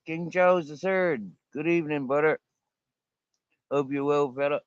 King Charles III. Good evening, butter. Hope you're well, fella.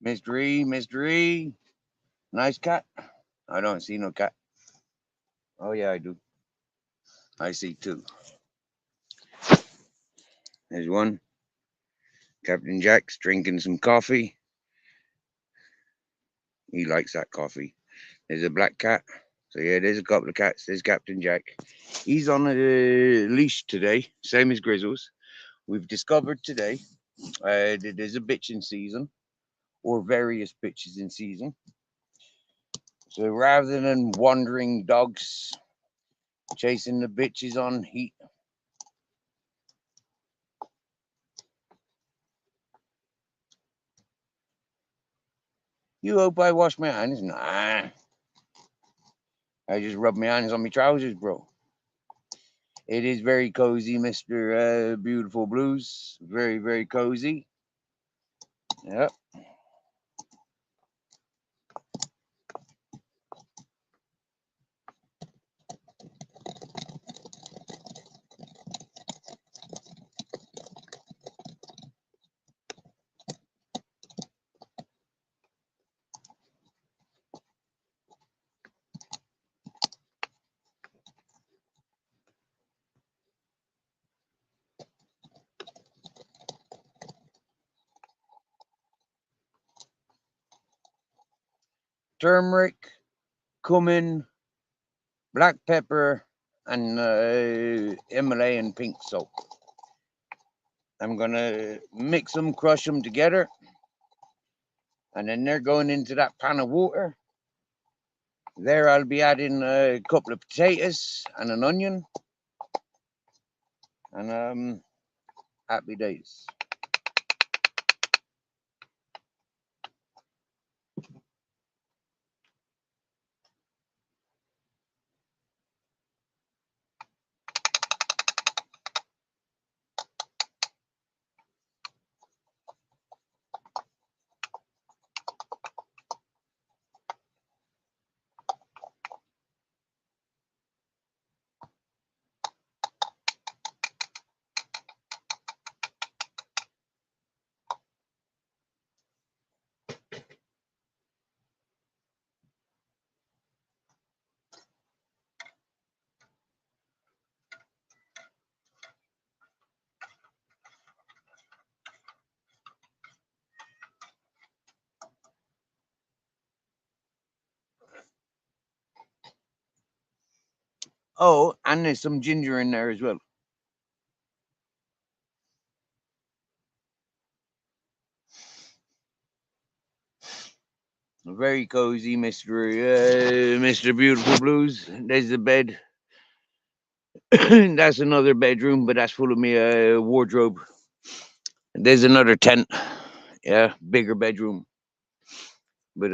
Mystery, mystery. Nice cat. I don't see no cat. Oh, yeah, I do. I see two. There's one. Captain Jack's drinking some coffee. He likes that coffee. There's a black cat. So, yeah, there's a couple of cats. There's Captain Jack. He's on a leash today, same as Grizzles. We've discovered today that there's a bitching season, or various bitches in season. So rather than wandering dogs chasing the bitches on heat, you hope I wash my hands? Nah, I just rub my hands on my trousers, bro. It is very cozy, Mr. Beautiful Blues. Very, very cozy. Yep. turmeric, cumin, black pepper, and Himalayan pink salt. I'm gonna mix them, crush them together, and then they're going into that pan of water. There I'll be adding a couple of potatoes and an onion, and happy days. Oh, and there's some ginger in there as well. Very cozy, Mr. Beautiful Blues. There's the bed. That's another bedroom, but that's full of me wardrobe. There's another tent. Yeah, bigger bedroom. But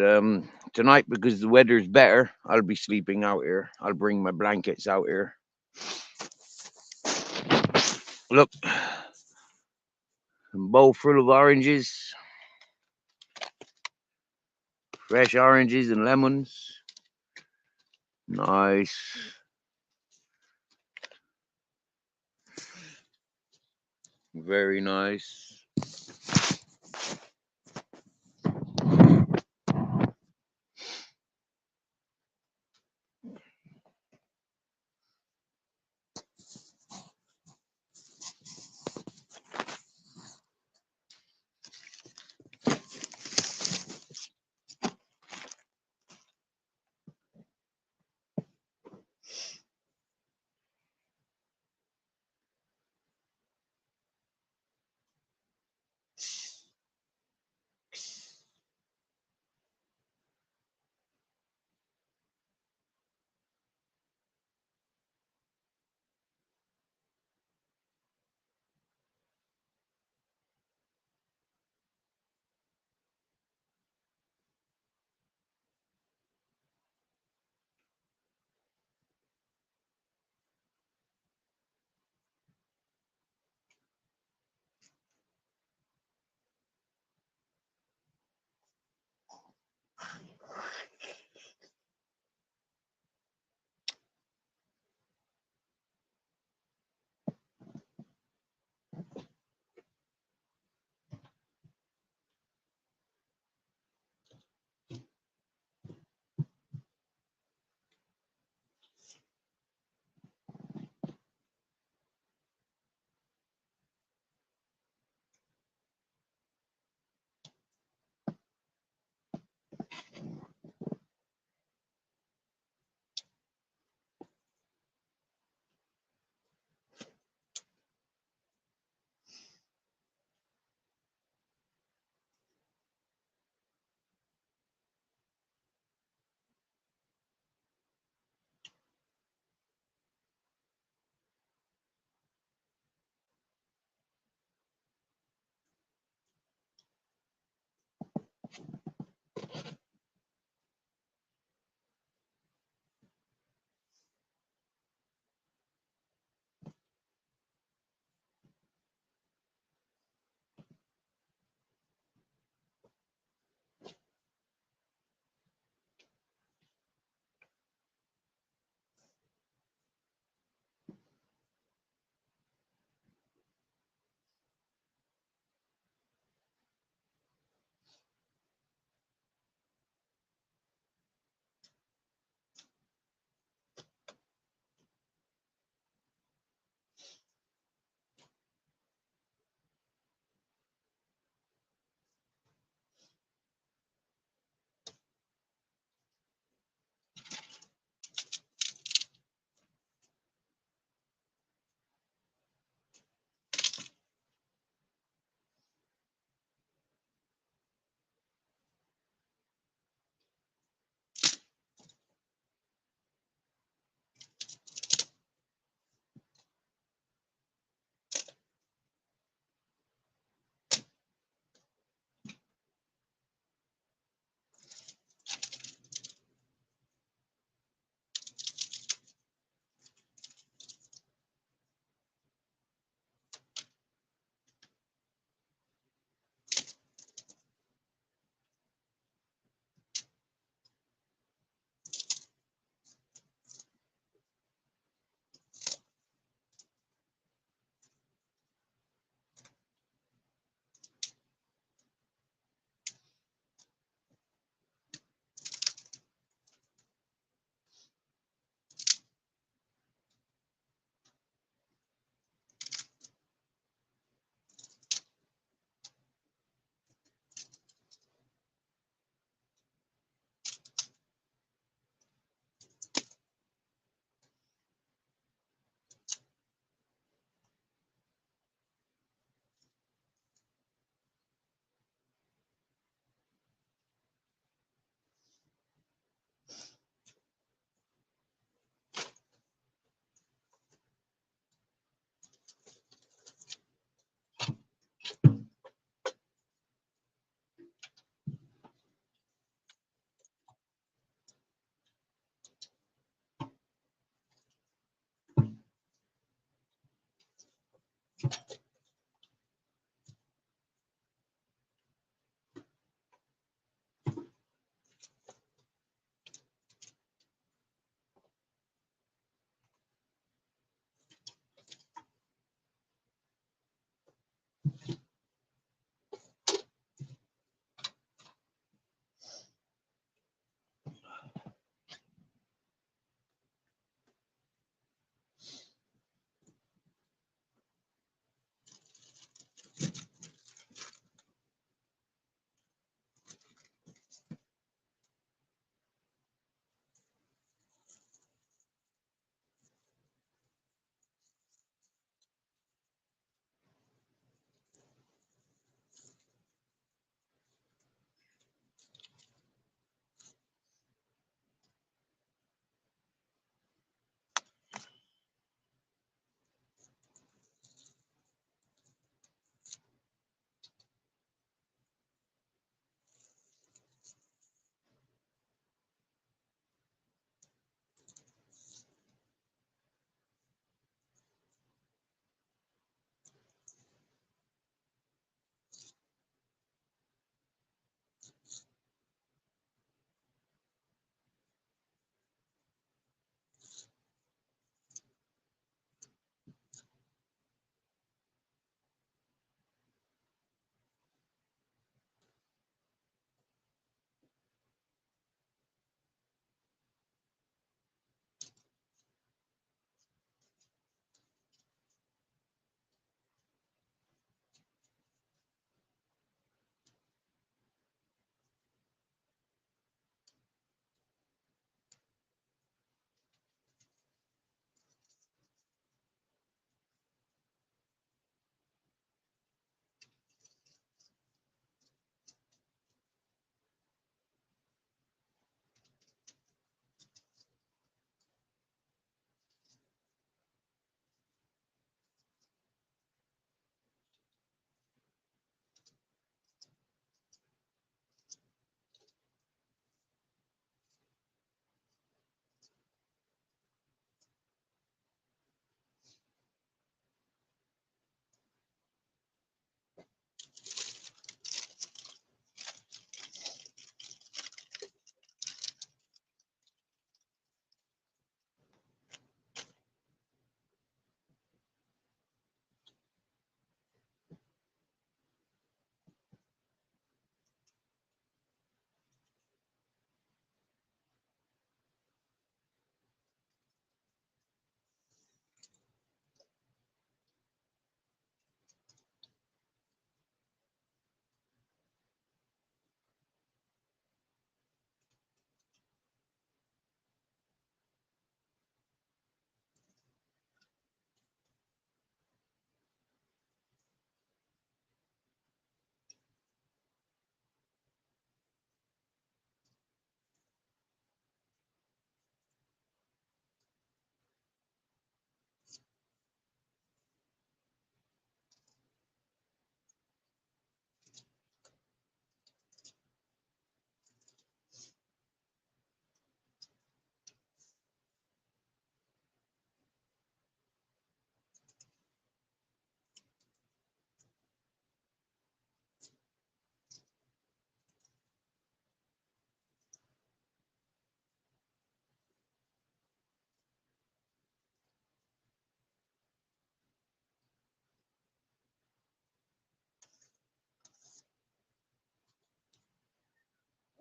tonight, because the weather's better, I'll be sleeping out here. I'll bring my blankets out here. Look, a bowl full of oranges, fresh oranges and lemons. Nice. Very nice.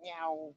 Meow.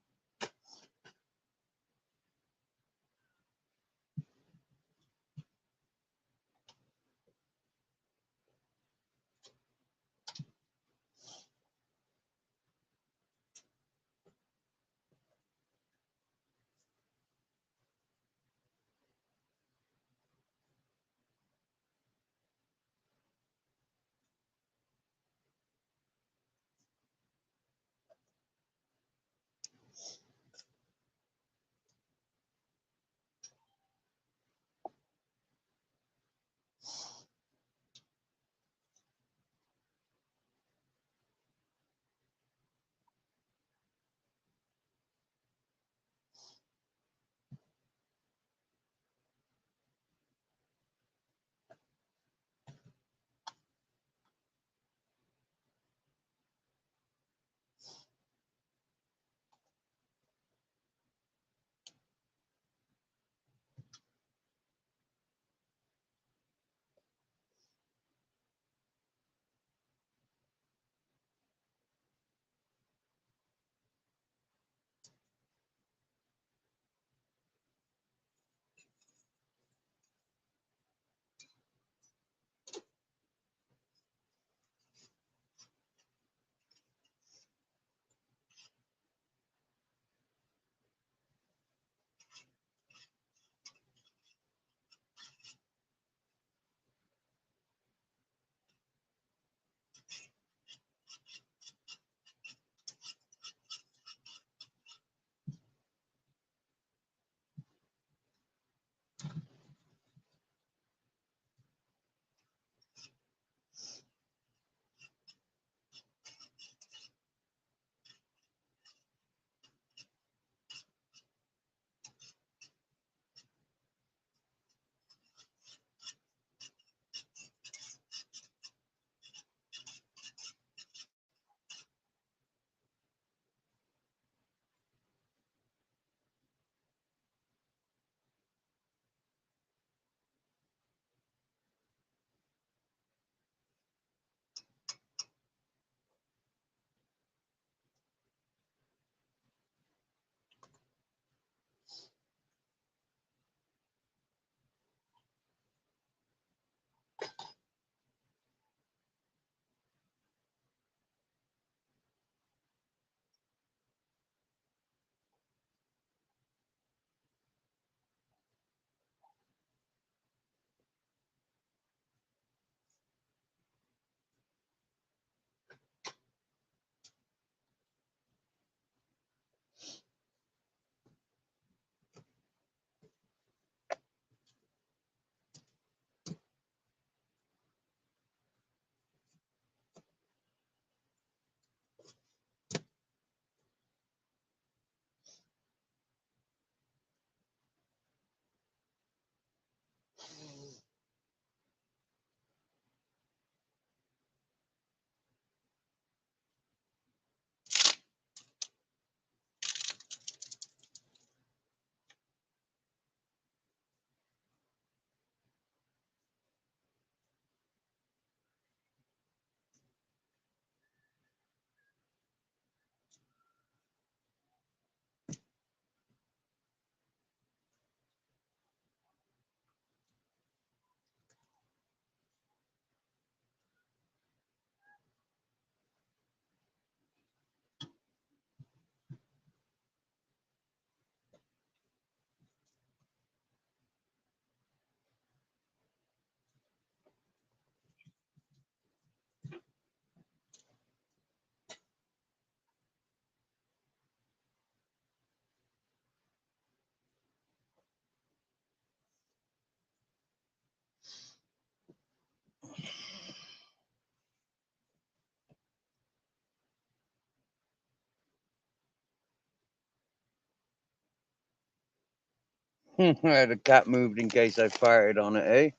The cat moved in case I fired on it, eh?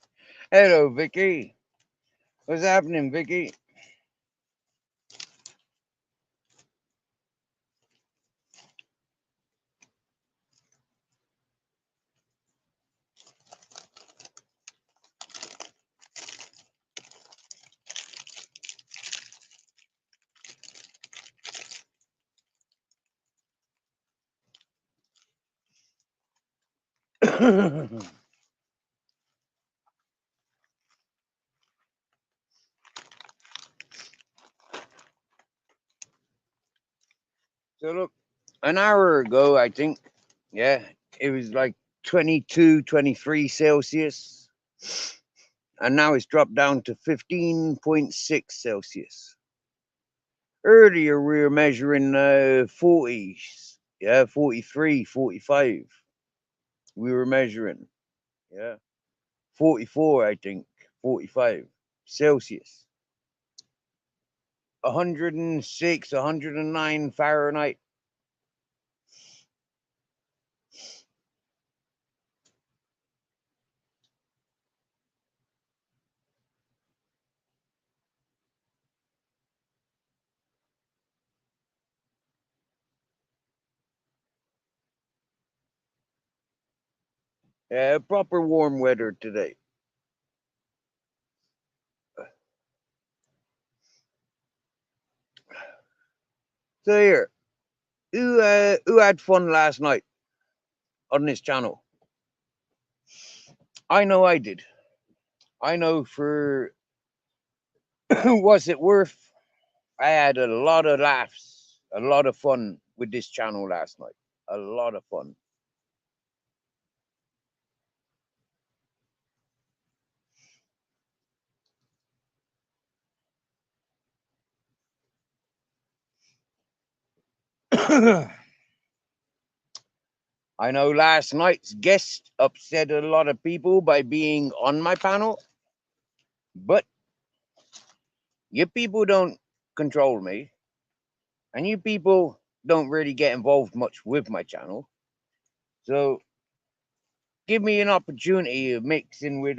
Hello, Vicky. What's happening, Vicky? So look, an hour ago, I think, yeah, it was like 22, 23 Celsius, and now it's dropped down to 15.6 Celsius. Earlier, we were measuring 40s, yeah, 43, 45. We were measuring, yeah, 44, I think, 45 Celsius. 106, 109 Fahrenheit. Proper warm weather today. So here, who had fun last night on this channel? I know I did. I know for was it worth? I had a lot of laughs, a lot of fun with this channel last night. A lot of fun. I know last night's guest upset a lot of people by being on my panel, but you people don't control me, and you people don't really get involved much with my channel. So give me an opportunity of mixing with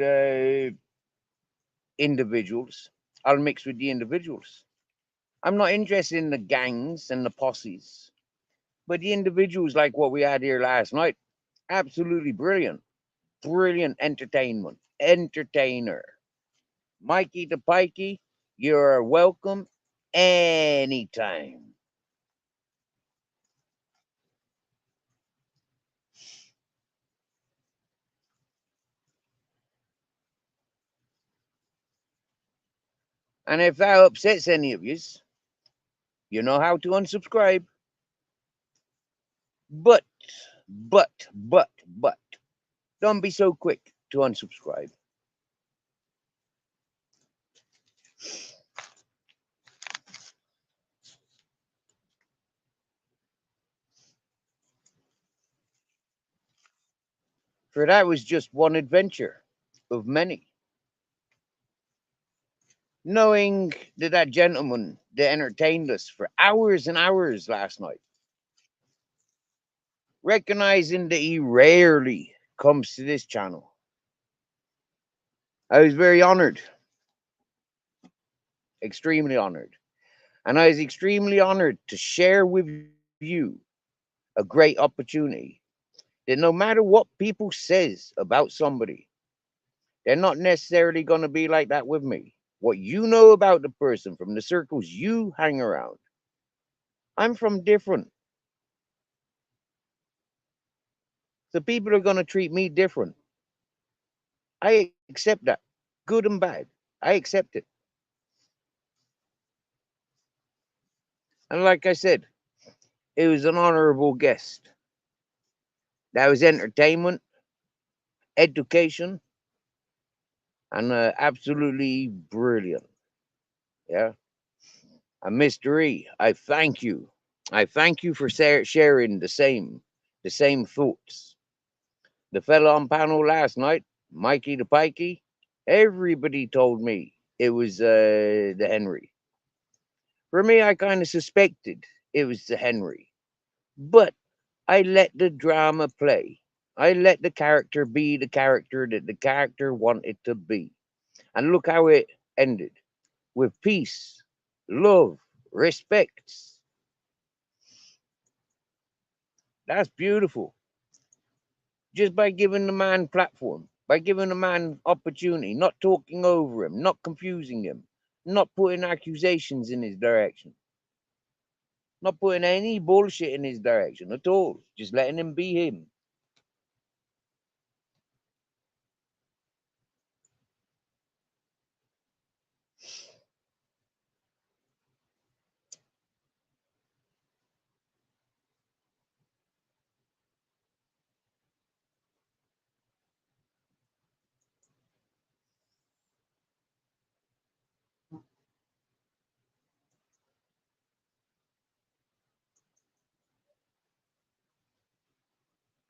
individuals. I'll mix with the individuals. I'm not interested in the gangs and the posses, but the individuals like what we had here last night, absolutely brilliant. Brilliant entertainment. Entertainer. Mikey the Pikey, you're welcome anytime. And if that upsets any of yous, you know how to unsubscribe. But, but, don't be so quick to unsubscribe. For that was just one adventure of many. Knowing that that gentleman that entertained us for hours and hours last night, recognizing that he rarely comes to this channel, I was very honored, extremely honored. And I was extremely honored to share with you a great opportunity that no matter what people says about somebody, they're not necessarily going to be like that with me. What you know about the person from the circles you hang around, I'm from different. So people are going to treat me different. I accept that, good and bad. I accept it. And like I said, it was an honorable guest. That was entertainment, education, and absolutely brilliant. Yeah. And Mr. E, I thank you. I thank you for sharing the same thoughts. The fella on panel last night, Mikey the Pikey, everybody told me it was the Henry. For me, I kind of suspected it was the Henry, but I let the drama play. I let the character be the character that the character wanted to be. And look how it ended, with peace, love, respect. That's beautiful. Just by giving the man platform, by giving the man opportunity, not talking over him, not confusing him, not putting accusations in his direction, not putting any bullshit in his direction at all, just letting him be him.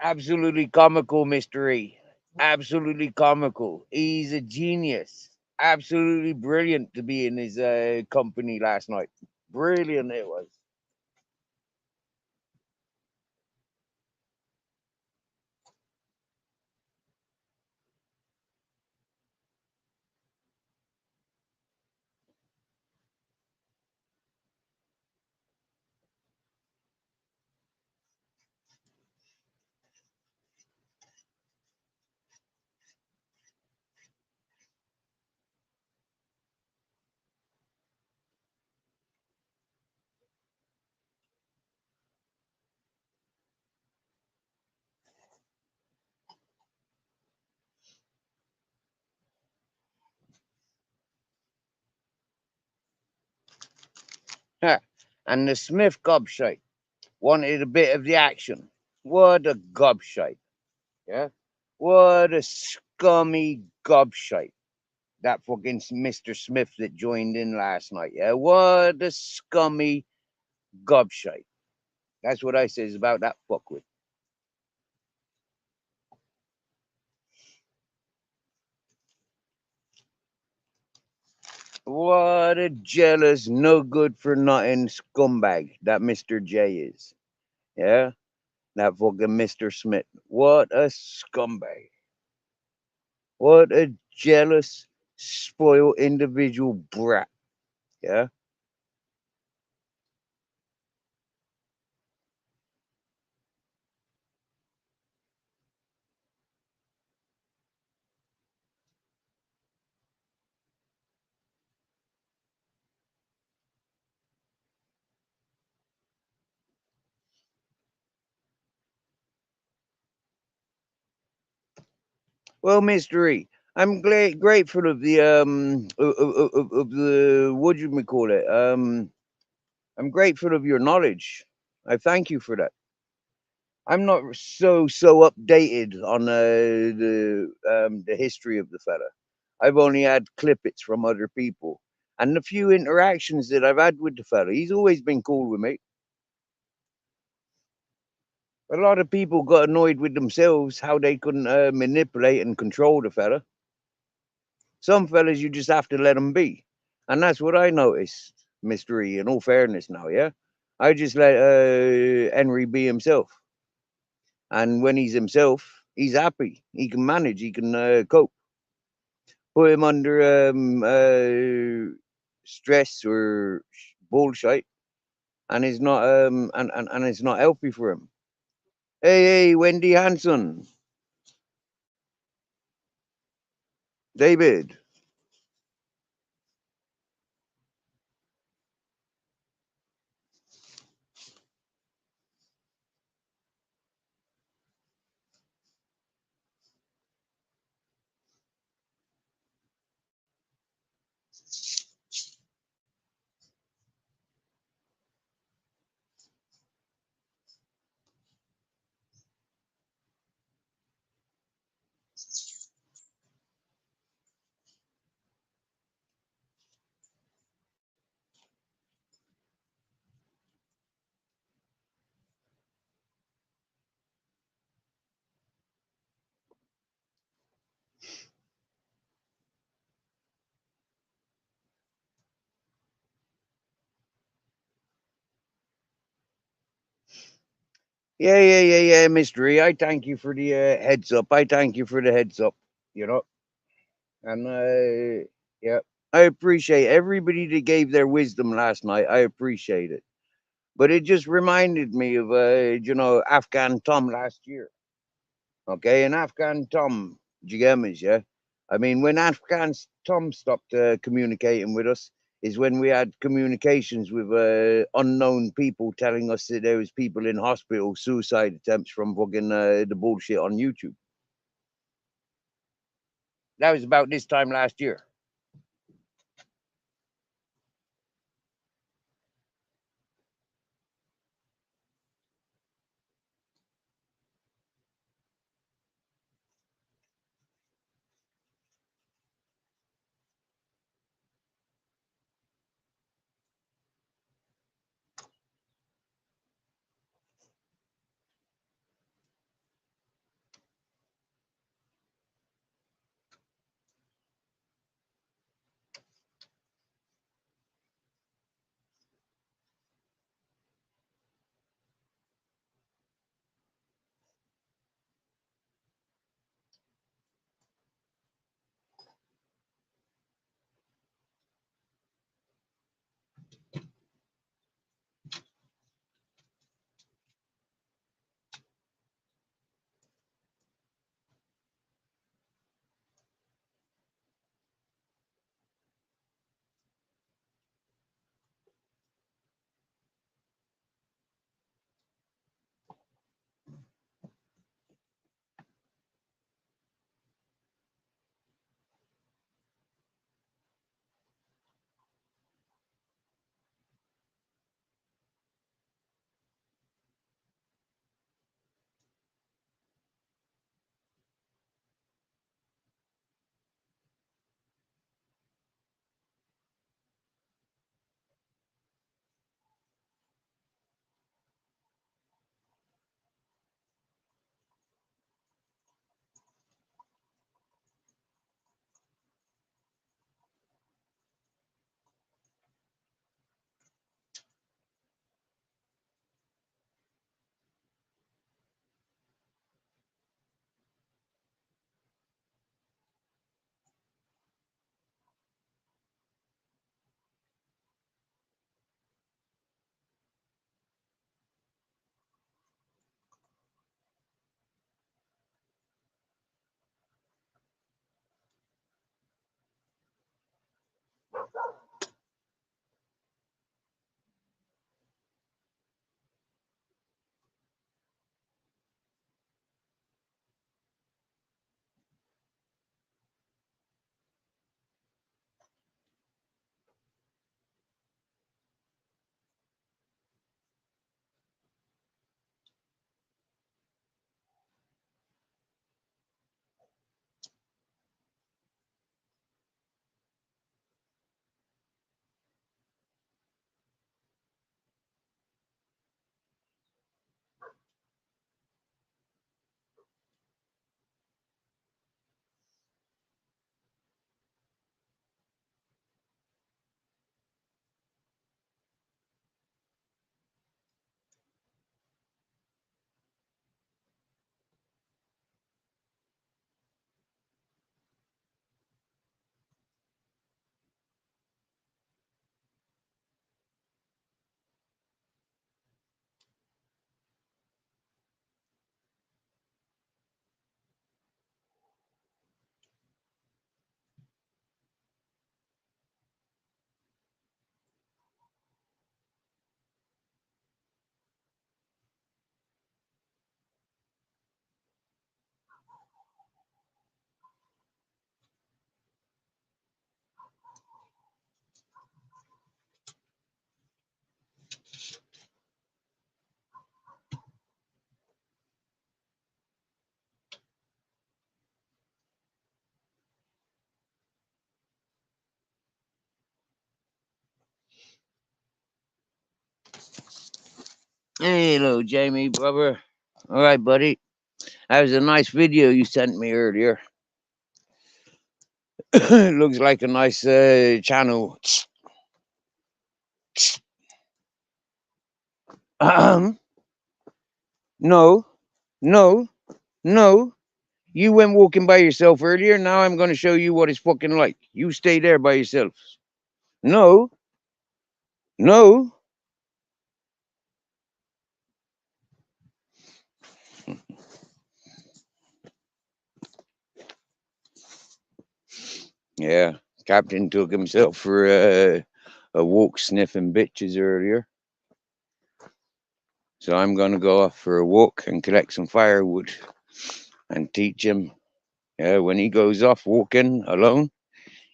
Absolutely comical, Mr. E. Absolutely comical. He's a genius. Absolutely brilliant to be in his company last night. Brilliant it was. Ha. And the Smith gobshite wanted a bit of the action. What a gobshite. Yeah? What a scummy gobshite. That fucking Mr. Smith that joined in last night. Yeah? What a scummy gobshite. That's what I says about that fuckwit. What a jealous, no good for nothing scumbag that Mr. J is. Yeah? That fucking Mr. Smith. What a scumbag. What a jealous, spoiled individual brat. Yeah? Well, Mr. E, I'm grateful of the of the what do you call it? I'm grateful of your knowledge. I thank you for that. I'm not so updated on the history of the fella. I've only had clippets from other people, and the few interactions that I've had with the fella, he's always been cool with me. A lot of people got annoyed with themselves how they couldn't manipulate and control the fella. Some fellas you just have to let them be, and that's what I noticed, Mister E. In all fairness, now, yeah, I just let Henry be himself, and when he's himself, he's happy. He can manage. He can cope. Put him under stress or bullshit, and it's not and it's not healthy for him. Hey, Wendy Hanson, David. Yeah, mystery. I thank you for the heads up. I thank you for the heads up. You know, and yeah, I appreciate everybody that gave their wisdom last night. I appreciate it. But it just reminded me of Afghan Tom last year. Okay, and Afghan Tom, do you get me? Yeah, I mean when Afghan Tom stopped communicating with us is when we had communications with unknown people telling us that there was people in hospital suicide attempts from fucking the bullshit on YouTube. That was about this time last year. Hey, hello, Jamie, brother. All right, buddy. That was a nice video you sent me earlier. Looks like a nice channel. No, no, no. You went walking by yourself earlier. Now I'm going to show you what it's fucking like. You stay there by yourself. No, no. Yeah, Captain took himself for a walk sniffing bitches earlier. So I'm going to go off for a walk and collect some firewood and teach him. Yeah, when he goes off walking alone,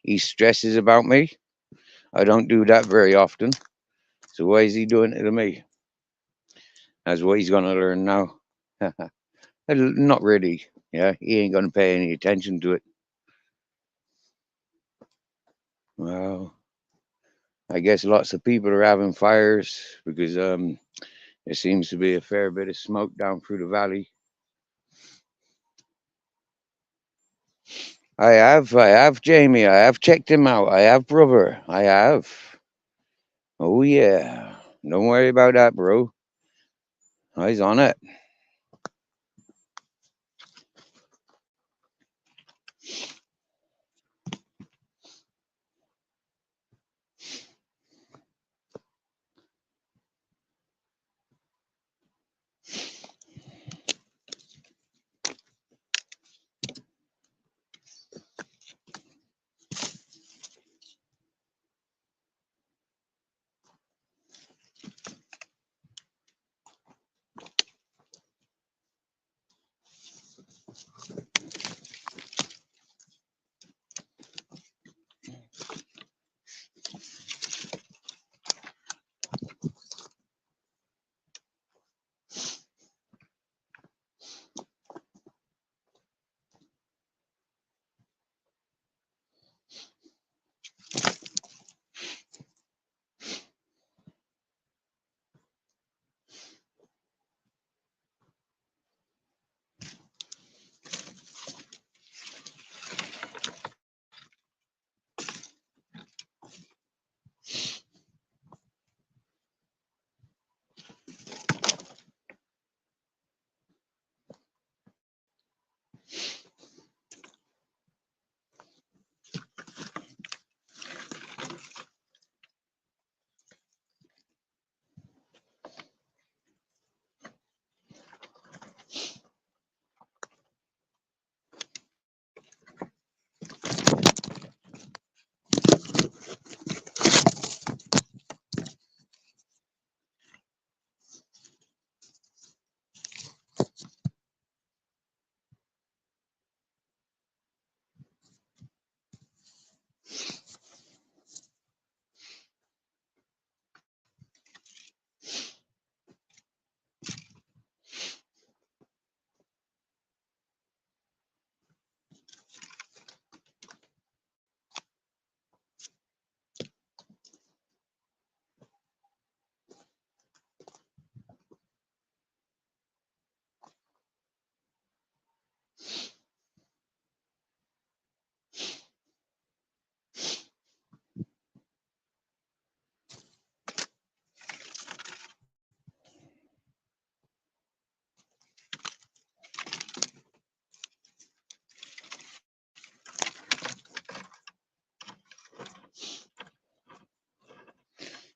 he stresses about me. I don't do that very often. So why is he doing it to me? That's what he's going to learn now. Not really. Yeah, he ain't going to pay any attention to it. Well, I guess lots of people are having fires because there seems to be a fair bit of smoke down through the valley. I have, Jamie. I have checked him out. I have, brother. I have. Oh yeah. Don't worry about that, bro. He's on it.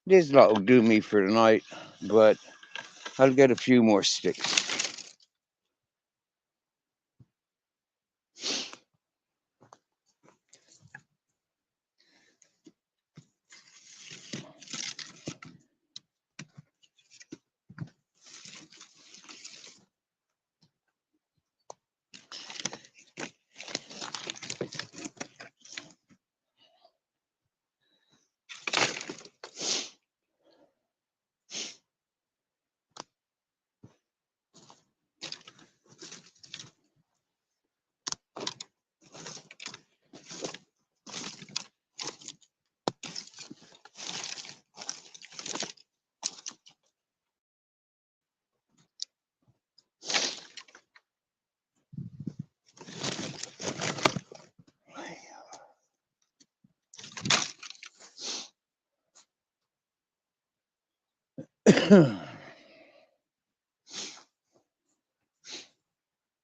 This lot will do me for tonight, but I'll get a few more sticks.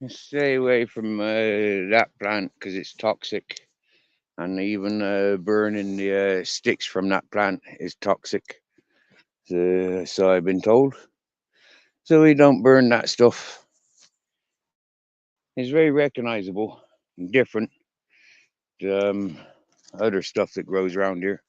Stay away from that plant because it's toxic, and even burning the sticks from that plant is toxic. So I've been told. So we don't burn that stuff. It's very recognizable and different to other stuff that grows around here.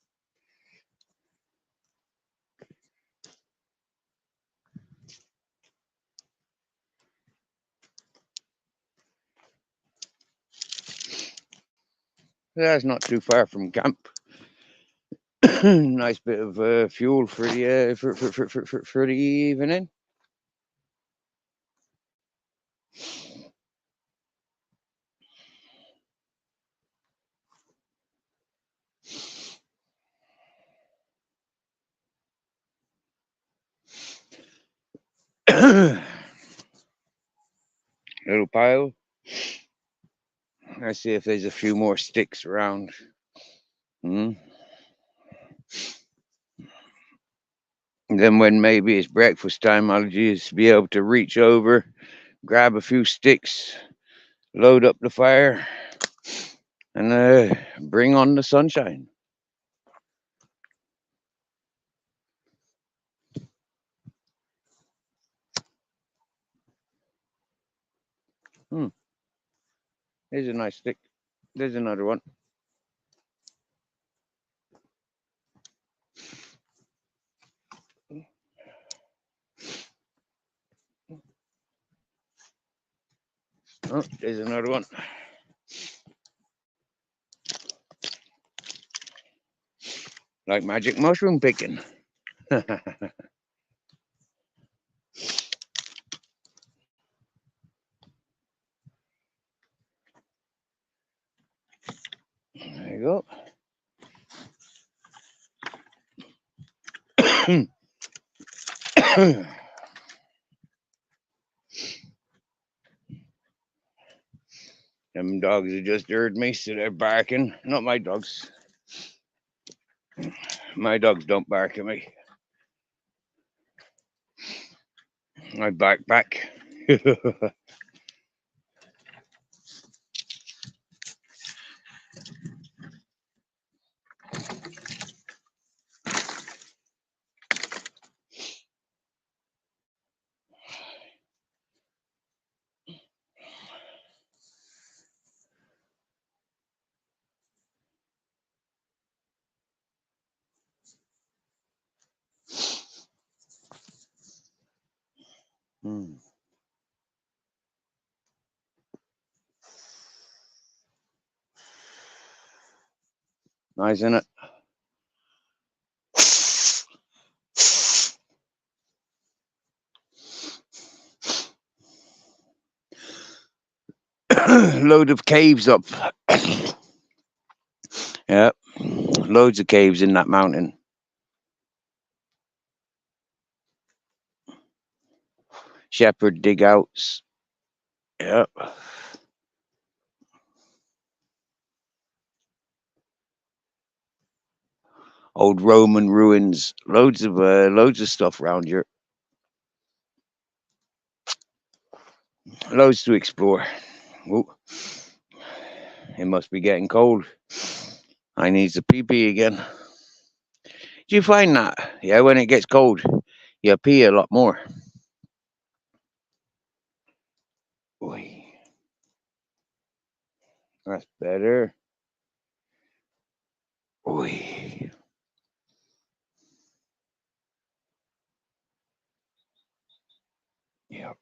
That's not too far from camp. Nice bit of fuel for the for the evening. Little pile. Let's see if there's a few more sticks around. Hmm. And then when maybe it's breakfast time, I'll just be able to reach over, grab a few sticks, load up the fire, and bring on the sunshine. Hmm. Here's a nice stick. There's another one. Oh, there's another one. Like magic mushroom picking. There you go. Them dogs have just heard me, so they're barking. Not my dogs. My dogs don't bark at me. I bark back. Hmm. Nice, isn't it? Load of caves up. Yeah, loads of caves in that mountain. Shepherd dig outs. Yeah. Old Roman ruins. Loads of stuff around here. Loads to explore. Ooh, it must be getting cold. I need the pee pee again. Do you find that? Yeah, when it gets cold, you pee a lot more. Oy, that's better. Oy. Yep.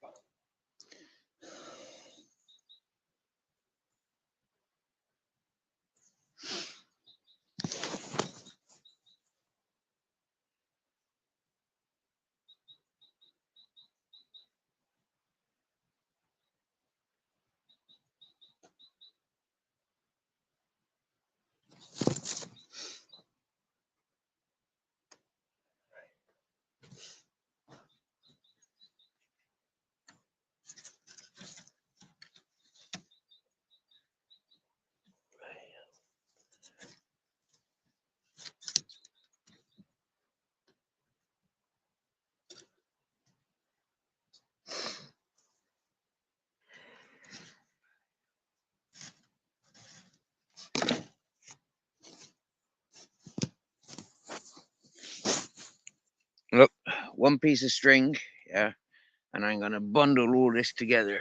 one piece of string, yeah, and I'm gonna bundle all this together.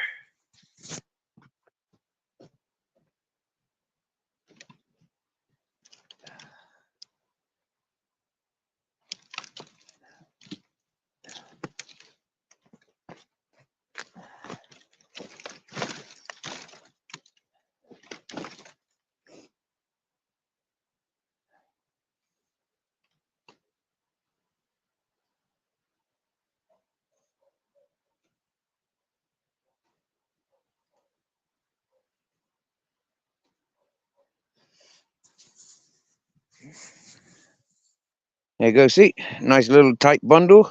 There you go, see? Nice little tight bundle.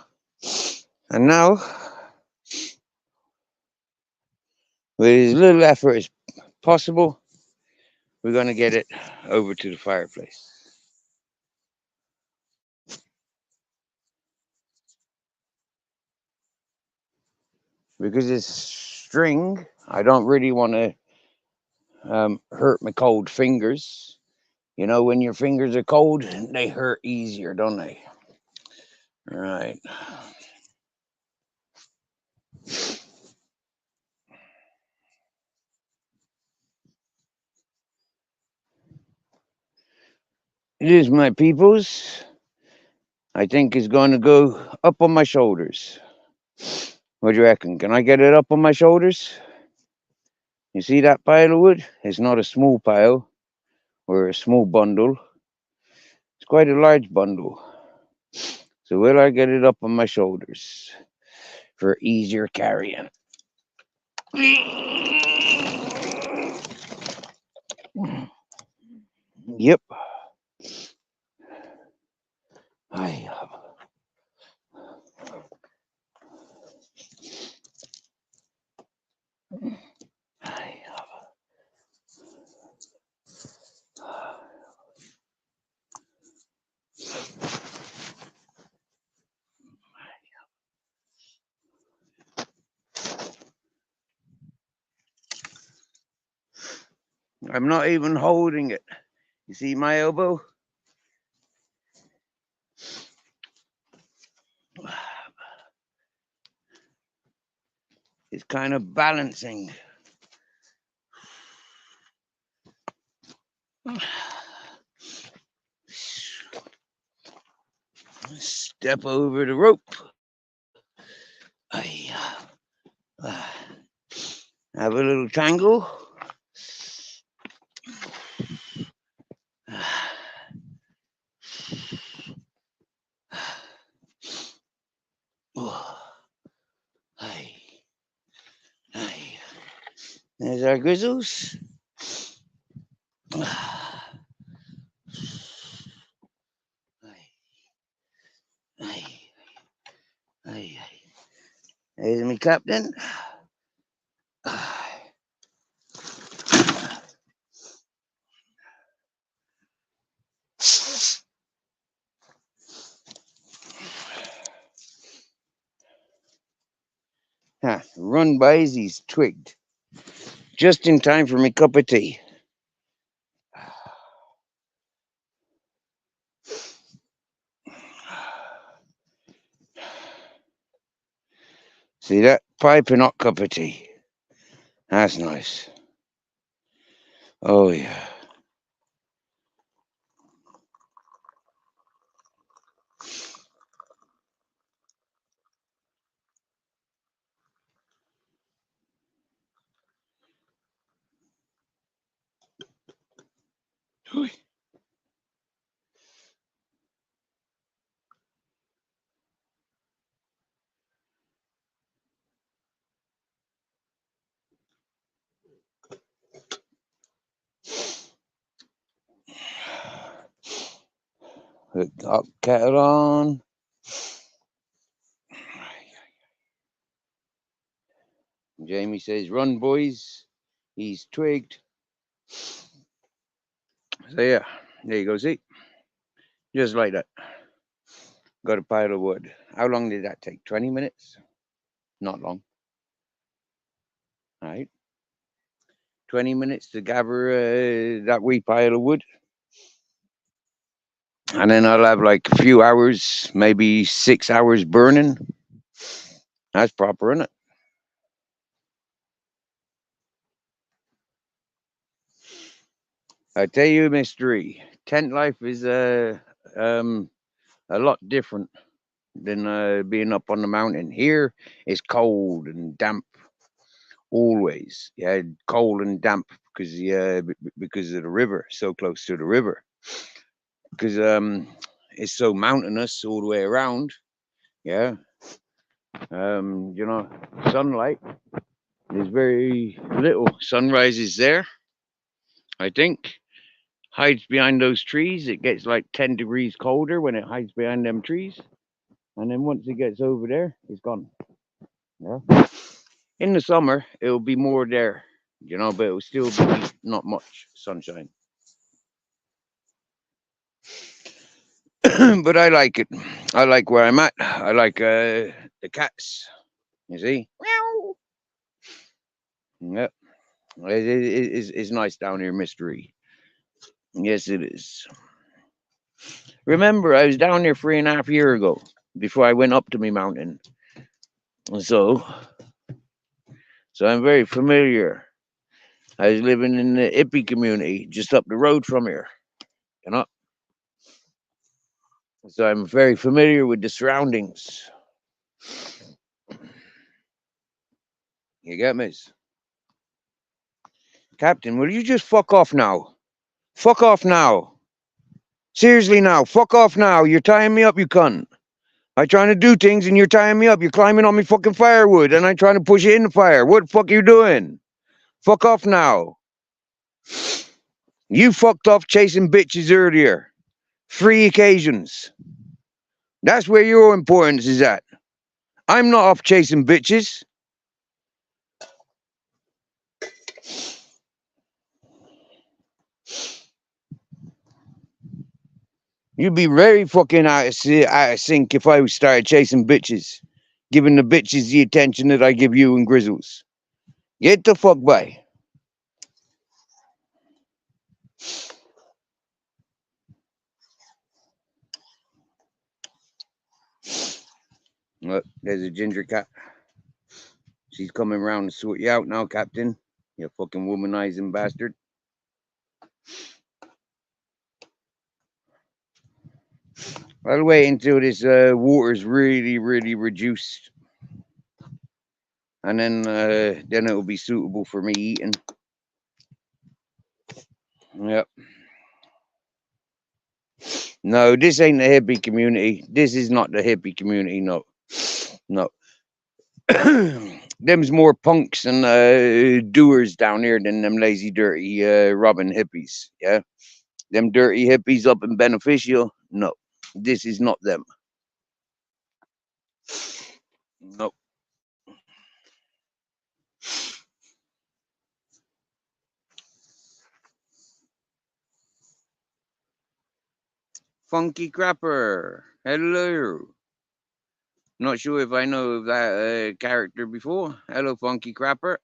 And now, with as little effort as possible, we're going to get it over to the fireplace. Because it's string, I don't really want to hurt my cold fingers. You know, when your fingers are cold, they hurt easier, don't they? All right. It is, my peoples. I think it's going to go up on my shoulders. What do you reckon? Can I get it up on my shoulders? You see that pile of wood? It's not a small pile or a small bundle. It's quite a large bundle. So will I get it up on my shoulders for easier carrying? Yep. I have. I'm not even holding it. You see my elbow? It's kind of balancing. Step over the rope. I have a little tangle. There's our grizzles. There's me captain. Run boys, he's twigged. Just in time for me cup of tea. See that? Piping hot cup of tea. That's nice. Oh, yeah. Got kettle on. Jamie says, run, boys. He's twigged. So, yeah, there you go. See? Just like that. Got a pile of wood. How long did that take? 20 minutes? Not long. All right. 20 minutes to gather that wee pile of wood. and then I'll have like a few hours, maybe 6 hours burning. That's proper, isn't it? I tell you a mystery. Tent life is um, a lot different than being up on the mountain. Here it's cold and damp always. Yeah, cold and damp because because of the river, so close to the river. Because it's so mountainous all the way around. Yeah, you know, sunlight. There's very little. Sunrise is there, I think. Hides behind those trees. It gets like 10 degrees colder when it hides behind them trees. And then once it gets over there, it's gone. Yeah. In the summer, it'll be more there, but it'll still be not much sunshine. But I like it. I like where I'm at. I like the cats. You see? Meow. Yep. It's nice down here, mystery. Yes, it is. Remember, I was down there 3.5 years ago before I went up to me mountain. So, so I'm very familiar. I was living in the hippie community just up the road from here, you know. So I'm very familiar with the surroundings. You get me? Captain, will you just fuck off now? Fuck off now. Seriously now, fuck off now. You're tying me up, you cunt. I'm trying to do things and you're tying me up. You're climbing on me fucking firewood and I'm trying to push you in the fire. What the fuck are you doing? Fuck off now. You fucked off chasing bitches earlier. 3 occasions. That's where your importance is at. I'm not off chasing bitches. You'd be very fucking out of sync if I started chasing bitches, giving the bitches the attention that I give you and Grizzles. Get the fuck by. Look, there's a ginger cat. She's coming round to sort you out now, Captain. You fucking womanizing bastard. I'll wait until this water's really, really reduced, and then it'll be suitable for me eating. Yep. No, this ain't the hippie community. This is not the hippie community. No, no. Them's more punks and doers down here than them lazy, dirty, robbing hippies. Yeah, them dirty hippies up in Beneficial. No, this is not them. No. Funky Crapper. Hello. Not sure if I know of that character before. Hello, Funky Crapper.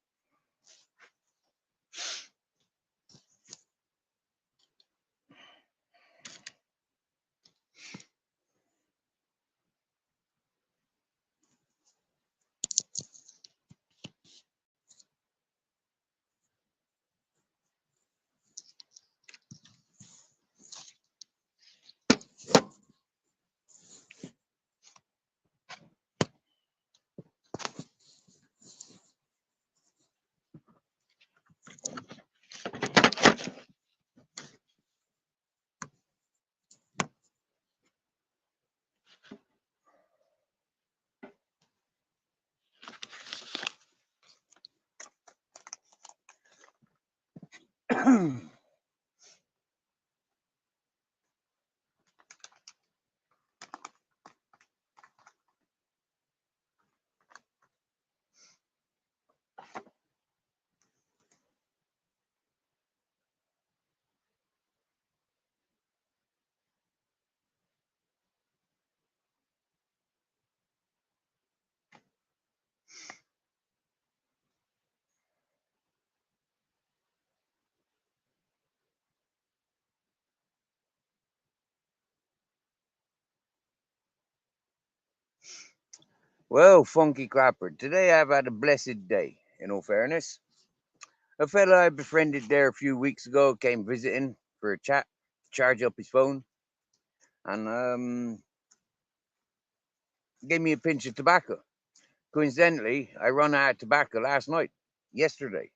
Well, Funky Clapper, today I've had a blessed day, in all fairness. A fellow I befriended there a few weeks ago came visiting for a chat, charge up his phone, and gave me a pinch of tobacco. Coincidentally, I run out of tobacco last night, yesterday.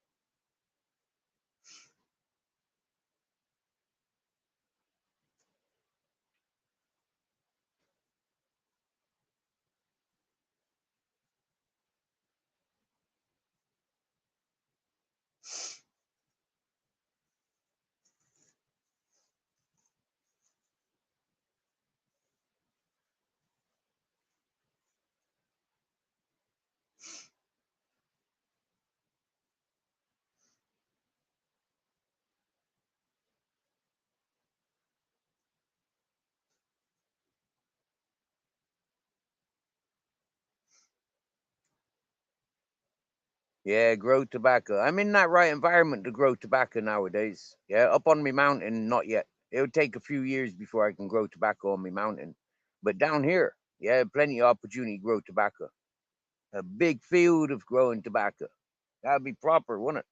Yeah, grow tobacco. I'm in that right environment to grow tobacco nowadays. Yeah, up on my mountain, not yet. It'll take a few years before I can grow tobacco on my mountain. But down here, yeah, plenty of opportunity to grow tobacco. A big field of growing tobacco. That'd be proper, wouldn't it?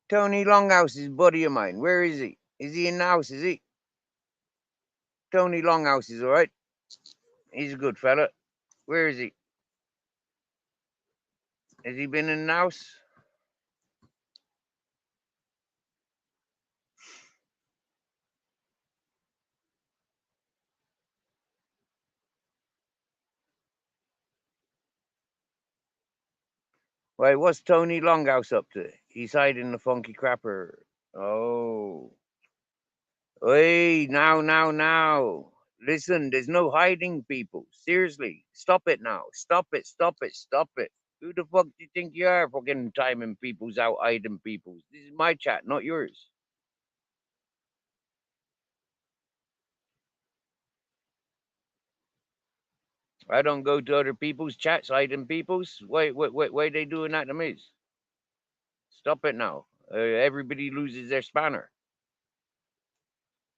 Tony Longhouse is a buddy of mine. Where is he? Is he in the house? Is he? Tony Longhouse is all right. He's a good fella. Where is he? Has he been in the house? Wait, what's Tony Longhouse up to? He's hiding the funky crapper. Oh. Hey, now. Listen, there's no hiding, people. Seriously. Stop it now. Stop it. Who the fuck do you think you are fucking timing people's out, hiding people's? This is my chat, not yours. I don't go to other people's chats, hiding people's. Why they doing that to me? Stop it now. Everybody loses their spanner.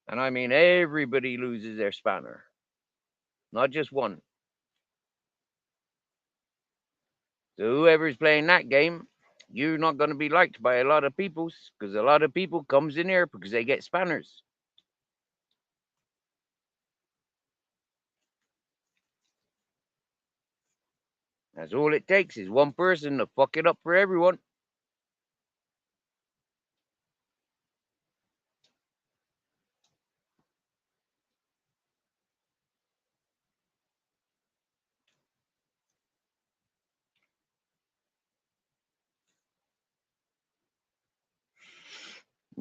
And I mean everybody loses their spanner. Not just one. So whoever's playing that game, you're not going to be liked by a lot of people because a lot of people comes in here because they get spanners. That's all it takes is one person to fuck it up for everyone.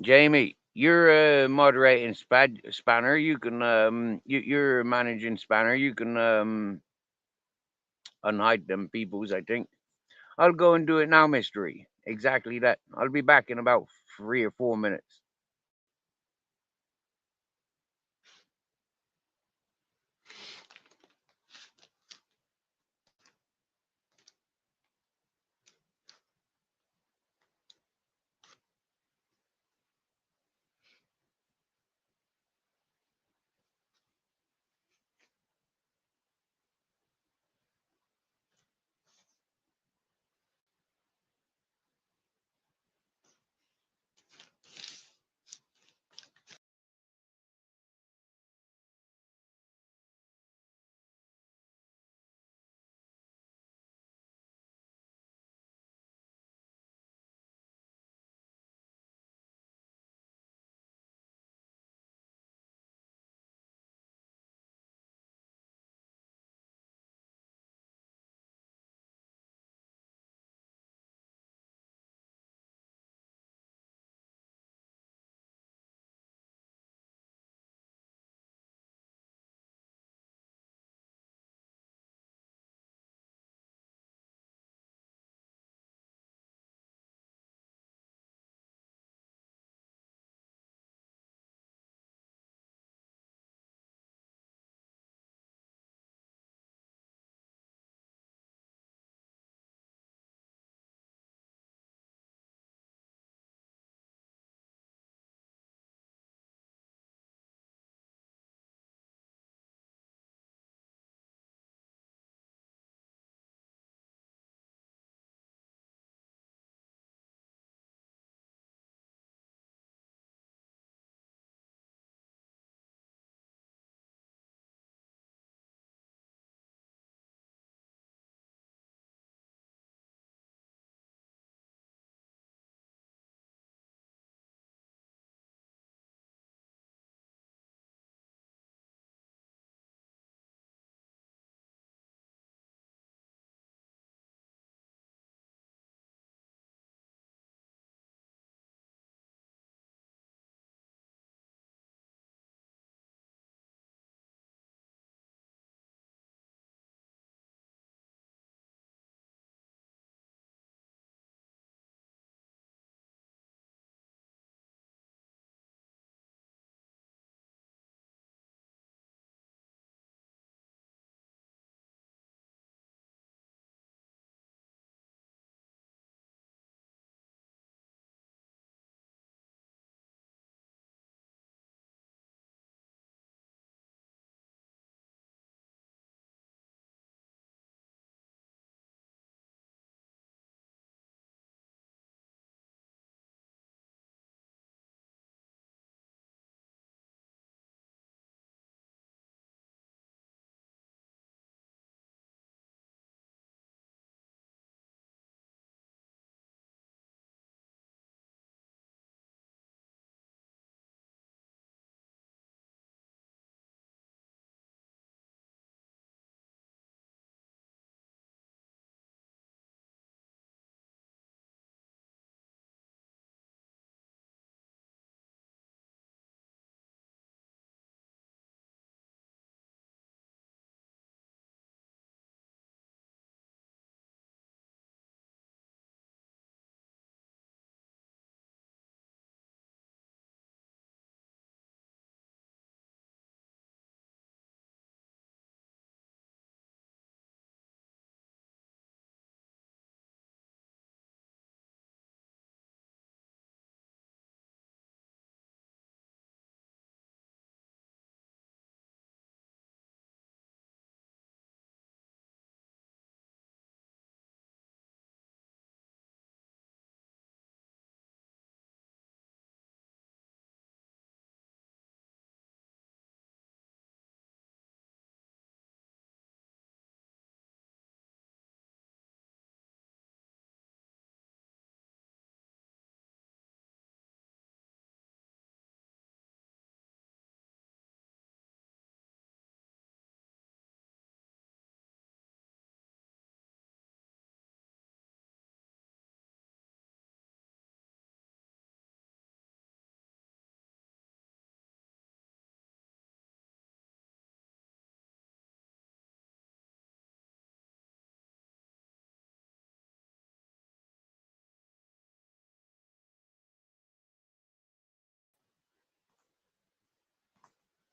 Jamie, you're a moderating spanner. You can you're a managing spanner. You can unhide them peoples. I think I'll go and do it now, mystery. Exactly that. I'll be back in about 3 or 4 minutes.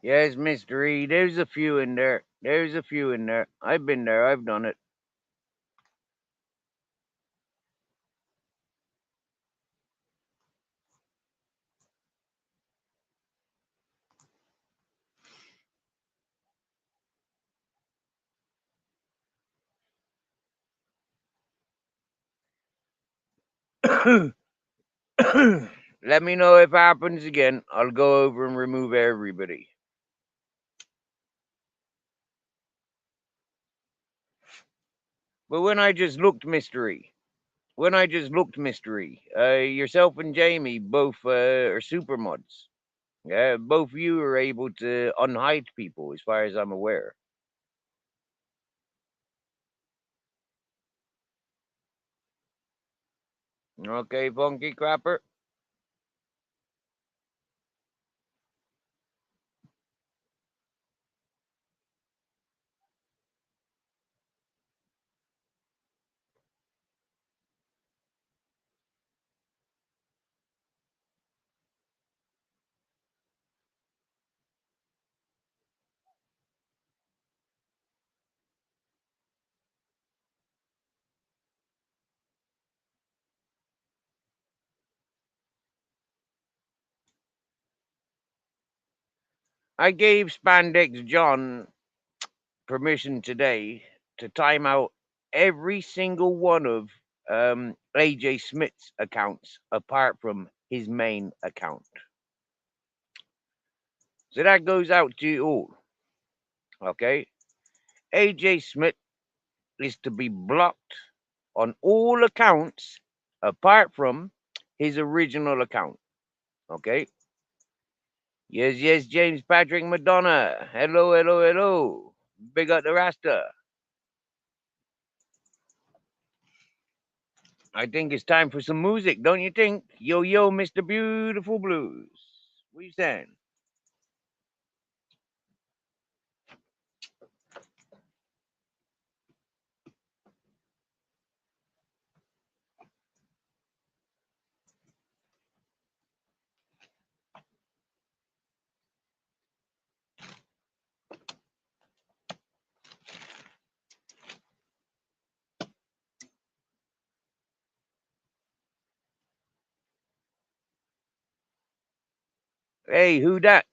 Yes, mystery. There's a few in there. There's a few in there. I've been there. I've done it. Let me know if it happens again. I'll go over and remove everybody. But when I just looked mystery, yourself and Jamie both are super mods. Yeah, both of you are able to unhide people, as far as I'm aware. Okay, Funky Crapper. I gave Spandex John permission today to time out every single one of AJ Smith's accounts apart from his main account. So that goes out to you all. Okay? AJ Smith is to be blocked on all accounts apart from his original account. Okay? Yes, yes, James Patrick Madonna. Hello, hello, hello. Big up the Rasta. I think it's time for some music, don't you think? Yo, yo, Mr. Beautiful Blues. What you saying? Hey, who that?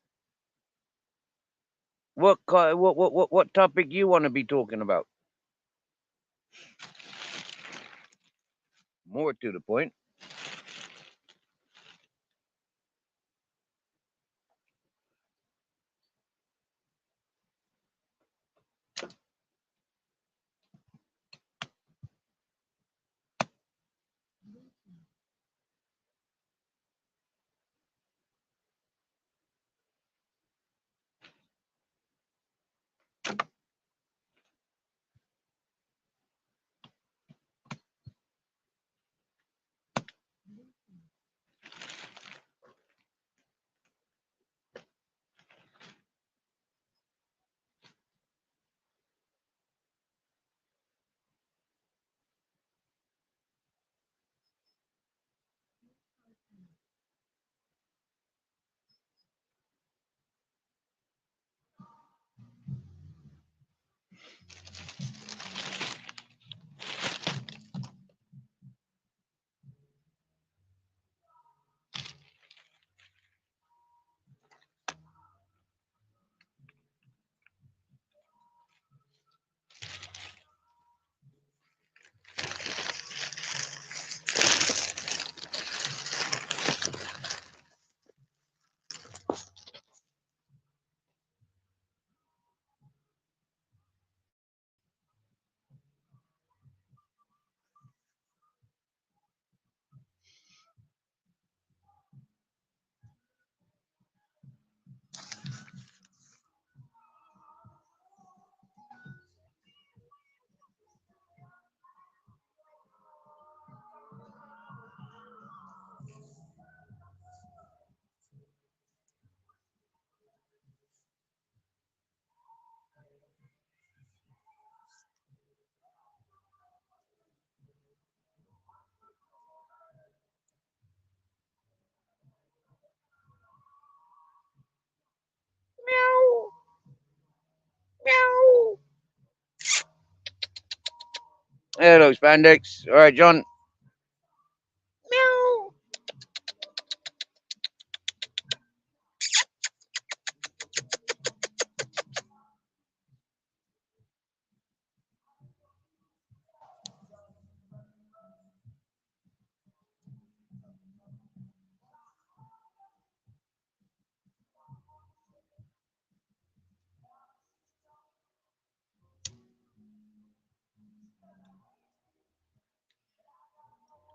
What topic you want to be talking about? More to the point. Hello, Spandex. All right, John. Meow.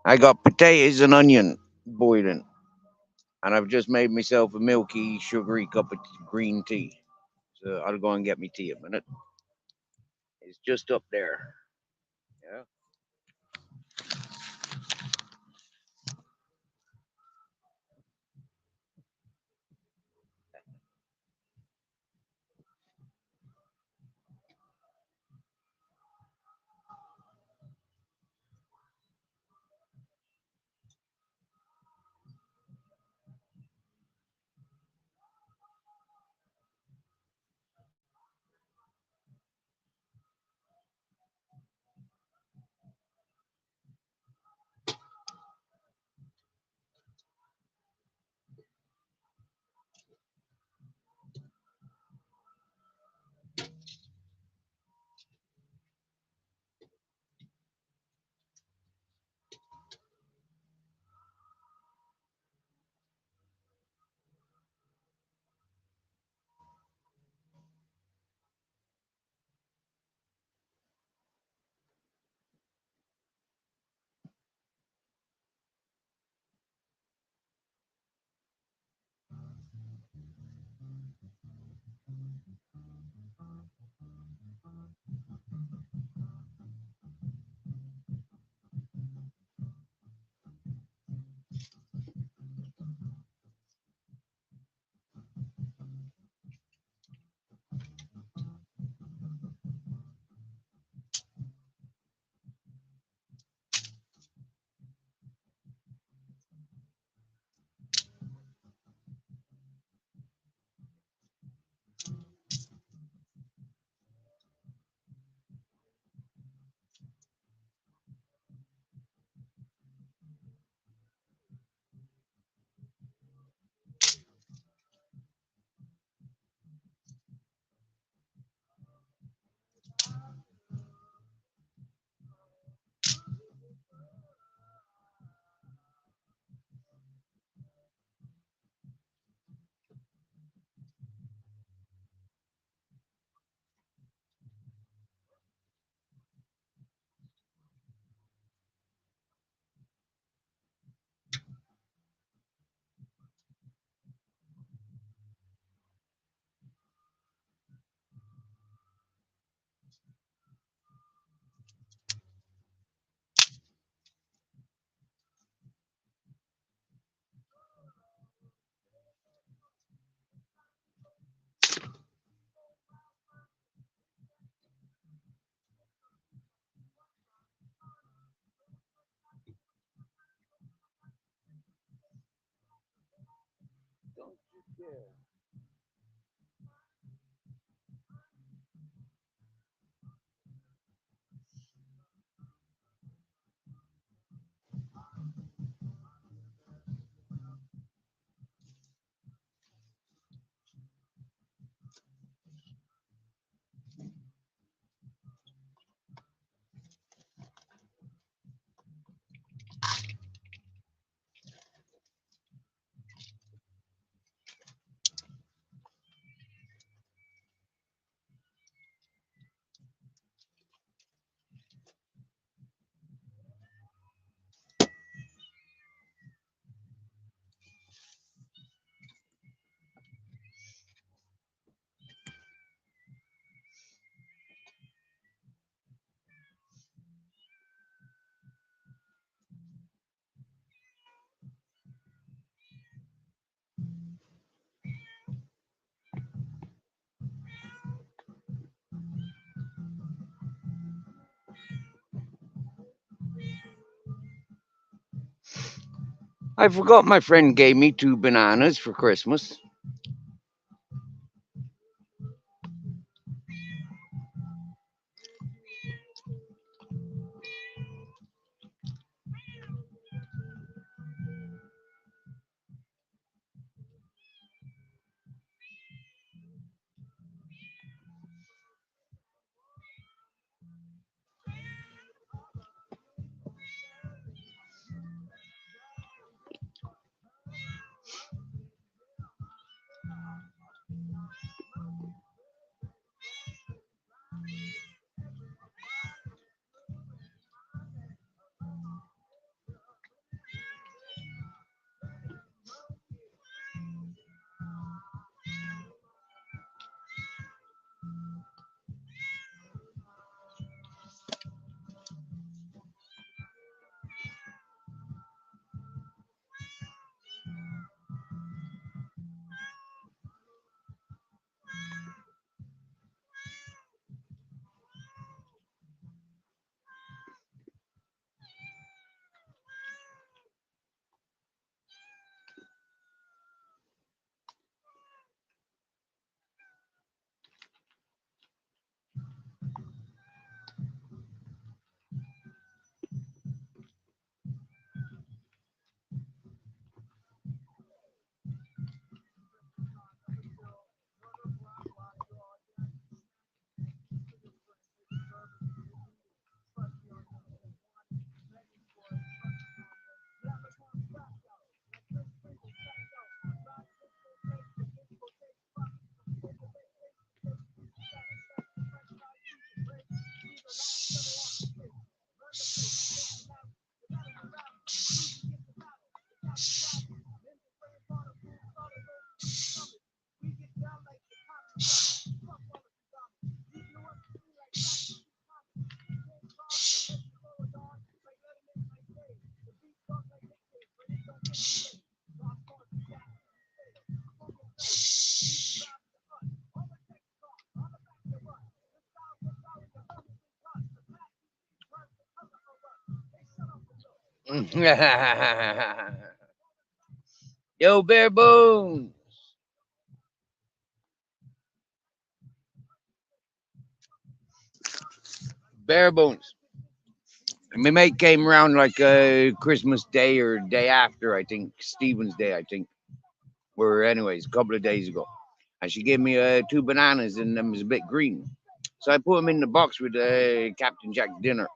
I got potatoes and onion boiling, and I've just made myself a milky, sugary cup of green tea. So I'll go and get me tea a minute. It's just up there. Yeah. I forgot my friend gave me 2 bananas for Christmas. Yo, bare bones. Bare bones. My mate came around like Christmas Day or day after, I think, Stephen's Day, I think. Or anyways, a couple of days ago. And she gave me two bananas and them was a bit green. So I put them in the box with Captain Jack's dinner.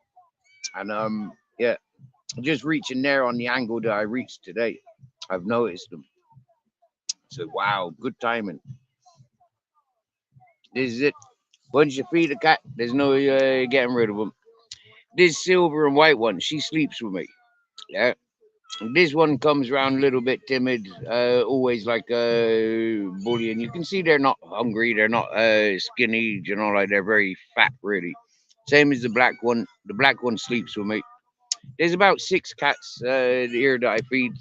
And yeah, just reaching there on the angle that I reached today. I've noticed them. So wow, good timing. This is it. Once you feed a cat, there's no getting rid of them. This silver and white one, she sleeps with me. Yeah. This one comes around a little bit timid, always like bullying. You can see they're not hungry, they're not skinny, you know, like they're very fat, really. Same as the black one. The black one sleeps with me. There's about 6 cats here that I feed.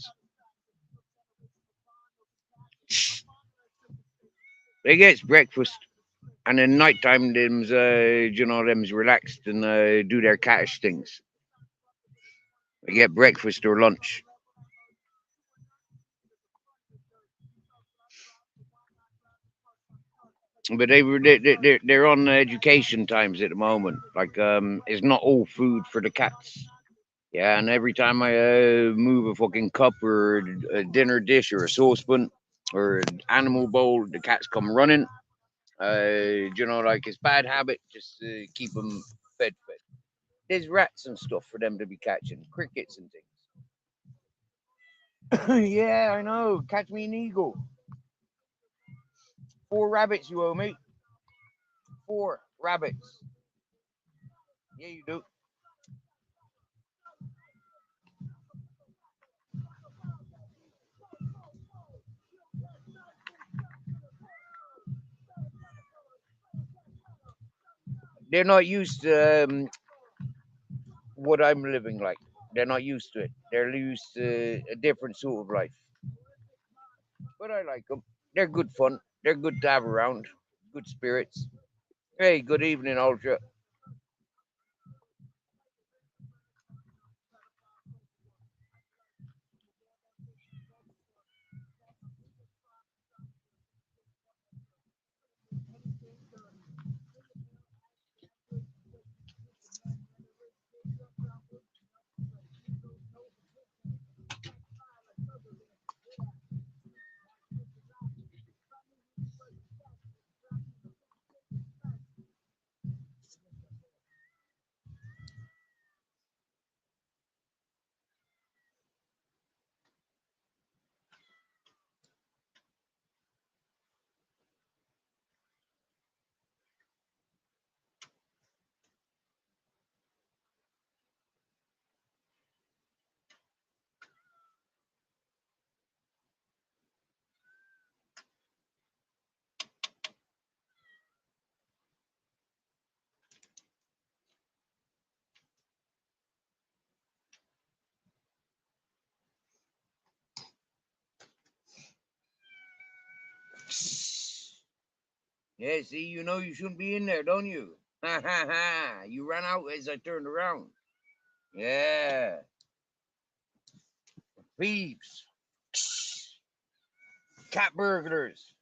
They get breakfast, and then nighttime, them's you know, them's relaxed and do their cattish things. They get breakfast or lunch. But they're on education times at the moment. Like it's not all food for the cats. Yeah, and every time I move a fucking cup or a dinner dish or a saucepan or an animal bowl, the cats come running. You know, like it's bad habit. Just keep them fed. There's rats and stuff for them to be catching, crickets and things. Yeah, I know. Catch me an eagle. 4 rabbits you owe me. 4 rabbits. Yeah, you do. They're not used to what I'm living like. They're not used to it. They're used to a different sort of life. But I like them. They're good fun. They're good to have around. Good spirits. Hey, good evening, Ultra. Yeah, see, you know you shouldn't be in there, don't you? Ha ha ha. You ran out as I turned around. Yeah. Thieves. Cat burglars.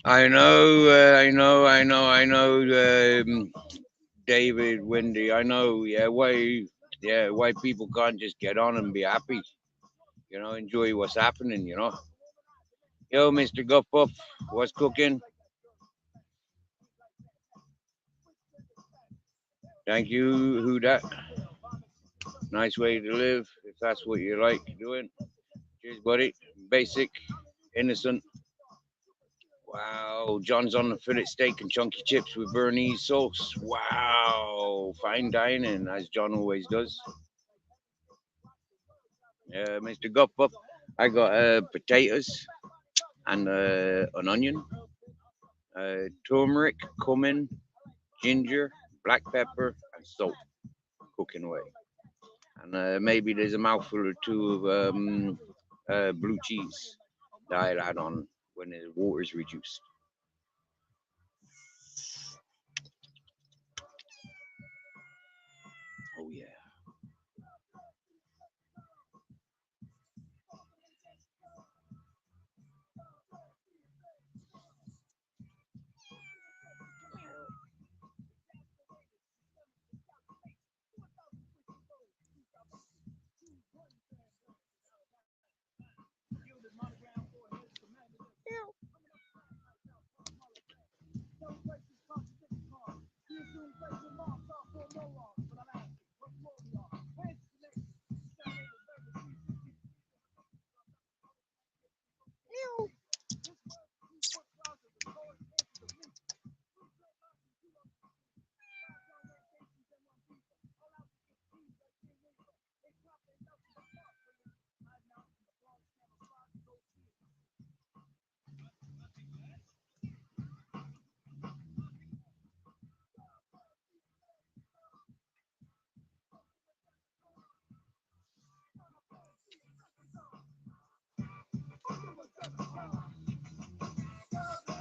I know. David, Wendy, I know. Yeah, why people can't just get on and be happy. Enjoy what's happening. Yo, Mr. Guff Puff, what's cooking? Thank you. Who dat? Nice way to live, if that's what you like doing. Cheers, buddy. Basic, innocent. Wow, John's on the fillet steak and chunky chips with Bernese sauce. Wow, fine dining, as John always does. Yeah, Mr. Guff Puff. I got potatoes and an onion, turmeric, cumin, ginger, black pepper, and salt cooking away. And maybe there's a mouthful or two of blue cheese that I'll add on when the water is reduced. Oh, yeah.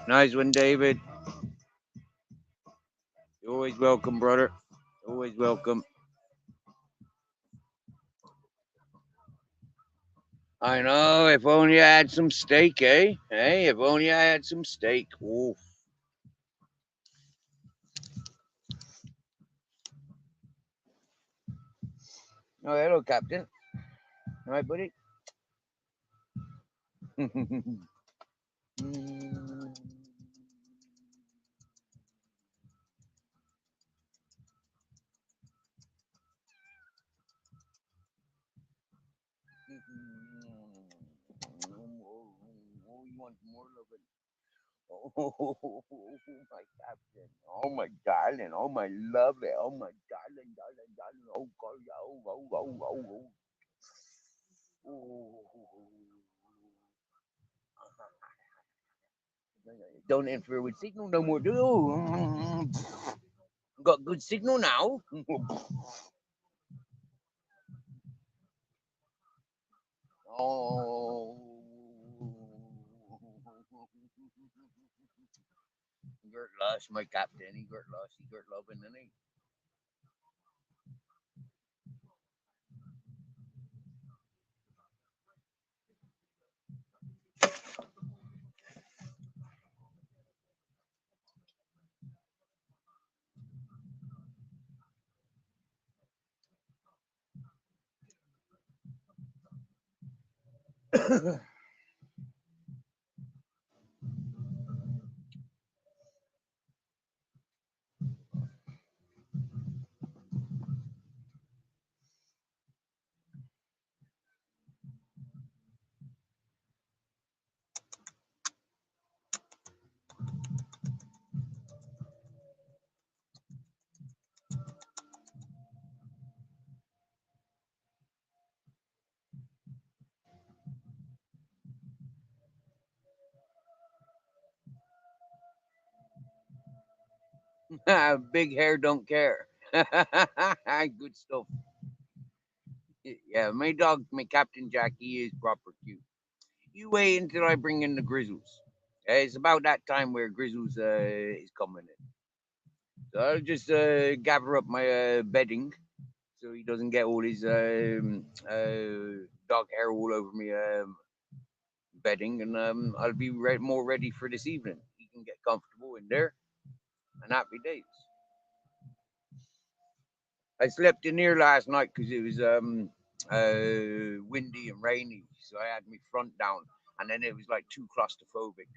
Nice one, David. You're always welcome, brother. Always welcome. I know. If only I had some steak, eh? Hey, if only I had some steak. Oof. Oh, hello, Captain. All right, buddy. Oh, you want more loving? Oh, my captain. Oh, my darling. Oh, my lovely. Oh, my darling, darling, darling. Oh, God. Oh, oh, oh, oh, oh. Oh. Don't interfere with signal no more, do you? Got good signal now. Oh. Gert Lush, my captain. He Gert Lush. He Gert loving, isn't he? Big hair don't care. Good stuff. Yeah, my dog, my Captain Jack, he is proper cute. You wait until I bring in the Grizzles. It's about that time where Grizzles is coming in. So I'll just gather up my bedding so he doesn't get all his dog hair all over me bedding, and I'll be more ready for this evening. He can get comfortable in there, and happy days. I slept in here last night because it was windy and rainy, so I had my front down, and then it was like too claustrophobic.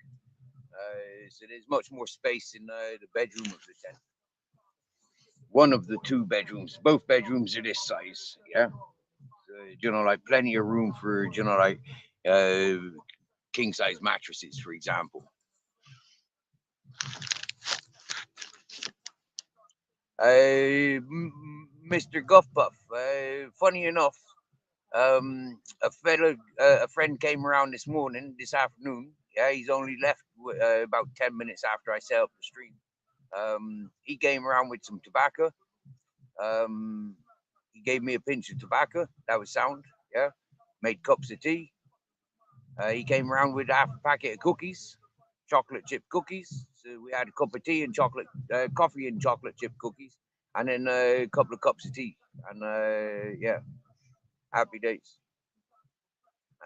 So there's much more space in the bedroom of the tent. One of the two bedrooms, both bedrooms are this size, yeah. So, like plenty of room for, like uh, king size mattresses, for example. Mr. Guffpuff, funny enough, a friend came around this afternoon. Yeah, he's only left about 10 minutes after I set up the stream. He came around with some tobacco. Um, he gave me a pinch of tobacco. That was sound. Yeah, made cups of tea. He came around with half a packet of cookies, chocolate chip cookies. So we had a cup of tea and coffee and chocolate chip cookies, and then a couple of cups of tea. And yeah, happy days.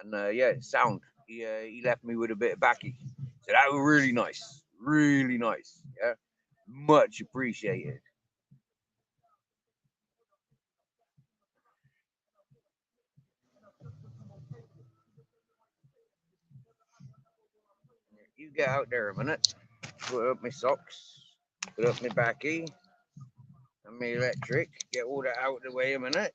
And yeah, sound. He left me with a bit of backy, so that was really nice, really nice. Yeah, much appreciated. You get out there a minute. Put up my socks. Put up my backy and my electric. Get all that out of the way a minute.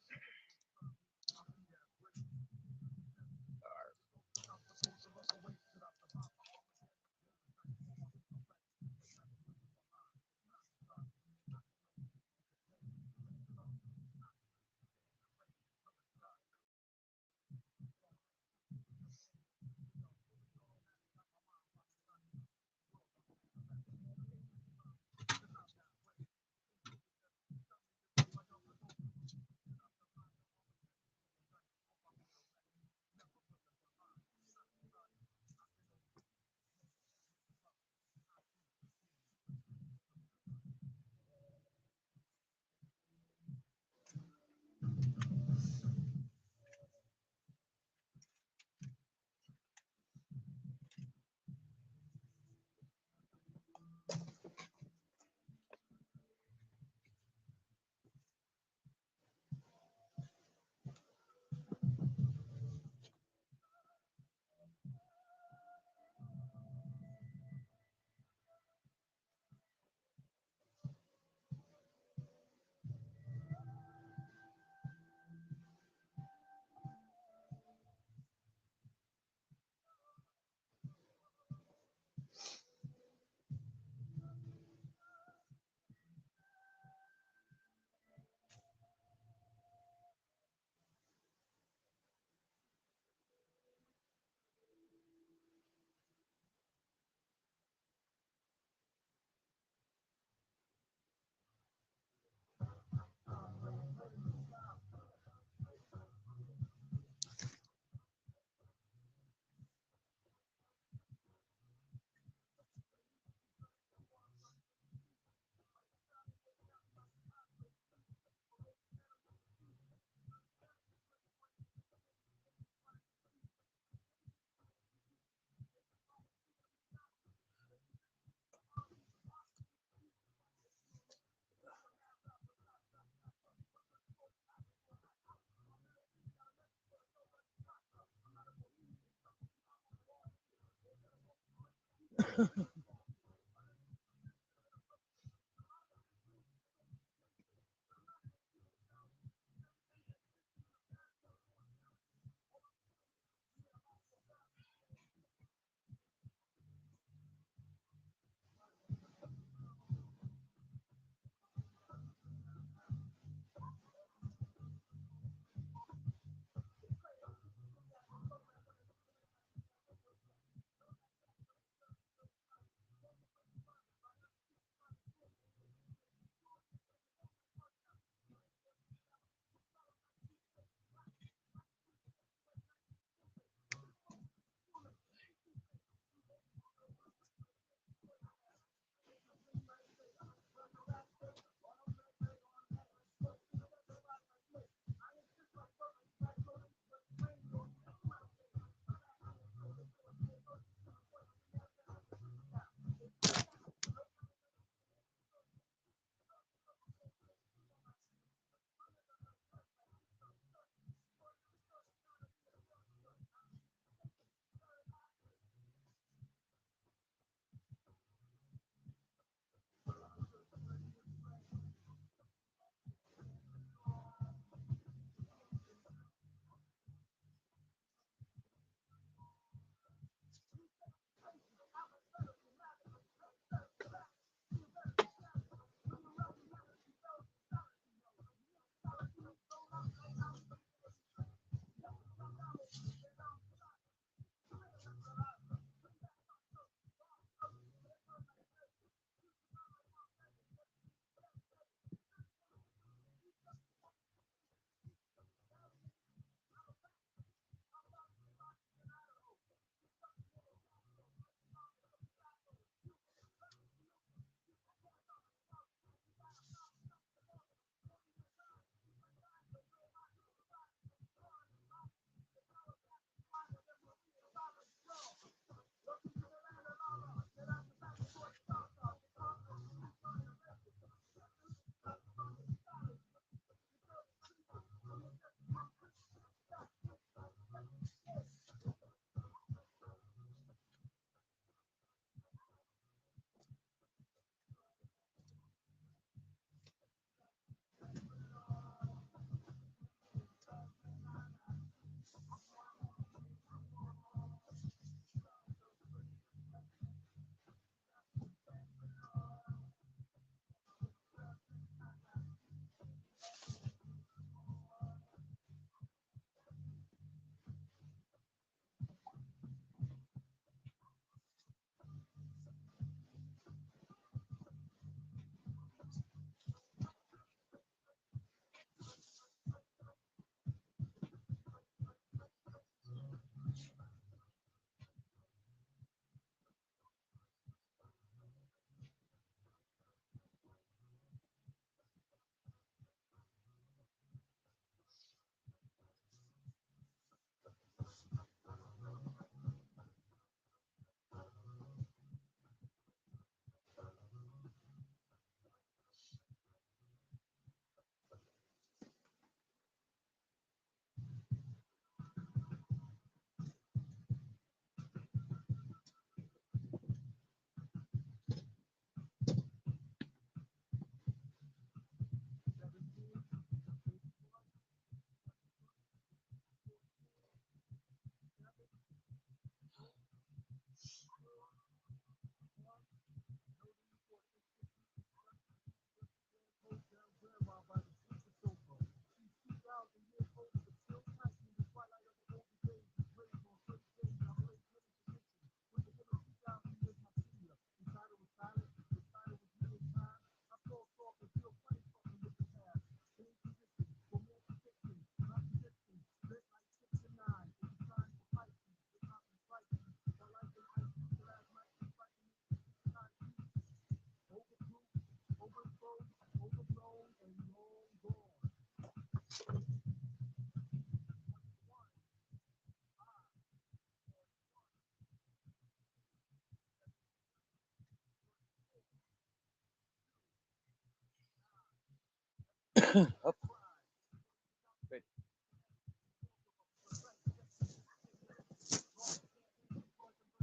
Up.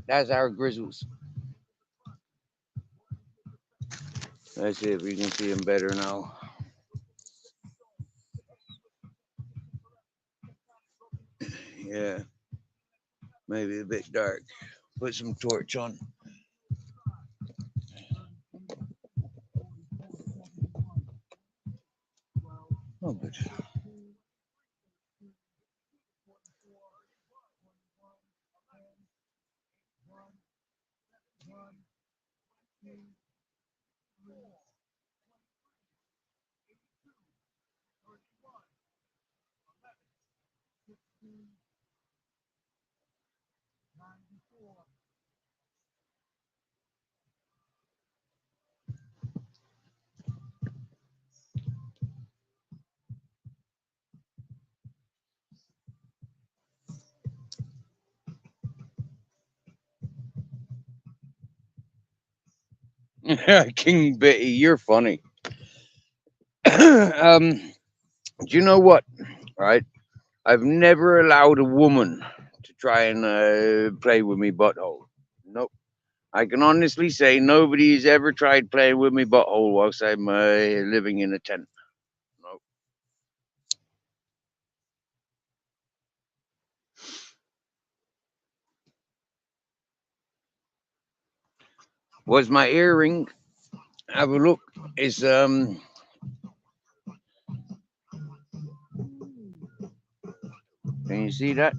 That's our grizzles. Let's see if we can see them better now. Yeah, maybe a bit dark. Put some torch on. Oh, good. King Betty, you're funny. Do you know what? Right, I've never allowed a woman to try and play with me butthole. Nope. I can honestly say nobody's ever tried playing with me butthole whilst I'm living in a tent. Nope. Was my earring? Have a look. It's Can you see that?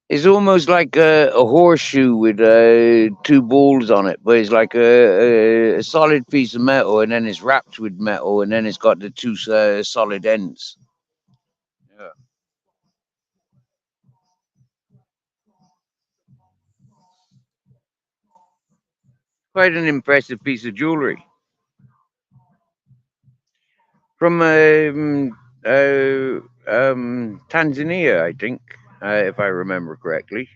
It's almost like a horseshoe with two balls on it, but it's like a solid piece of metal, and then it's wrapped with metal, and then it's got the two solid ends. Yeah. Quite an impressive piece of jewelry from Tanzania, I think, if I remember correctly.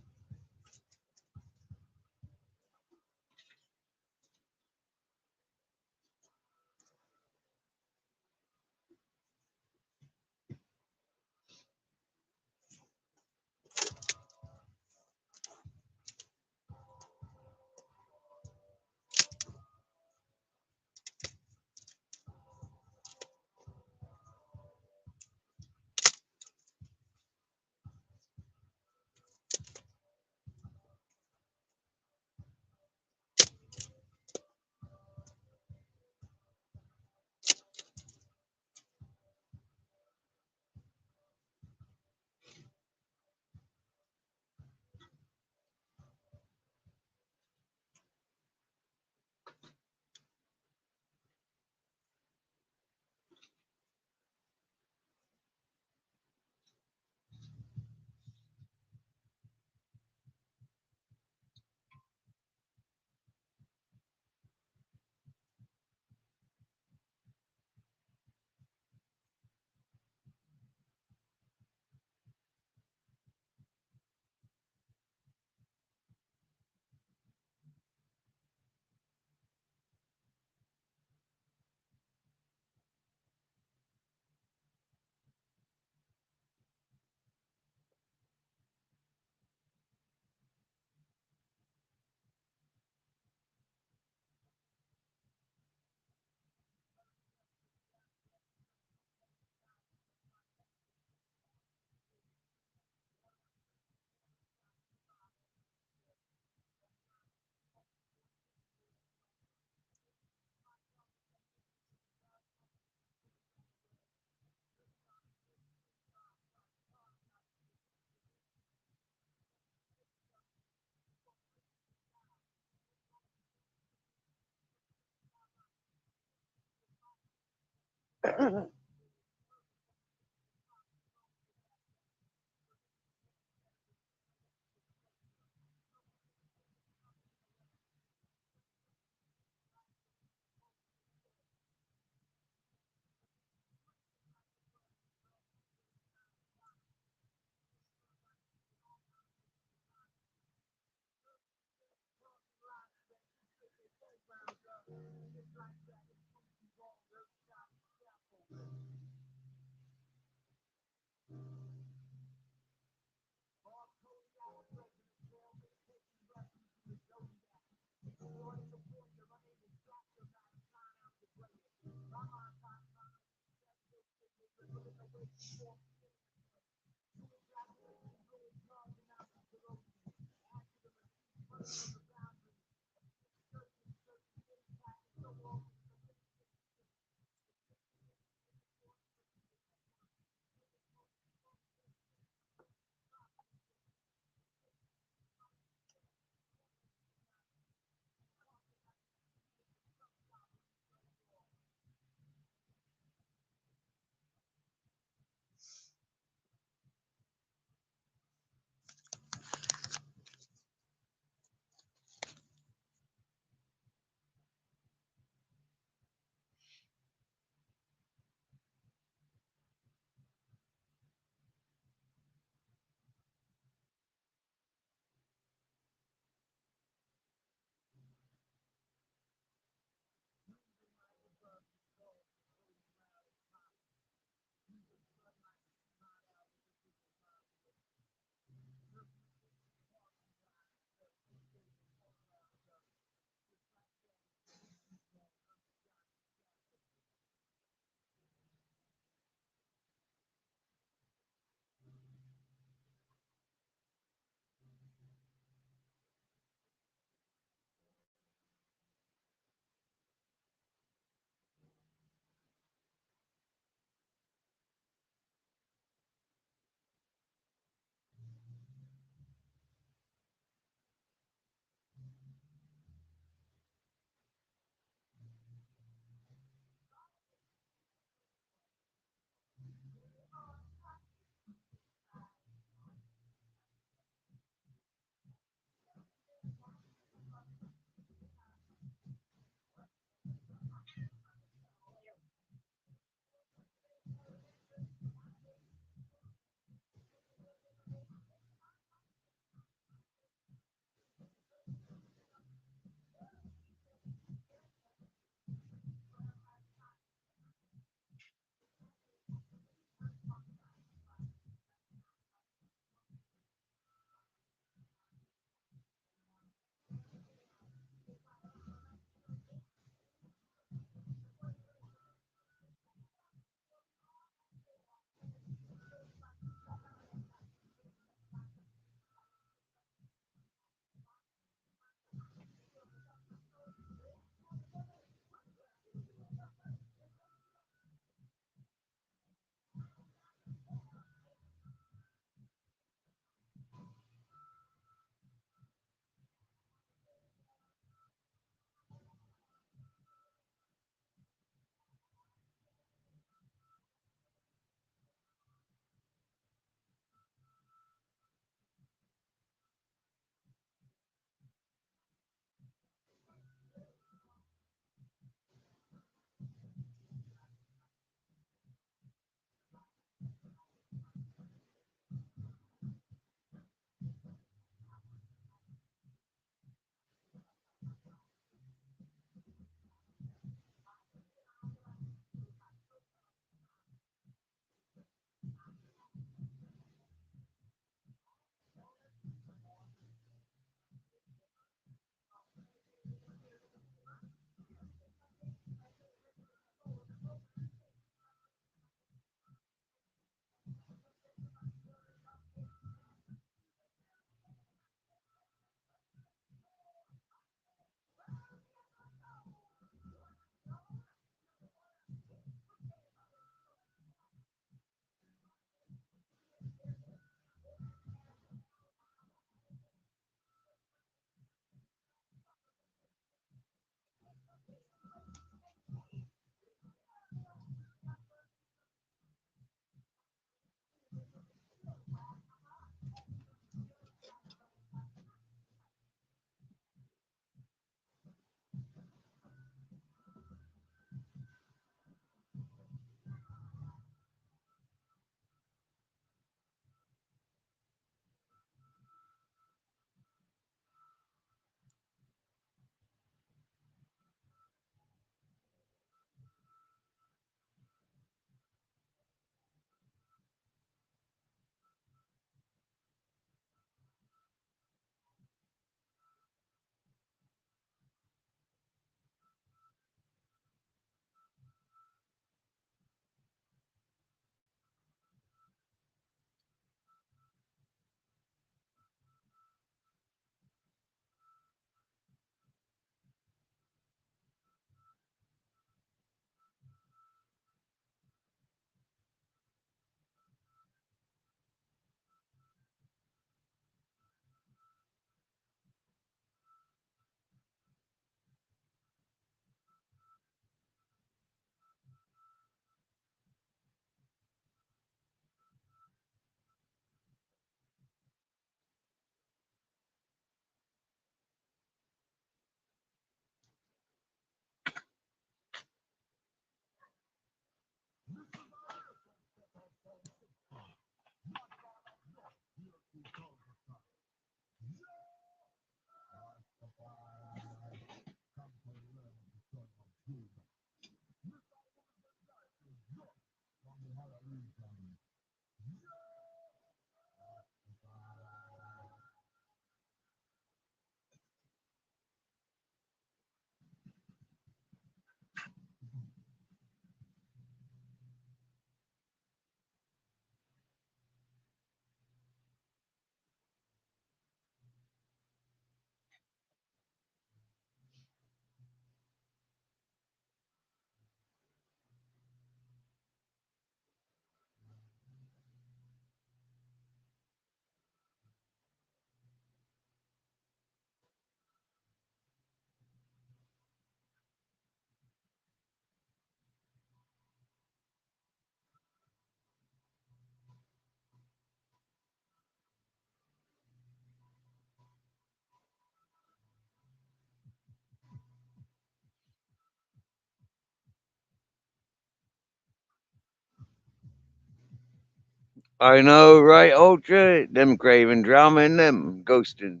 I know, right, Ultra? Them craving drama and them ghosting.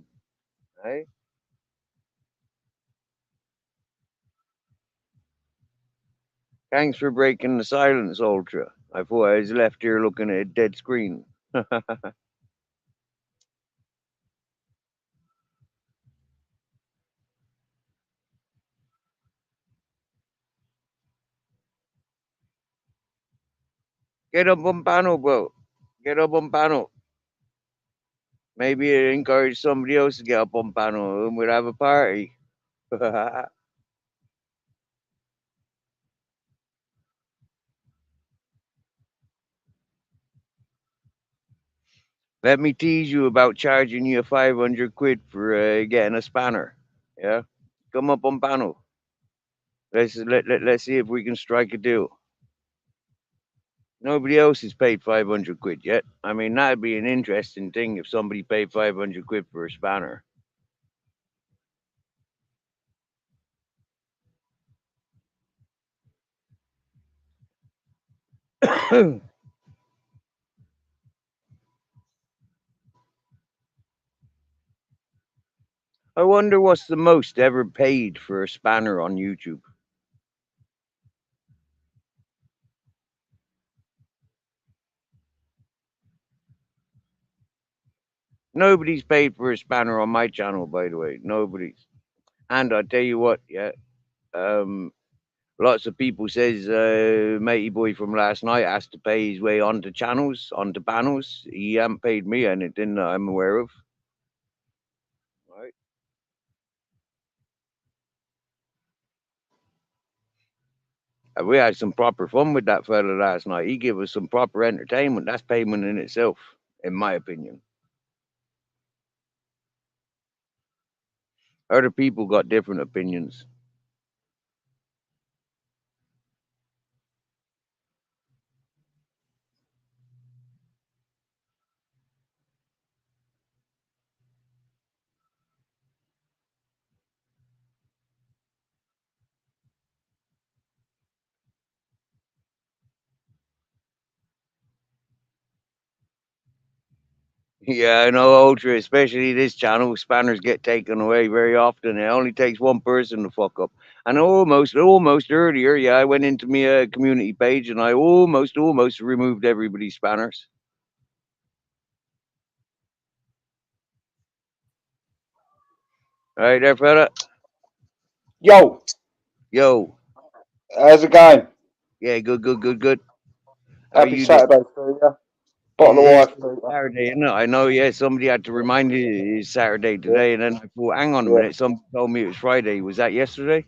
Hey, thanks for breaking the silence, Ultra. I thought I was left here looking at a dead screen. Get up on panel, bro. Get up on panel. Maybe it encourage somebody else to get up on panel and we'd have a party. Let me tease you about charging you 500 quid for getting a spanner. Yeah? Come up on panel. Let's see if we can strike a deal. Nobody else has paid 500 quid yet. I mean, that'd be an interesting thing if somebody paid 500 quid for a spanner. I wonder what's the most ever paid for a spanner on YouTube. Nobody's paid for a spanner on my channel, by the way. Nobody's. And I tell you what, yeah, um, lots of people says matey boy from last night has to pay his way onto channels, onto panels. He hasn't paid me anything that I'm aware of. Right? And we had some proper fun with that fella last night. He gave us some proper entertainment. That's payment in itself, in my opinion. Other people got different opinions. Yeah, I know, Ultra, especially this channel, spanners get taken away very often. It only takes one person to fuck up. And almost earlier, yeah, I went into my community page and I almost removed everybody's spanners. All right, there, fella. Yo, Yo, how's it going? yeah, good. How Happy you doing? Saturday for you. Bottle of It's wife for you. Saturday, isn't it? I know, yeah. Somebody had to remind me it's Saturday Yeah, today, and then I thought, hang on a yeah. minute. Somebody told me it was Friday. Was that yesterday?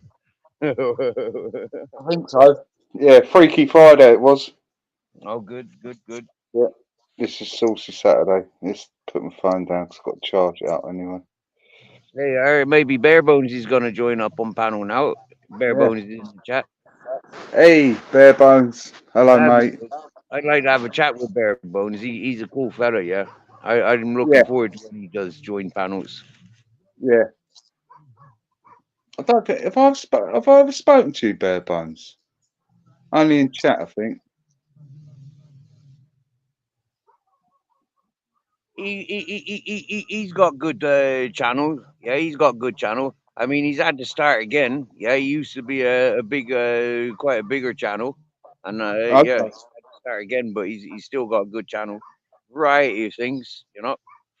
I think so. Yeah, Freaky Friday it was. Oh, good. Yeah. This is Saucy Saturday. Let's put my phone down 'cause I've got to charge it up anyway. Hey, all right, maybe Barebones is going to join up on panel now. Yeah. Barebones is in the chat. Hey, Bare Bones. Hello, That'd be mate. good. I'd like to have a chat with Barebones. He's a cool fella, yeah. I'm looking Yeah, forward to when he does join panels. yeah. I don't think, have I ever spoken to you, Bare Bones? Only in chat, I think. He's got good channel. Yeah, he's got good channel. I mean, he's had to start again. Yeah, he used to be a big, quite a bigger channel, and yeah, Okay. he's had to start again. But he's still got a good channel, variety of things,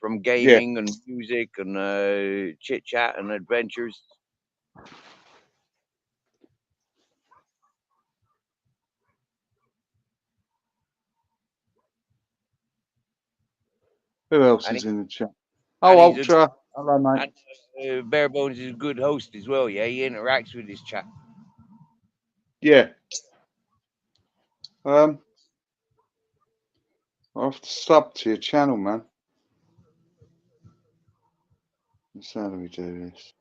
from Yeah. gaming and music and chit chat and adventures. Who else And is he, in the chat? and Oh, he's a Ultra. Hello, mate. and Bare Bones is a good host as well. Yeah, he interacts with his chat. Yeah. Um, I'll have to sub to your channel, man. So how do we do this?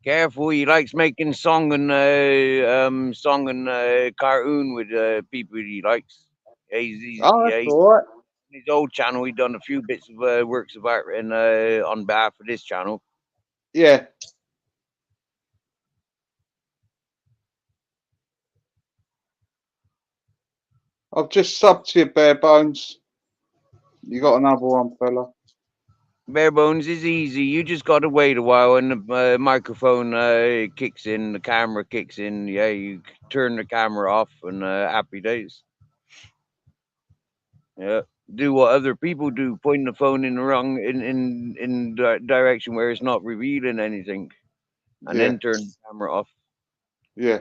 Careful, he likes making song and cartoon with people he likes. Yeah, Oh, that's he's all right. his old channel. He done a few bits of works of art and on behalf of this channel. Yeah. I've just subbed to you, bare bones. You got another one, fella? Bare bones is easy. You just got to wait a while, and the microphone kicks in, the camera kicks in. Yeah, you turn the camera off, and happy days. Yeah, do what other people do, point the phone in the wrong direction where it's not revealing anything, and Yeah, then turn the camera off. yeah.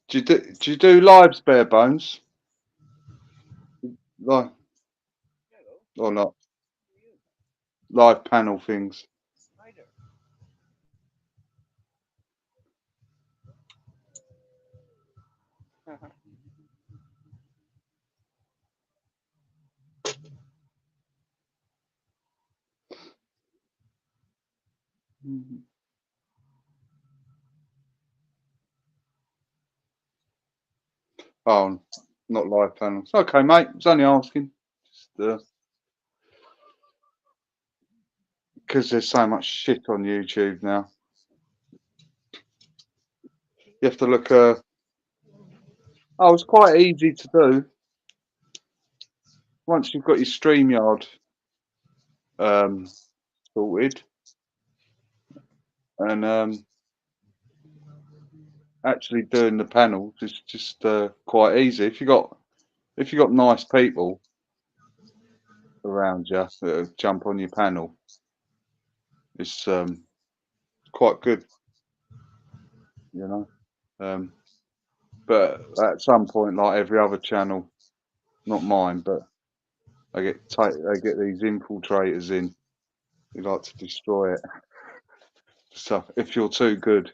Do you do lives, bare bones? Like or not? Live panel things. Mhm. Oh, not live panels. Okay, mate. I was only asking. Just, because there's so much shit on YouTube now. You have to look. Oh, it's quite easy to do once you've got your StreamYard um, sorted, and actually doing the panels is just quite easy. If you got nice people around you that jump on your panel, it's quite good, you know. Um, but at some point, like every other channel, not mine, but they get these infiltrators in who like to destroy it. So if you're too good,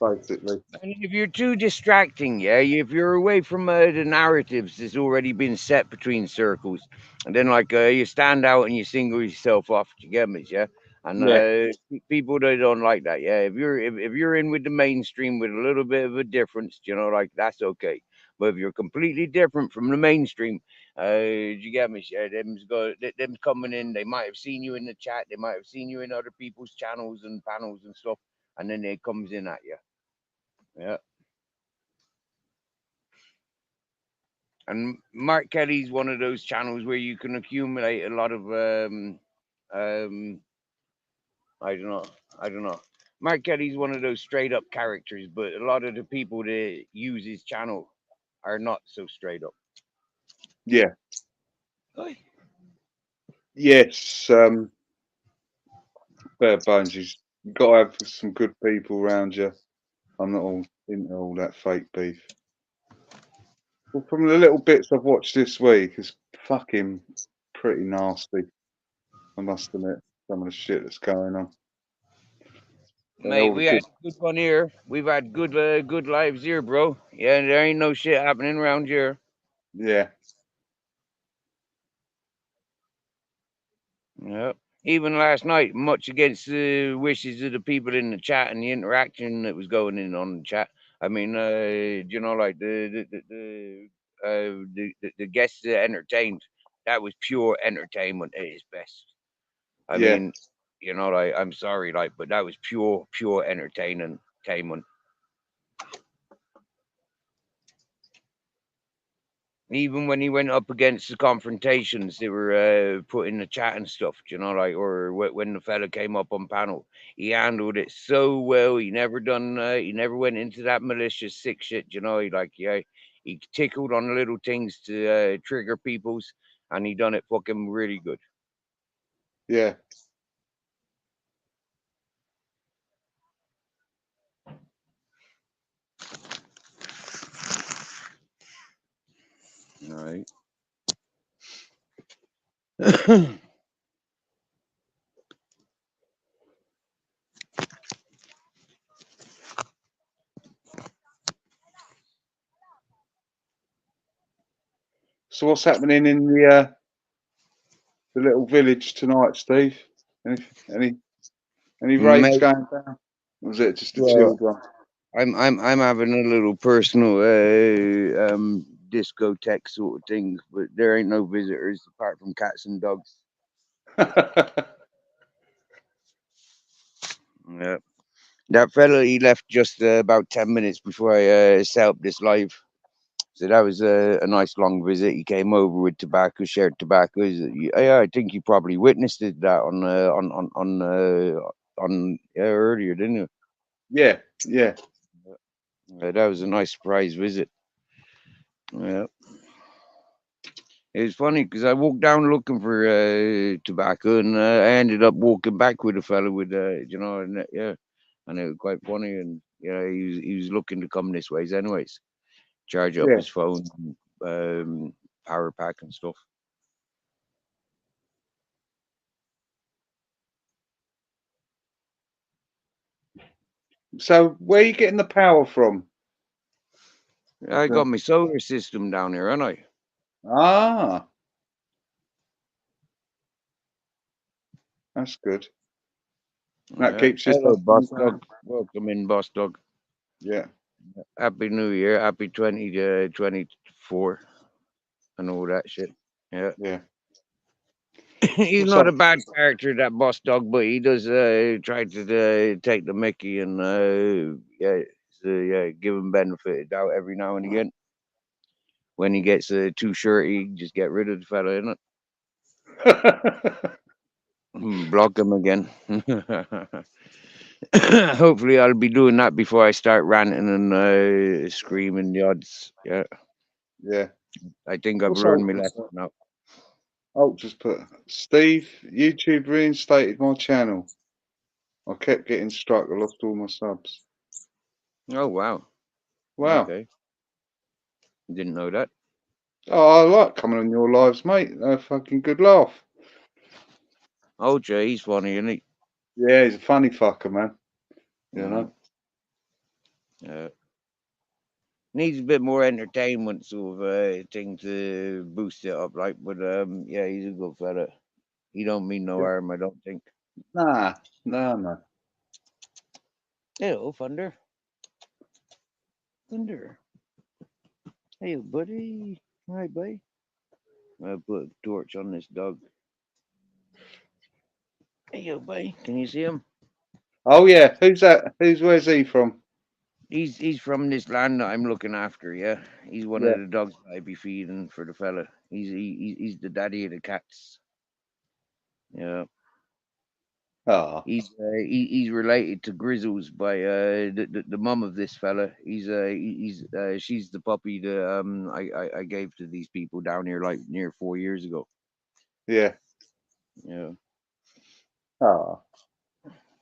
basically, And if you're too distracting, yeah, if you're away from the narratives that's already been set between circles, and then like you stand out and you single yourself off, you get me, yeah. And yeah, people they don't like that, yeah. If you're in with the mainstream with a little bit of a difference, like that's okay. But if you're completely different from the mainstream, you get me, yeah. Them's coming in. They might have seen you in the chat. They might have seen you in other people's channels and panels and stuff, and then it comes in at you. Yeah. And Mark Kelly's one of those channels where you can accumulate a lot of um I don't know. I don't know. Mark Kelly's one of those straight up characters, but a lot of the people that use his channel are not so straight up. yeah, Oi. yes. Bare bones. You've got to have some good people around you. I'm not all into all that fake beef. Well, from the little bits I've watched this week, it's fucking pretty nasty. I must admit, some of the shit that's going on. Mate, All the we had good, good fun here. We've had good lives here, bro. Yeah, there ain't no shit happening around here. yeah, Yeah. Even last night, much against the wishes of the people in the chat and the interaction that was going in on the chat. I mean, like the guests that entertained, that was pure entertainment at its best. I yeah, mean, like I'm sorry, like, but that was pure entertainment. Even when he went up against the confrontations they were put in the chat and stuff, like, or when the fella came up on panel, he handled it so well. He never went into that malicious sick shit, He like, yeah, he tickled on little things to trigger people's, and he done it fucking really good. yeah. All right. So what's happening in the little village tonight, Steve? Any any any raids Mate, going down? Or was it just a well, chilled one? I'm having a little personal discotheque sort of thing, but there ain't no visitors apart from cats and dogs. Yeah. That fella, he left just about 10 minutes before I set up this live. So that was a nice long visit. He came over with tobacco, shared tobaccos. Yeah, I think you probably witnessed it, that on earlier, didn't you? Yeah, yeah, That was a nice surprise visit. Yeah, it was funny because I walked down looking for tobacco, and I ended up walking back with a fella with and yeah, and it was quite funny. And yeah, he was looking to come this ways, anyways. Charge up yeah. his phone, um, power pack and stuff. So where are you getting the power from? I got The, my solar system down here, and I. ah, that's good. That Yeah. keeps your Hello, stuff boss from going. dog. Welcome in, boss dog. Yeah, Happy New Year. Happy 2024 and all that shit. Yeah. yeah. He's What's not up? a bad character, that boss dog, but he does try to take the Mickey and yeah, yeah, give him benefit of doubt every now and again. When he gets too shirty, just get rid of the fella, innit? Block him again. Hopefully, I'll be doing that before I start ranting and screaming the odds. Yeah, Yeah. I think I've What's learned up? my lesson now. I'll just put Steve, YouTube reinstated my channel. I kept getting struck. I lost all my subs. Oh wow. Wow. Okay, didn't know that. Oh, I like coming on your lives, mate. A fucking good laugh. Oh, Jay, he's funny, isn't he? Yeah, he's a funny fucker, man. You Mm, know? uh, needs a bit more entertainment sort of thing to boost it up, like. But yeah, he's a good fella. He don't mean no harm, I don't think. Nah, nah, no. Hello, Thunder. Thunder. Hey, buddy. Hi, buddy. I put a torch on this dog. Hey, yo, buddy. Can you see him? Oh, yeah. Who's that? Where's he from? He's from this land that I'm looking after. Yeah, he's one of Yeah. the dogs I be feeding for the fella. He's the daddy of the cats. Yeah, Ah, he's related to Grizzles by the mum of this fella. He's she's the puppy that I gave to these people down here like near 4 years ago. yeah. Yeah, Ah,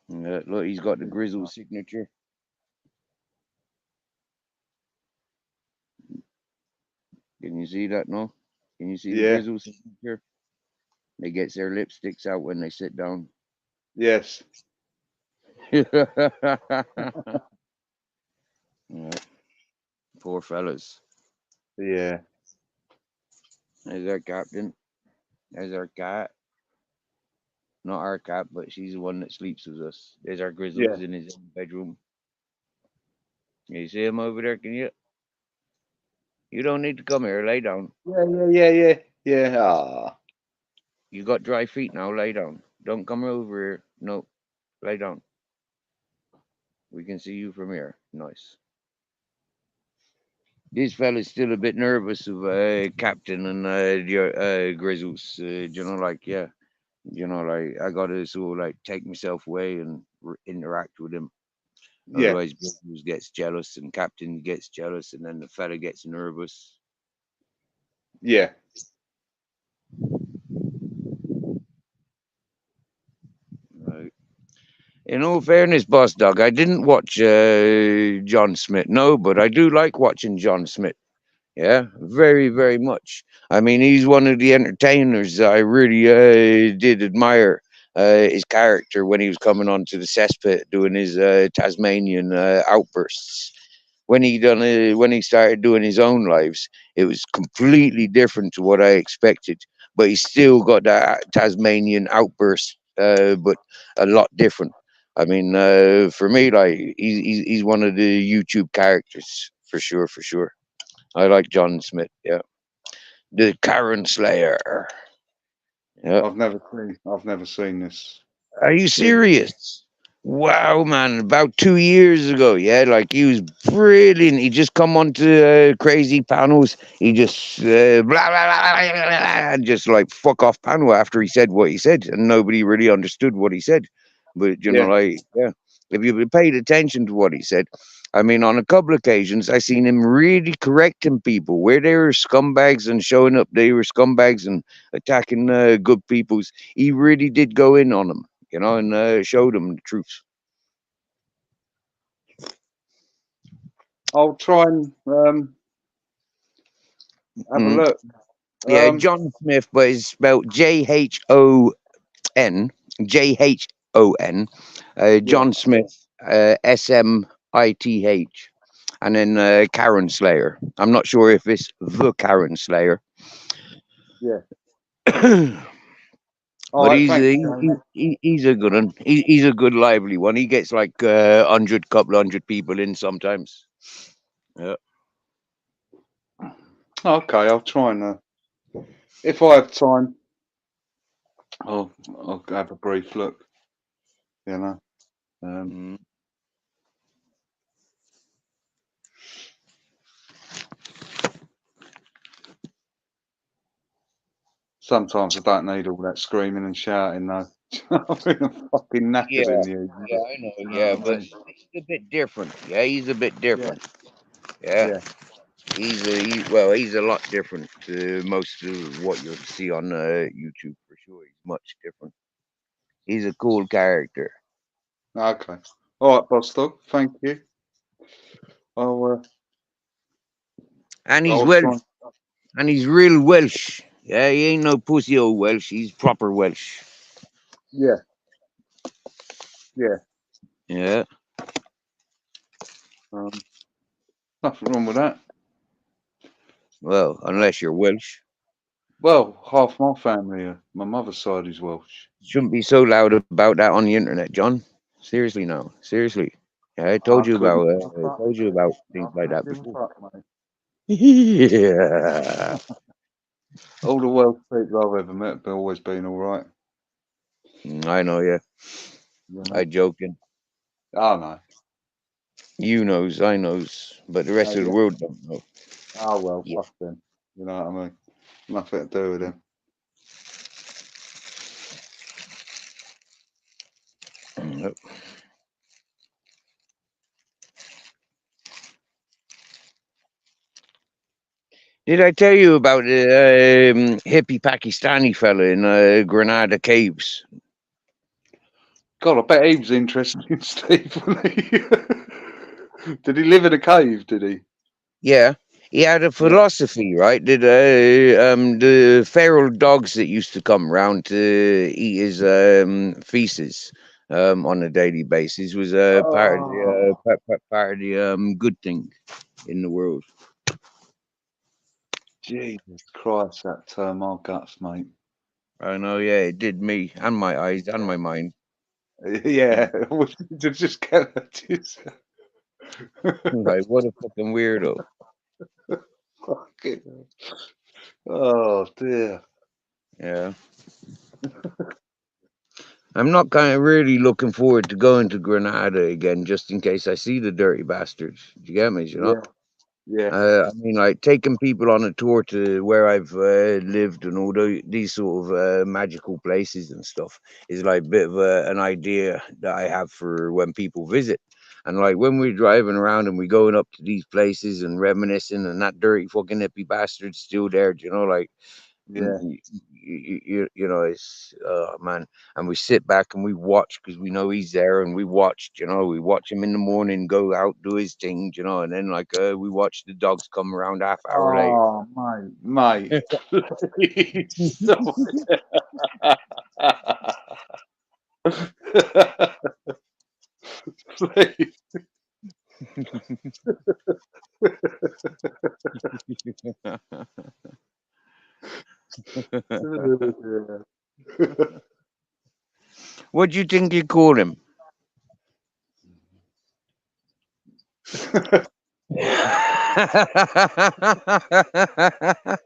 look, he's got the Grizzle signature. Can you see that? No, can you see the yeah. Grizzle signature? They get their lipsticks out when they sit down. Yes. Yeah, poor fellas. Yeah. There's our captain. There's our cat. Not our cat, but she's the one that sleeps with us. There's our Yeah. Grizzles in his own bedroom. You see him over there? Can you? You don't need to come here. Lay down. Yeah, yeah, yeah, yeah. Yeah. Ah. You got dry feet now. Lay down. Don't come over here. No, lay down. We can see you from here. Nice. This fella's still a bit nervous of captain and your Grizzles. Like yeah, like I gotta sort of like take myself away and interact with him. Yeah. Otherwise, Grizzles gets jealous and captain gets jealous, and then the fella gets nervous. Yeah. Right. In all fairness, boss dog, I didn't watch John Smith. No, but I do like watching John Smith. Yeah, very, very much. I mean, he's one of the entertainers that I really did admire his character when he was coming onto the cesspit doing his Tasmanian outbursts. When he started doing his own lives, it was completely different to what I expected. But he still got that Tasmanian outburst, but a lot different. I mean, for me, like he's one of the YouTube characters for sure, for sure. I like John Smith. Yeah, the Karen Slayer. Yeah, I've never seen this. are you Thing. serious? Wow, man, about 2 years ago, yeah, like he was brilliant. He just come onto crazy panels. He just blah, blah, blah, blah, blah, blah, and just like fuck off panel after he said what he said, and nobody really understood what he said. But you know, Yeah. like yeah, if you paid attention to what he said, I mean, on a couple occasions, I seen him really correcting people where they were scumbags and showing up they were scumbags and attacking good peoples. He really did go in on them, you know, and showed them the truth. I'll try and have a Mm. look. Yeah, Um, John Smith, but it's spelled John. yeah, John Smith, Smith, and then Karen Slayer. I'm not sure if it's the Karen Slayer, yeah. but All right, he's thanks, a, Jamie. he's a good one. He's a good lively one. He gets like 100 people in sometimes. Yeah. Okay, I'll try and if I have time, I'll have a brief look. You know, um, Mm. sometimes I don't need all that screaming and shouting though. I'm fucking Yeah, knackered in the yeah, evening. I know. You know Yeah, what I but mean? he's a bit different. Yeah, he's a bit Yeah, different. Yeah. yeah. He's a lot different to most of what you'll see on YouTube for sure. He's much different. He's a cool character, Okay. All right, boss dog. Thank you. I'll and he's I'll Welsh, try. and he's real Welsh. Yeah, he ain't no pussy old Welsh. He's proper Welsh. Yeah, yeah. Yeah. Um, nothing wrong with that. Well, unless you're Welsh, Well, half my family, my mother's side is Welsh. shouldn't be so loud about that on the internet, John. Seriously, no. Seriously. Yeah, I couldn't give a I fuck, told you mate. about I things like couldn't that give a before. fuck, mate. Yeah. All the Welsh people I've ever met have always been all right. I know. Yeah. You know. I joking. Oh no. You knows, I knows, but the rest of the Yeah. world don't know. Oh well, Yeah. fuck them. You know what I mean? Nothing to do with them. Yep. Did I tell you about the hippie Pakistani fella in Granada caves? God, I bet he was interested in Steve, wasn't he? Did he live in a cave? Did he? Yeah, he had a Yeah. philosophy, right? Did the feral dogs that used to come round to eat his feces on a daily basis was part of the Oh, part of the good thing in the world. Jesus Christ, that turned my guts, mate. I know, yeah, it did me and my eyes and my mind. Yeah, to just get just Like, what a fucking weirdo. fucking. Oh dear. Yeah. I'm not kind of really looking forward to going to Granada again, just in case I see the dirty bastards. Do you get me? You know. Yeah, yeah, I mean, like taking people on a tour to where I've lived and all these sort of magical places and stuff is like a bit of an idea that I have for when people visit. And like when we're driving around and we're going up to these places and reminiscing, and that dirty fucking hippie bastard's still there, do you know, like yeah. you know, it's man, and we sit back and we watch because we know he's there, and we watched, you know, we watch him in the morning go out do his thing, you know, and then like we watch the dogs come around half hour later. Oh, mate, please. Stop Please. What do you think you call him?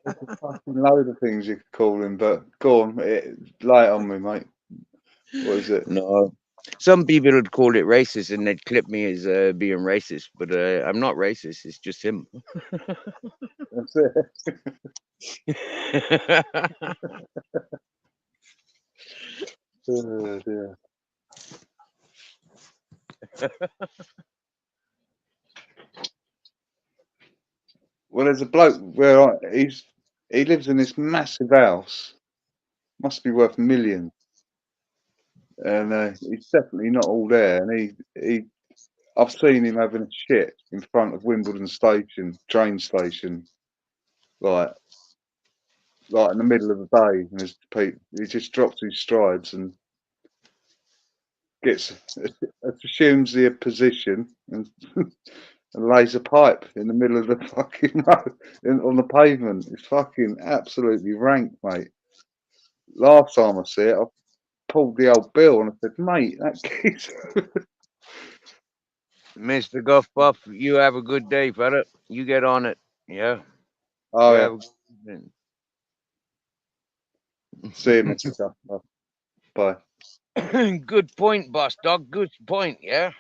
There's a fucking load of things you could call him, but go on, lay it on me, mate. What is it? No. Some people would call it racist and they'd clip me as being racist, but I'm not racist. It's just him. That's it. Oh, dear. Well, there's a bloke where he lives in this massive house. Must be worth millions, and he's definitely not all there. And he I've seen him having a shit in front of Wimbledon Station, train station, like like in the middle of the day, and there's people. He just drops his strides and gets assumes the position and, and lays a pipe in the middle of the fucking road on the pavement. It's fucking absolutely rank, mate. Last time I see it, I pulled the old bill and I said, mate, that kid's. Mr. Guff Buff, you have a good day, fella. You get on it. Yeah. Oh You yeah, have a good evening. see you, Mr. Guff. Bye. Good point, boss dog. Good point, yeah.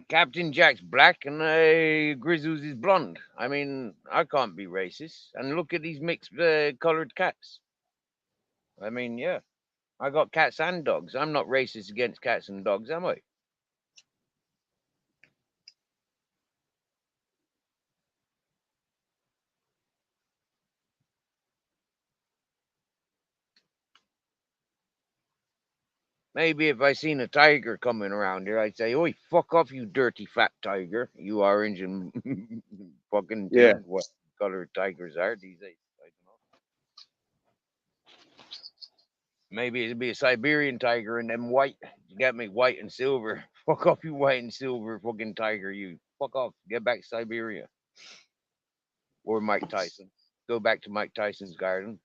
Captain Jack's black and Grizzles is blonde. I mean, I can't be racist. And look at these mixed colored cats. I mean, yeah. I got cats and dogs. I'm not racist against cats and dogs, am I? Maybe if I seen a tiger coming around here, I'd say, "Oi, fuck off, you dirty fat tiger, you orange and fucking Yeah. thing." What color tigers are these days? I don't know. Maybe it'd be a Siberian tiger and them white. You got me white and silver. Fuck off, you white and silver fucking tiger. You fuck off. Get back to Siberia or Mike Tyson. Go back to Mike Tyson's garden.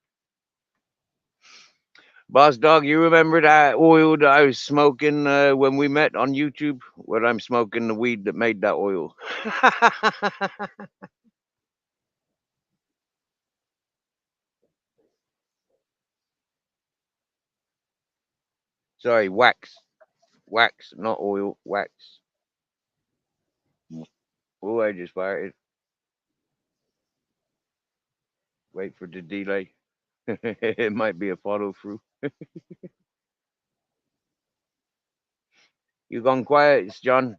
Boss dog, you remember that oil that I was smoking when we met on YouTube? Well, I'm smoking the weed that made that oil. Sorry, wax. Wax, not oil. Wax. Oh, I just fired. Wait for the delay. It might be a follow through. You gone quiet, it's John.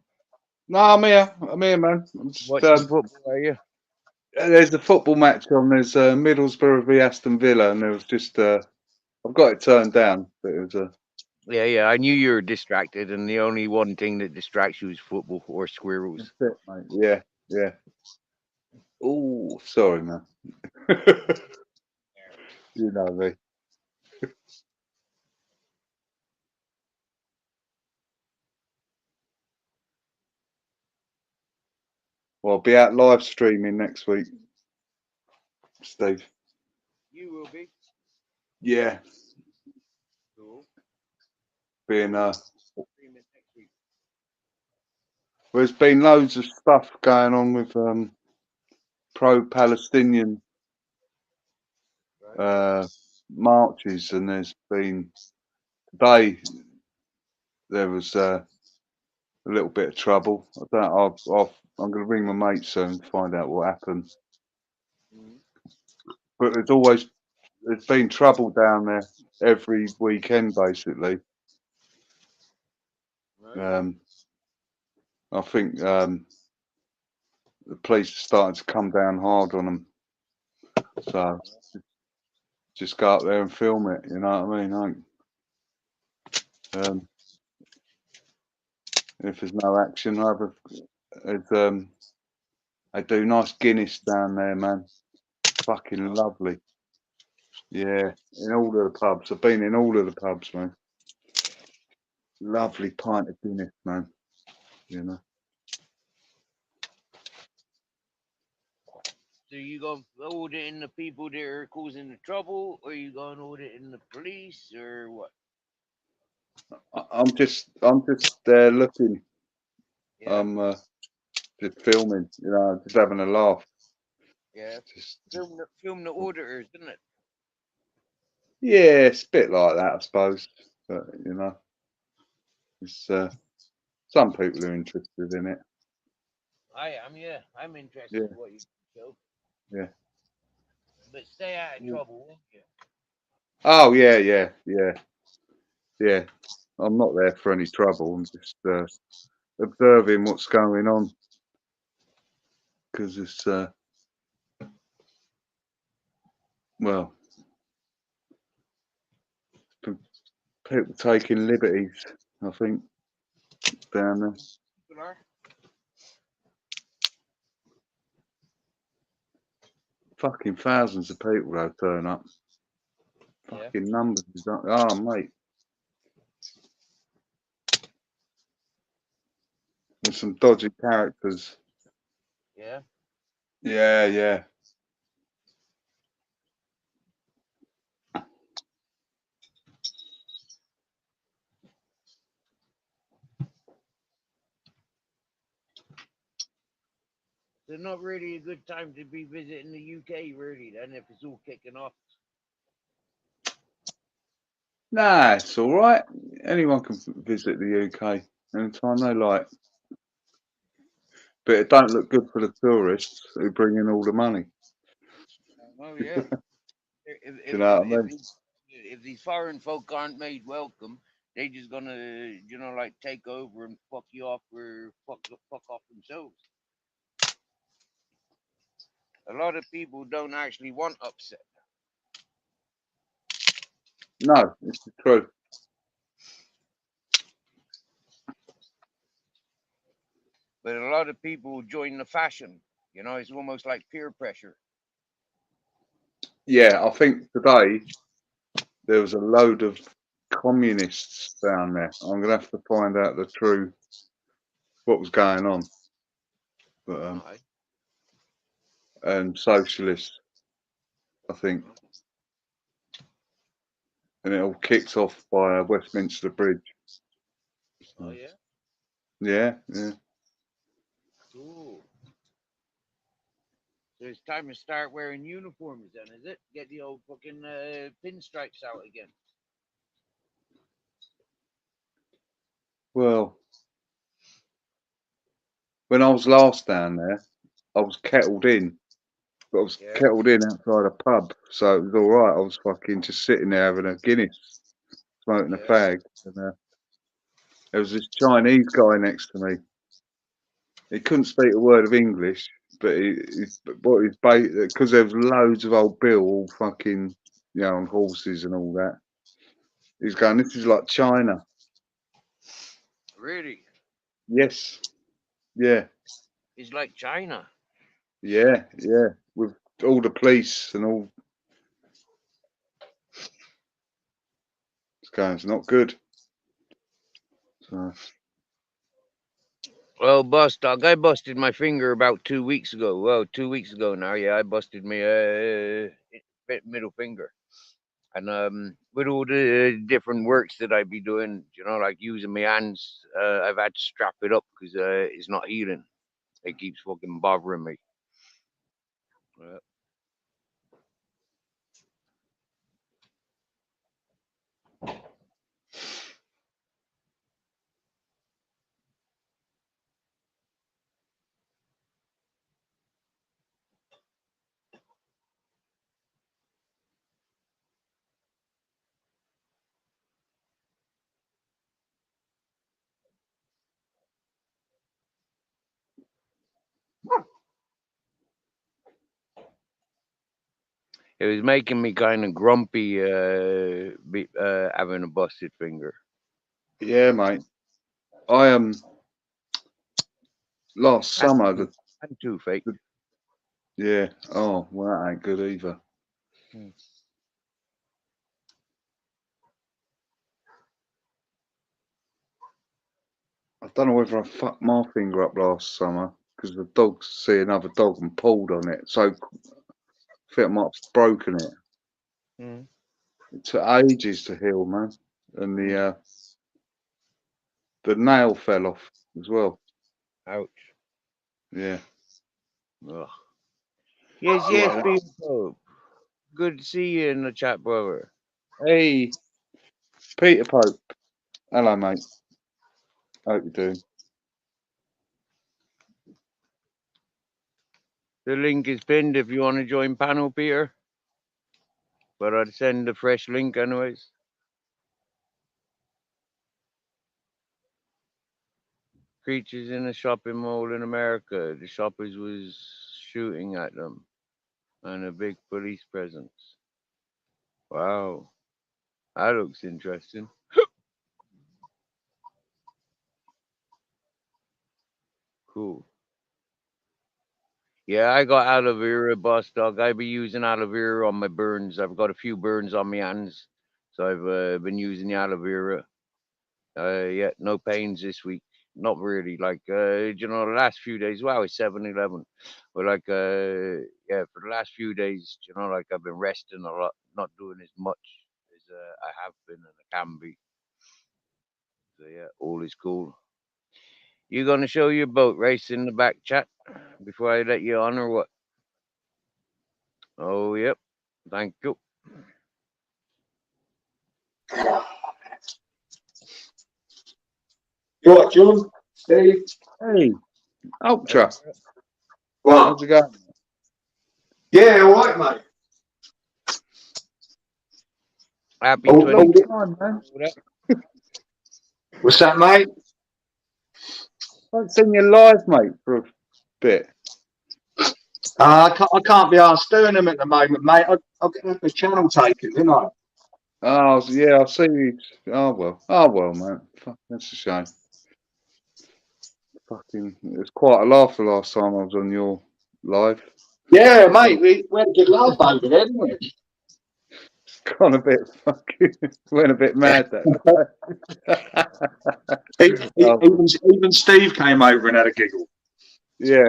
No, I'm here, man. I'm just Watching football, are you? there's a football match on. There's Middlesbrough v Aston Villa, and there was just I've got it turned down, but it was Yeah, yeah. I knew you were distracted, and the only one thing that distracts you is football or squirrels. that's it, mate. Yeah, yeah. Oh, sorry, man. You know me. Well, I'll be out live streaming next week, Steve. You will be. Yeah, Cool. being What are you streaming next week? there's been loads of stuff going on with pro-Palestinian Right. uh, marches, and there's been today there was a little bit of trouble. I don't. I'm going to ring my mate soon to find out what happened. Mhm. But there's been trouble down there every weekend basically. Right. Um, I think the police are starting to come down hard on them. So just go up there and film it. You know what I mean? Um, if there's no action, they do nice Guinness down there, man. Fucking lovely. Yeah, in all of the pubs. I've been in all of the pubs, man. Lovely pint of Guinness, man. You know. So you gonna hold it in the people that are causing the trouble, or you gonna hold it in the police, or what? I'm just there looking. Yeah, I'm just filming. You know, just having a laugh. yeah. Just Film the auditors, didn't it? Yeah, it's a bit like that, I suppose. But it's some people are interested in it. I am, yeah. I'm interested Yeah, in what you show. yeah. But stay out of trouble, won't you? Oh yeah, yeah, yeah, yeah. I'm not there for any trouble. I'm just observing what's going on because it's well, people taking liberties. I think down there, People are. fucking thousands of people though turn up. Yeah, Fucking numbers is up. Oh mate, there's some dodgy characters. yeah. Yeah, yeah. So not really a good time to be visiting the UK, really. Then if it's all kicking off. Nah, it's all right. Anyone can visit the UK anytime they like, but it don't look good for the tourists who bring in all the money. Oh yeah. If Do if you know if what I if mean? these, if these foreign folk aren't made welcome, they just gonna like take over and fuck you off or fuck off themselves. A lot of people don't actually want upset, No, it's the truth. but a lot of people join the fashion. It's almost like peer pressure. Yeah, I think today there was a load of communists down there. I'm gonna have to find out the true what was going on, but Right. and socialists, I think, and it all kicked off by Westminster Bridge. Oh So, yeah. yeah, yeah. Cool. So it's time to start wearing uniforms then, is it? Get the old fucking pinstripes out again. Well, when I was last down there, I was kettled in, but I was Yeah. kettled in outside a pub, so it was all right. I was fucking just sitting there having a Guinness, smoking a Yeah. fag, and there was this Chinese guy next to me. He couldn't speak a word of English, but what he's because there was loads of old Bill all fucking on horses and all that. He's going, this is like China. Really? Yes, yeah, It's like China. yeah, yeah. With all the police and all, it's going, it's not good. So, Well, bust dog. I busted my finger about 2 weeks ago. Well, 2 weeks ago now. Yeah, I busted my middle finger. And with all the different works that I be doing, like using my hands, I've had to strap it up because it's not healing. It keeps fucking bothering me. Uh, it was making me kind of grumpy, having a busted finger. yeah, mate. I last And, summer and toothache. the yeah. Oh, well, that ain't good either. Hmm. I don't know whether I fucked my finger up last summer because the dog see another dog and pulled on it. So I think I might have broken it. Hmm. It took ages to heal, man, and Hmm. the nail fell off as well. Ouch. Yeah. Ugh. Yes, yes, Yeah. people. Good to see you in the chat, brother. Hey, Peter Pope. Hello, mate. Hope you're doing. The link is pinned if you want to join panel, Peter. But I'd send a fresh link anyways. Creatures in a shopping mall in America. The shoppers was shooting at them. And a big police presence. Wow. That looks interesting. Cool. Yeah, I got aloe vera, boss dog. I be using aloe vera on my burns. I've got a few burns on my hands. So I've been using the aloe vera. Yeah, no pains this week. Not really. Like, the last few days, wow, it's 7-11. But like, yeah, for the last few days, like I've been resting a lot, not doing as much as I have been and I can be. So yeah, all is cool. You gonna show your boat race in the back chat before I let you on or what? Oh, yep. Thank you. You all right, John? Steve? Hey, Hey, Ultra. What? How's it going? Yeah, all right, mate. happy All 20. good. Time, man. What's that, mate? I haven't seen you live, mate, for a bit. I can't be asked doing them at the moment, mate. I've got the channel taken, didn't I? Oh, yeah, I've seen you. Oh, well. Oh, well, man. Fuck, that's a shame. Fucking, it was quite a laugh the last time I was on your live. Yeah, mate. We had a good laugh over there, didn't we? Gone a bit fucking, went a bit mad that day. Oh, Even Steve came over and had a giggle. yeah.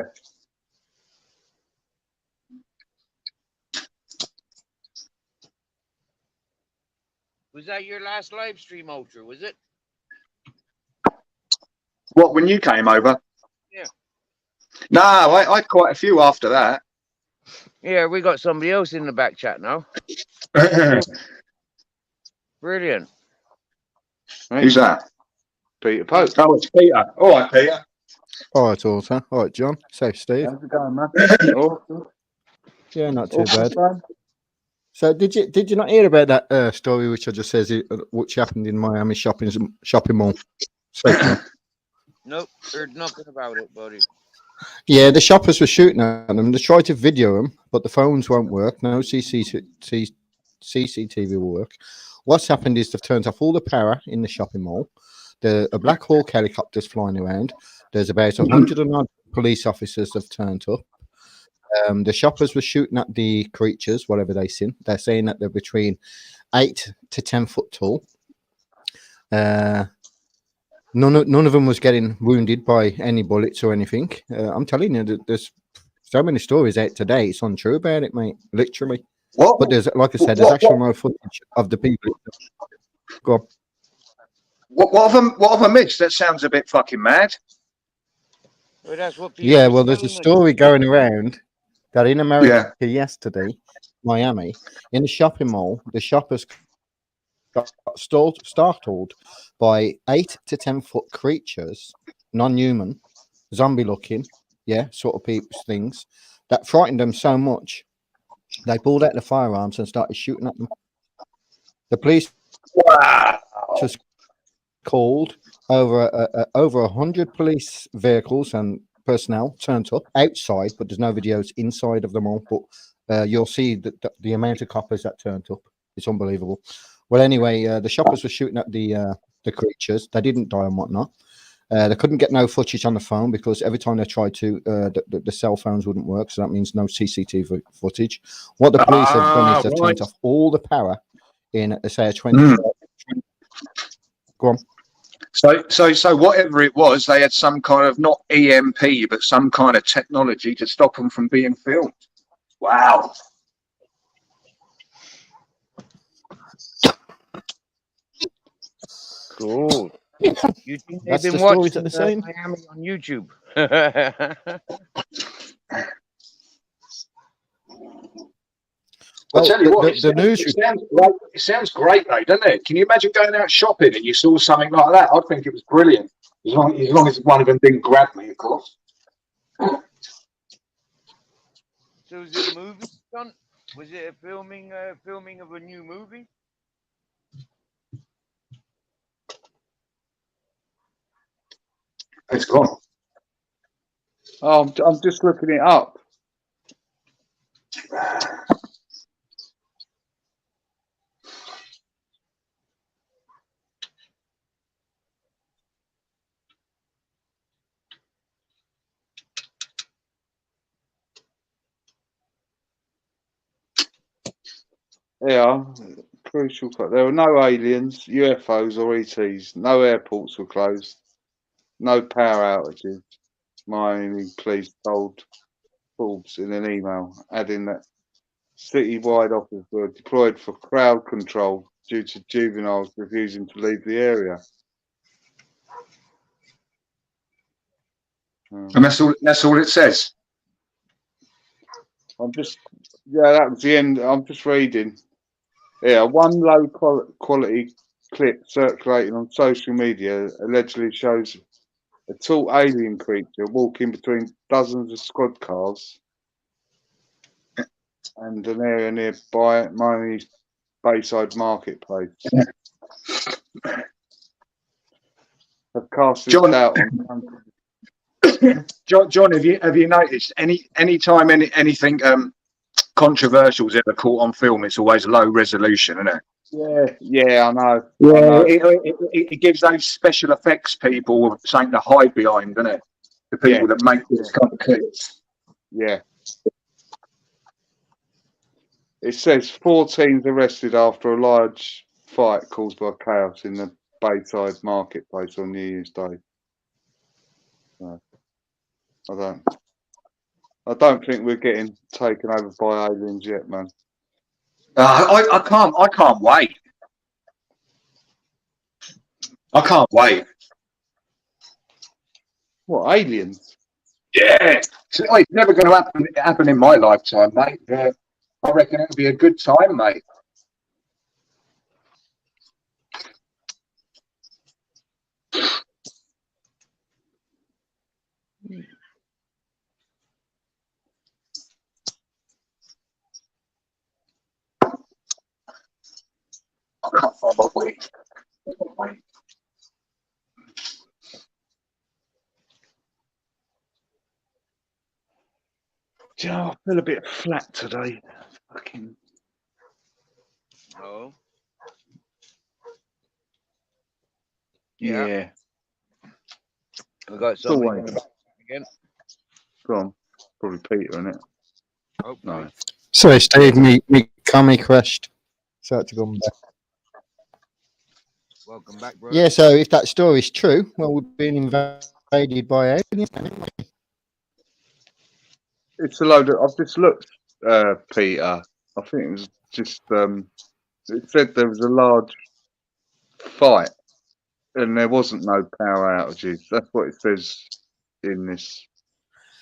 Was that your last live stream, Ultra? Was it? What, when you came over? Yeah. No, I had quite a few after that. Yeah, we got somebody else in the back chat now. Brilliant. Who's that? Peter Pope. Oh, it's Peter. All right, Peter. All right, Alter. All right, John. Safe, Steve. How's it going, man? Awesome. Yeah, not too Awesome, bad. man. So, did you not hear about that story which I just says which happened in Miami shopping mall? Safe, John. Nope, heard nothing about it, buddy. Yeah, the shoppers were shooting at them. They tried to video them, but the phones won't work. No CCTV will work. What's happened is they've turned off all the power in the shopping mall. A Black Hawk helicopter's flying around. There's about 100 police officers have turned up. The shoppers were shooting at the creatures, whatever they seen. They're saying that they're between 8 to 10 foot tall. None of them was getting wounded by any bullets or anything. I'm telling you, there's so many stories out today. It's untrue about it, mate. Literally. What? But there's, like I said, there's actual no footage of the people. Go on. What have I missed? That sounds a bit fucking mad. Well, that's what people Yeah, was well, there's a telling us. story going around that in America Yeah. yesterday, Miami, in the shopping mall, the shoppers got startled by 8 to 10 foot creatures, non-human, zombie-looking, sort of people's things that frightened them so much they pulled out the firearms and started shooting at them. The police was called. Over 100 police vehicles and personnel turned up outside, but there's no videos inside of them all. But you'll see the amount of coppers that turned up. It's unbelievable. Well, anyway, the shoppers were shooting at the creatures. They didn't die and whatnot. They couldn't get no footage on the phone because every time they tried to, the cell phones wouldn't work. So that means no CCTV footage. What the police have done is they've turned off all the power in, say, a 20. Go on. So whatever it was, they had some kind of not EMP, but some kind of technology to stop them from being filmed. Wow. Cool. You think they've That's been the stories watching that they're saying. Miami on YouTube? I Well, tell you what, the news. it sounds great. It sounds great, though, doesn't it? Can you imagine going out shopping and you saw something like that? I'd think it was brilliant. As long as one of them didn't grab me, of course. So was it a movie stunt? Was it a filming of a new movie? It's gone. Oh, I'm just looking it up. Yeah, crucial. There were no aliens, UFOs, or ETs. No airports were closed. No power outages. Miami police told Forbes in an email, adding that citywide officers were deployed for crowd control due to juveniles refusing to leave the area. And that's all it says. That was the end. I'm just reading. Yeah, one low quality clip circulating on social media allegedly shows a tall alien creature walking between dozens of squad cars and an area nearby Miami's Bayside Marketplace. Have cast doubt on. John, have you noticed any time anything controversial is ever caught on film? It's always low resolution, isn't it? Yeah, I know. Yeah, I know. it gives those special effects people something to hide behind, doesn't it? The people that make this kind of clips. Yeah. It says 4 teens arrested after a large fight caused by chaos in the Bayside Marketplace on New Year's Day. No, I don't think we're getting taken over by aliens yet, man. I can't wait. I can't wait. What, aliens? Yeah, it's never going to happen in my lifetime, mate. I reckon it'll be a good time, mate. I can't find my way. Do you know, I feel a bit flat today. Fucking. Oh. Yeah. We got something Always. in the back again. Go on. Probably Peter, isn't it? Hopefully. No. Sorry, Steve, me camera crashed. So I had to come back. Welcome back, bro. Yeah, so if that story's true, well, we've been invaded by aliens. It's a load of. I've just looked, Peter. I think it was just. It said there was a large fight and there wasn't no power outages. That's what it says in this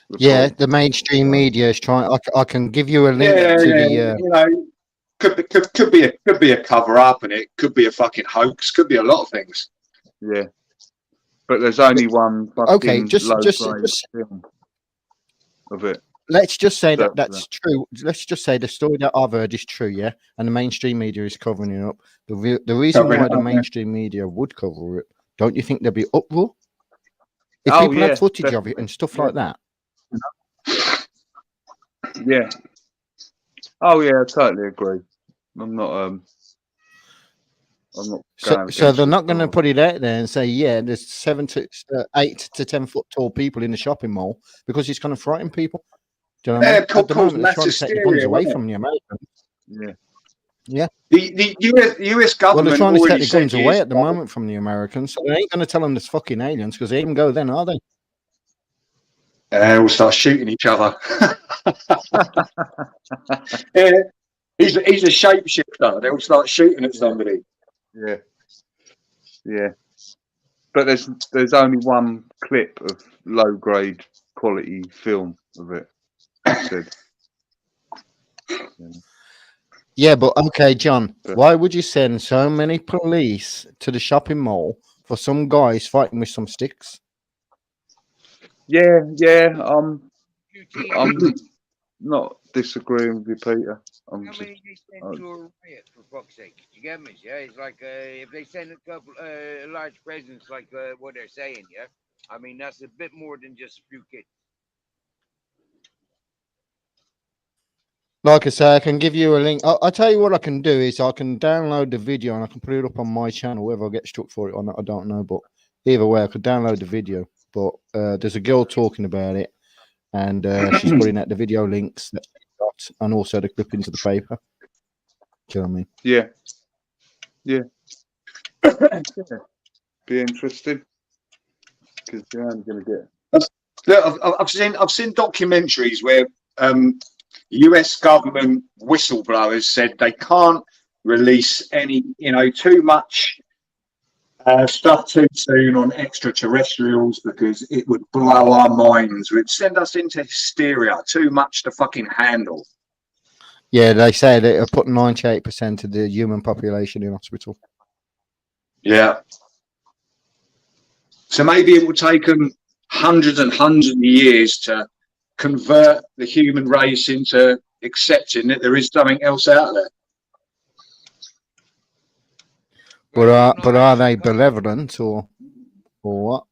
report. Yeah, the mainstream media is trying. I can give you a link to the. You know, could be a cover up, and it could be a fucking hoax. Could be a lot of things. Yeah, but there's only one fucking Okay, just film of it. let's just say that that's true. Let's just say the story that I've heard is true, yeah, and the mainstream media is covering it up. The reason why the mainstream media would cover it, don't you think there'd be uproar if people had footage of it and stuff like that? Yeah. Oh yeah, I totally agree. I'm not. So they're not going to put it out there and say, yeah, there's 8 to 10 foot tall people in the shopping mall because it's going to frighten people. Do you know what I mean? At the moment, they're trying to take the guns away from the Americans. Yeah. Yeah. The US government. Well, they're trying to take the guns away at the moment from the Americans, so they ain't going to tell them there's fucking aliens because they even go then, are they? We'll start shooting each other. Yeah, he's a shapeshifter. They'll start shooting at somebody. Yeah. Yeah. But there's only one clip of low grade quality film of it. Said. Yeah, but okay, John, But why would you send so many police to the shopping mall for some guys fighting with some sticks? yeah, Few teams. I'm not disagreeing with you, Peter. I'm How just, many they send to a riot, for fuck's sake? Do you get me? Yeah, it's like if they send a couple, a large presence, like what they're saying, yeah. I mean, that's a bit more than just a few kids. Like I say, I can give you a link. I'll tell you what I can do is I can download the video and I can put it up on my channel. Whether I get struck for it or not, I don't know. But either way, I could download the video. But there's a girl talking about it, and she's putting out the video links that she got and also the clippings of the paper. Do you know what I mean? yeah, yeah. Be interesting because you're only going to get. Look, I've seen documentaries where US government whistleblowers said they can't release any, too much stuff too soon on extraterrestrials because it would blow our minds. It would send us into hysteria. Too much to fucking handle. Yeah, they say they are putting 98% of the human population in hospital. Yeah. So maybe it will take them hundreds and hundreds of years to convert the human race into accepting that there is something else out there. But are they benevolent or what?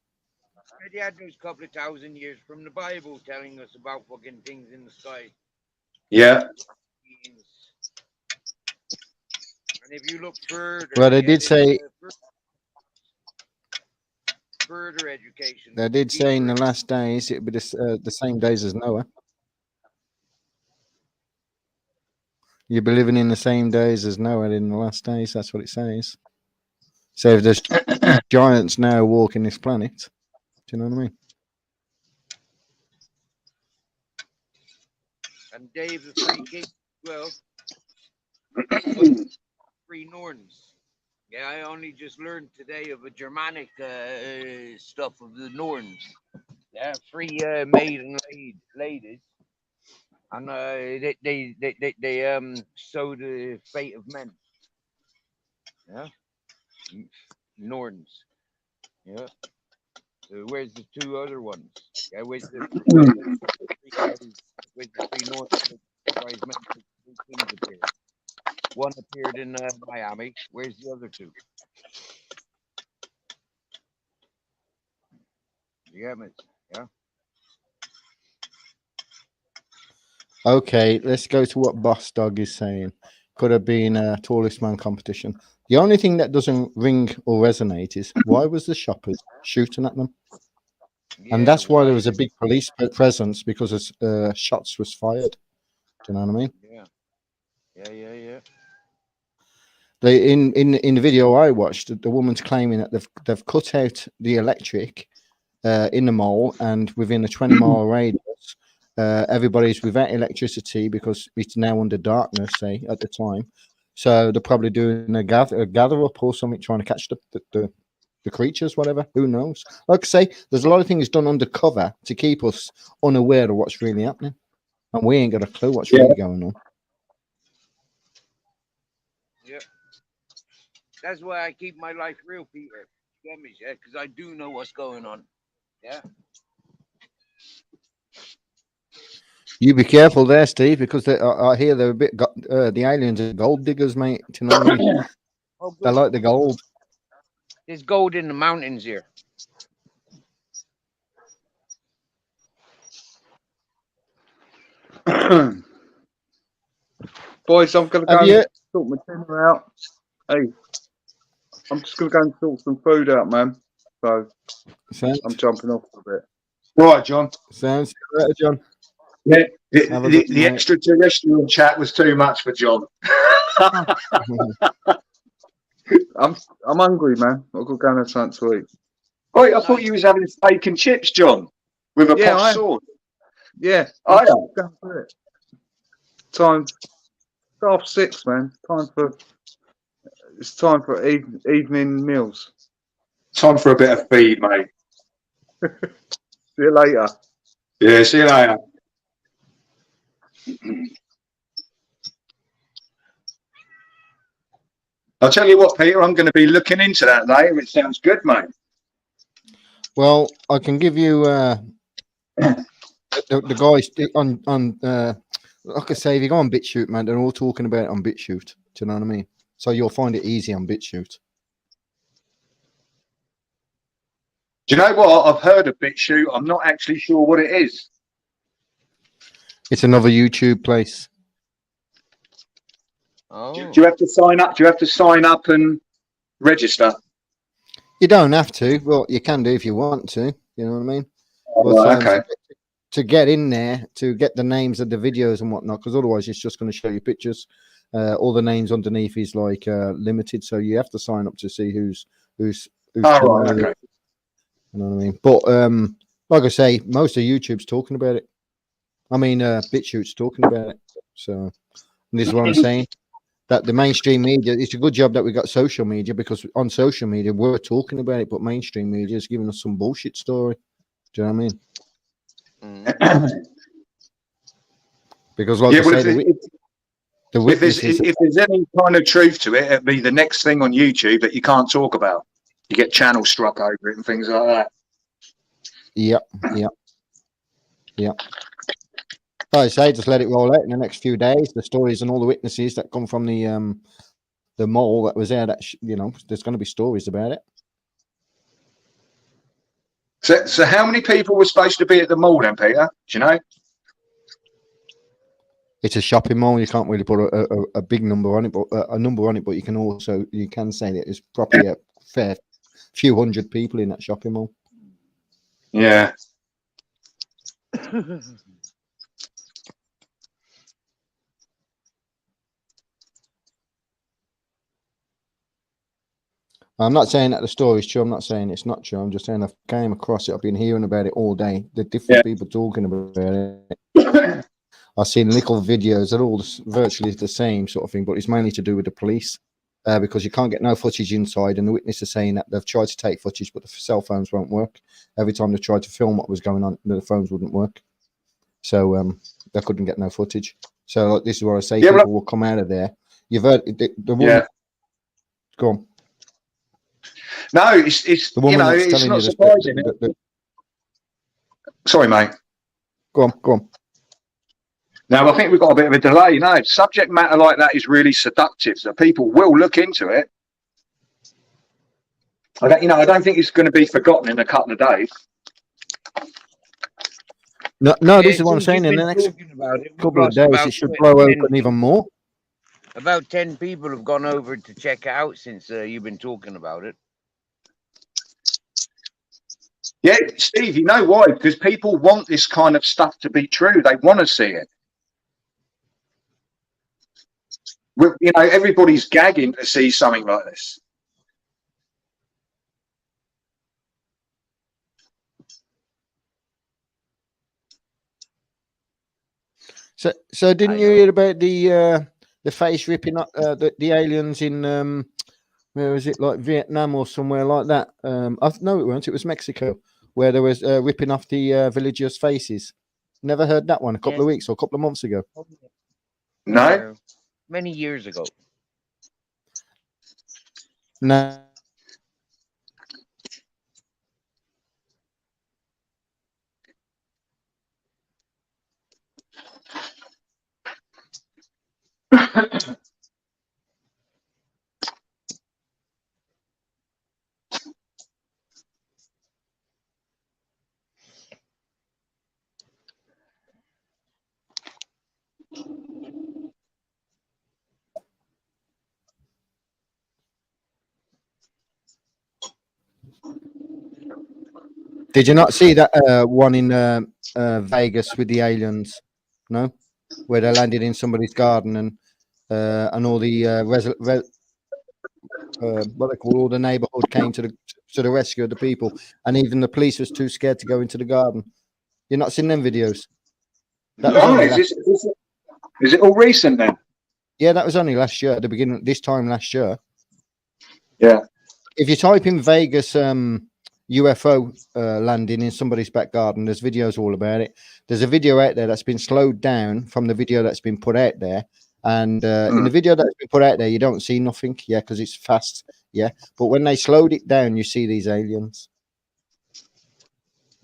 They had those couple of thousand years from the Bible telling us about fucking things in the sky. Yeah. And if you look further, Well, they did say further education. they did say in the last days it would be the same days as Noah. You'll be living in the same days as Noah in the last days. That's what it says. So if there's giants now walking this planet, do you know what I mean? And Dave the Free King as well. Free Norns. Yeah, I only just learned today of a Germanic stuff of the Norns. Yeah, free maiden ladies. And they sow the fate of men. Yeah. Norns. Yeah. Where's the two other ones? Yeah, where's the three North wise men? Two kings appeared. One appeared in Miami. Where's the other two? You get me? Yeah. Okay, let's go to what Boss Dog is saying. Could have been a tallest man competition. The only thing that doesn't ring or resonate is why was the shoppers shooting at them? Yeah, And that's why there was a big police presence because shots was fired. Do you know what I mean? Yeah. They in the video I watched, the woman's claiming that they've cut out the electric in the mall, and within a 20-mile radius, everybody's without electricity because it's now under darkness. Say at the time, so they're probably doing a gather up or something, trying to catch the creatures, whatever. Who knows? Like I say, there's a lot of things done undercover to keep us unaware of what's really happening, and we ain't got a clue what's really going on. Yeah. That's why I keep my life real, Peter. Get me, yeah, because I do know what's going on. Yeah. You be careful there, Steve, because I hear they're a bit. The aliens are gold diggers, mate. Do you know what I mean? Oh, They like the gold. There's gold in the mountains here. Boys, I'm going to go and sort my dinner out. Hey, I'm just going to go and sort some food out, man. So I'm jumping off a bit. Right, John. Sounds better, John. Yeah, the extraterrestrial chat was too much for John. I'm hungry, man. I've got to go and have something to eat. Wait, I thought you was having steak and chips, John, with a posh sauce. Yeah. Oh, yeah. Time. 6:30, man. It's time for evening meals. Time for a bit of feed, mate. See you later. Yeah, see you later. I'll tell you what, Peter, I'm going to be looking into that later. It sounds good, mate. Well, I can give you the guys on like I say, if you go on BitChute, man, they're all talking about it on BitChute. Do you know what I mean? So you'll find it easy on BitChute. Do you know what? I've heard of BitChute. I'm not actually sure what it is. It's another YouTube place. Oh, Do you have to sign up? Do you have to sign up and register? You don't have to, but you can do if you want to. You know what I mean? Oh, But, right, okay. to get in there, to get the names of the videos and whatnot, because otherwise it's just going to show you pictures. All the names underneath is like limited, so you have to sign up to see who's Oh, right, okay. You know what I mean? But like I say, most of YouTube's talking about it. I mean, BitChute's talking about it. So this is what I'm saying. That the mainstream media, it's a good job that we got social media, because on social media we're talking about it, but mainstream media is giving us some bullshit story. Do you know what I mean? Because like Yeah, I well, say, if there's any kind of truth to it, it'd be the next thing on YouTube that you can't talk about. You get channel struck over it and things like that. Yep. Like I say, just let it roll out in the next few days. The stories and all the witnesses that come from the mole that was there, that there's going to be stories about it. So how many people were supposed to be at the mall then, Peter? Do you know? It's a shopping mall. You can't really put a big number on it, but a number on it. But you can say that there's probably a fair few hundred people in that shopping mall. Yeah. I'm not saying that the story's true. I'm not saying it's not true. I'm just saying I've came across it. I've been hearing about it all day. The different people talking about it. I've seen little videos. They're all virtually the same sort of thing, but it's mainly to do with the police because you can't get no footage inside. And the witness is saying that they've tried to take footage, but the cell phones won't work. Every time they tried to film what was going on, the phones wouldn't work. So they couldn't get no footage. So like, this is what I say. People will come out of there. You've heard the woman. Go on. No, it's the woman that's it's telling not you surprising. Sorry, mate. Go on. No, I think we've got a bit of a delay. No, subject matter like that is really seductive, so people will look into it. I don't think it's going to be forgotten in a couple of days. No, this is what I'm saying. In the next couple of days, it should blow open even more. About 10 people have gone over to check it out since you've been talking about it. Yeah, Steve, you know why? Because people want this kind of stuff to be true. They want to see it. Everybody's gagging to see something like this. So didn't you hear about the face ripping up the aliens in where is it, like Vietnam or somewhere like that? No, it weren't. It was Mexico, where there was ripping off the villagers' faces. Never heard that one. A couple of weeks or a couple of months ago. No, many years ago. No. Did you not see that one in Vegas with the aliens? No, where they landed in somebody's garden and all the what they call all the neighborhood came to the rescue of the people, and even the police was too scared to go into the garden. You're not seen them videos? No, is it all recent then? Yeah, that was only last year, at the beginning, this time last year. Yeah. If you type in Vegas UFO landing in somebody's back garden, there's videos all about it. There's a video out there that's been slowed down from the video that's been put out there, And in the video that's been put out there, you don't see nothing, yeah, because it's fast, yeah. But when they slowed it down, you see these aliens.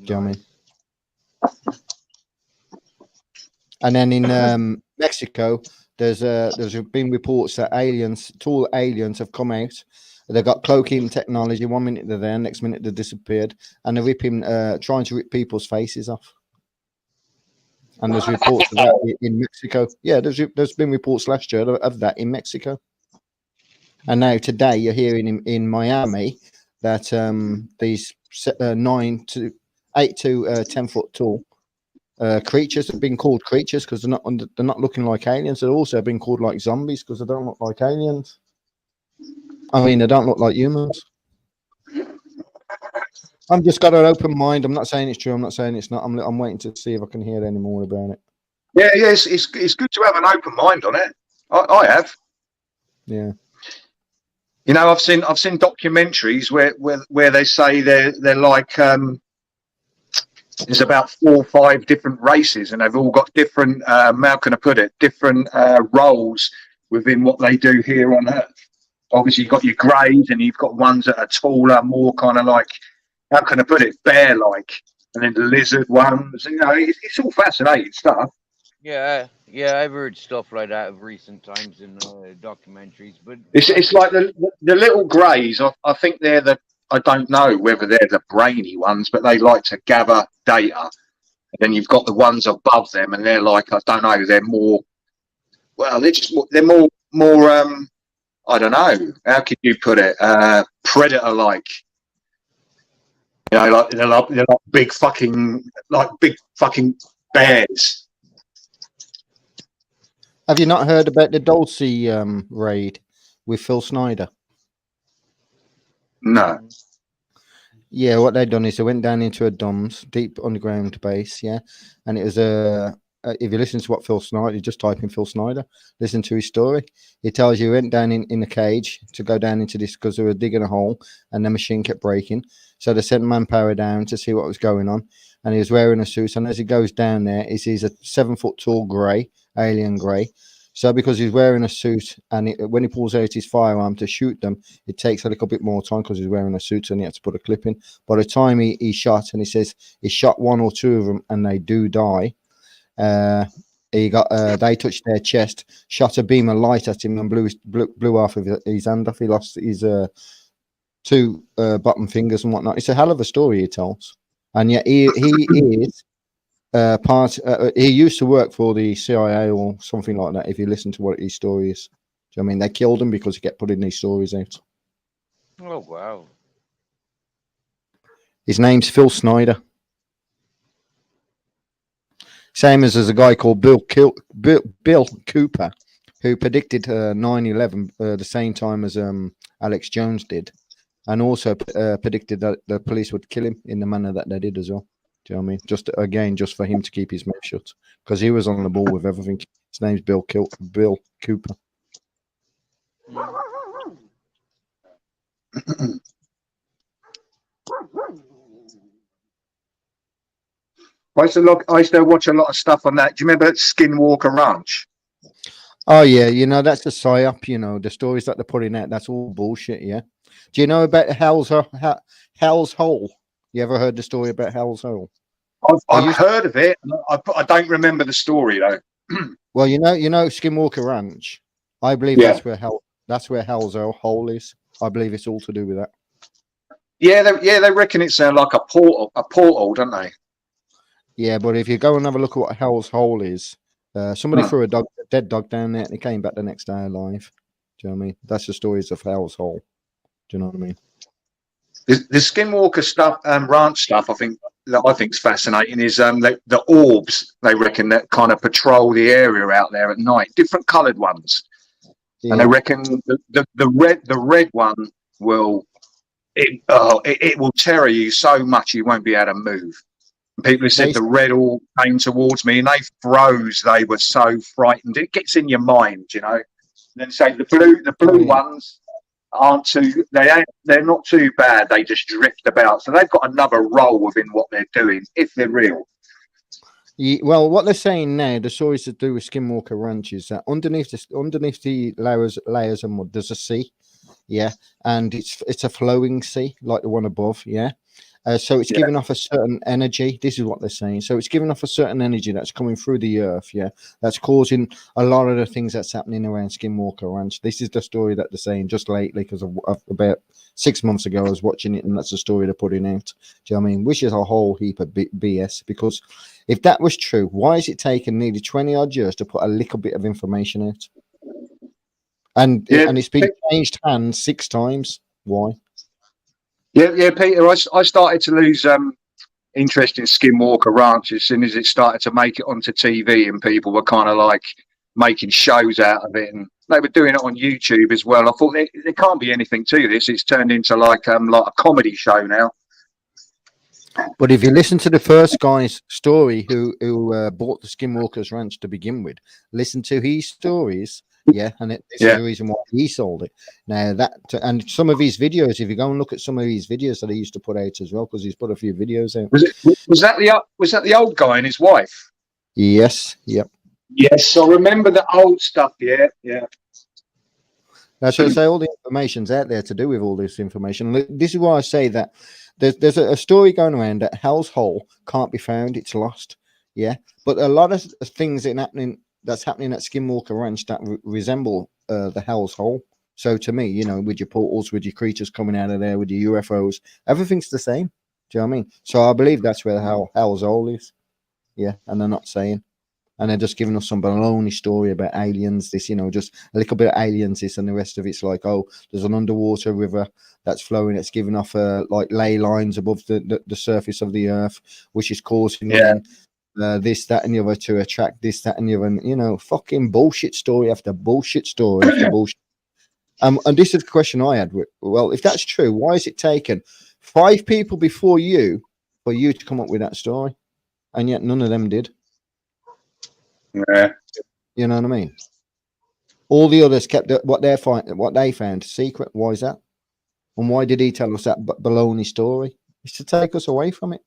Do you know what I mean? And then in Mexico, there's been reports that tall aliens have come out. They've got cloaking technology. 1 minute they're there, next minute they've disappeared, and they're trying to rip people's faces off. And there's reports of that in Mexico. Yeah, there's been reports last year of that in Mexico. And now today you're hearing in Miami that these 8 to 10 foot tall creatures have been called creatures because they're not looking like aliens. They're also been called like zombies because they don't look like aliens. I mean, they don't look like humans. I'm just got an open mind. I'm not saying it's true. I'm not saying it's not. I'm waiting to see if I can hear any more about it. Yeah, it's good to have an open mind on it. I have. Yeah. You know, I've seen documentaries where they say they're like there's about 4 or 5 different races, and they've all got different how can I put it, different roles within what they do here on Earth. Obviously, you've got your greys, and you've got ones that are taller, more kind of like, how can I put it, bear-like, and then the lizard ones. You know, it's all fascinating stuff. Yeah, I've heard stuff like that of recent times in documentaries, but It's like the little greys. I think they're I don't know whether they're the brainy ones, but they like to gather data. And then you've got the ones above them, and they're like, I don't know, they're more. Well, they're more. I don't know. How could you put it? Predator-like. You know, like they're like big fucking bears. Have you not heard about the Dulce raid with Phil Snyder? No. Yeah, what they've done is they went down into a DOMS, deep underground base, yeah, and it was if you listen to what Phil Snyder, you just type in Phil Snyder, listen to his story. He tells you he went down in a cage to go down into this because they were digging a hole and the machine kept breaking. So they sent manpower down to see what was going on, and he was wearing a suit. And as he goes down there, he sees a 7 foot tall grey, alien grey. So because he's wearing a suit, and when he pulls out his firearm to shoot them, it takes a little bit more time because he's wearing a suit and he had to put a clip in. By the time he shot, and he says he shot 1 or 2 of them and they do die. They touched their chest, shot a beam of light at him and blew half of his hand off. He lost his 2 bottom fingers and whatnot. It's a hell of a story he tells, and yet he is he used to work for the CIA or something like that. If you listen to what his story is, do you know what I mean? They killed him because he kept putting these stories out. oh wow. His name's Phil Snyder. Same as there's a guy called Bill Cooper, who predicted 9/11 the same time as Alex Jones did, and also predicted that the police would kill him in the manner that they did as well. Do you know what I mean? Just for him to keep his mouth shut, because he was on the ball with everything. His name's Bill Cooper. I used to watch a lot of stuff on that. Do you remember Skinwalker Ranch? Oh yeah, you know that's a psyop. You know the stories that they're putting out. That's all bullshit. Yeah. Do you know about Hell's Hole? You ever heard the story about Hell's Hole? I've heard of it. I don't remember the story though. Well, you know Skinwalker Ranch. I believe that's where Hell's Hole is. I believe it's all to do with that. Yeah, they reckon it's like a portal, don't they? Yeah, but if you go and have a look at what Hell's Hole is, somebody threw a dead dog down there and he came back the next day alive. Do you know what I mean? That's the stories of Hell's Hole. Do you know what I mean? The Skinwalker stuff, ranch stuff, I think is fascinating. Is the orbs they reckon that kind of patrol the area out there at night, different coloured ones, and they reckon the red one will it will terror you so much you won't be able to move. People have said the red all came towards me and they froze. They were so frightened. It gets in your mind, you know. And then say the blue ones aren't too. They're not too bad. They just drift about. So they've got another role within what they're doing if they're real. Well, what they're saying now, the stories to do with Skinwalker Ranch is that underneath the layers of mud, there's a sea, yeah, and it's a flowing sea like the one above, yeah. So it's Yeah. giving off a certain energy. This is what they're saying. So it's giving off a certain energy that's coming through the earth, yeah, that's causing a lot of the things that's happening around Skinwalker Ranch. This is the story that they're saying just lately, because of about 6 months ago I was watching it, and that's the story they're putting out. Do you know what I mean? Which is a whole heap of BS, because if that was true, why has it taken nearly 20 odd years to put a little bit of information out? And Yeah, it's been changed hands 6 times. Why? yeah, Peter. I started to lose interest in Skinwalker Ranch as soon as it started to make it onto TV, and people were kind of like making shows out of it, and they were doing it on YouTube as well. I thought there can't be anything to this. It's turned into like a comedy show now. But if you listen to the first guy's story who bought the Skinwalkers Ranch to begin with, listen to his stories, yeah, and this is the reason why he sold it. Now and some of his videos, if you go and look at some of his videos that he used to put out as well, because he's put a few videos out. Was that the old guy and his wife? Yes, yep. Yes, I remember the old stuff. Yeah. That's what I say. All the information's out there to do with all this information. This is why I say that there's a story going around that Hell's Hole can't be found; it's lost. Yeah, but a lot of things that's happening at Skinwalker Ranch that resemble the Hell's Hole. So to me, you know, with your portals, with your creatures coming out of there, with your UFOs, everything's the same. Do you know what I mean? So I believe that's where the Hell's Hole is. Yeah, and they're not saying. And they're just giving us some baloney story about aliens. This, you know, just a little bit of aliens. This and the rest of it's like, oh, there's an underwater river that's flowing. It's giving off like ley lines above the surface of the earth, which is causing this, that, and the other to attract this, that, and the other. And, you know, fucking bullshit story after bullshit story after bullshit. And this is the question I had. Well, if that's true, why has it taken 5 people before you for you to come up with that story, and yet none of them did? Yeah. You know what I mean? All the others kept what they found secret. Why is that? And why did he tell us that baloney story? It's to take us away from it.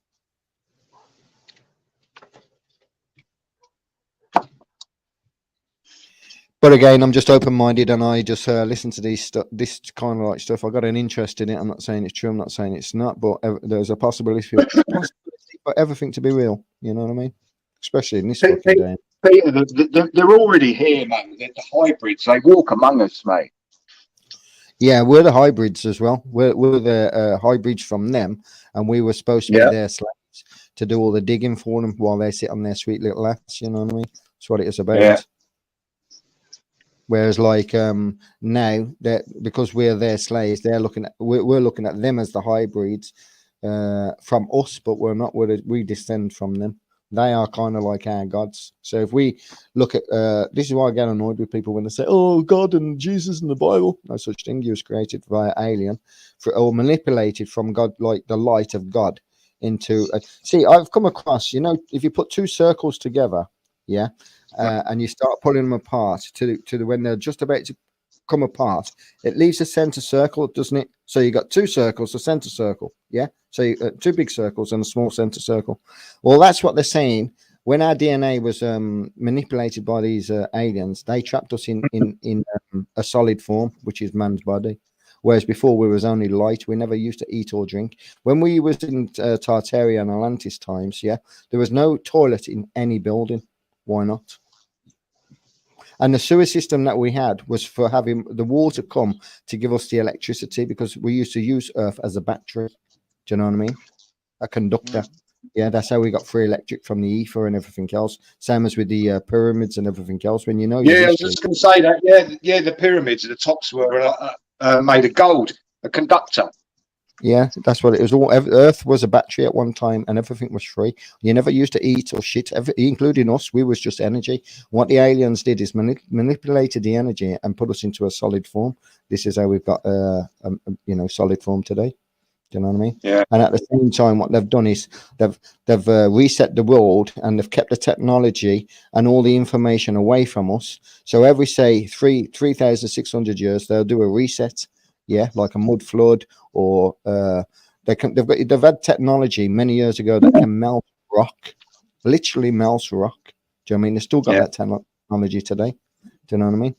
But again, I'm just open-minded, and I just listen to this kind of like stuff. I got an interest in it. I'm not saying it's true. I'm not saying it's not. But there's a possibility for everything to be real. You know what I mean? Especially in this fucking day. Peter, they're already here, man. They're the hybrids. They walk among us, mate. Yeah, we're the hybrids as well. We're the hybrids from them, and we were supposed to be their slaves to do all the digging for them while they sit on their sweet little laps. You know what I mean? That's what it is about. Yeah. Whereas, like now, that because we're their slaves, we're looking at them as the hybrids from us, but we're not. We descend from them. They are kind of like our gods. So if we look at this is why I get annoyed with people when they say, "Oh, God and Jesus and the Bible." No such thing. He was created via alien, or manipulated from God, like the light of God, into. See, I've come across. You know, if you put 2 circles together, yeah. And you start pulling them apart to when they're just about to come apart, it leaves a center circle, doesn't it? So you got 2 circles, a center circle, yeah. So 2 big circles and a small center circle. Well, that's what they're saying. When our DNA was manipulated by these aliens, they trapped us in a solid form, which is man's body. Whereas before we was only light, we never used to eat or drink. When we was in Tartaria and Atlantis times, yeah, there was no toilet in any building. Why not? And the sewer system that we had was for having the water come to give us the electricity, because we used to use Earth as a battery. Do you know what I mean? A conductor. Yeah, that's how we got free electric from the ether and everything else. Same as with the pyramids and everything else. When you know, I was just going to say that. Yeah, the pyramids, the tops were made of gold, a conductor. Yeah, that's what it was. All Earth was a battery at one time, and everything was free. You never used to eat or shit, including us. We was just energy. What the aliens did is manipulated the energy and put us into a solid form. This is how we've got, solid form today. Do you know what I mean? Yeah. And at the same time, what they've done is they've reset the world, and they've kept the technology and all the information away from us. So every say 3,600 years, they'll do a reset. Yeah, like a mud flood, or they've had technology many years ago that can melt rock. literally melts rock. Do you know what I mean? They still got that technology today. Do you know what I mean?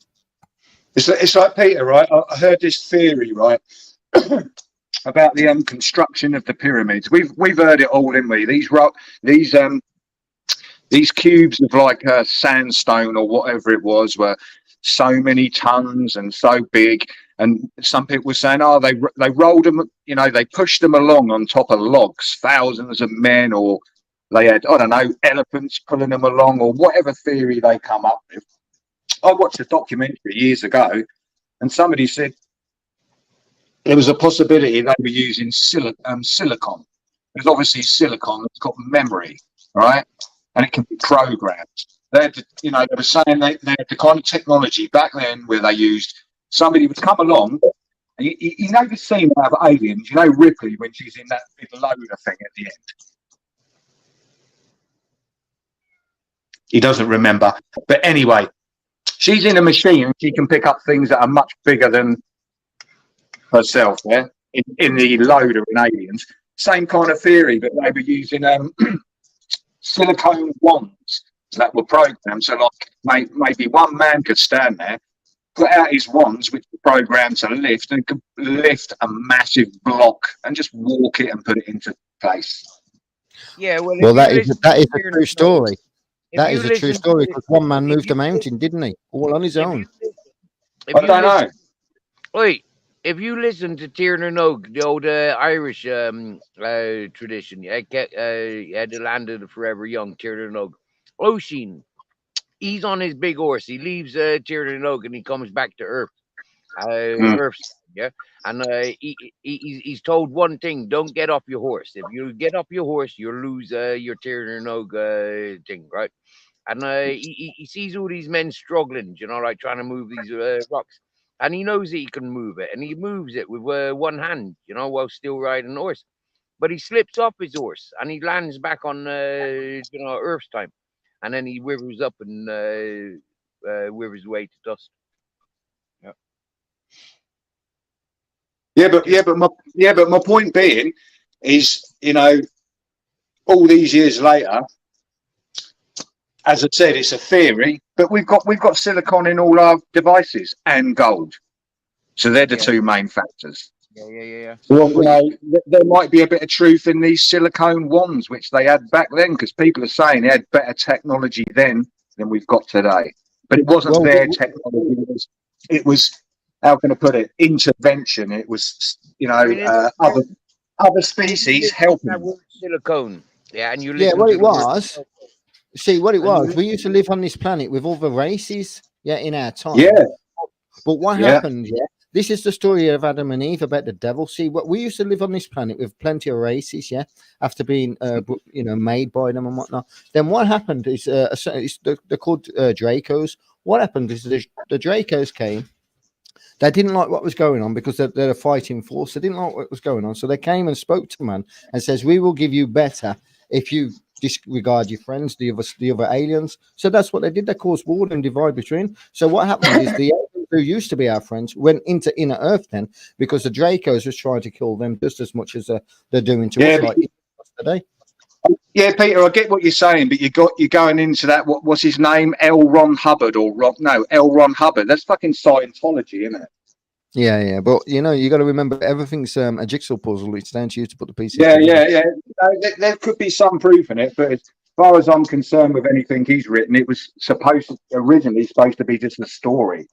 It's like Peter, right? I heard this theory, right, about the construction of the pyramids. We've heard it all, didn't we? These cubes of like sandstone or whatever it was were so many tons and so big. And some people were saying, oh, they rolled them, you know, they pushed them along on top of logs, thousands of men, or they had, I don't know, elephants pulling them along, or whatever theory they come up with. I watched a documentary years ago, and somebody said there was a possibility they were using silicon. There's obviously silicon that's got memory, right? And it can be programmed. They were saying they had the kind of technology back then where they used, somebody would come along, and you know the scene out of Aliens, you know Ripley when she's in that big loader thing at the end? He doesn't remember. But anyway, she's in a machine and she can pick up things that are much bigger than herself, yeah? In the loader in Aliens. Same kind of theory, but they were using silicone wands that were programmed. So like maybe one man could stand there, put out his wands, which were programmed to lift, and could lift a massive block and just walk it and put it into place. Yeah, well, that is a true story. That is a true story because one man moved a mountain, didn't he? All on his own. I don't know. Wait, if you listen to Tiernan Nog, the old Irish tradition, had the land of the forever young, Tiernan Nog, Oisin, he's on his big horse. He leaves Tiernan Nog and he comes back to Earth. Earth, yeah. And he's told one thing: don't get off your horse. If you get off your horse, you'll lose your Tiernan Nog thing, right? And he sees all these men struggling, you know, like trying to move these rocks. And he knows that he can move it, and he moves it with one hand, you know, while still riding a horse. But he slips off his horse, and he lands back on, Earth's time, and then he withers up and withers away to dust. Yeah, but my point being is, you know, all these years later, as I said, it's a theory, but we've got silicon in all our devices and gold, so they're the two main factors. Yeah. Well, you know, there might be a bit of truth in these silicone wands, which they had back then, because people are saying they had better technology then than we've got today. But it wasn't their technology. It was, how can I put it? Intervention. It was, you know, other species helping. That word silicone. Yeah, and you. Yeah, what it was. See what it was. We used to live on this planet with all the races, in our time. Yeah. But what happened? Yeah, this is the story of Adam and Eve about the devil. See, what we used to live on this planet with plenty of races. Yeah, after being, made by them and whatnot. Then what happened is, they're called Dracos. What happened is the Dracos came. They didn't like what was going on because they're a fighting force. They didn't like what was going on, so they came and spoke to man and says, "We will give you better if you disregard your friends, the other aliens." So that's what they did. They caused war and divide between. So what happened is the aliens who used to be our friends went into inner Earth then, because the Dracos was trying to kill them just as much as they're doing to us like today. Yeah, Peter, I get what you're saying, but you're going into that. What's his name? L. Ron Hubbard L. Ron Hubbard. That's fucking Scientology, isn't it? Yeah. But you got to remember everything's a jigsaw puzzle. It's down to you to put the pieces. Yeah. There could be some proof in it, but as far as I'm concerned with anything he's written, it was originally supposed to be just a story.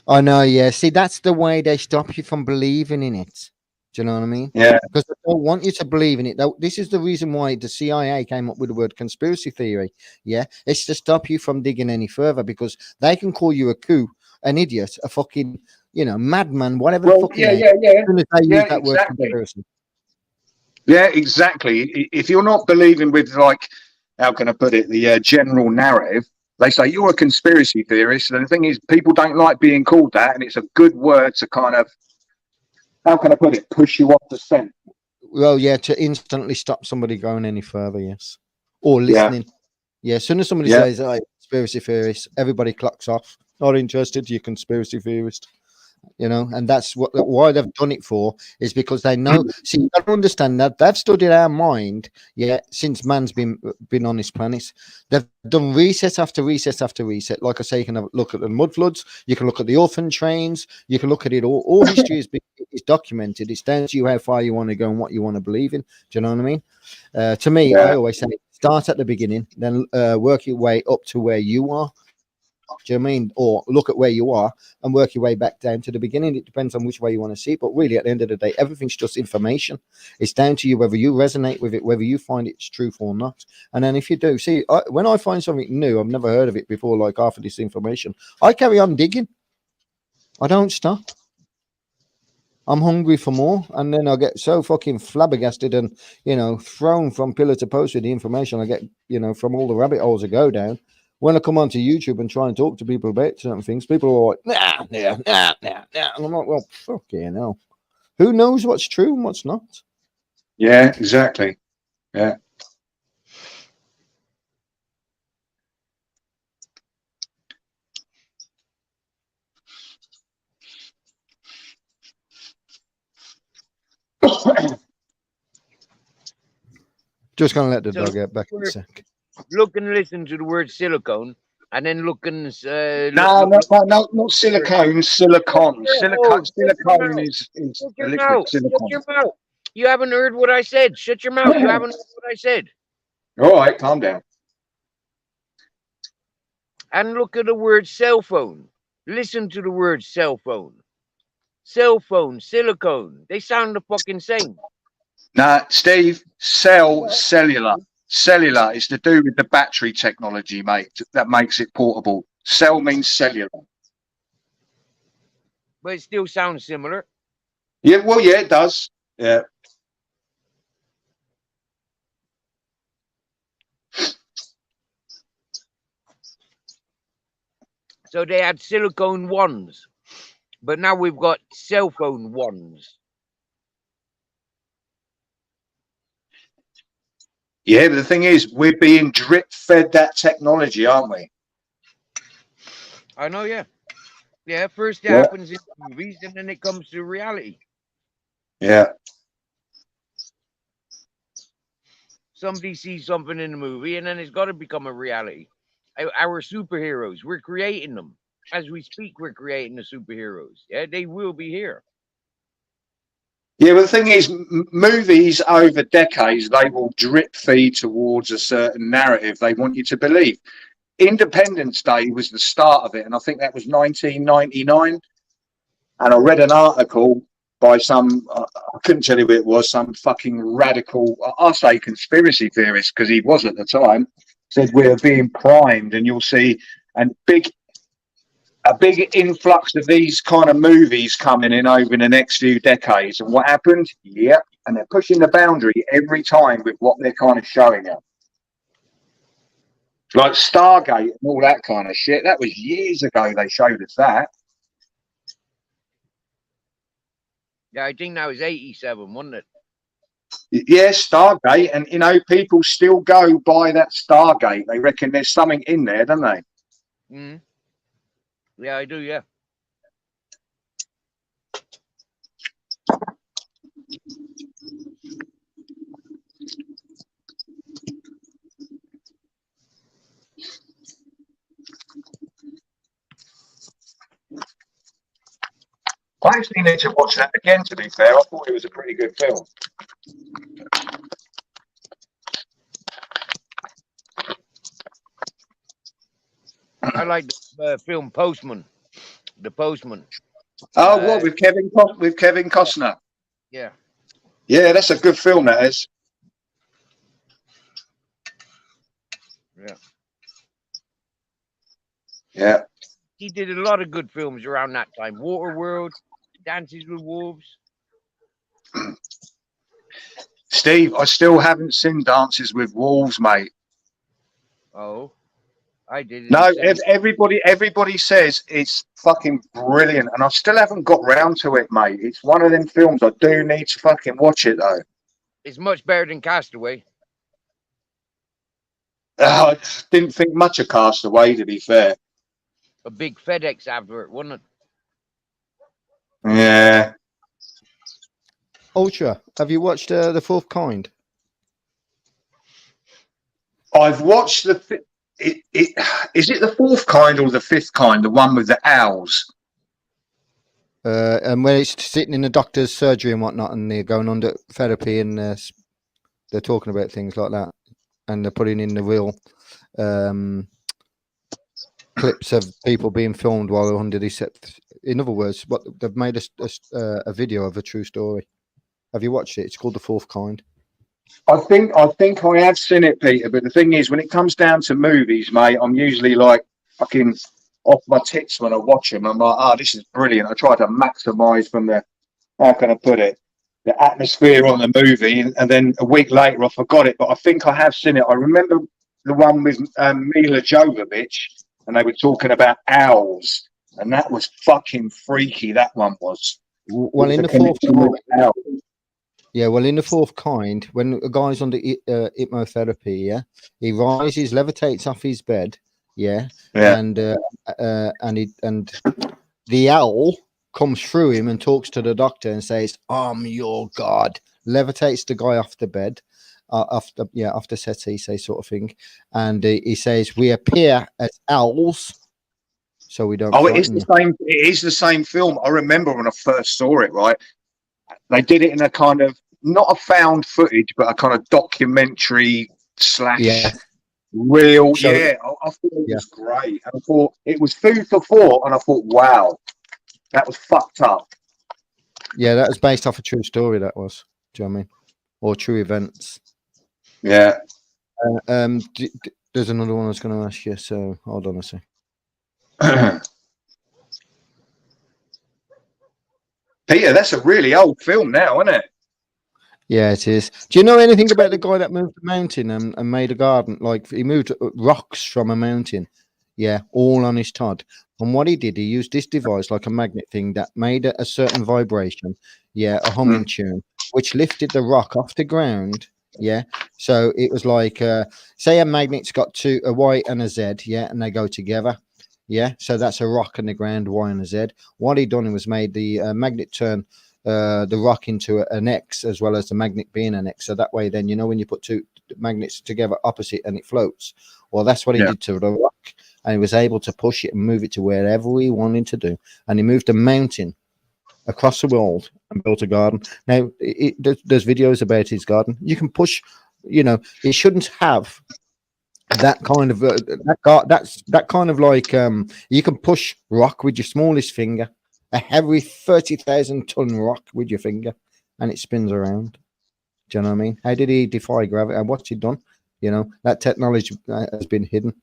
I know. Yeah. See, that's the way they stop you from believing in it. Do you know what I mean? Yeah. Because they don't want you to believe in it. This is the reason why the CIA came up with the word conspiracy theory. Yeah. It's to stop you from digging any further, because they can call you a coup, an idiot, a fucking, madman, whatever. Well, yeah. As soon as they use that word Exactly. conspiracy. Yeah, exactly. If you're not believing with, like, how can I put it, the general narrative, they say you're a conspiracy theorist. And the thing is, people don't like being called that, and it's a good word to kind of, how can I put it, push you off the scent. Well, yeah, to instantly stop somebody going any further, yes. Or listening. Yeah, as soon as somebody says, "Oh, conspiracy theorist," everybody clocks off. Not interested, you conspiracy theorist. You know, and that's why they've done it for, is because they know. See, you don't understand that they've studied our mind, yeah, since man's been on this planet. They've done reset after reset after reset. Like I say, you can have a look at the mud floods, you can look at the orphan trains, you can look at it all. All history is documented. It's down to you how far you want to go and what you want to believe in. Do you know what I mean? To me, I always say start at the beginning, then work your way up to where you are. Do you know what I mean? Or look at where you are and work your way back down to the beginning. It depends on which way you want to see it. But really, at the end of the day, everything's just information. It's down to you whether you resonate with it, whether you find it's truth or not. And then if you do, see, when I find something new, I've never heard of it before, like half of this information, I carry on digging. I don't stop. I'm hungry for more, and then I get so fucking flabbergasted and, you know, thrown from pillar to post with the information I get, you know, from all the rabbit holes I go down. When I come onto YouTube and try and talk to people about certain things, people are like, nah. And I'm like, well, fucking hell. Who knows what's true and what's not? Yeah, exactly. Yeah. Just gonna let the So dog out back in a sec. look and listen to the word silicone, and then look and No, not silicone, silicon. Silicone is shut a your liquid mouth. silicon. Shut your mouth. You haven't heard what I said. Shut your mouth. You haven't heard what I said. All right, calm down. And look at the word cell phone. Listen to the word cell phone. Cell phone, silicone. They sound the fucking same. Nah, Steve, cellular. Cellular is to do with the battery technology, mate, that makes it portable. Cell means cellular. But it still sounds similar. Yeah, well, yeah, it does. Yeah. So they had silicone wands. But now we've got cell phone wands. Yeah, but the thing is, we're being drip fed that technology, aren't we? I know, yeah. Yeah, first it happens in movies and then it comes to reality. Yeah. Somebody sees something in the movie and then it's got to become a reality. Our superheroes, we're creating them. As we speak, we're creating the superheroes. Yeah, they will be here. Yeah, well, the thing is, movies over decades, they will drip feed towards a certain narrative they want you to believe. Independence Day was the start of it, and I think that was 1999. And I read an article by some, I couldn't tell you who it was, some fucking radical, I'll say conspiracy theorist, because he was at the time, said we're being primed, and you'll see a big influx of these kind of movies coming in over the next few decades. And what happened? Yep. And they're pushing the boundary every time with what they're kind of showing you. Like Stargate and all that kind of shit. That was years ago they showed us that. Yeah, I think that was 87, wasn't it? Yeah, Stargate. And, you know, people still go by that Stargate. They reckon there's something in there, don't they? Mm-hmm. Yeah, I do, yeah. I actually need to watch that again, to be fair. I thought it was a pretty good film. I like the film Postman. The Postman. Oh, what, with Kevin Costner? Yeah. Yeah, that's a good film, that is. Yeah. Yeah. He did a lot of good films around that time. Waterworld, Dances with Wolves. Steve, I still haven't seen Dances with Wolves, mate. Oh, I did it. No, everybody says it's fucking brilliant, and I still haven't got round to it, mate. It's one of them films I do need to fucking watch it, though. It's much better than Castaway. I didn't think much of Castaway, to be fair. A big FedEx advert, wasn't it? Yeah. Ultra, have you watched The Fourth Kind? I've watched is it the fourth kind or the fifth kind? The one with the owls. And where it's sitting in the doctor's surgery and whatnot, and they're going under therapy, and they're talking about things like that, and they're putting in the real clips of people being filmed while they're under these set. In other words, what they've made a video of a true story. Have you watched it? It's called The Fourth Kind. I think I have seen it, Peter. But the thing is, when it comes down to movies, mate, I'm usually like fucking off my tits when I watch them. I'm like, oh, this is brilliant. I try to maximise from the, how can I put it, the atmosphere on the movie, and then a week later I forgot it. But I think I have seen it. I remember the one with Mila Jovovich, and they were talking about owls, and that was fucking freaky. That one was. Well, in the fourth kind, yeah, well, in The Fourth Kind, when a guy's under hypnotherapy, yeah, he rises, levitates off his bed, yeah, and the owl comes through him and talks to the doctor and says, "I'm your god," levitates the guy off the bed, off the settee, say sort of thing, and he says, "We appear as owls, so we don't." Oh, it is the same. It is the same film. I remember when I first saw it. Right, they did it in a kind of not a found footage, but a kind of documentary slash real. So, yeah, I thought it was great. And I thought it was food for thought, and I thought, wow, that was fucked up. Yeah, that was based off a true story. That was. Do you know what I mean? Or true events. Yeah. There's another one I was going to ask you. So hold on a sec. Peter, that's a really old film now, isn't it? Yeah, it is. Do you know anything about the guy that moved the mountain and made a garden? Like he moved rocks from a mountain, yeah, all on his Todd. And what he did, he used this device, like a magnet thing, that made a certain vibration, yeah, a humming tune, which lifted the rock off the ground, yeah. So it was like, say a magnet's got a Y and a Z, yeah, and they go together, yeah. So that's a rock in the ground, Y and a Z. What he done was made the magnet turn the rock into an X, as well as the magnet being an X. So that way, then, you know, when you put two magnets together opposite and it floats, well, that's what he did to the rock, and he was able to push it and move it to wherever he wanted to do. And he moved a mountain across the world and built a garden. Now, there's videos about his garden. You can push, you know, it shouldn't have that kind of that kind of like you can push rock with your smallest finger, a heavy 30,000-ton rock with your finger, and it spins around. Do you know what I mean? How did he defy gravity? And what's he done? You know, that technology has been hidden.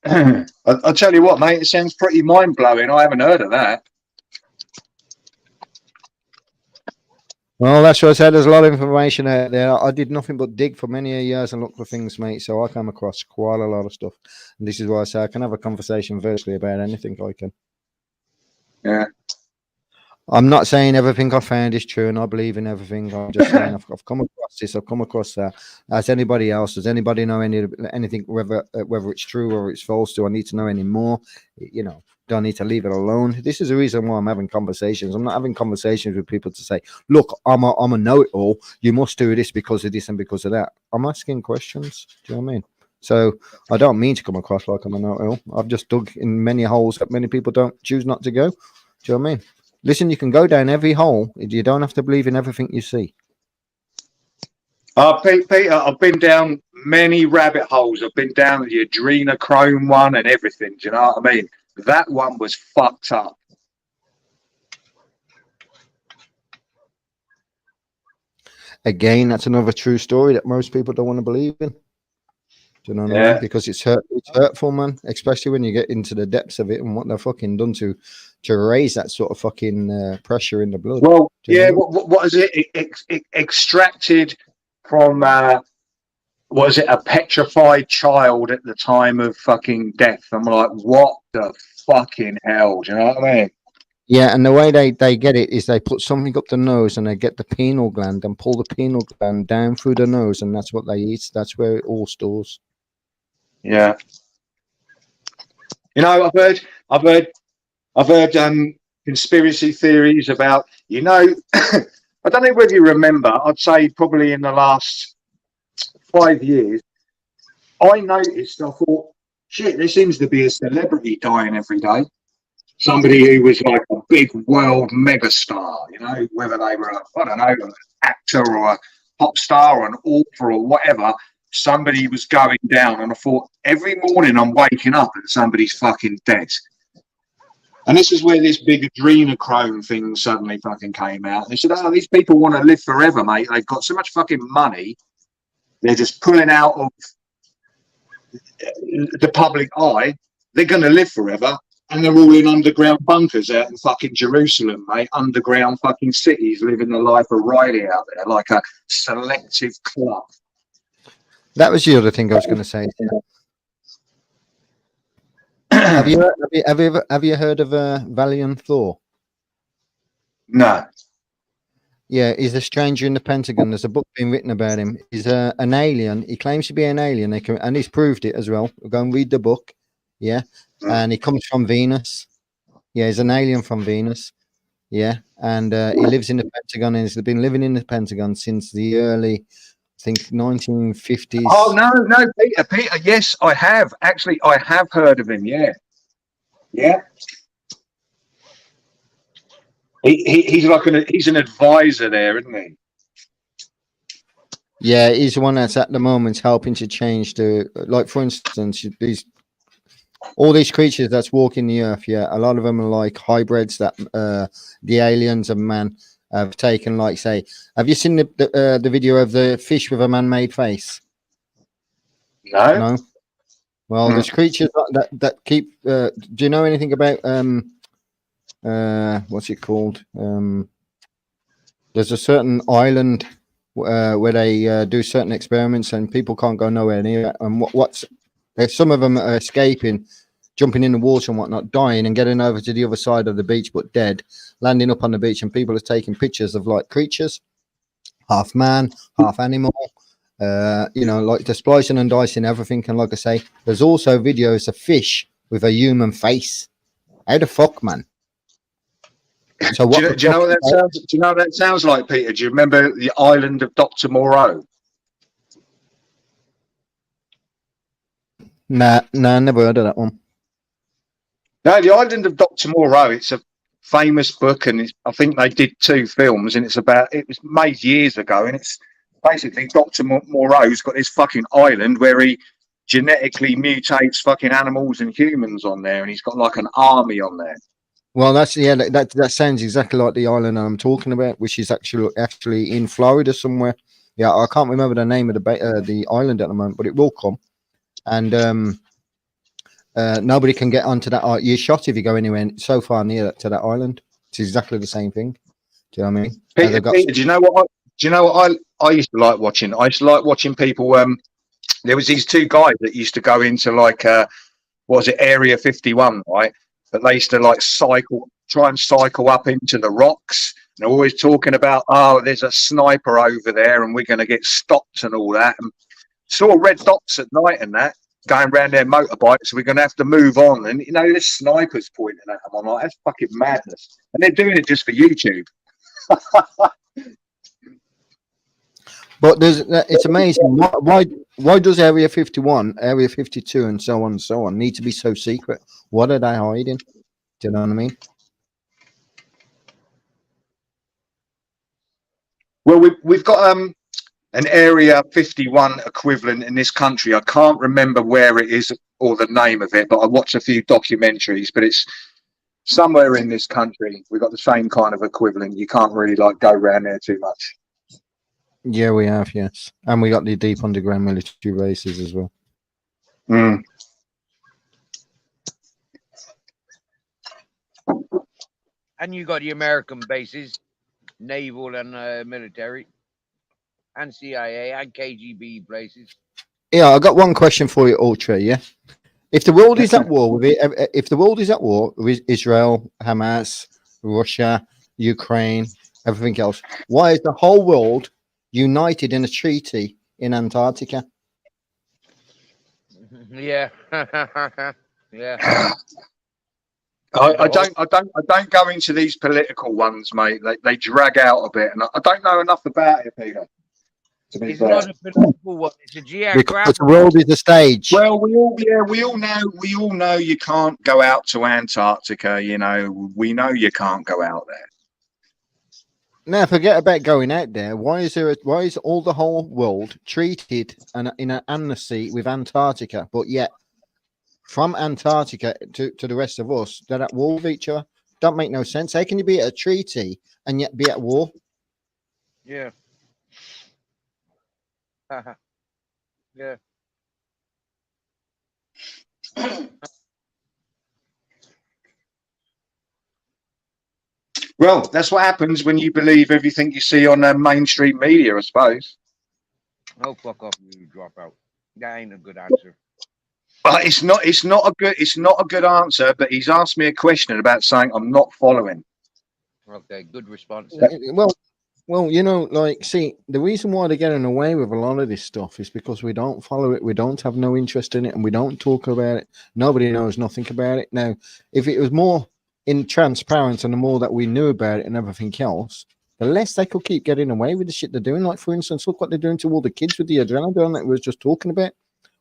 I'll tell you what, mate, it sounds pretty mind-blowing. I haven't heard of that. Well, that's what I said. There's a lot of information out there. I did nothing but dig for many years and look for things, mate. So I come across quite a lot of stuff. And this is why I say I can have a conversation virtually about anything I can. Yeah. I'm not saying everything I found is true and I believe in everything. I'm just saying I've come across this. I've come across that. As anybody else, does anybody know anything, whether it's true or it's false? Do I need to know any more? You know, do I need to leave it alone? This is the reason why I'm having conversations. I'm not having conversations with people to say, look, I'm a know-it-all. You must do this because of this and because of that. I'm asking questions. Do you know what I mean? So I don't mean to come across like I'm a know-it-all. I've just dug in many holes that many people don't choose not to go. Do you know what I mean? Listen, you can go down every hole. You don't have to believe in everything you see. Peter, I've been down many rabbit holes. I've been down the adrenochrome one and everything. Do you know what I mean? That one was fucked up. Again, that's another true story that most people don't want to believe in. Do you know what I mean? Because it's hurtful, man. Especially when you get into the depths of it and what they're fucking done to raise that sort of fucking pressure in the blood. Well, yeah. What is it? Extracted from was it a petrified child at the time of fucking death? I'm like, what the fucking hell? Do you know what I mean? Yeah, and the way they get it is they put something up the nose and they get the pineal gland and pull the pineal gland down through the nose, and that's what they eat. That's where it all stores. Yeah. You know, I've heard I've heard conspiracy theories about, you know, I don't know whether you remember, I'd say probably in the last 5 years, I noticed, I thought, shit, there seems to be a celebrity dying every day. Somebody who was like a big world megastar, you know, whether they were, I don't know, an actor or a pop star or an author or whatever, somebody was going down. And I thought, every morning I'm waking up and somebody's fucking dead. And this is where this big adrenochrome thing suddenly fucking came out. They said, oh, these people want to live forever, mate. They've got so much fucking money. They're just pulling out of the public eye. They're going to live forever. And they're all in underground bunkers out in fucking Jerusalem, mate. Underground fucking cities, living the life of Riley out there, like a selective club. That was the other thing I was going to say. have you heard of Valiant Thor? No. Yeah, he's a stranger in the Pentagon. There's a book being written about him. He's an alien. He claims to be an alien, and he's proved it as well. Go and read the book. Yeah, and he comes from Venus. Yeah, he's an alien from Venus. Yeah, and he lives in the Pentagon, and he's been living in the Pentagon since the early, I think, 1950s. Oh no, Peter. Yes, I have actually. I have heard of him. Yeah. He's like he's an advisor there, isn't he? Yeah, he's the one that's at the moment helping to change the, like, for instance, all these creatures that's walking the earth. Yeah, a lot of them are like hybrids that the aliens and man have taken. Like, say, have you seen the video of the fish with a man-made face? No. Well, there's creatures that keep. Do you know anything about what's it called? There's a certain island where they do certain experiments and people can't go nowhere near it. And some of them are escaping, jumping in the water and whatnot, dying and getting over to the other side of the beach, but dead, landing up on the beach, and people are taking pictures of like creatures, half man, half animal, like the splicing and dicing everything. And like I say, there's also videos of fish with a human face. How the fuck, man? So do you know what that sounds? Do you know what that sounds like, Peter? Do you remember the island of Dr. Moreau? Nah, never heard of that one. No, the island of Dr. Moreau. It's a famous book, and I think they did 2 films, and it was made years ago, and it's basically Dr. Moreau's got this fucking island where he genetically mutates fucking animals and humans on there, and he's got like an army on there. Well, that sounds exactly like the island I'm talking about, which is actually in Florida somewhere. Yeah, I can't remember the name of the island at the moment, but it will come. And nobody can get onto that. You're shot if you go anywhere so far near to that island. It's exactly the same thing. Do you know what I mean? Peter, do you know what I used to like watching? I used to like watching people. There was these 2 guys that used to go into like what was it, Area 51, right? But they used to like try and cycle up into the rocks. And they're always talking about, oh, there's a sniper over there and we're going to get stopped and all that. And saw red dots at night and that going around their motorbikes. We're going to have to move on. And, you know, there's snipers pointing at them. I'm like, that's fucking madness. And they're doing it just for YouTube. But it's amazing. Why does Area 51, Area 52, and so on need to be so secret? What are they hiding? Do you know what I mean? Well, we've got an Area 51 equivalent in this country. I can't remember where it is or the name of it, but I watched a few documentaries. But it's somewhere in this country. We've got the same kind of equivalent. You can't really like go around there too much. Yeah, we have, yes. And we got the deep underground military bases as well. Mm. And you got the American bases, naval and military, and CIA and KGB places. Yeah, I got one question for you, Ultra. Yeah, if the world is at war with Israel, Hamas, Russia, Ukraine, everything else, why is the whole world united in a treaty in Antarctica? Yeah. Yeah. I don't go into these political ones, mate. They drag out a bit, and I don't know enough about it, Peter. To be It's fair. not a political one. It's a Because geographical. the world is a stage. Well, we all know you can't go out to Antarctica. You know, we know you can't go out there. Now, forget about going out there. Why is all the whole world treated in an amnesty with Antarctica, but yet from Antarctica to the rest of us, they're at war with each other? Don't make no sense. How can you be at a treaty and yet be at war? Yeah. Yeah. Well, that's what happens when you believe everything you see on mainstream media, I suppose. Oh, fuck off, you drop out. That ain't a good answer. But it's not a good answer. But he's asked me a question about something I'm not following. Okay, good response. Well, you know, like, see, the reason why they're getting away with a lot of this stuff is because we don't follow it, we don't have no interest in it, and we don't talk about it. Nobody knows nothing about it. Now, if it was more in transparent and the more that we knew about it and everything else, the less they could keep getting away with the shit they're doing. Like, for instance, look what they're doing to all the kids with the adrenaline that we was just talking about.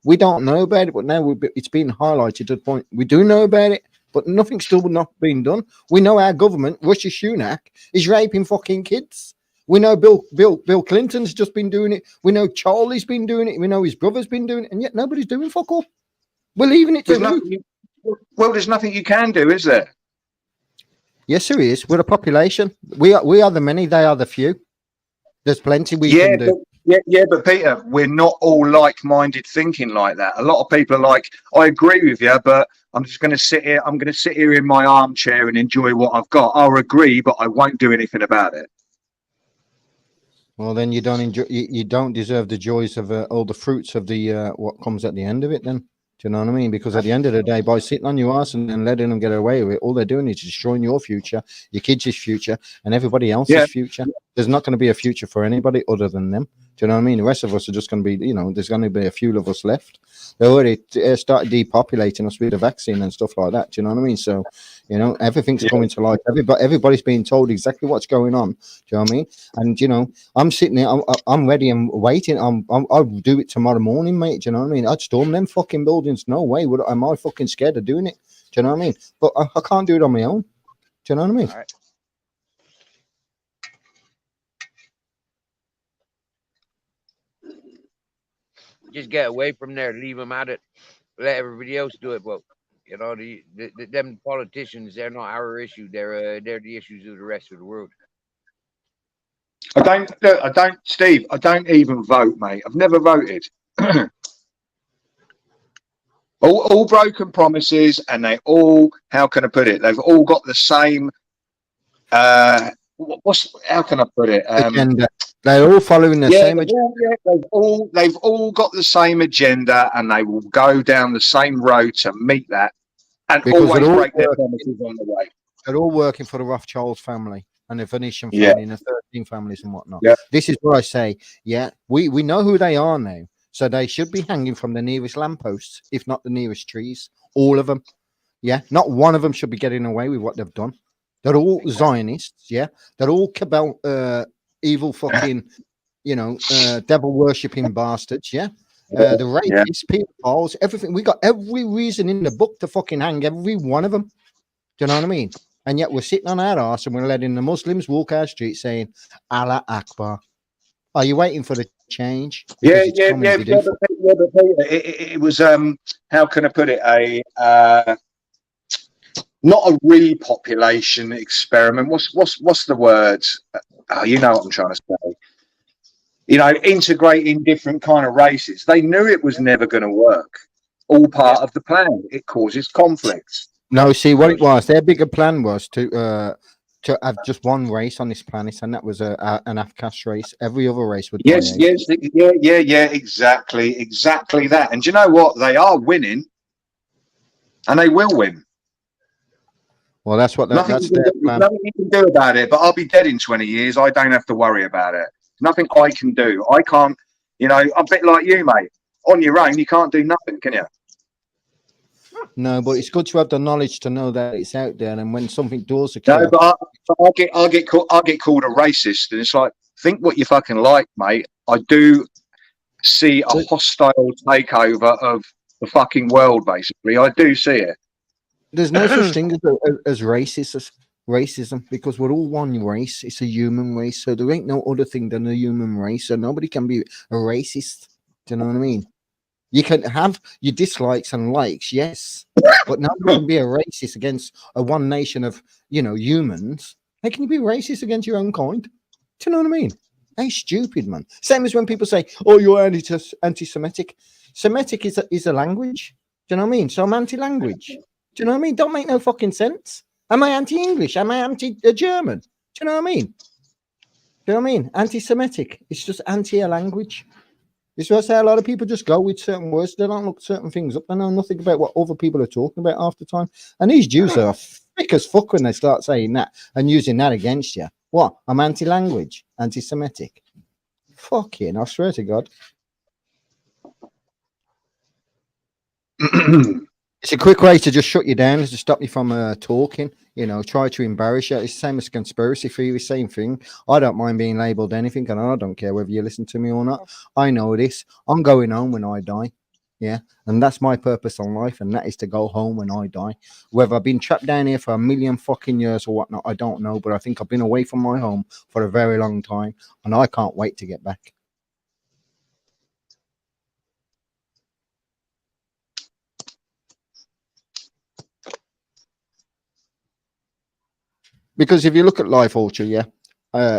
We don't know about it, but now it's been highlighted to the point we do know about it, but nothing's still not being done. We know our government, Rishi Sunak, is raping fucking kids. We know Bill Clinton's just been doing it. We know Charlie's been doing it. We know his brother's been doing it, and yet nobody's doing fuck all. We're leaving it to who? Well, there's nothing you can do, is there? Yes, there is. We're a population. We are the many. They are the few. There's plenty we can do. But Peter, we're not all like-minded thinking like that. A lot of people are like, I agree with you, but I'm just going to sit here. I'm going to sit here in my armchair and enjoy what I've got. I'll agree, but I won't do anything about it. Well, then you don't enjoy. You don't deserve the joys of all the fruits of the what comes at the end of it. Then, do you know what I mean? Because at the end of the day, by sitting on your ass and letting them get away with it, all they're doing is destroying your future, your kids' future, and everybody else's future. There's not going to be a future for anybody other than them. Do you know what I mean? The rest of us are just going to be, you know, there's going to be a few of us left. They already started depopulating us with the vaccine and stuff like that. Do you know what I mean? So, you know, everything's coming to light. Everybody's being told exactly what's going on. Do you know what I mean? And, you know, I'm sitting there, I'm ready and waiting. I'll do it tomorrow morning, mate. Do you know what I mean? I'd storm them fucking buildings. No way. Am I fucking scared of doing it? Do you know what I mean? But I can't do it on my own. Do you know what I mean? Right. Just get away from there. Leave them at it. Let everybody else do it. But you know, them politicians, they're not our issue. They're the issues of the rest of the world. Steve. I don't even vote, mate. I've never voted. all broken promises, and they all, how can I put it? They've all got the same. How can I put it? Agenda. They're all following the same agenda. They've all got the same agenda, and they will go down the same road to meet that, and because always break their promises on the way. They're all working for the Rothschild family and the Venetian family and the 13 families and whatnot. Yeah. This is what I say. Yeah, we know who they are now, so they should be hanging from the nearest lampposts, if not the nearest trees. All of them. Yeah, not one of them should be getting away with what they've done. They're all Zionists. Yeah, they're all evil fucking, you know, devil worshipping bastards. Yeah, the rapists, pedophiles, everything. We got every reason in the book to fucking hang every one of them. Do you know what I mean? And yet we're sitting on our arse and we're letting the Muslims walk our streets saying Allah Akbar. Are you waiting for the change? But it was how can I put it? Not a repopulation experiment. What's the word? Oh, you know what I'm trying to say. You know, integrating different kind of races. They knew it was never going to work. All part of the plan. It causes conflicts. No, see what it was. Their bigger plan was to have just one race on this planet, and that was an Afghan race. Every other race would. Yes, exactly that. And do you know what? They are winning, and they will win. Well, that's what that's their plan. Nothing you can do about it. But I'll be dead in 20 years. I don't have to worry about it. Nothing I can do. I can't. You know, I'm a bit like you, mate. On your own, you can't do nothing, can you? No, but it's good to have the knowledge to know that it's out there, and when something does No, occur, but I get called a racist, and it's like, think what you fucking like, mate. I do see a but hostile takeover of the fucking world. Basically, I do see it. there's no such thing as racism because we're all one race. It's a human race, so there ain't no other thing than a human race. So nobody can be a racist. Do you know what I mean? You can have your dislikes and likes, yes, but nobody can be a racist against a one nation of humans. How can you be racist against your own kind? Do you know what I mean? Hey, stupid man. Same as when people say, "Oh, you're anti-Semitic." Semitic is a language. Do you know what I mean? So I'm anti-language. Do you know what I mean? Don't make no fucking sense. Am I anti-English? Am I anti-German? Do you know what I mean? Do you know what I mean? Anti-Semitic. It's just anti a language. This is why I say a lot of people just go with certain words. They don't look certain things up. They know nothing about what other people are talking about half the time. And these Jews are thick as fuck when they start saying that and using that against you. What? I'm anti-language, anti-Semitic. Fucking, I swear to God. It's a quick way to just shut you down, to stop you from talking. Try to embarrass you. It's the same as conspiracy theory, same thing. I don't mind being labelled anything, and I don't care whether you listen to me or not. I know this. I'm going home when I die. Yeah. And that's my purpose on life, and that is to go home when I die. Whether I've been trapped down here for a million fucking years or whatnot, I don't know. But I think I've been away from my home for a very long time, and I can't wait to get back. Because if you look at life, Ultra, yeah,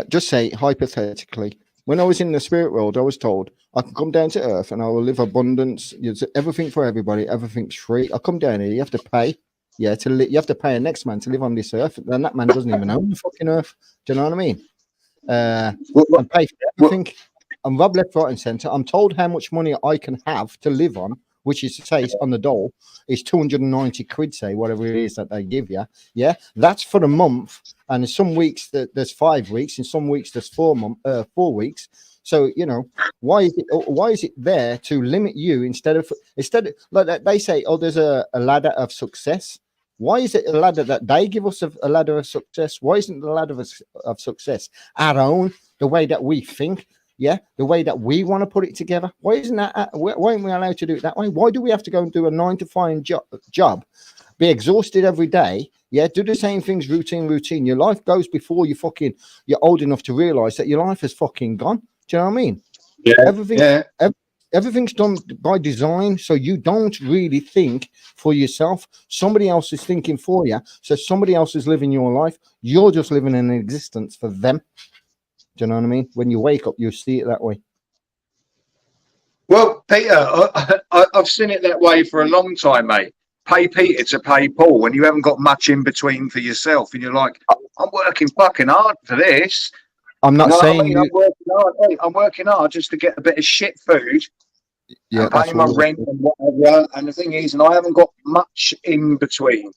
just say hypothetically, when I was in the spirit world, I was told I can come down to Earth and I will live abundance. Everything for everybody, everything's free. I come down here, you have to pay, yeah, you have to pay a next man to live on this Earth, and that man doesn't even own the fucking Earth. Do you know what I mean? And pay for everything. I'm robbed left, right, and centre. I'm told how much money I can have to live on, which is to say on the dole is 290 quid, say whatever it is that they give you. Yeah, that's for the month. And in some weeks there's 5 weeks, in some weeks there's 4 weeks. So why is it there to limit you instead of like they say, oh, there's a ladder of success. Why is it a ladder that they give us a ladder of success? Why isn't the ladder of success our own, the way that we think? Yeah, the way that we want to put it together. Why isn't that? Why aren't we allowed to do it that way? Why do we have to go and do a 9 to 5 job, be exhausted every day? Yeah, do the same things, routine. Your life goes before you're old enough to realize that your life is fucking gone. Do you know what I mean? Yeah. Everything's done by design, so you don't really think for yourself. Somebody else is thinking for you. So somebody else is living your life. You're just living an existence for them. Do you know what I mean? When you wake up, you see it that way. Well, Peter, I've seen it that way for a long time, mate. Pay Peter to pay Paul when you haven't got much in between for yourself, and you're like, I'm working fucking hard for this. I'm not saying I mean? I'm working hard. Mate. I'm working hard just to get a bit of shit food, and pay my rent and whatever. And the thing is, and I haven't got much in between.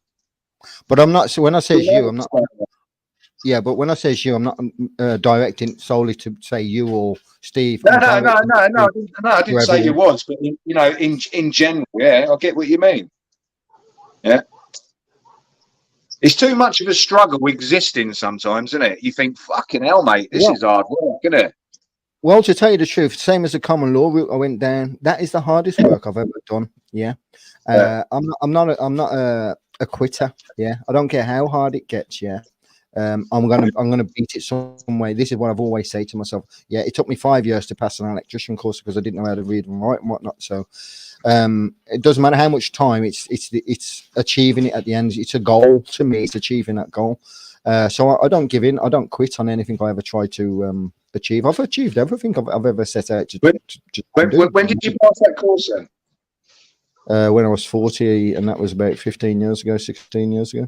But I'm not. So when I say you, I'm not. Yeah, but when I say you, I'm not directing solely to say you or Steve. No, I didn't say you was, but in general, yeah, I get what you mean. Yeah, it's too much of a struggle existing sometimes, isn't it? You think, fucking hell, mate, this is hard work, isn't it? Well, to tell you the truth, same as the common law route I went down, that is the hardest work I've ever done. Yeah, I'm not a quitter. Yeah, I don't care how hard it gets. Yeah. I'm gonna beat it some way. This is what I've always said to myself. Yeah, it took me 5 years to pass an electrician course because I didn't know how to read and write and whatnot. So it doesn't matter how much time. It's achieving it at the end. It's a goal to me. It's achieving that goal. So I don't give in. I don't quit on anything I ever try to achieve. I've achieved everything I've ever set out to. When did you pass that course then? When I was 40, and that was about 15 years ago, 16 years ago.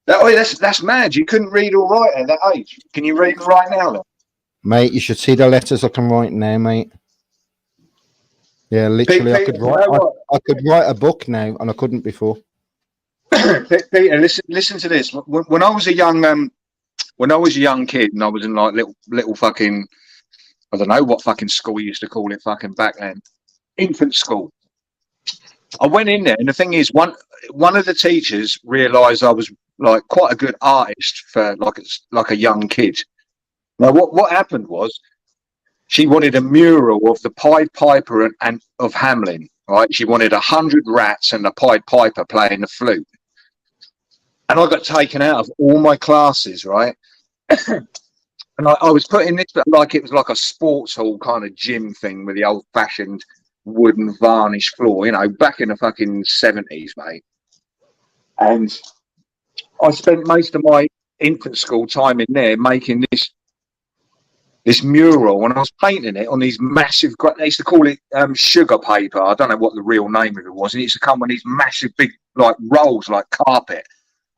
That's mad. You couldn't read or write at that age. Can you read and write now, then? Mate, you should see the letters I can write now, mate. Yeah, literally, I could write a book now, and I couldn't before. Peter, listen to this. When I was a young kid, and I was in like little fucking, I don't know what fucking school we used to call it fucking back then, infant school. I went in there, and the thing is, one of the teachers realised I was like quite a good artist for like a young kid. Now, what happened was she wanted a mural of the Pied Piper and of Hamelin. Right, she wanted 100 rats and the Pied Piper playing the flute, and I got taken out of all my classes. Right. And I was put in this, like it was like a sports hall kind of gym thing with the old fashioned wooden varnished floor, you know, back in the fucking 70s, mate. And I spent most of my infant school time in there making this mural, and I was painting it on these massive, they used to call it sugar paper. I don't know what the real name of it was. And it used to come on these massive big like rolls like carpet.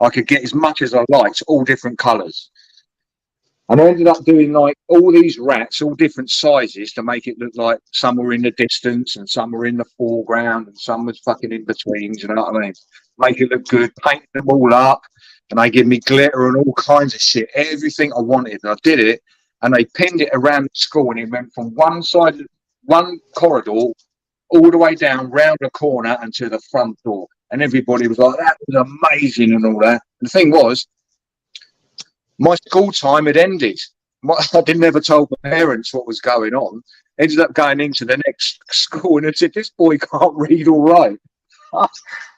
I could get as much as I liked, all different colours. And I ended up doing like all these rats, all different sizes, to make it look like some were in the distance and some were in the foreground and some was fucking in between. You know what I mean? Make it look good, paint them all up, and they give me glitter and all kinds of shit, everything I wanted. And I did it, and they pinned it around the school, and it went from one side, one corridor, all the way down round the corner and to the front door. And everybody was like, "That was amazing," and all that. And the thing was, my school time had ended. I didn't ever told my parents what was going on. Ended up going into the next school, and I said, "This boy can't read all right."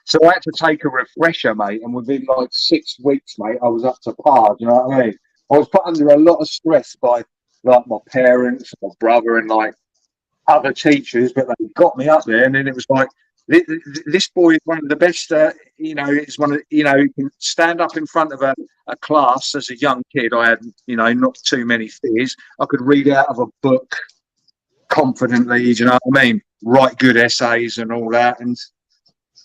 So I had to take a refresher, mate. And within like 6 weeks, mate, I was up to par. Do you know what I mean? I was put under a lot of stress by like my parents, my brother, and like other teachers, but they got me up there. And then it was like, this boy is one of the best, you know, it's one of, you know, he can stand up in front of a class as a young kid. I had, you know, not too many fears. I could read out of a book confidently, do you know what I mean? Write good essays and all that. And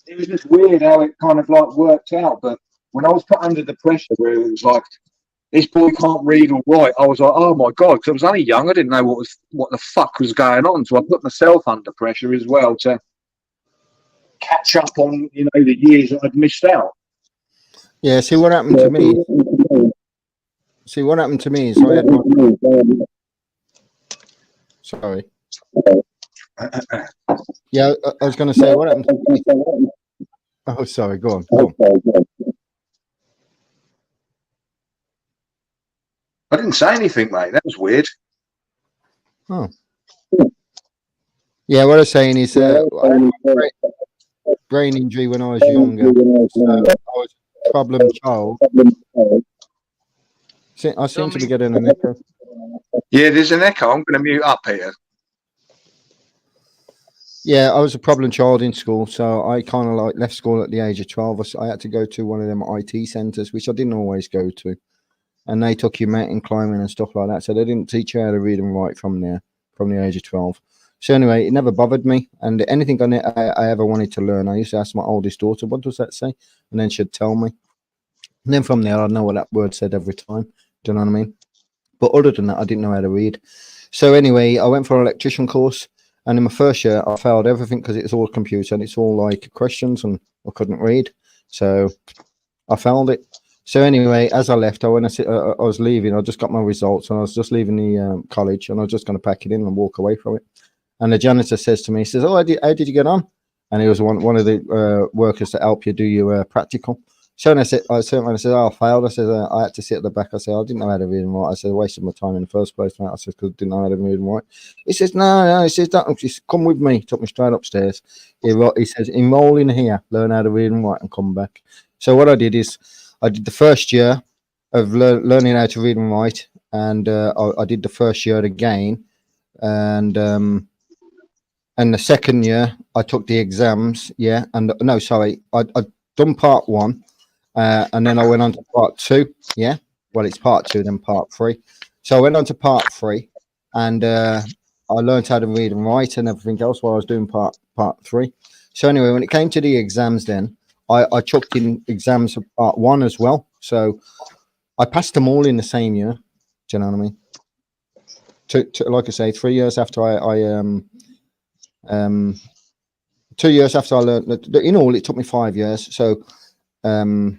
it was just weird how it kind of like worked out. But when I was put under the pressure where it was like, this boy can't read or write, I was like, oh my God, because I was only young. I didn't know what the fuck was going on. So I put myself under pressure as well to catch up on, you know, the years that I'd missed out. Yeah, see what happened to me. See what happened to me is I had my... Sorry. Yeah, I was going to say what happened to me. Oh, sorry. Go on. Go on. I didn't say anything, mate. That was weird. Oh. Yeah, what I was saying is I had a brain injury when I was younger. So I was a problem child. I seem to be getting an echo. Yeah, there's an echo. I'm going to mute up here. Yeah, I was a problem child in school, so I kind of like left school at the age of 12. I had to go to one of them IT centres, which I didn't always go to. And they took you mountain climbing and stuff like that. So they didn't teach you how to read and write from there, from the age of 12. So anyway, it never bothered me. And anything I ever wanted to learn, I used to ask my oldest daughter, what does that say? And then she'd tell me. And then from there, I'd know what that word said every time. Do you know what I mean? But other than that, I didn't know how to read. So anyway, I went for an electrician course. And in my first year, I failed everything because it's all computer and it's all like questions and I couldn't read. So I failed it. So anyway, as I left, I was leaving. I just got my results and I was just leaving the college and I was just going to pack it in and walk away from it. And the janitor says to me, he says, "Oh, how did you get on?" And he was one of the workers that help you do your practical. So I said, "Oh, I failed." I said, "I had to sit at the back." I said, "I didn't know how to read and write." I said, "I wasted my time in the first place, mate." I said, "Because I didn't know how to read and write." He says, "No." He says, "Don't. Just come with me." He took me straight upstairs. He says, "Enroll in here, learn how to read and write, and come back." So what I did is, I did the first year of learning how to read and write, and I did the first year again, and the second year I took the exams. Yeah, and no, sorry, I'd done part one. And then I went on to part two. Yeah. Well, it's part two, then part three. So I went on to part three and I learned how to read and write and everything else while I was doing part three. So anyway, when it came to the exams, then I chucked in exams for part one as well. So I passed them all in the same year. Do you know what I mean? Like I say, 3 years after 2 years after I learned, in all, it took me 5 years. So 2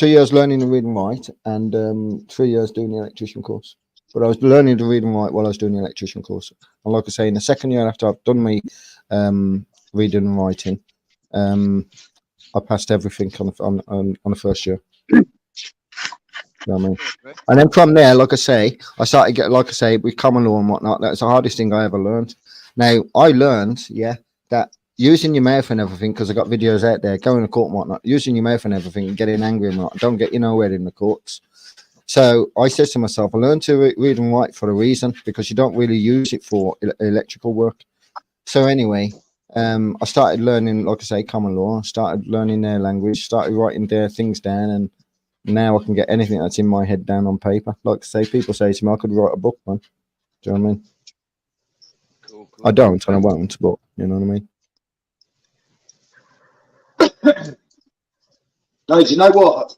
years learning to read and write and 3 years doing the electrician course. But I was learning to read and write while I was doing the electrician course. And like I say, in the second year after I've done my reading and writing, I passed everything on the first year. You know what I mean? And then from there, like I say, I started getting, like I say, with common law and whatnot. That's the hardest thing I ever learned. Now I learned, that using your mouth and everything, because I got videos out there going to court and whatnot, using your mouth and everything and getting angry and whatnot, don't get you nowhere in the courts. So I said to myself, I learned to read and write for a reason, because you don't really use it for electrical work. So anyway, I started learning, like I say, common law. I started learning their language, started writing their things down, and now I can get anything that's in my head down on paper. Like I say, people say to me, I could write a book, man. Do you know what I mean? Cool. I don't, and I won't, but you know what I mean? No, do you know what?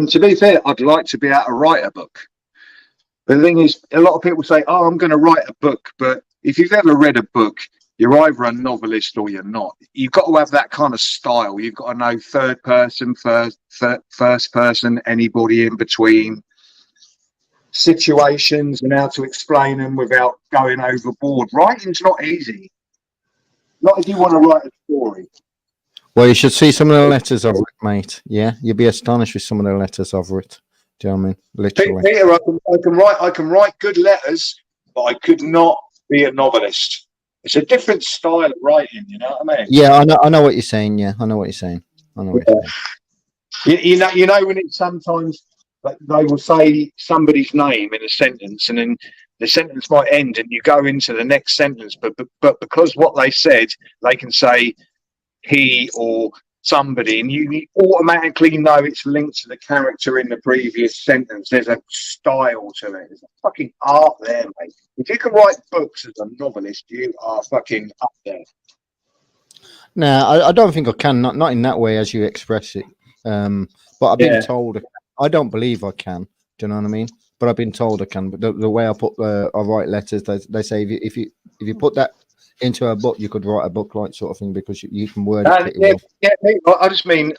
To be fair, I'd like to be able to write a book. But the thing is, a lot of people say, "Oh, I'm going to write a book." But if you've ever read a book, you're either a novelist or you're not. You've got to have that kind of style. You've got to know third person, first person, anybody in between, situations, and how to explain them without going overboard. Writing's not easy. Not if you want to write a story. Well, you should see some of the letters I've written, mate. Yeah, you'd be astonished with some of the letters I've written. Do you know what I mean? Literally. Peter, I can write good letters, but I could not be a novelist. It's a different style of writing, you know what I mean? Yeah, I know what you're saying. Yeah, I know what you're saying. I know what you're saying. You know when it's sometimes like they will say somebody's name in a sentence, and then the sentence might end, and you go into the next sentence, but because what they said, they can say he or somebody, and you automatically know it's linked to the character in the previous sentence. There's a style to it. There's a fucking art there, mate. If you can write books as a novelist, you are fucking up there. No, I don't think I can. Not in that way as you express it. But I've been told I don't believe I can. Do you know what I mean? But I've been told I can. But the way I write letters, they say if you put that into a book, you could write a book like sort of thing, because you can word it pretty well. Yeah. I just mean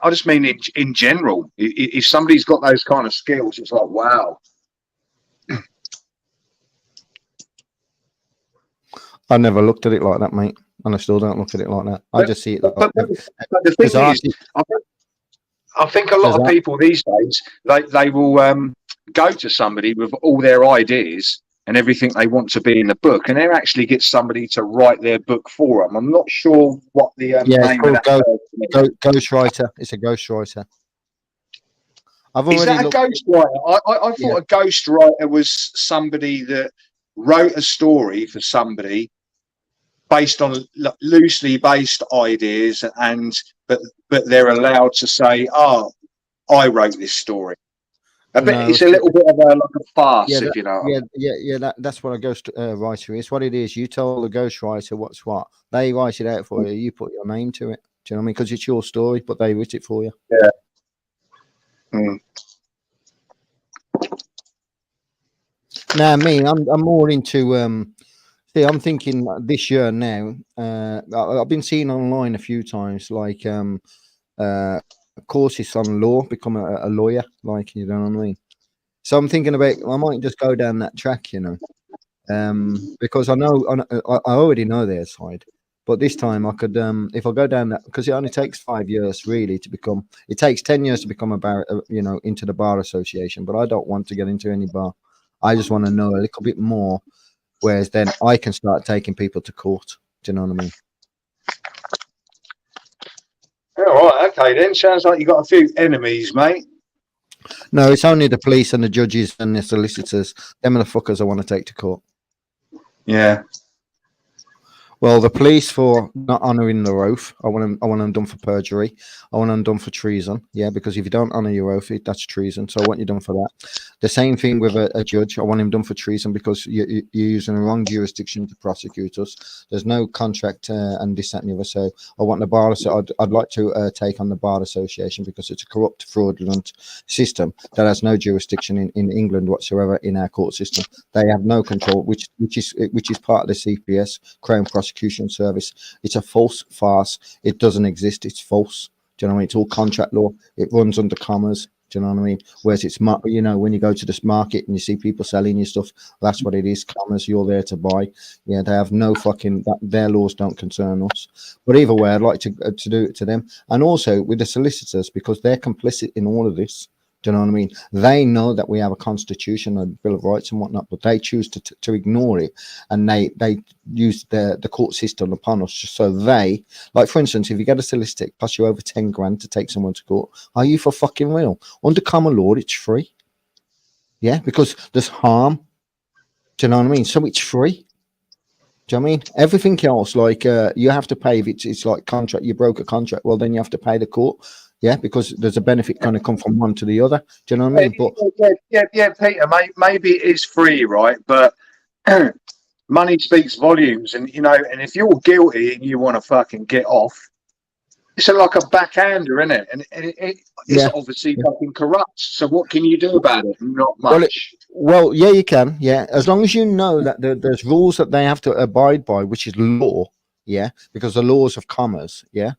in general. If somebody's got those kind of skills, it's like wow. I never looked at it like that, mate, and I still don't look at it like that. I just see it. But the thing is, I think a lot of people these days they will go to somebody with all their ideas and everything they want to be in the book, and they actually get somebody to write their book for them. I'm not sure what the name of that ghostwriter. It's a ghostwriter. Is that a ghostwriter? I thought a ghostwriter was somebody that wrote a story for somebody based on loosely based ideas, but they're allowed to say, "Oh, I wrote this story." It's a little bit of like a farce, if you know. That's what a ghost writer is. What it is, you tell the ghostwriter what's what. They write it out for you. You put your name to it. Do you know what I mean? Because it's your story, but they wrote it for you. Yeah. Mm. Now, me, I'm more into. See, I'm thinking this year now. I've been seeing online a few times, like courses on law, become a lawyer, like, you know what I mean? So I'm thinking about, I might just go down that track, you know, because I already know their side, but this time I could, if I go down that, because it only takes 5 years really to become, it takes 10 years to become a bar, you know, into the bar association, but I don't want to get into any bar. I just want to know a little bit more, whereas then I can start taking people to court. Do you know what I mean? All right, okay then. Sounds like you got a few enemies, mate. No, it's only the police and the judges and the solicitors. Them are the fuckers I want to take to court. Yeah. Well, the police for not honouring their oath. I want them done for perjury. I want them done for treason. Yeah, because if you don't honour your oath, that's treason. So I want you done for that. The same thing with a judge. I want him done for treason because you're using the wrong jurisdiction to prosecute us. There's no contract and this, that, and the other. So I want the bar. So I'd like to take on the bar association because it's a corrupt, fraudulent system that has no jurisdiction in England whatsoever in our court system. They have no control, which is part of the CPS, Crown Prosecution Service. It's a false farce. It doesn't exist. It's false. Do you know what I mean? It's all contract law. It runs under commas. Do you know what I mean? Whereas it's, you know, when you go to this market and you see people selling your stuff, that's what it is. Commerce, you're there to buy. Yeah, they have no fucking, their laws don't concern us. But either way, I'd like to do it to them. And also with the solicitors, because they're complicit in all of this. Do you know what I mean? They know that we have a constitution, a Bill of Rights and whatnot, but they choose to ignore it, and they use the court system upon us. So they, like for instance, if you get a solicitor, it costs you over 10 grand to take someone to court. Are you for fucking real? Under common law, it's free. Yeah, because there's harm. Do you know what I mean? So it's free. Do you know what I mean? Everything else, like you have to pay if it's like contract, you broke a contract, well then you have to pay the court. Yeah, because there's a benefit kind of come from one to the other. Do you know what I mean? But yeah, Peter, maybe it is free, right? But money speaks volumes, and you know, and if you're guilty and you want to fucking get off, it's like a backhander, isn't it? And it's obviously fucking corrupt. So what can you do about it? Not much. Well, yeah, you can. Yeah, as long as you know that there's rules that they have to abide by, which is law. Yeah, because the laws of commerce. Yeah.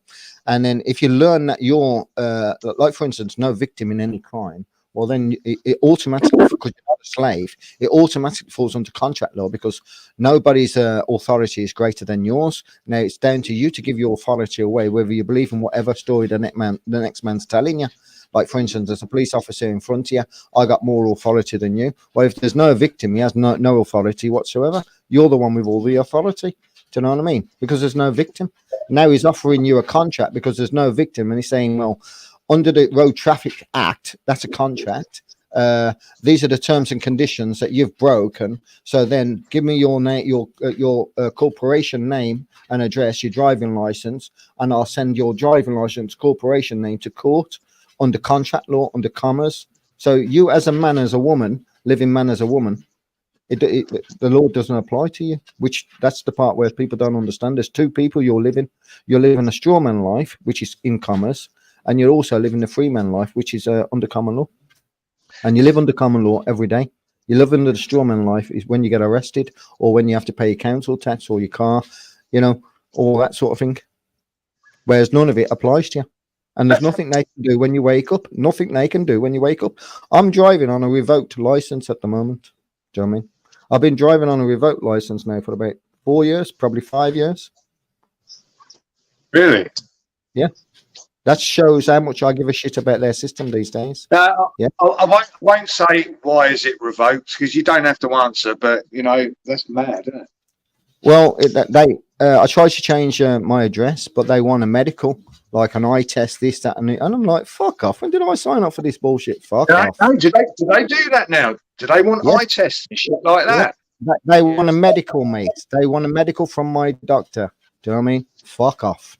And then if you learn that you're, like, for instance, no victim in any crime, well, then it automatically, because you're not a slave, it automatically falls under contract law, because nobody's authority is greater than yours. Now, it's down to you to give your authority away, whether you believe in whatever story the next man's telling you. Like, for instance, there's a police officer in front of you. I got more authority than you. Well, if there's no victim, he has no authority whatsoever. You're the one with all the authority. Do you know what I mean? Because there's no victim. Now he's offering you a contract because there's no victim, and he's saying, well, under the Road Traffic Act, that's a contract. These are the terms and conditions that you've broken. So then give me your name, your corporation name and address, your driving license, and I'll send your driving license, corporation name to court under contract law, under commerce. So you as a man, as a woman, living man as a woman, the law doesn't apply to you, which that's the part where people don't understand. There's two people you're living a straw man life, which is in commerce, and you're also living a free man life, which is under common law. And you live under common law every day. You live under the straw man life is when you get arrested, or when you have to pay your council tax or your car, you know, all that sort of thing. Whereas none of it applies to you. And there's nothing they can do when you wake up. Nothing they can do when you wake up. I'm driving on a revoked license at the moment. Do you know what I mean? I've been driving on a revoked license now for about 4 years, probably 5 years. Really? Yeah. That shows how much I give a shit about their system these days. Yeah. I won't say why is it revoked, because you don't have to answer, but you know, that's mad, isn't it? Well, I tried to change my address, but they want a medical, like an eye test, this, that, and I'm like, fuck off. When did I sign up for this bullshit? Fuck off. Do they do that now? Do they want eye tests and shit like that? They want a medical, mate. They want a medical from my doctor. Do you know what I mean? Fuck off.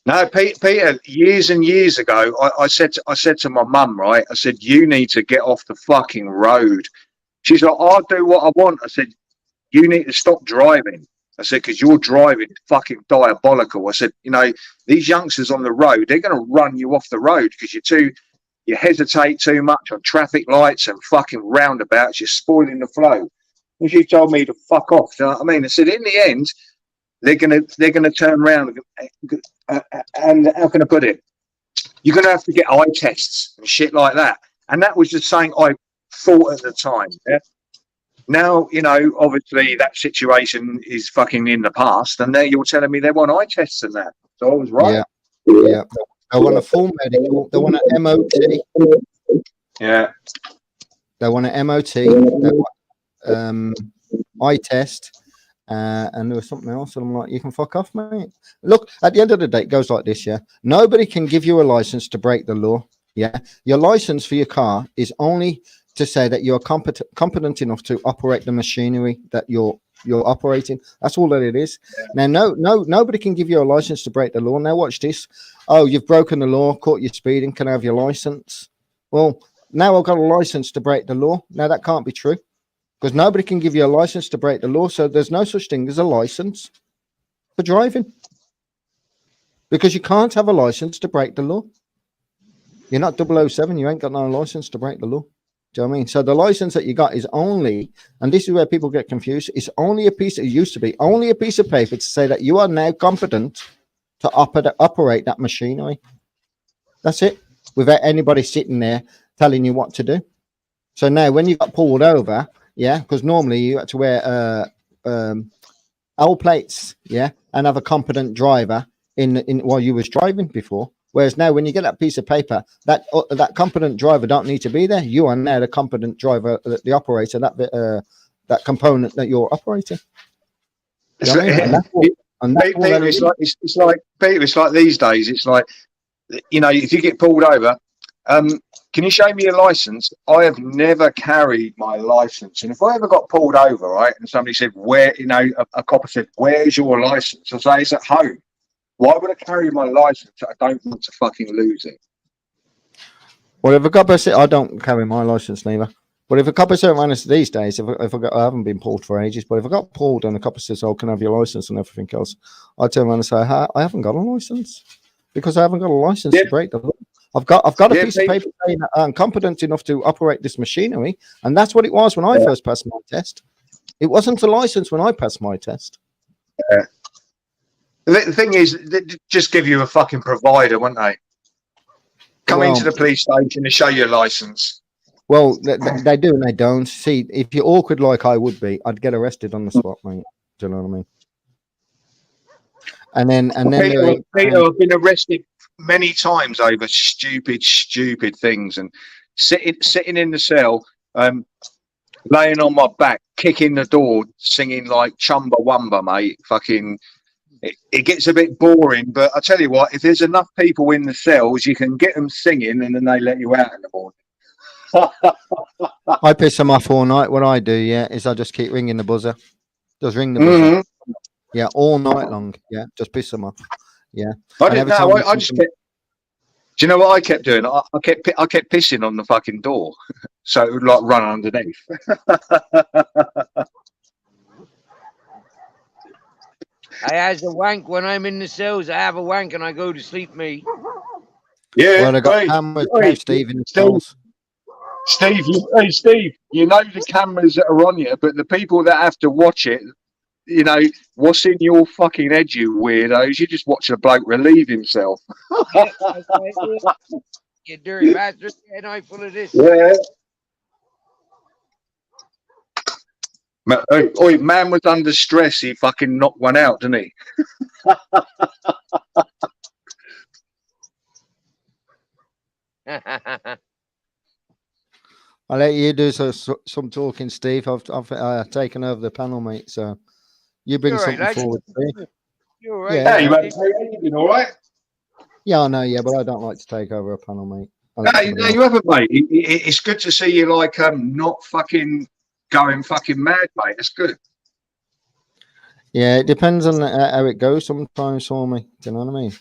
No, Peter. Years and years ago, I said to my mum, right? I said, you need to get off the fucking road. She's like, I'll do what I want. I said, you need to stop driving. I said, because your driving is fucking diabolical. I said, you know, these youngsters on the road, they're going to run you off the road because you hesitate too much on traffic lights and fucking roundabouts. You're spoiling the flow. And she told me to fuck off. You know what I mean? I said, in the end, they're gonna turn around and how can I put it? You're gonna have to get eye tests and shit like that. And that was just saying I thought at the time. Yeah? Now, you know, obviously that situation is fucking in the past, and now you're telling me they want eye tests and that. So I was right. Yeah. They want a full medical. They want an MOT. Yeah. They want an MOT. They want, eye test. And there was something else, and I'm like, you can fuck off, mate. Look, at the end of the day, it goes like this, yeah. Nobody can give you a license to break the law. Yeah. Your license for your car is only to say that you're competent enough to operate the machinery that you're operating. That's all that it is. Now, nobody can give you a license to break the law. Now, watch this. Oh, you've broken the law, caught you speeding. Can I have your license? Well, now I've got a license to break the law. Now that can't be true, because nobody can give you a license to break the law. So there's no such thing as a license for driving, because you can't have a license to break the law. You're not 007. You ain't got no license to break the law. Do you know what I mean? So the license that you got is only, and this is where people get confused, it's only a piece, it used to be only a piece of paper to say that you are now competent to operate that machinery. That's it. without anybody sitting there telling you what to do. So now when you got pulled over, yeah, because normally you had to wear L plates, yeah, and have a competent driver in while you was driving before. Whereas now, when you get that piece of paper, that competent driver don't need to be there. You are now the competent driver, the operator, that component that you're operating. You know what I mean? Peter, it's like Peter. It's like these days. It's like, you know, if you get pulled over, can you show me your license? I have never carried my license, and if I ever got pulled over, right, and somebody said, "Where?" You know, a copper said, "Where's your license?" I say, "It's at home." Why would I carry my license? I don't want to fucking lose it. Well, if a copper said, I don't carry my license neither. But if a copper said around us these days, I haven't been pulled for ages, but if I got pulled and the copper says, "Oh, can I have your license?" and everything else, I'd turn around and say, "I haven't got a license because I haven't got a license to break the law. I've got a piece of paper saying that I'm competent enough to operate this machinery," and that's what it was when I first passed my test. It wasn't a license when I passed my test. Yeah. The thing is, they just give you a fucking provider, won't they? Come into the police station and show your license. Well, they do and they don't. See, if you're awkward like I would be, I'd get arrested on the spot, mate. Do you know what I mean? And then Peter, I've been arrested many times over stupid things, and sitting in the cell, laying on my back, kicking the door, singing like Chumbawamba, mate. Fucking, it gets a bit boring, but I tell you what, if there's enough people in the cells, you can get them singing, and then they let you out in the morning. I piss them off all night. What I do, yeah, is I just keep ringing the buzzer. Just ring the buzzer. Yeah, all night long. Yeah, just piss them off. Yeah. I didn't know. I just kept. Do you know what I kept doing? I kept pissing on the fucking door, so it would like run underneath. I has a wank when I'm in the cells. I have a wank and I go to sleep, me. Yeah. Well, I got cameras now, Steve, in the cells. Steve, you know the cameras that are on you, but the people that have to watch it, you know, what's in your fucking head, you weirdos? You're just watching a bloke relieve himself. You dirty bastard, and I full of this. Yeah. Man was under stress. He fucking knocked one out, didn't he? I'll let you do some talking, Steve. I've taken over the panel, mate. So you bring something forward, Steve. You're right. Yeah, you been all right? Yeah, I know. Yeah, but I don't like to take over a panel, mate. No, you haven't, mate. It's good to see you like not fucking going fucking mad, mate. That's good. Yeah, it depends on how it goes sometimes for me. Do you know what I mean?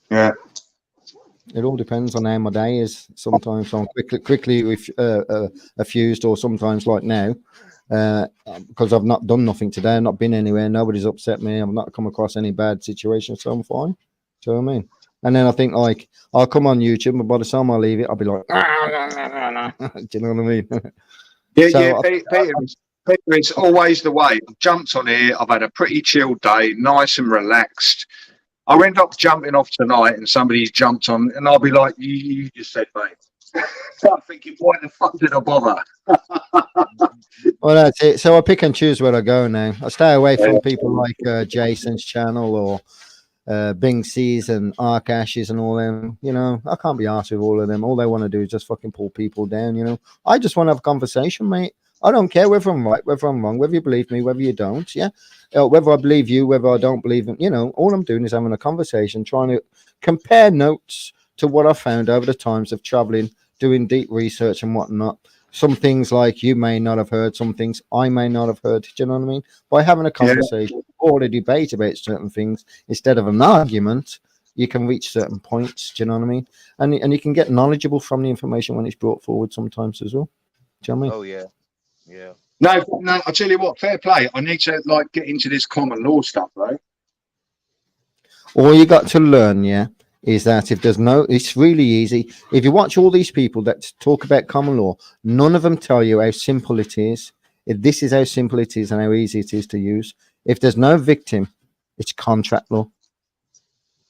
Yeah. It all depends on how my day is. Sometimes I'm quickly effused, or sometimes like now, because I've not done nothing today. I've not been anywhere. Nobody's upset me. I've not come across any bad situations, so I'm fine. Do you know what I mean? And then I think like I'll come on YouTube, but by the time I leave it, I'll be like, do you know what I mean? Peter, it's always the way. I've jumped on here. I've had a pretty chill day, nice and relaxed. I end up jumping off tonight, and somebody's jumped on, and I'll be like, "You just said, mate." I'm thinking, why the fuck did I bother? Well, that's it. So I pick and choose where I go now. I stay away from people like Jason's channel or Bingsy's and Arc Ashes and all them. You know, I can't be arsed with all of them. All they want to do is just fucking pull people down. You know, I just want to have a conversation, mate. I don't care whether I'm right, whether I'm wrong, whether you believe me, whether you don't. Yeah. Whether I believe you, whether I don't believe him. You know, all I'm doing is having a conversation, trying to compare notes to what I found over the times of traveling, doing deep research and whatnot. Some things like you may not have heard, some things I may not have heard. Do you know what I mean? By having a conversation or a debate about certain things instead of an argument, you can reach certain points. Do you know what I mean? And you can get knowledgeable from the information when it's brought forward sometimes as well. Do you know what I mean? Oh yeah, yeah. No, I tell you what, fair play. I need to like get into this common law stuff, though. All you got to learn, is that if there's it's really easy. If you watch all these people that talk about common law, none of them tell you how simple it is. If this is how simple it is and how easy it is to use. If there's no victim, it's contract law.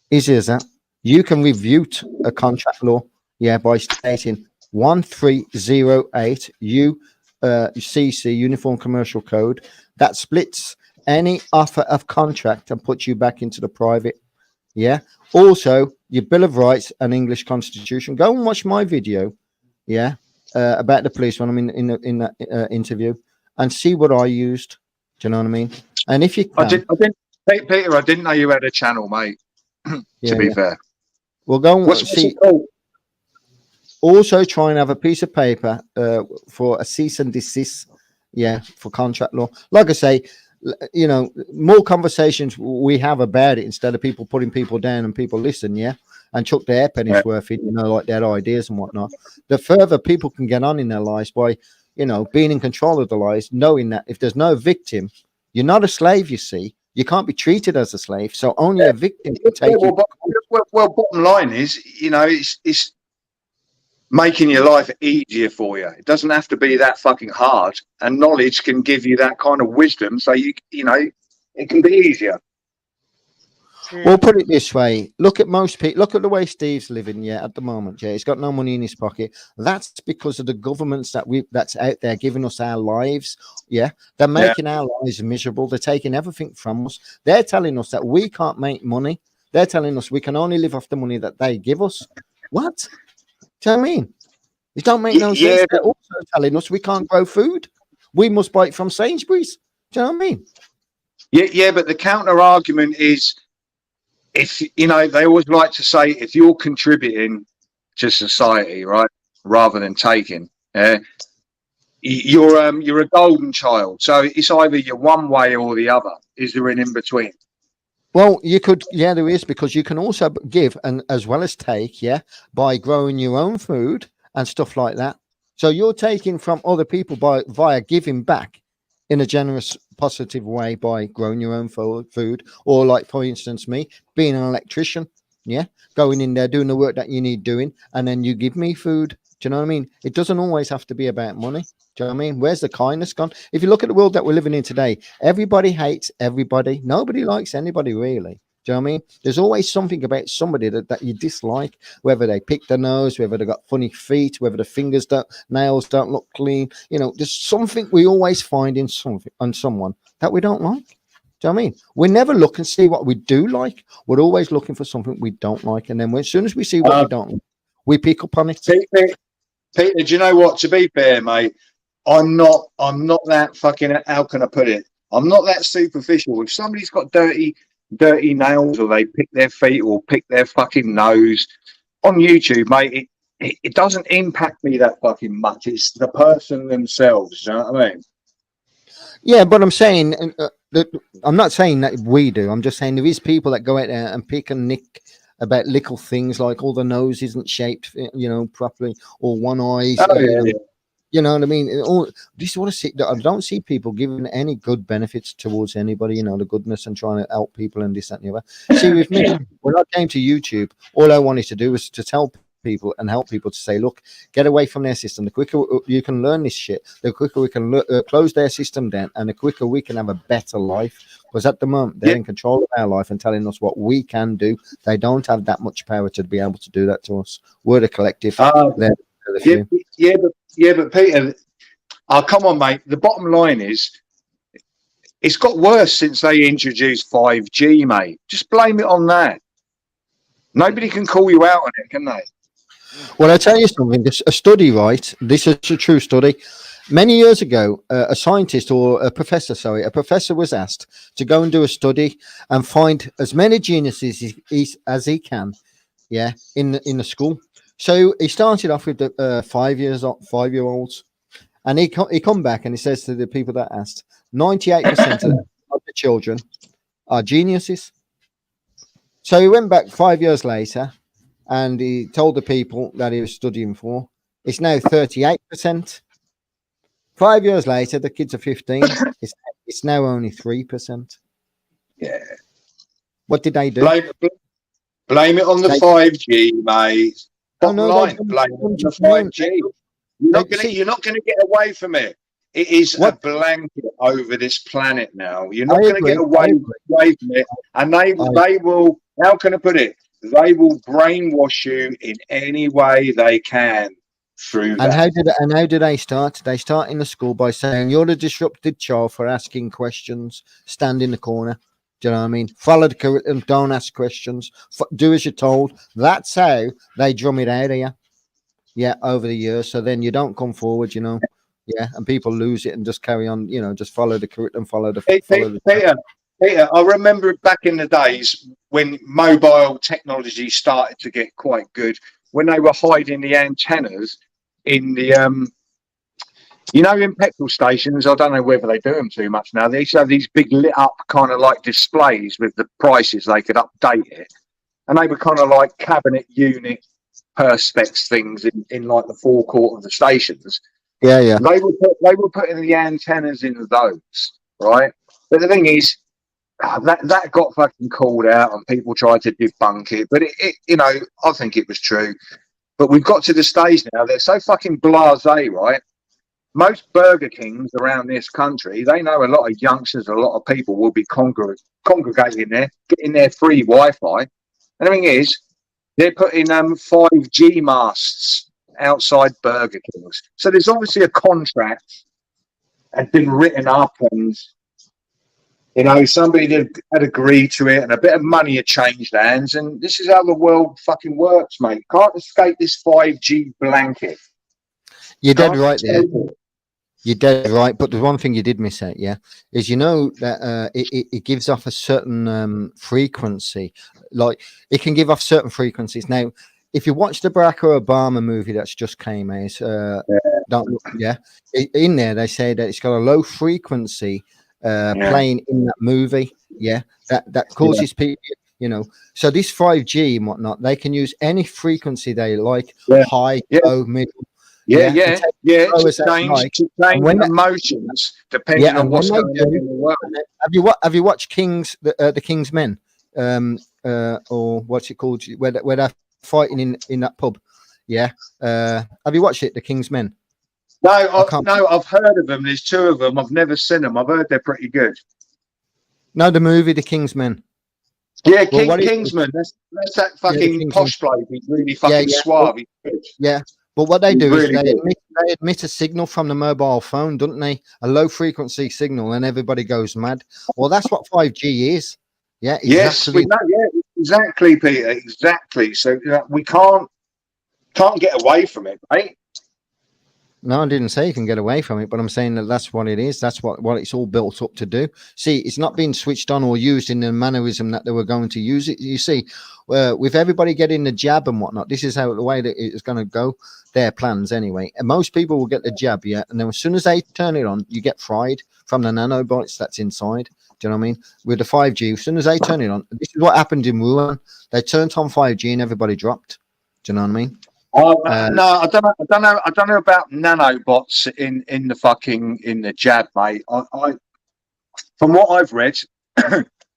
Easy as that. You can refute a contract law by stating 1308 UCC Uniform Commercial Code that splits any offer of contract and puts you back into the private. Yeah. Also, your Bill of Rights and English Constitution. Go and watch my video. Yeah. About the police when I'm in that interview, and see what I used. Do you know what I mean? And if you can, Peter, I didn't know you had a channel, mate. To be fair, we'll go and what's see. it called? Also, try and have a piece of paper for a cease and desist. Yeah, for contract law. Like I say, you know, more conversations we have about it instead of people putting people down and people listen. Yeah, and chuck their pennies worth in, you know, like their ideas and whatnot. The further people can get on in their lives by, you know, being in control of the lives, knowing that if there's no victim, you're not a slave. You see, you can't be treated as a slave. So only a victim can take you. Well, bottom line is, you know, it's making your life easier for you. It doesn't have to be that fucking hard, and knowledge can give you that kind of wisdom. So you know, it can be easier. We'll put it this way. Look at most people. Look at the way Steve's living. Yeah, at the moment, yeah, he's got no money in his pocket. That's because of the governments that's out there giving us our lives. Yeah, they're making our lives miserable. They're taking everything from us. They're telling us that we can't make money. They're telling us we can only live off the money that they give us. What? Do you know what I mean? It don't make no sense. They're also telling us we can't grow food. We must buy it from Sainsbury's. Do you know what I mean? Yeah, but the counter argument is, if you know, they always like to say, if you're contributing to society, right, rather than taking, you're a golden child. So it's either you're one way or the other. Is there an in between? Well, you could, yeah, there is, because you can also give and as well as take, yeah, by growing your own food and stuff like that. So you're taking from other people via giving back in a generous, positive way by growing your own food, or like, for instance, me being an electrician, yeah, going in there doing the work that you need doing, and then you give me food. Do you know what I mean? It doesn't always have to be about money. Do you know what I mean? Where's the kindness gone? If you look at the world that we're living in today, everybody hates everybody. Nobody likes anybody, really. Do you know what I mean? There's always something about somebody that you dislike, whether they pick their nose, whether they got funny feet, whether the nails don't look clean. You know, there's something we always find in someone that we don't like. Do you know what I mean? We never look and see what we do like. We're always looking for something we don't like. And then as soon as we see what we don't like, we pick up on it. Peter, do you know what? To be fair, mate, I'm not that fucking, how can I put it? I'm not that superficial. If somebody's got dirty nails, or they pick their feet or pick their fucking nose on YouTube, mate, it doesn't impact me that fucking much. It's the person themselves. You know what I mean? Yeah, but I'm saying I'm not saying that we do. I'm just saying there is people that go out there and pick and nick about little things, like all the nose isn't shaped, you know, properly, or one eye. You know what I mean? This is what I see. I don't see people giving any good benefits towards anybody, you know, the goodness and trying to help people and this, that, and the other. See, with me, when I came to YouTube, all I wanted to do was to tell people and help people to say, look, get away from their system. The quicker you can learn this shit, the quicker we can close their system down, and the quicker we can have a better life. Because at the moment, they're in control of our life and telling us what we can do. They don't have that much power to be able to do that to us. We're the collective. They're the few. But Peter, come on, mate. The bottom line is, it's got worse since they introduced 5G, mate. Just blame it on that. Nobody can call you out on it, can they? Well, I'll tell you something. This a study, right? This is a true study. Many years ago, a scientist or a professor was asked to go and do a study and find as many geniuses as he can, yeah, in the school. So he started off with the 5-year-olds, and he come back and he says to the people that asked, 98% of the children are geniuses. So he went back 5 years later, and he told the people that he was studying for, it's now 38%. 5 years later, the kids are 15. It's now only 3%. Yeah. What did they do? Blame it on the 5G, mate. Bottom line, blame it on the 5G. You're not going to get away from it. It is a blanket over this planet now. You're not going to get away from it. And they will. How can I put it? they will brainwash you in any way they can through And that. how do they start? They start in the school by saying you're the disrupted child for asking questions. Stand in the corner. Do you know what I mean? Follow the curriculum. Don't ask questions. Do as you're told. That's how they drum it out of you. Yeah, over the years. So then you don't come forward. You know. Yeah, and people lose it and just carry on. You know, just follow the curriculum. Follow the. Peter, I remember back in the days when mobile technology started to get quite good, when they were hiding the antennas in the in petrol stations. I don't know whether they do them too much now. They used to have these big lit up kind of like displays with the prices. They could update it, and they were kind of like cabinet unit perspex things in like the forecourt of the stations. Yeah, yeah. They were putting the antennas in those, right? But the thing is, that got fucking called out, and people tried to debunk it. But I think it was true. But we've got to the stage now. They're so fucking blasé, right? Most Burger Kings around this country, they know a lot of youngsters, a lot of people will be congregating there, getting their free Wi-Fi. And the thing is, they're putting 5G masts outside Burger Kings. So there's obviously a contract had been written up, and somebody had agreed to it, and a bit of money had changed hands. And this is how the world fucking works, mate. Can't escape this 5G blanket. You're dead right there. You're dead right, but the one thing you did miss out, yeah, is that it gives off a certain frequency. Like it can give off certain frequencies. Now, if you watch the Barack Obama movie that's just came out, in there they say that it's got a low frequency playing in that movie. Yeah, that causes people. So this 5G and whatnot, they can use any frequency they like, high, low, middle. To change emotions depending on what's going on in the world. Have you watched the King's Men, or what's it called, where they're fighting in that pub? Yeah, have you watched it, the King's Men? No, I've heard of them. There's two of them. I've never seen them. I've heard they're pretty good. No, the movie, The King's Men. Yeah, Kingsman. That's that fucking posh bloke. He's really fucking suave. Yeah. But what they do is they emit a signal from the mobile phone, don't they? A low frequency signal, and everybody goes mad. Well, that's what 5G is. Yeah, exactly. Yes, exactly, Peter. Exactly. So we can't get away from it, right? No, I didn't say you can get away from it, but I'm saying that that's what it is. That's what it's all built up to do. See, it's not being switched on or used in the mannerism that they were going to use it. You see, with everybody getting the jab and whatnot, this is how the way that it's going to go. Their plans anyway. And most people will get the jab, yeah. And then as soon as they turn it on, you get fried from the nanobots that's inside. Do you know what I mean? With the 5G, as soon as they turn it on, this is what happened in Wuhan. They turned on 5G and everybody dropped. Do you know what I mean? No, I don't know about nanobots in the jab, mate. I from what I've read,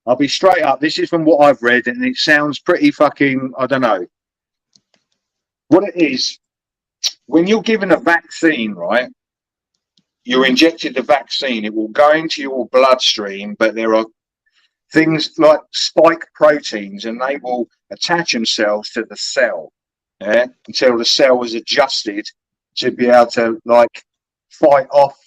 I'll be straight up. This is from what I've read, and it sounds pretty fucking. I don't know what it is. When you're given a vaccine, right? You're injected the vaccine. It will go into your bloodstream, but there are things like spike proteins, and they will attach themselves to the cell. Yeah, until the cell is adjusted to be able to like fight off,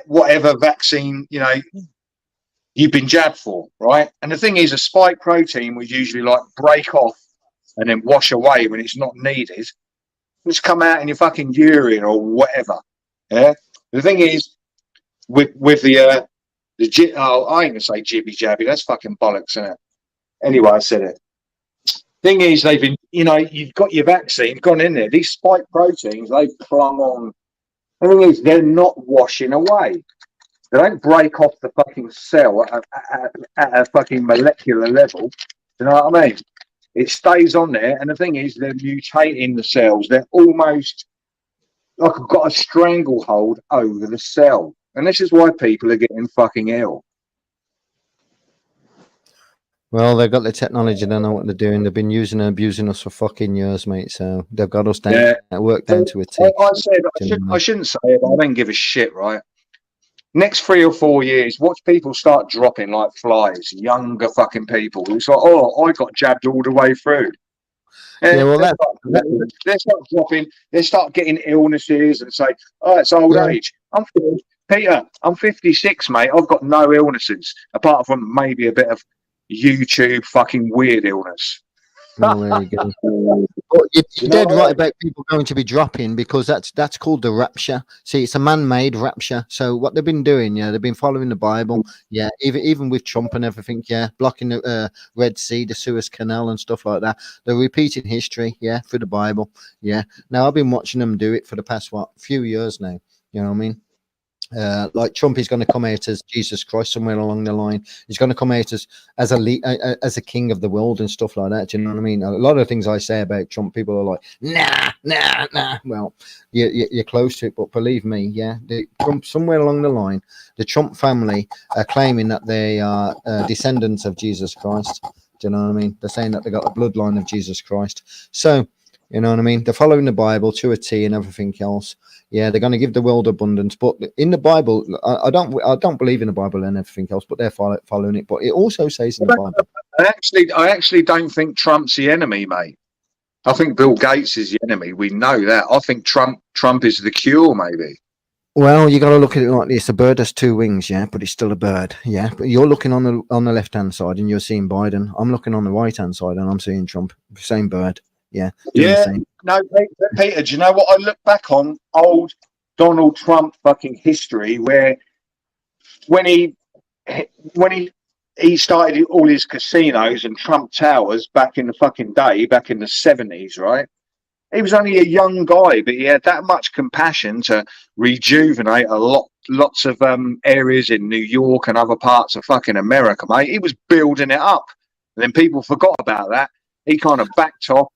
whatever vaccine you've been jabbed for, right? And the thing is, a spike protein would usually like break off and then wash away when it's not needed. Just come out in your fucking urine or whatever. Yeah. The thing is, with the I ain't gonna say jibby jabby. That's fucking bollocks, isn't it? Anyway, I said it. Thing is, they've been, you've got your vaccine gone in there. These spike proteins, they've clung on. The thing is, they're not washing away. They don't break off the fucking cell at a fucking molecular level. You know what I mean? It stays on there, and the thing is, they're mutating the cells. They're almost like I've got a stranglehold over the cell, and this is why people are getting fucking ill. Well, they've got the technology. They know what they're doing. They've been using and abusing us for fucking years, mate. So they've got us down, worked down to a T. I shouldn't say it, but I don't give a shit, right? next 3 or 4 years, watch people start dropping like flies. Younger fucking people. It's like, oh, I got jabbed all the way through. Yeah, well, They start dropping. They start getting illnesses and say, "Oh, it's old age." Peter, I'm 56, mate. I've got no illnesses apart from maybe a bit of YouTube fucking weird illness. well, there you go. But you're dead right about people going to be dropping, because that's called the rapture. See, it's a man-made rapture. So what they've been doing, they've been following the Bible. Yeah, even with Trump and everything. Yeah, blocking the Red Sea, the Suez Canal, and stuff like that. They're repeating history. Yeah, through the Bible. Yeah. Now I've been watching them do it for the past few years now. You know what I mean? Like Trump is going to come out as Jesus Christ somewhere along the line. He's going to come out as a king of the world and stuff like that. Do you know what I mean? A lot of things I say about Trump, people are like, nah. Well, you're close to it, but believe me, Trump somewhere along the line, the Trump family are claiming that they are descendants of Jesus Christ. Do you know what I mean? They're saying that they got the bloodline of Jesus Christ. So, you know what I mean? They're following the Bible to a T and everything else. Yeah, they're going to give the world abundance, but in the Bible, I don't believe in the Bible and everything else, but they're following it. But it also says in the Bible. I actually don't think Trump's the enemy, mate. I think Bill Gates is the enemy. We know that. I think Trump is the cure, maybe. Well, you got to look at it like this: a bird has two wings, but it's still a bird, But you're looking on the left hand side and you're seeing Biden. I'm looking on the right hand side and I'm seeing Trump. Same bird. Yeah. No, Peter, do you know what I look back on? Old Donald Trump fucking history, where when he started all his casinos and Trump Towers back in the fucking day, back in the 70s, right? He was only a young guy, but he had that much compassion to rejuvenate lots of areas in New York and other parts of fucking America, mate. He was building it up. And then people forgot about that. He kind of backed off.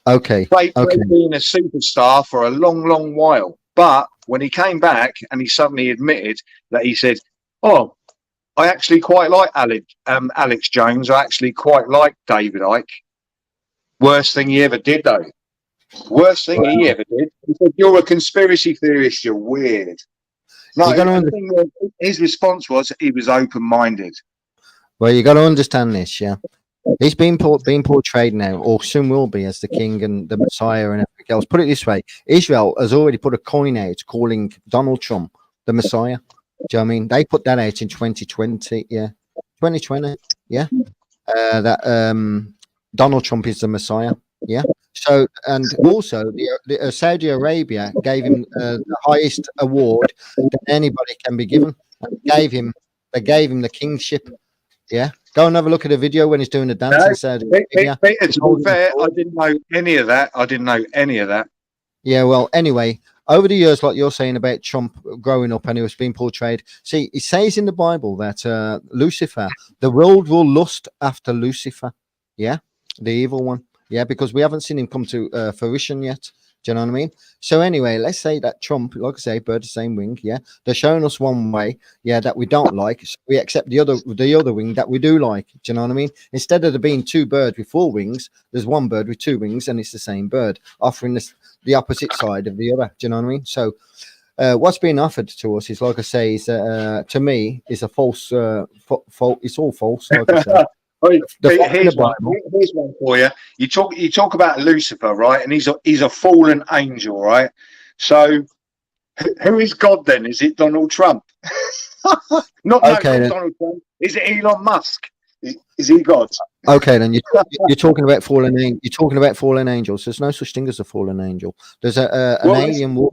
Okay. Being a superstar for a long while, but when he came back and he suddenly admitted that he said, "Oh, I actually quite like Alex Jones. I actually quite like David Icke." Worst thing he ever did, though. Worst thing he ever did. He said, "You're a conspiracy theorist. You're weird." No, his response was he was open-minded. Well, you got to understand this, He's being portrayed now, or soon will be, as the king and the Messiah and everything else. Put it this way: Israel has already put a coin out calling Donald Trump the Messiah. Do you know what I mean? They put that out in 2020. 2020. That Donald Trump is the Messiah. So, and also the Saudi Arabia gave him the highest award that anybody can be given. They gave him the kingship. Go and have a look at the video when he's doing the dance in Saudi Arabia. Peter, to be fair, I didn't know any of that. Yeah, well, anyway, over the years, like you're saying about Trump growing up and he was being portrayed, see, it says in the Bible that Lucifer, the world will lust after Lucifer, the evil one, because we haven't seen him come to fruition yet. Do you know what I mean? So anyway, let's say that Trump, like I say, bird the same wing, they're showing us one way, that we don't like. So we accept the other wing that we do like. Do you know what I mean? Instead of there being two birds with four wings, there's one bird with two wings, and it's the same bird offering the opposite side of the other. Do you know what I mean? So what's being offered to us is, like I say, is to me is a false. It's all false. Like I say. Here's one for you. You talk about Lucifer, right? And he's a fallen angel, right? So who is God then? Is it Donald Trump? Not Donald Trump. Is it Elon Musk? Is he God? Okay, then you're talking about fallen. You're talking about fallen angels. There's no such thing as a fallen angel. There's an alien.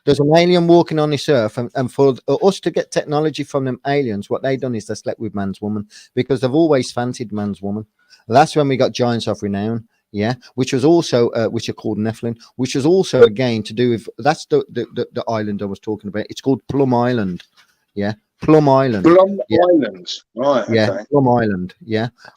There's an alien walking on this earth, and for us to get technology from them aliens, what they done is they slept with man's woman, because they've always fancied man's woman. That's when we got giants of renown. Which was also which are called Nephilim, which was also again to do with that's the island I was talking about. It's called Plum Island. Plum Island. Island. Right. Okay. Plum Island.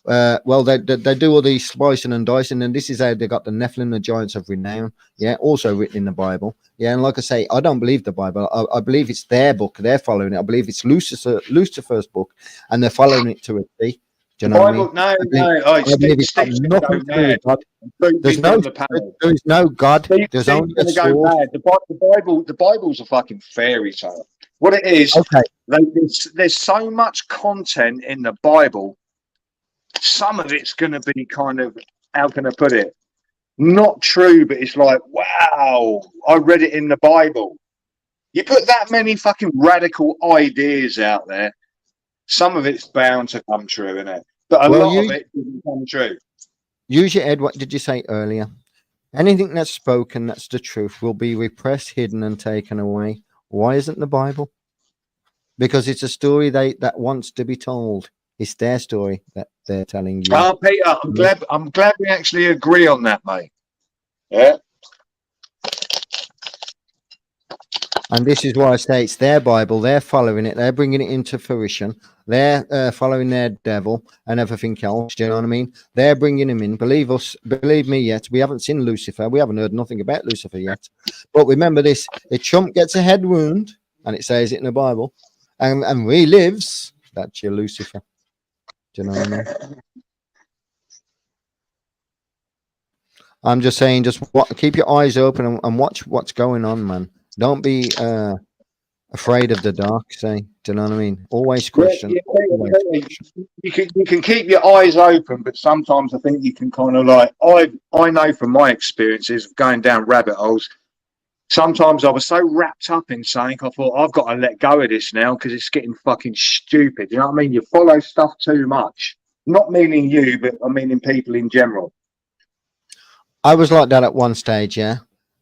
Well, they do all these splicing and dicing, and this is how they got the Nephilim, the giants of renown. Also written in the Bible. And like I say, I don't believe the Bible. I believe it's their book. They're following it. I believe it's Lucifer's book, and they're following it to a T. Do you know what I mean? There is no God. There's only a sword. The Bible's a fucking fairy tale. What it is, Okay. there's so much content in the Bible. Some of it's going to be kind of, how can I put it? Not true, but it's like, wow, I read it in the Bible. You put that many fucking radical ideas out there, some of it's bound to come true, innit? But a Well, lot of it doesn't come true. use your head. What did you say earlier? Anything that's spoken that's the truth will be repressed, hidden, and taken away. Why isn't the Bible? Because it's a story that wants to be told. It's their story that they're telling you. Oh, Peter, I'm glad we actually agree on that, mate. Yeah. And this is why I say it's their Bible. They're following it. They're bringing it into fruition. They're following their devil and everything else. Do you know what I mean? They're bringing him in. Believe us, believe me. Yet we haven't seen Lucifer. We haven't heard nothing about Lucifer yet. But remember this: if Trump gets a head wound, and it says it in the Bible, and relives, that's your Lucifer. Do you know what I mean? I'm just saying, keep your eyes open and watch what's going on, man. Don't be afraid of the dark. Say, do you know what I mean? Always question. Always question. You can keep your eyes open, but sometimes I think you can kind of like, I know from my experiences of going down rabbit holes. Sometimes I was so wrapped up in something, I thought I've got to let go of this now because it's getting fucking stupid. You know what I mean? You follow stuff too much. Not meaning you, but I mean in people in general. I was like that at one stage, yeah,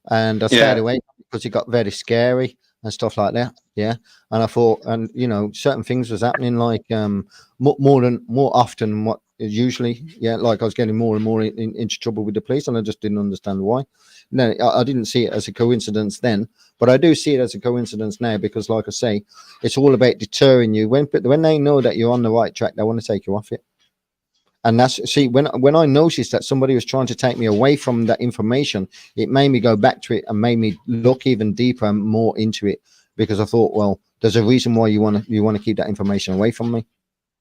and I stayed Yeah. away because it got very scary and stuff like that, yeah. And I thought, and certain things was happening like more often than what is usually, yeah. Like I was getting more and more into trouble with the police, and I just didn't understand why. No, I didn't see it as a coincidence then, but I do see it as a coincidence now because, like I say, it's all about deterring you. When they know that you're on the right track, they want to take you off it. And when I noticed that somebody was trying to take me away from that information, it made me go back to it and made me look even deeper and more into it because I thought, well, there's a reason why you want to keep that information away from me.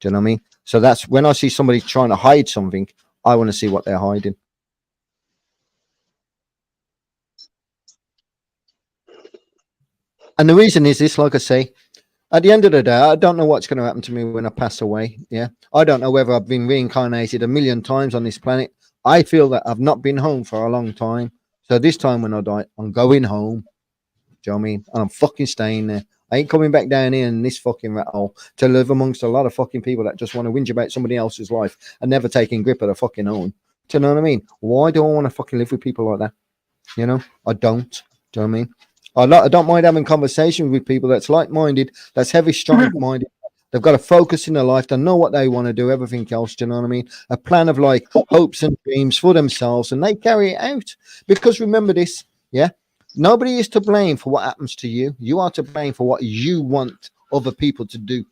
Do you know what I mean? So that's when I see somebody trying to hide something, I want to see what they're hiding. And the reason is this, like I say, at the end of the day, I don't know what's going to happen to me when I pass away. Yeah. I don't know whether I've been reincarnated a million times on this planet. I feel that I've not been home for a long time. So this time when I die, I'm going home. Do you know what I mean? And I'm fucking staying there. I ain't coming back down here in this fucking rat hole to live amongst a lot of fucking people that just want to whinge about somebody else's life and never taking grip of their fucking own. Do you know what I mean? Why do I want to fucking live with people like that? You know, I don't. Do you know what I mean? I don't mind having conversations with people that's like-minded, that's heavy, strong-minded. They've got a focus in their life. They know what they want to do. Everything else, do you know what I mean? A plan of like hopes and dreams for themselves, and they carry it out. Because remember this, yeah. Nobody is to blame for what happens to you. You are to blame for what you want other people to do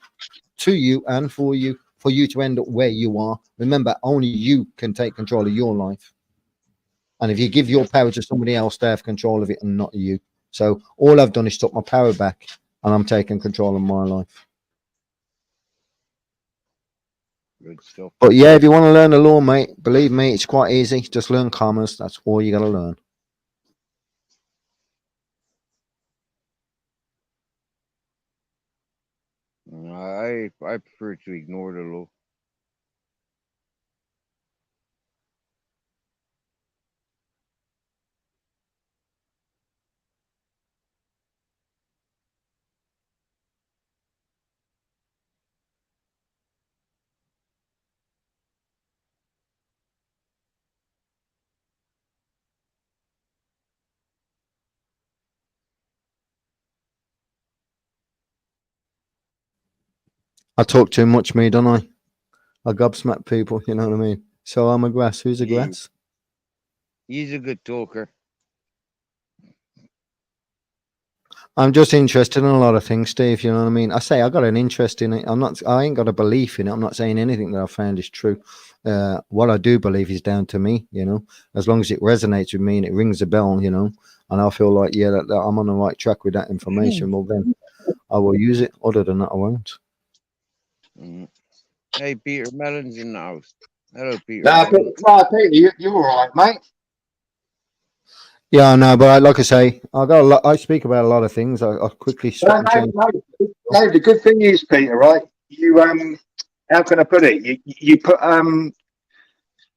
to you and for you to end up where you are. Remember, only you can take control of your life. And if you give your power to somebody else, they have control of it and not you. So all I've done is took my power back and I'm taking control of my life. Good stuff. But yeah, if you want to learn the law, mate, believe me, it's quite easy. Just learn commerce. That's all you got to learn. I prefer to ignore the law. I talk too much, me, don't I? I gobsmack people, you know what I mean? So I'm a grass. Who's a He, grass? he's a good talker. I'm just interested in a lot of things, Steve. You know what I mean? I say I got an interest in it. I ain't got a belief in it. I'm not saying anything that I found is true. What I do believe is down to me, you know, as long as it resonates with me and it rings a bell, you know, and I feel like, yeah, that I'm on the right track with that information. Well, then I will use it. Other than that, I won't. Mm. Hey, Peter Mellon's in the house. Hello, Peter No, Mellon. Peter, you're all right, mate. Yeah, I know, but like I say, I got a lot. I speak about a lot of things. I quickly No, swap and no, change. no, no. The good thing is, Peter, right? You how can I put it? You put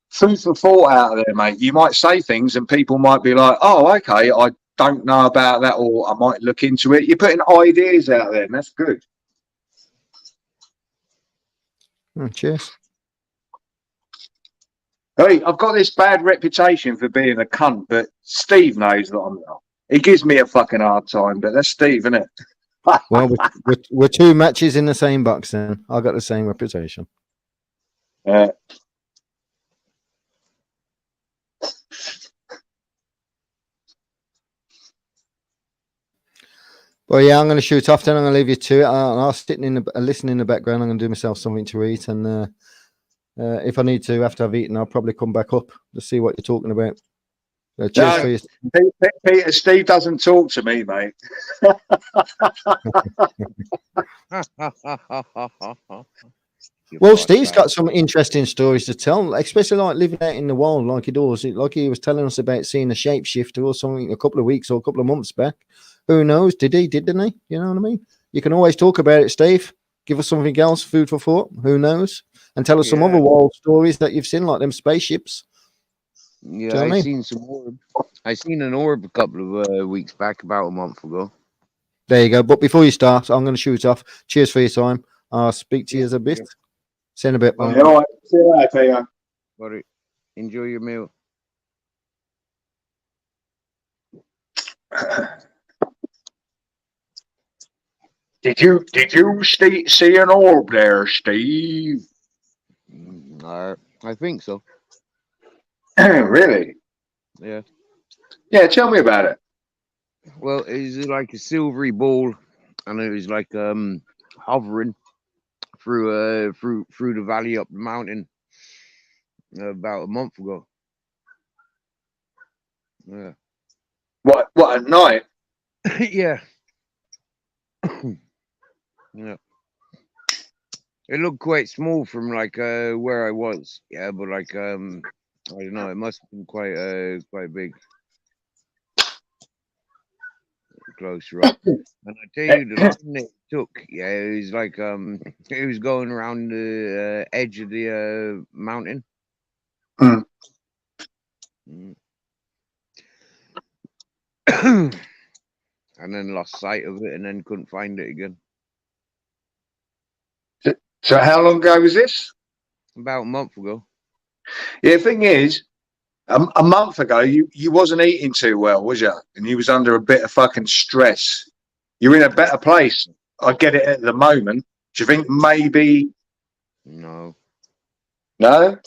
food for thought out there, mate. You might say things, and people might be like, "Oh, okay, I don't know about that," or "I might look into it." You're putting ideas out there, and that's good. Cheers. Hey, I've got this bad reputation for being a cunt, but Steve knows that I'm not. He gives me a fucking hard time, but that's Steve, isn't it? Well, we're two matches in the same box. Then I got the same reputation. Yeah. Well, yeah, I'm going to shoot off. Then I'm going to leave you to it. I'll sit in the listen in the background. I'm going to do myself something to eat, and if I need to, after I've eaten, I'll probably come back up to see what you're talking about. Cheers No, for you. Peter, Steve doesn't talk to me, mate. You Well, Steve's bastard. got some interesting stories to tell, especially like living out in the wild like he does. Like he was telling us about seeing a shapeshifter or something a couple of weeks or a couple of months back. Who knows? Did he? Didn't he? You know what I mean? You can always talk about it, Steve. Give us something else, food for thought. Who knows? And tell us some other Yeah, wild stories that you've seen, like them spaceships. Do yeah. you know what I I mean? seen some orb. I seen an orb a couple of weeks back, about a month ago. There you go. But before you start, I'm going to shoot off. Cheers for your time. I'll speak to Yeah, you a bit. yeah. See you in a bit, All mate. Yeah, right, all right. See you later, Peter. buddy. Enjoy your meal. Did you see an orb there, Steve? I think so. Really? Yeah. Yeah, tell me about it. Well, it was like a silvery ball, and it was like hovering through the valley up the mountain about a month ago. Yeah. What at night? Yeah. Yeah. It looked quite small from like where I was. Yeah, but like I don't know, it must have been quite big closer up. And I tell you the line that it took, yeah, it was like it was going around the edge of the mountain. Hmm. Mm. And then lost sight of it and then couldn't find it again. So how long ago was this? About a month ago. Yeah, the thing is, a month ago you wasn't eating too well, was you? And you was under a bit of fucking stress. You're in a better place. I get it at the moment. Do you think maybe No, no?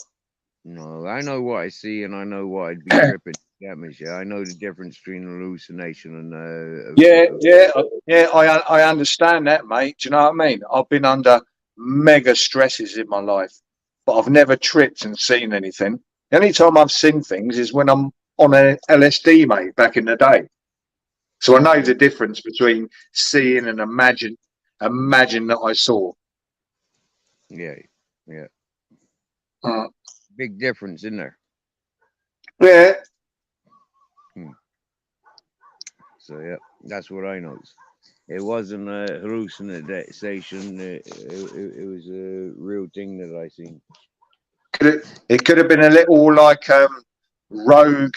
no. I know what I see and I know what I'd be tripping. Get me, yeah. I know the difference between hallucination and Yeah, yeah, yeah. I understand that, mate. Do you know what I mean? I've been under mega stresses in my life, but I've never tripped and seen anything. The only time I've seen things is when I'm on a LSD, mate, back in the day. So I know the difference between seeing and imagine that I saw. yeah, yeah. Uh, Big difference in there. yeah, Hmm. So yeah, that's what I noticed. It wasn't a hallucination. It was a real thing that I seen. it could have been a little like rogue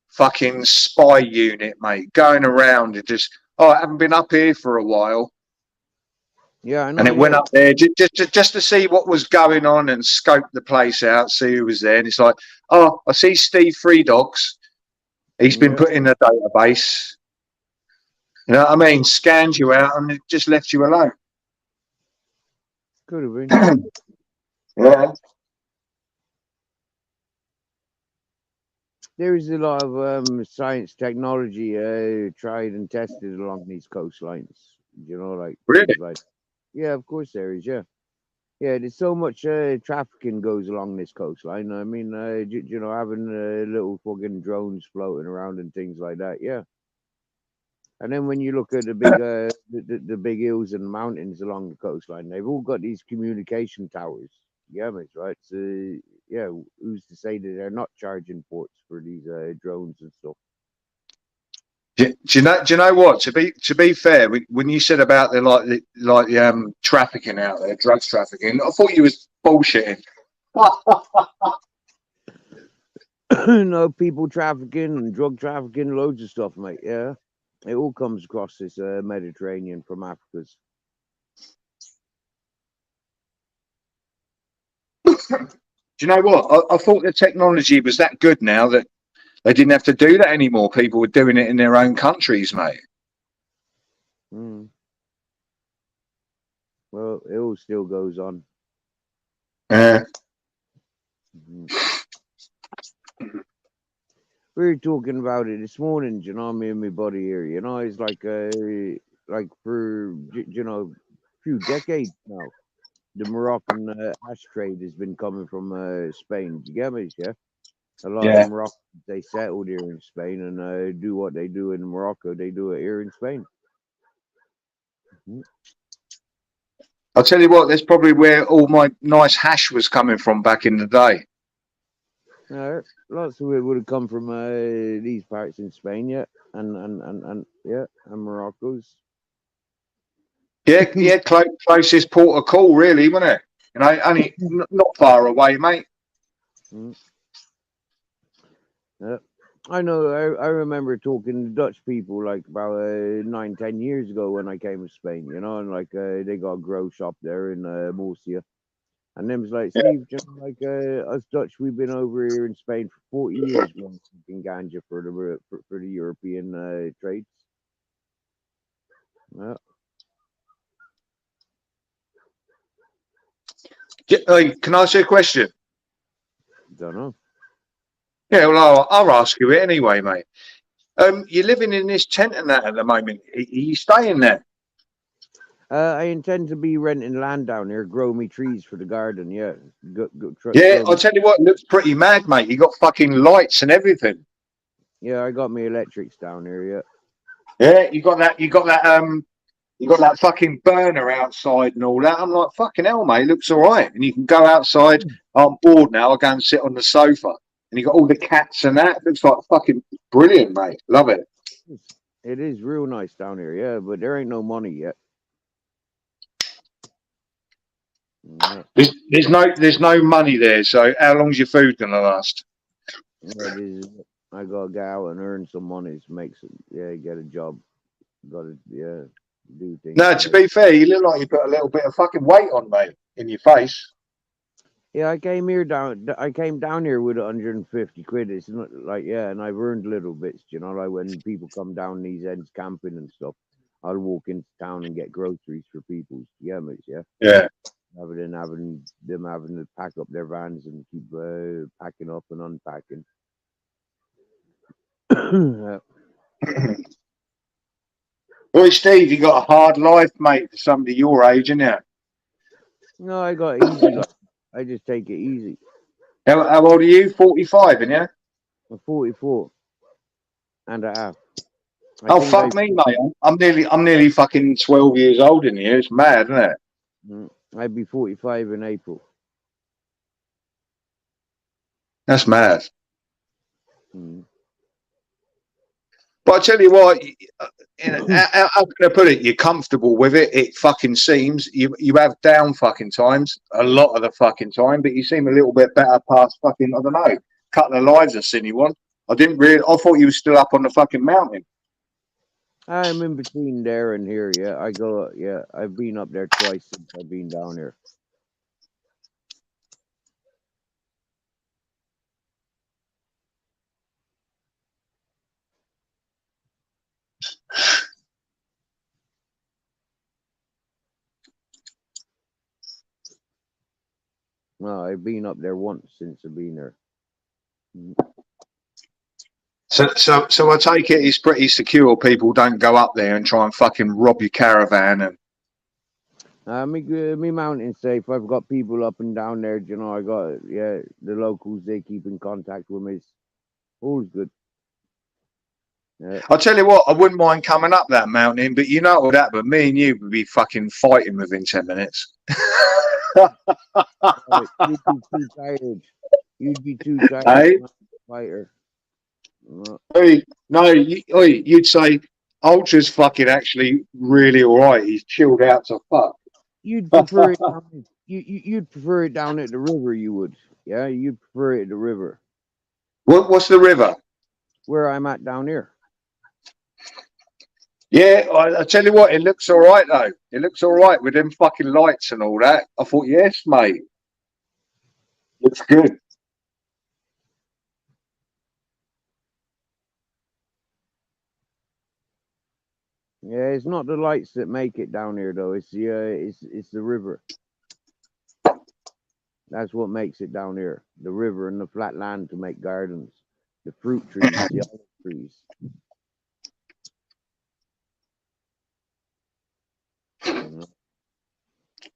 fucking spy unit, mate, going around and just I haven't been up here for a while. Yeah, I And know. it went Yeah, up there just to see what was going on and scope the place out, see who was there. And it's like, oh, I see Steve Three Dogs. He's been yeah. put in the database. You know what I mean? Scanned you out and it just left you alone. Could have been. Yeah. There's a lot of science technology tried and tested along these coastlines. You know, like Really? things like. Yeah, of course there is. Yeah. Yeah, there's so much trafficking goes along this coastline. I mean, you know, having little fucking drones floating around and things like that. Yeah, and then when you look at the big, the big hills and mountains along the coastline, they've all got these communication towers. Yeah, mate, right? So yeah, who's to say that they're not charging ports for these drones and stuff? Do you know what? To be fair, when you said about the trafficking out there, drugs trafficking, I thought you was bullshitting. No, people trafficking and drug trafficking, loads of stuff, mate. Yeah, it all comes across this Mediterranean from Africa's. Do you know what? I thought the technology was that good now that they didn't have to do that anymore. People were doing it in their own countries, mate. Mm. Well, it all still goes on. Yeah. Mhm. We were talking about it this morning, you know, me and my buddy here. You know, it's like for a few decades now, the Moroccan hash trade has been coming from Spain. Do you get me? Yeah, a lot of Yeah. Moroccans, they settled here in Spain and do what they do in Morocco. They do it here in Spain. Mhm. I'll tell you what, that's probably where all my nice hash was coming from back in the day. Lots of it would have come from these parts in Spain, yeah, and yeah, and Morocco's. Yeah, closest port of call, really, wasn't it? You know, only not far away, mate. Mm. Yeah. I know. I remember talking to Dutch people like about 9, 10 years ago when I came to Spain, you know, and like they got a grow shop there in Murcia, and them was like, Yeah. Steve, just like us Dutch, we've been over here in Spain for 40 years, growing fucking ganja for the European trades. Yeah. Hey, can I ask you a question? Don't know. Yeah, well, I'll ask you it anyway, mate. You're living in this tent and that at the moment. Are you staying there? I intend to be renting land down here, grow me trees for the garden. Yeah, Yeah, grow I'll me. tell you what, it looks pretty mad, mate. You got fucking lights and everything. Yeah, I got me electrics down here. Yeah. Yeah, you got that. You got that fucking burner outside and all that. I'm like, fucking hell, mate. It looks all right. And you can go outside. I'm bored now. I'll go and sit on the sofa. And you got all the cats and that. It looks like fucking brilliant, mate. Love it. It is real nice down here. Yeah, but there ain't no money yet. Yeah, There's no money there. So how long's your food gonna last? it is. I gotta go out and earn some money to make some. Yeah, get a job. Gotta do things. No, to be fair, you look like you put a little bit of fucking weight on, mate, in your face. Yeah, I came down here with 150 quid. It's not like and I've earned little bits. You know, like when people come down these ends camping and stuff, I'll walk into town and get groceries for people. Yeah, mates. Yeah. Yeah. Rather than having to pack up their vans and keep packing up and unpacking. Yeah. Boy, Steve, you got a hard life, mate, for somebody your age, innit? No, I got easy. I just take it easy. How old are you? 45, and yeah? I'm 44 and a half. Oh, fuck me, mate. I'm nearly fucking 12 years old in here. It's mad, isn't it? I'd be 45 in April. That's mad. Mm. But I tell you what, how can I put it? You're comfortable with it. It fucking seems you have down fucking times a lot of the fucking time, but you seem a little bit better past fucking, I don't know, couple of lives a silly one. I thought you were still up on the fucking mountain. I'm in between there and here. Yeah, I've been up there twice since I've been down here. No, I've been up there once since I've been there. So I take it it's pretty secure. People don't go up there and try and fucking rob your caravan and. Me mountain safe. I've got people up and down there. You know, I got the locals. They keep in contact with me. It's always good. Yeah. I'll tell you what, I wouldn't mind coming up that mountain, but you know what would happen? Me and you would be fucking fighting within 10 minutes. You'd be too tired. You'd be too tired. Hey? Fighter. Uh, No, you'd say Ultra's fucking actually really all right. He's chilled out to fuck. You'd prefer it down. You'd prefer it down at the river. You would. Yeah, you'd prefer it at the river What's the river? where I'm at down here. Yeah, I tell you what, it looks all right though. It looks all right with them fucking lights and all that. I thought, yes, mate, looks good. Yeah, it's not the lights that make it down here though. It's the river. That's what makes it down here. The river and the flat land to make gardens, the fruit trees, the olive trees. You know?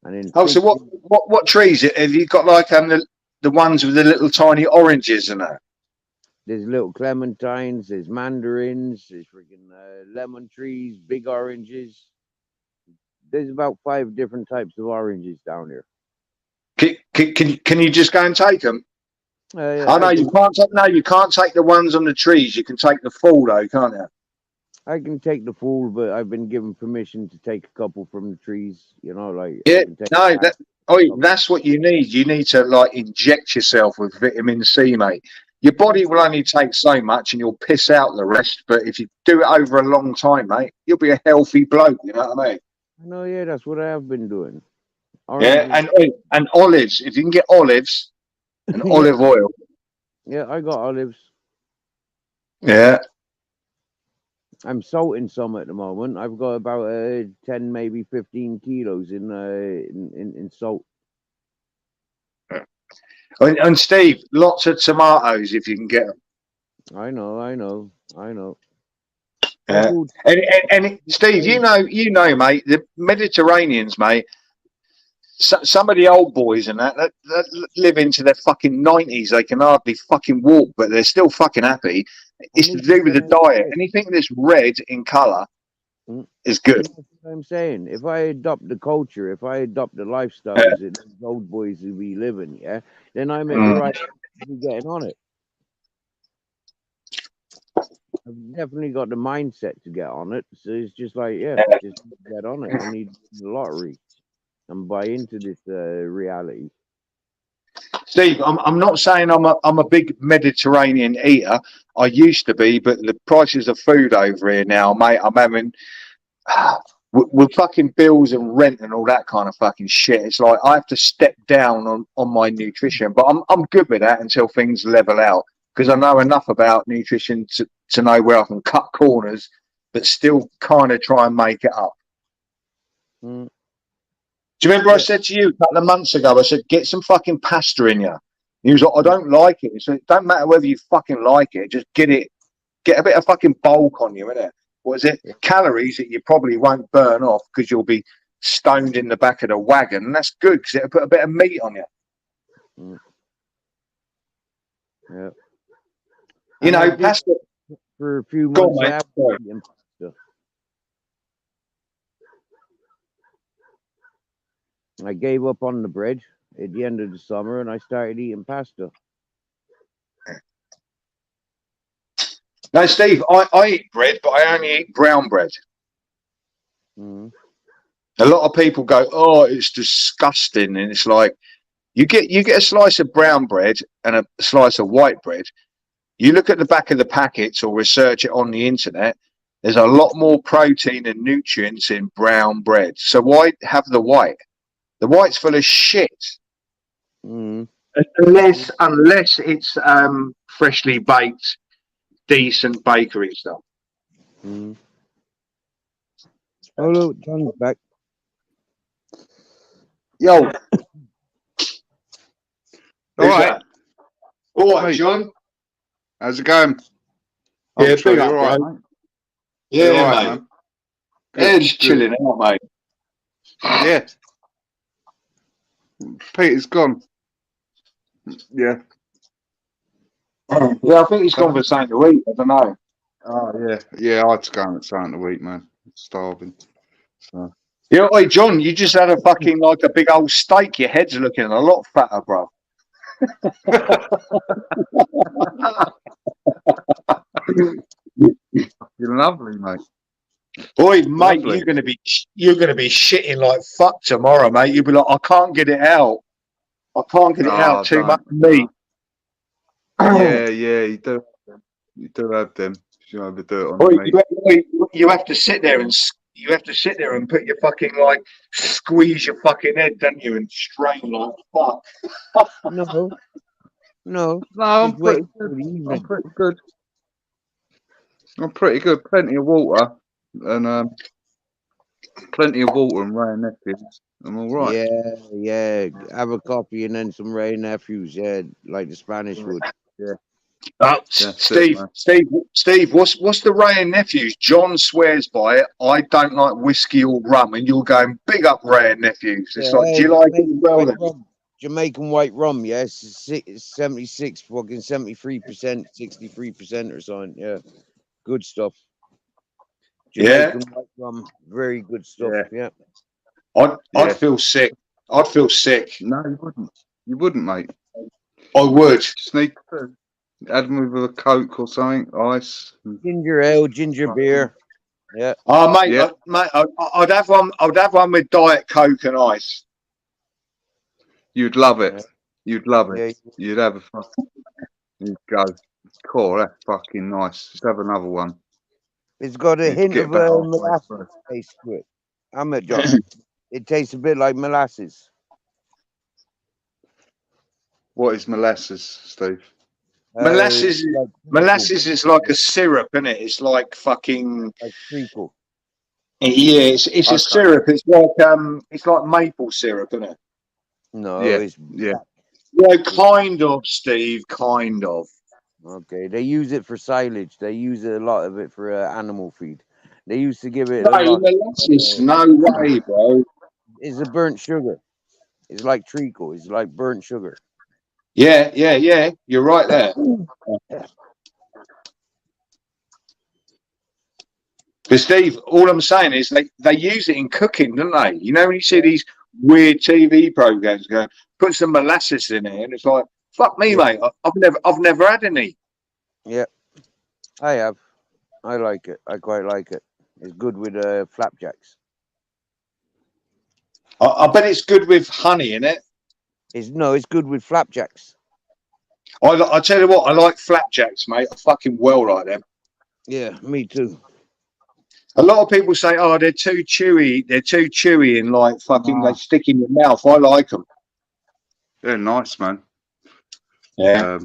And then Oh, so what trees have you got? Like the ones with the little tiny oranges and that. there's little clementines, there's mandarins, there's freaking lemon trees, big oranges. There's about 5 different types of oranges down here. Can you just go and take them? I know you can't take. No, you can't take the ones on the trees. You can take the full though, can't you? I can take the full, but I've been given permission to take a couple from the trees. You know, like Yeah, no, that's what you need. You need to like inject yourself with vitamin C, mate. Your body will only take so much, and you'll piss out the rest. But if you do it over a long time, mate, you'll be a healthy bloke. You know what I mean? I know, yeah, that's what I have been doing. Yeah, and olives. If you can get olives and yeah, olive oil. yeah, I got olives. Yeah. I'm salting some at the moment. I've got about 10, maybe 15 kilos in salt. And Steve, lots of tomatoes if you can get them. I know. Yeah. And Steve, you know, mate, the Mediterraneans, mate. Some of the old boys and that live into their fucking 90s. They can hardly fucking walk, but they're still fucking happy. It's to do with the diet. Anything that's red in colour is good. That's what I'm saying. If I adopt the culture, if I adopt the lifestyles that those old boys will be living, yeah, then I'm at the right to be getting on it. I've definitely got the mindset to get on it. So it's just like, yeah, just get on it. I need the lottery and buy into this reality. Steve, I'm not saying I'm a big Mediterranean eater. I used to be, but the prices of food over here now, mate, I'm having with fucking bills and rent and all that kind of fucking shit. It's like I have to step down on my nutrition, but I'm good with that until things level out because I know enough about nutrition to know where I can cut corners, but still kind of try and make it up. Mm. Do you remember I said to you a couple of months ago, I said, get some fucking pasta in you. He was like, I don't like it. So it don't matter whether you fucking like it, just get a bit of fucking bulk on you, innit? What is it? Calories that you probably won't burn off because you'll be stoned in the back of the wagon. And that's good because it'll put a bit of meat on you. Mm. Yeah. You know, pasta. For a few months, I have been eating pasta. I gave up on the bread at the end of the summer and I started eating pasta. No, Steve, I eat bread, but I only eat brown bread. Mm. A lot of people go, oh, it's disgusting. And it's like, you get a slice of brown bread and a slice of white bread. You look at the back of the packets or research it on the internet, there's a lot more protein and nutrients in brown bread. So why have the white? The white's full of shit. Mm. Unless it's freshly baked, decent bakery stuff. Mm. Oh, look, John's back. Yo. All right. All right, John. How's it going? Yeah, I'm sure big you're up, all right, bro. mate. Yeah, You're all right, mate. man. Ed's chilling out, mate. Yeah. Peter's gone. Yeah. Yeah, I think he's gone for something to eat. I don't know. Oh, yeah. Yeah, I had to go and get something to eat, man. Starving. So. Yeah, hey, John, you just had a fucking like a big old steak. Your head's looking a lot fatter, bro. You're lovely, mate. Boy, mate, Lovely. you're gonna be shitting like fuck tomorrow, mate. You'll be like, I can't get it out. I can't get it out. Too much meat. Yeah, you do. You do have them. You overdo it on Boy, the meat. you have to sit there and put your fucking like squeeze your fucking head, don't you, and strain like fuck. No, no. No, I'm Just wait pretty for good. the I'm evening. pretty good. I'm pretty good. Plenty of water and plenty of water and rare nephews. I'm all right. Yeah. Have a coffee and then some Ray nephews. Yeah, like the Spanish would. Yeah, Steve, it, man. Steve, what's the Ray and Nephews? John swears by it. I don't like whiskey or rum, and you're going big up Ray and Nephews. It's like, do you like it as well? Then? Jamaican white rum, yes, it's 76, fucking 73%, 63% or something. Yeah, good stuff. Jamaican white rum, very good stuff. Yeah. I'd feel sick. I'd feel sick. No, you wouldn't. You wouldn't, mate. I would. Sneak through. Add them with a Coke or something, ice. Ginger ale, ginger beer. Yeah. Oh, mate, I'd have one. I'd have one with Diet Coke and ice. You'd love it. You'd love it. Yeah. You'd have a fucking. You'd go. Cool, that's fucking nice. Just have another one. It's got a hint of molasses taste to it. I'm a John. It tastes a bit like molasses. What is molasses, Steve? Molasses is like a syrup, isn't it? It's like fucking like treacle. Yeah, it's a syrup. It's like maple syrup, isn't it? No, it's Well, kind of, Steve, kind of. Okay, they use it for silage. They use a lot of it for animal feed. They used to give it a lot. Molasses, no way, bro. It's a burnt sugar. It's like treacle. It's like burnt sugar. Yeah. You're right there. But Steve, all I'm saying is they use it in cooking, don't they? You know when you see these weird TV programs going, put some molasses in it, and it's like, fuck me, mate. I've never had any. Yeah, I have. I like it. I quite like it. It's good with flapjacks. I bet it's good with honey in it. It's good with flapjacks. I tell you what, I like flapjacks, mate. I fucking well like them. Yeah, me too. A lot of people say, "Oh, they're too chewy. They're too chewy and like fucking they stick in your mouth." I like them. They're nice, man. Yeah,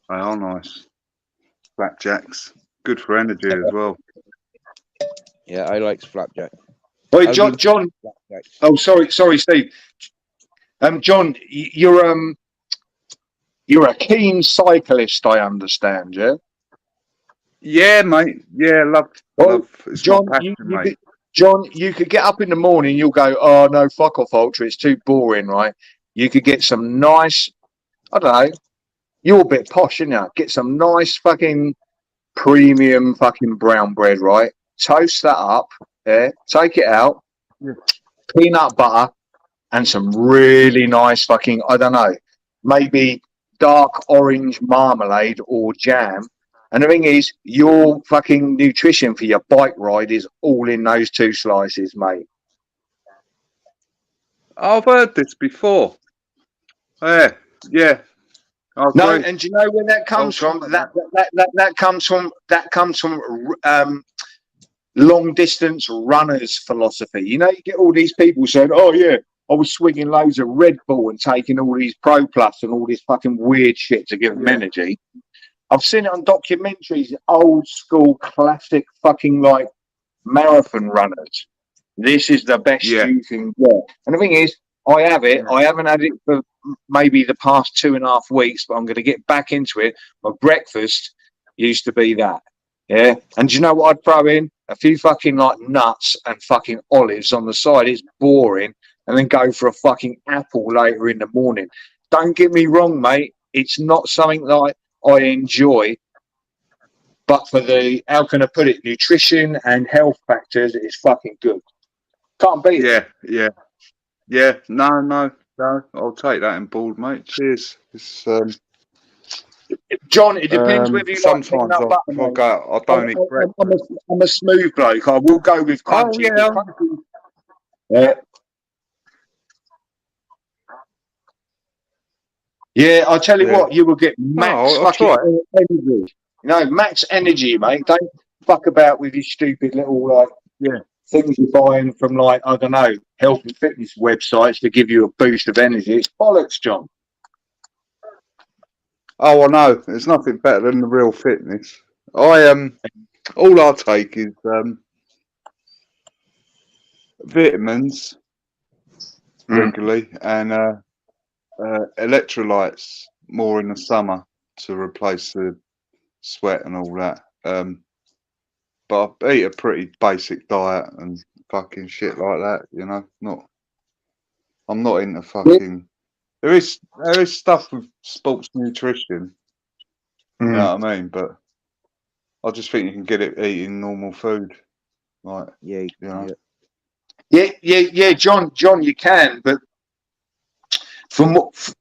they are nice. Flapjacks, good for energy as well. Yeah, I like flapjack. Wait, John. Oh, sorry, Steve. John, you're a keen cyclist, I understand, yeah. Yeah, mate. Yeah, love. It's John, my passion, mate. John, you could get up in the morning. You'll go, oh no, fuck off, Ultra. It's too boring, right? You could get some nice. I don't know. You're a bit posh, aren't you? Get some nice fucking premium fucking brown bread, right? Toast that up, yeah. Take it out. Yeah. Peanut butter and some really nice fucking, I don't know, maybe dark orange marmalade or jam. And the thing is, your fucking nutrition for your bike ride is all in those two slices, mate. I've heard this before. Yeah. No, and do you know where that comes from? That comes from long distance runners philosophy. You know, you get all these people saying, "Oh yeah, I was swinging loads of Red Bull and taking all these Pro Plus and all this fucking weird shit to give them energy." I've seen it on documentaries, old school classic fucking like marathon runners. This is the best you can get. And the thing is, I have it. I haven't had it for maybe the past 2.5 weeks, but I'm going to get back into it. My breakfast used to be that. Yeah. And do you know what I'd throw in? A few fucking like nuts and fucking olives on the side. It's boring. And then go for a fucking apple later in the morning. Don't get me wrong, mate. It's not something that I enjoy. But for the, how can I put it, nutrition and health factors, it's fucking good. Can't beat it. Yeah. No. I'll take that in board, mate. Cheers. It's John, it depends whether you like Sometimes peanut butter, if I mate. go, I don't eat breakfast. I'm a smooth bloke. I will go with Oh crunchy. yeah, Yeah. Yeah, I tell you Yeah. what, you will get max I'll fucking try it. energy. You know, max energy, mate. Don't fuck about with your stupid little like Yeah. things you're buying from like, I don't know, health and fitness websites to give you a boost of energy. It's bollocks, John. Oh, I know. There's nothing better than the real fitness. All I take is vitamins regularly and electrolytes more in the summer to replace the sweat and all that. But I eat a pretty basic diet and fucking shit like that. You know, I'm not into fucking. There is stuff with sports nutrition. You know what I mean? But I just think you can get it eating normal food. Like, Yeah, you know. Yeah, John, you can, but from what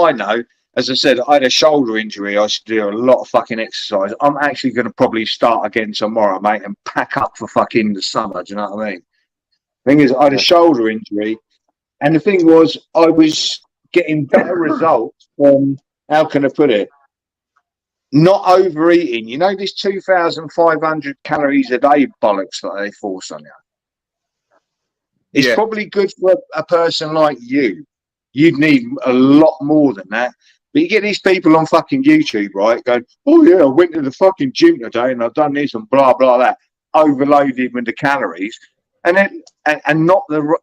I know, as I said, I had a shoulder injury. I should do a lot of fucking exercise. I'm actually going to probably start again tomorrow, mate, and pack up for fucking the summer. Do you know what I mean? Thing is, I had a shoulder injury, and the thing was, I was getting better results from, how can I put it, not overeating. You know, this 2,500 calories a day bollocks that they force on you. It's probably good for a person like you. You'd need a lot more than that. But you get these people on fucking YouTube, right, going, oh yeah, I went to the fucking gym today and I've done this and blah, blah, that, overloaded with the calories. And then, and not the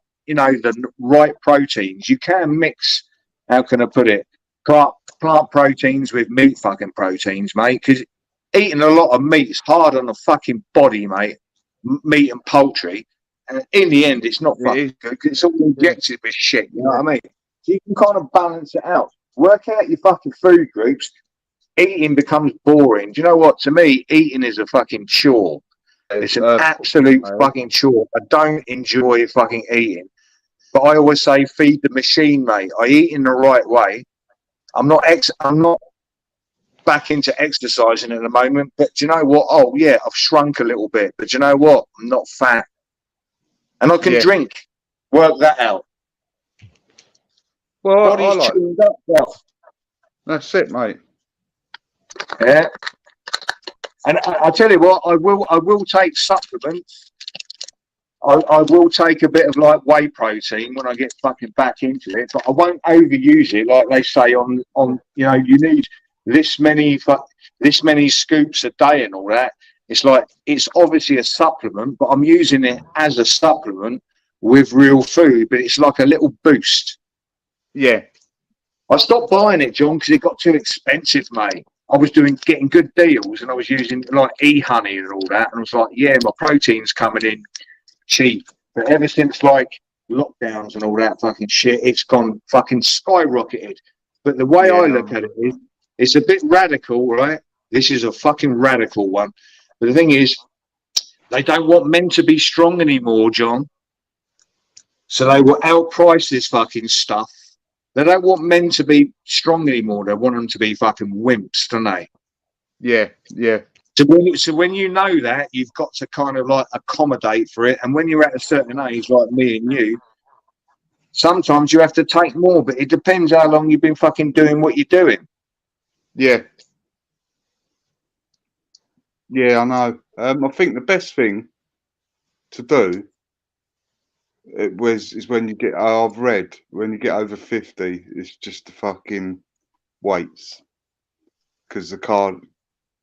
right proteins. You can mix, how can I put it, plant proteins with meat fucking proteins, mate, because eating a lot of meat is hard on the fucking body, mate, meat and poultry. And in the end, it's not fucking good because it's all injected with shit. You know what I mean? So you can kind of balance it out. Work out your fucking food groups. Eating becomes boring. Do you know what? To me, eating is a fucking chore. It's an absolute fucking chore. I don't enjoy fucking eating. But I always say, feed the machine, mate. I eat in the right way. I'm not back into exercising at the moment. But do you know what? Oh yeah, I've shrunk a little bit. But do you know what? I'm not fat. And I can drink. Work that out. Well, Body's tuned up, bro. That's it, mate. Yeah. And I tell you what, I will take supplements. I will take a bit of like whey protein when I get fucking back into it, but I won't overuse it like they say on you need this many scoops a day and all that. It's like, it's obviously a supplement, but I'm using it as a supplement with real food, but it's like a little boost. Yeah. I stopped buying it, John, because it got too expensive, mate. I was getting good deals and I was using like e-honey and all that. And I was like, yeah, my protein's coming in cheap. But ever since like lockdowns and all that fucking shit, it's gone fucking skyrocketed. But the way I look at it is, it's a bit radical, right? This is a fucking radical one. But the thing is, they don't want men to be strong anymore, John. So they will outprice this fucking stuff. They don't want men to be strong anymore. They want them to be fucking wimps, don't they? Yeah. So when you know that, you've got to kind of like accommodate for it. And when you're at a certain age, like me and you, sometimes you have to take more. But it depends how long you've been fucking doing what you're doing. Yeah. Yeah, I know. I think the best thing to do is when you get. I've read when you get over 50, it's just the fucking weights, because the car,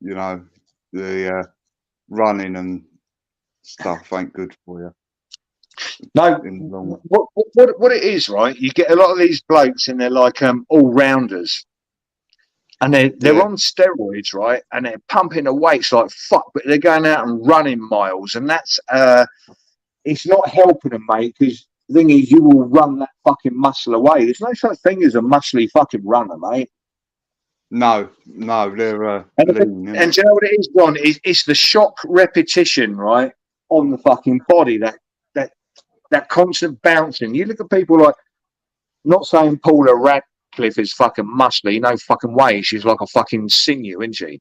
the running and stuff ain't good for you. No, what it is, right? You get a lot of these blokes and they're like all rounders. And they're on steroids, right? And they're pumping the weights like fuck, but they're going out and running miles, and that's it's not helping them, mate. Because the thing is, you will run that fucking muscle away. There's no such thing as a muscly fucking runner, mate. No, they're lean. And do you know what it is, John? It's the shock repetition, right, on the fucking body. That constant bouncing. You look at people like, not saying Paul a Ratcliffe is fucking muscly. No fucking way. She's like a fucking sinew, isn't she?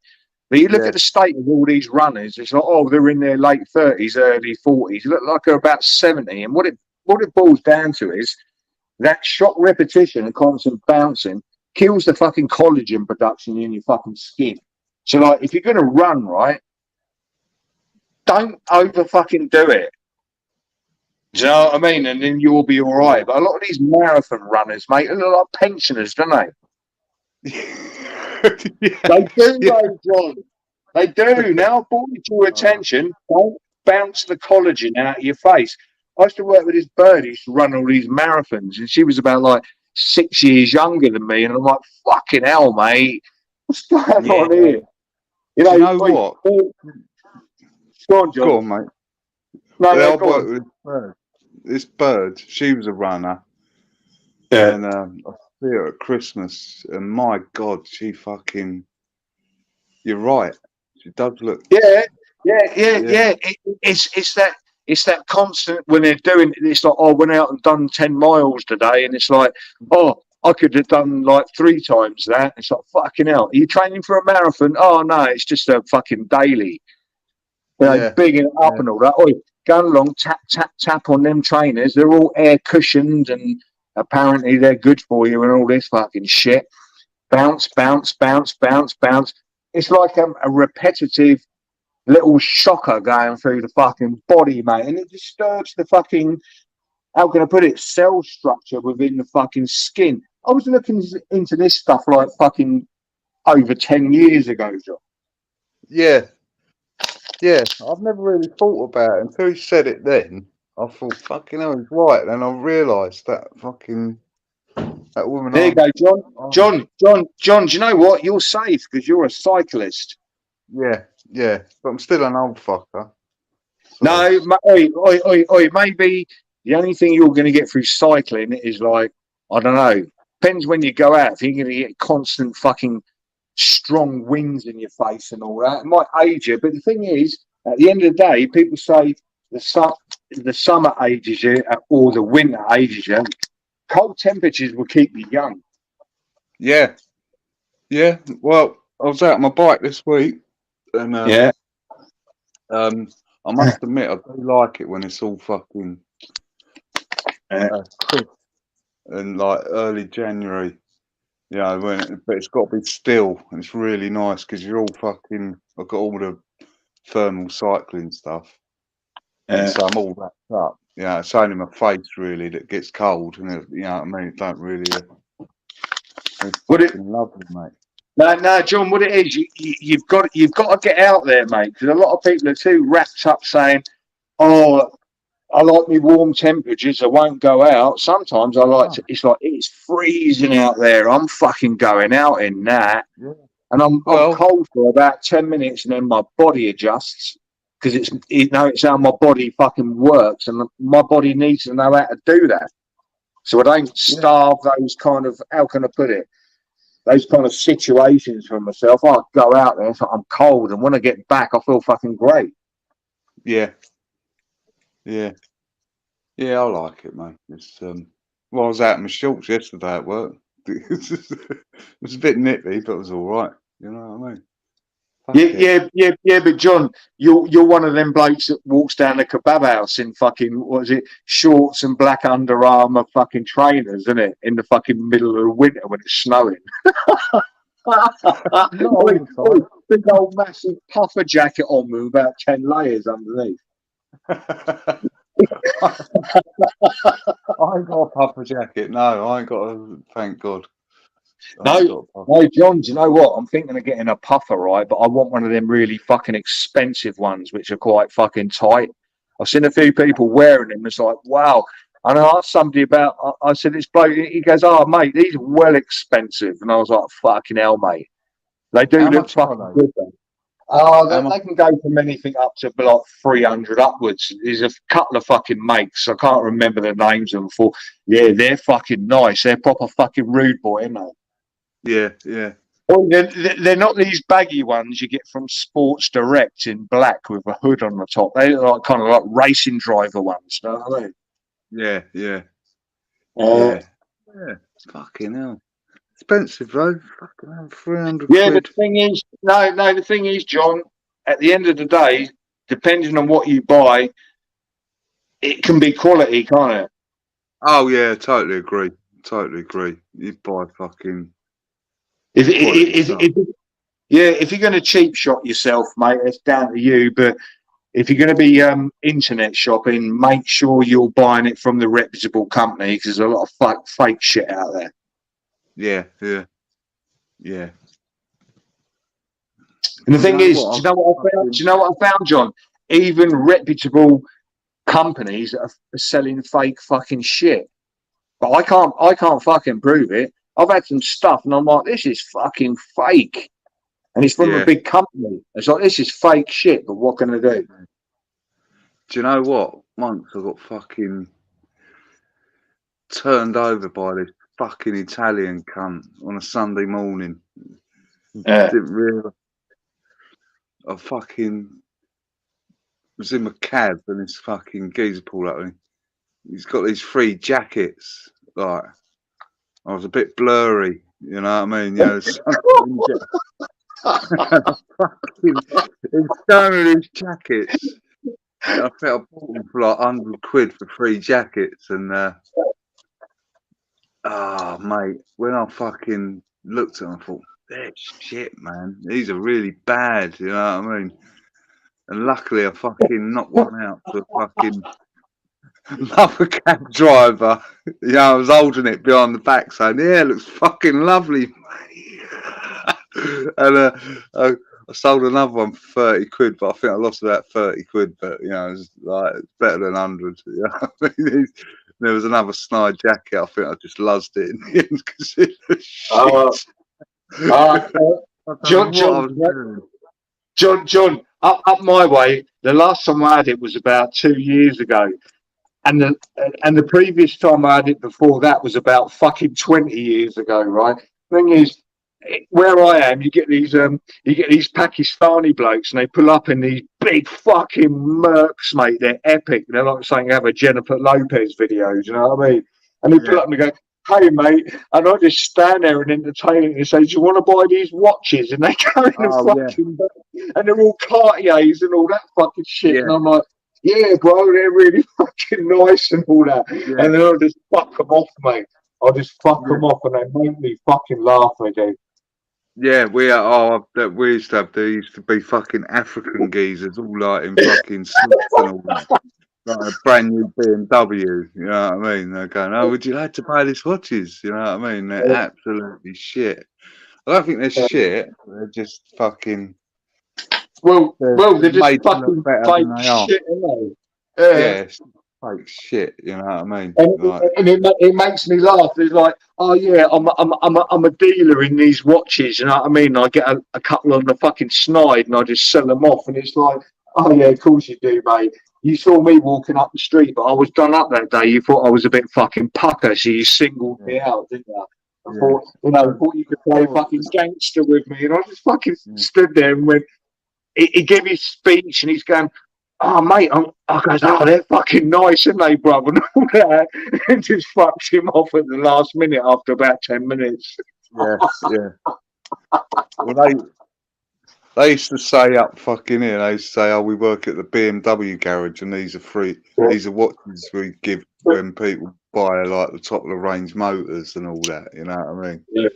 But you look Yeah. at the state of all these runners, it's like, oh, they're in their late 30s, early 40s. Look like they're about 70. And what it boils down to is that shock repetition and constant bouncing kills the fucking collagen production in your fucking skin. So, like, if you're going to run, right, don't over fucking do it. Do you know what I mean? And then you'll be all right. But a lot of these marathon runners, mate, they look like pensioners, don't they? They do, though, John. They do. Now I've brought it to your attention. Don't bounce the collagen out of your face. I used to work with this bird who used to run all these marathons, and she was about like 6 years younger than me. And I'm like, fucking hell, mate. What's going on here? You know what? Go on, John. Go on, mate. No, I've worked with this bird. She was a runner. Yeah. And I see her at Christmas, and my God, she fucking. You're right. She does look. Yeah. It's that constant when they're doing it. It's like, oh, I went out and done 10 miles today, and it's like, oh, I could have done like 3 times that. It's like, fucking hell. Are you training for a marathon? Oh no, it's just a fucking daily. You know, bigging it up and all that. Oi, going along, tap, tap, tap on them trainers. They're all air cushioned and apparently they're good for you and all this fucking shit. Bounce, bounce, bounce, bounce, bounce. It's like a repetitive little shocker going through the fucking body, mate. And it disturbs the fucking, how can I put it, cell structure within the fucking skin. I was looking into this stuff like fucking over 10 years ago, John. Yeah. Yeah, I've never really thought about it until he said it then. I thought, fucking hell, he's right. And I realised that that woman. There you go, John. John, do you know what? You're safe because you're a cyclist. Yeah. But I'm still an old fucker. So. No, maybe the only thing you're going to get through cycling is like, I don't know, depends when you go out. If you're going to get constant fucking strong winds in your face and all that, it might age you. But the thing is, at the end of the day, people say the summer ages you or the winter ages you. Cold temperatures will keep you young. Yeah. Well, I was out on my bike this week, and I must admit, I do like it when it's all fucking crisp and like early January. Yeah, but it's got to be still, and it's really nice because you're all fucking. I've got all the thermal cycling stuff, and so I'm all wrapped up. Yeah, it's only my face really that gets cold, and you know what I mean. It don't really. It's fucking lovely, mate. No, John. What it is, you've got to get out there, mate. Because a lot of people are too wrapped up saying, "Oh, I like me warm temperatures. I won't go out." Sometimes I like to. It's like it's freezing out there. I'm fucking going out in that, and I'm cold for about 10 minutes, and then my body adjusts because it's how my body fucking works, and my body needs to know how to do that. So I don't starve those kind of, how can I put it? Those kind of situations for myself. I go out there, so I'm cold, and when I get back, I feel fucking great. Yeah, I like it, man. It's well, I was out in my shorts yesterday at work. It was a bit nippy, but it was all right. You know what I mean? Yeah. But John, you're one of them blokes that walks down the kebab house in fucking, what is it, shorts and black Under Armour fucking trainers, isn't it? In the fucking middle of the winter when it's snowing. Big old massive puffer jacket on with about 10 layers underneath. I ain't got a puffer jacket. No, I ain't got a. Thank God. No, John, do you know what? I'm thinking of getting a puffer, right? But I want one of them really fucking expensive ones, which are quite fucking tight. I've seen a few people wearing them. It's like, wow. And I asked somebody about, I said, this bloke, he goes, oh, mate, these are well expensive. And I was like, fucking hell, mate. They do look fucking good, though. They can go from anything up to like 300 upwards. There's a couple of fucking makes. I can't remember the names of them before. Yeah, they're fucking nice. They're proper fucking rude boy, aren't they? Yeah. Well, they're not these baggy ones you get from Sports Direct in black with a hood on the top. They're like kind of like racing driver ones. You know what I mean? Yeah. Fucking hell. Expensive though. Fucking hell, 300 Yeah, the quid. thing is, no, the thing is, John, at the end of the day, depending on what you buy, it can be quality, can't it? Oh yeah, totally agree. Totally agree. You buy fucking If, quality if, stuff. if, yeah, if you're going to cheap shop yourself, mate, it's down to you. But if you're going to be internet shopping, make sure you're buying it from the reputable company because there's a lot of fake shit out there. Yeah, yeah, yeah. And the You thing know is, what? do you know what I found? Do you know what I found, John? Even reputable companies are selling fake fucking shit. But I can't fucking prove it. I've had some stuff and I'm like, this is fucking fake. And it's from a Yeah. big company. It's like, this is fake shit, but what can I do? Do you know what? Once I got fucking turned over by this fucking Italian cunt on a Sunday morning. Yeah. Didn't realise. I fucking was in my cab and this fucking geezer pulled up and he's got these 3 jackets. Like, I was a bit blurry, you know what I mean? You know, fucking, he's showing me these jackets. I think I bought them for like 100 quid for 3 jackets and oh mate, when I fucking looked at them, I thought, they're shit, man. These are really bad, you know what I mean? And luckily I fucking knocked one out to a fucking another cab driver. You know, I was holding it behind the back saying, yeah, it looks fucking lovely, mate. And I sold another one for 30 quid, but I think I lost about 30 quid, but you know, it's like it's better than 100. You know what I mean? There was another snide jacket, I think I just lost it in the end because it was shit. I don't know what I was doing. John, up my way. The last time I had it was about 2 years ago, and the previous time I had it before that was about fucking 20 years ago. Right? Thing is, where I am, you get these Pakistani blokes, and they pull up in these big fucking Mercs, mate. They're epic. They're like saying have a Jennifer Lopez videos. You know what I mean? And they pull up and they go, hey mate, and I just stand there and entertain it and say, do you want to buy these watches? And they go in the fucking and they're all Cartiers and all that fucking shit. Yeah. And I'm like, yeah, bro, they're really fucking nice and all that. Yeah. And then I'll just fuck them off, mate. I'll just fuck them off and they make me fucking laugh again. Yeah, we are. Oh, we used to have. There used to be fucking African geezers, all like in fucking suits and all that. Like a brand new BMW. You know what I mean? They're going, "Oh, would you like to buy these watches?" You know what I mean? They're absolutely shit. I don't think they're shit. They're just fucking. Well, they're just made to look fucking better fake than they are. shit, aren't they? Yeah, it's fake shit. You know what I mean? And it makes me laugh. It's like, oh yeah, I'm a dealer in these watches. You know what I mean? I get a couple on the fucking snide and I just sell them off. And it's like, oh yeah, of course you do, mate. You saw me walking up the street, but I was done up that day. You thought I was a bit fucking pucker, so you singled me out, didn't you? I thought, thought you could play fucking gangster with me, and I just fucking stood there and went. He gave his speech, and he's going, oh mate, I goes, oh, they're fucking nice, aren't they, brother? And all that, and just fucked him off at the last minute after about 10 minutes. Yeah. Well, they used to say up fucking here. They used to say, "Oh, we work at the BMW garage, and these are free. These are watches we give when people buy like the top of the range motors and all that." You know what I mean? Yeah.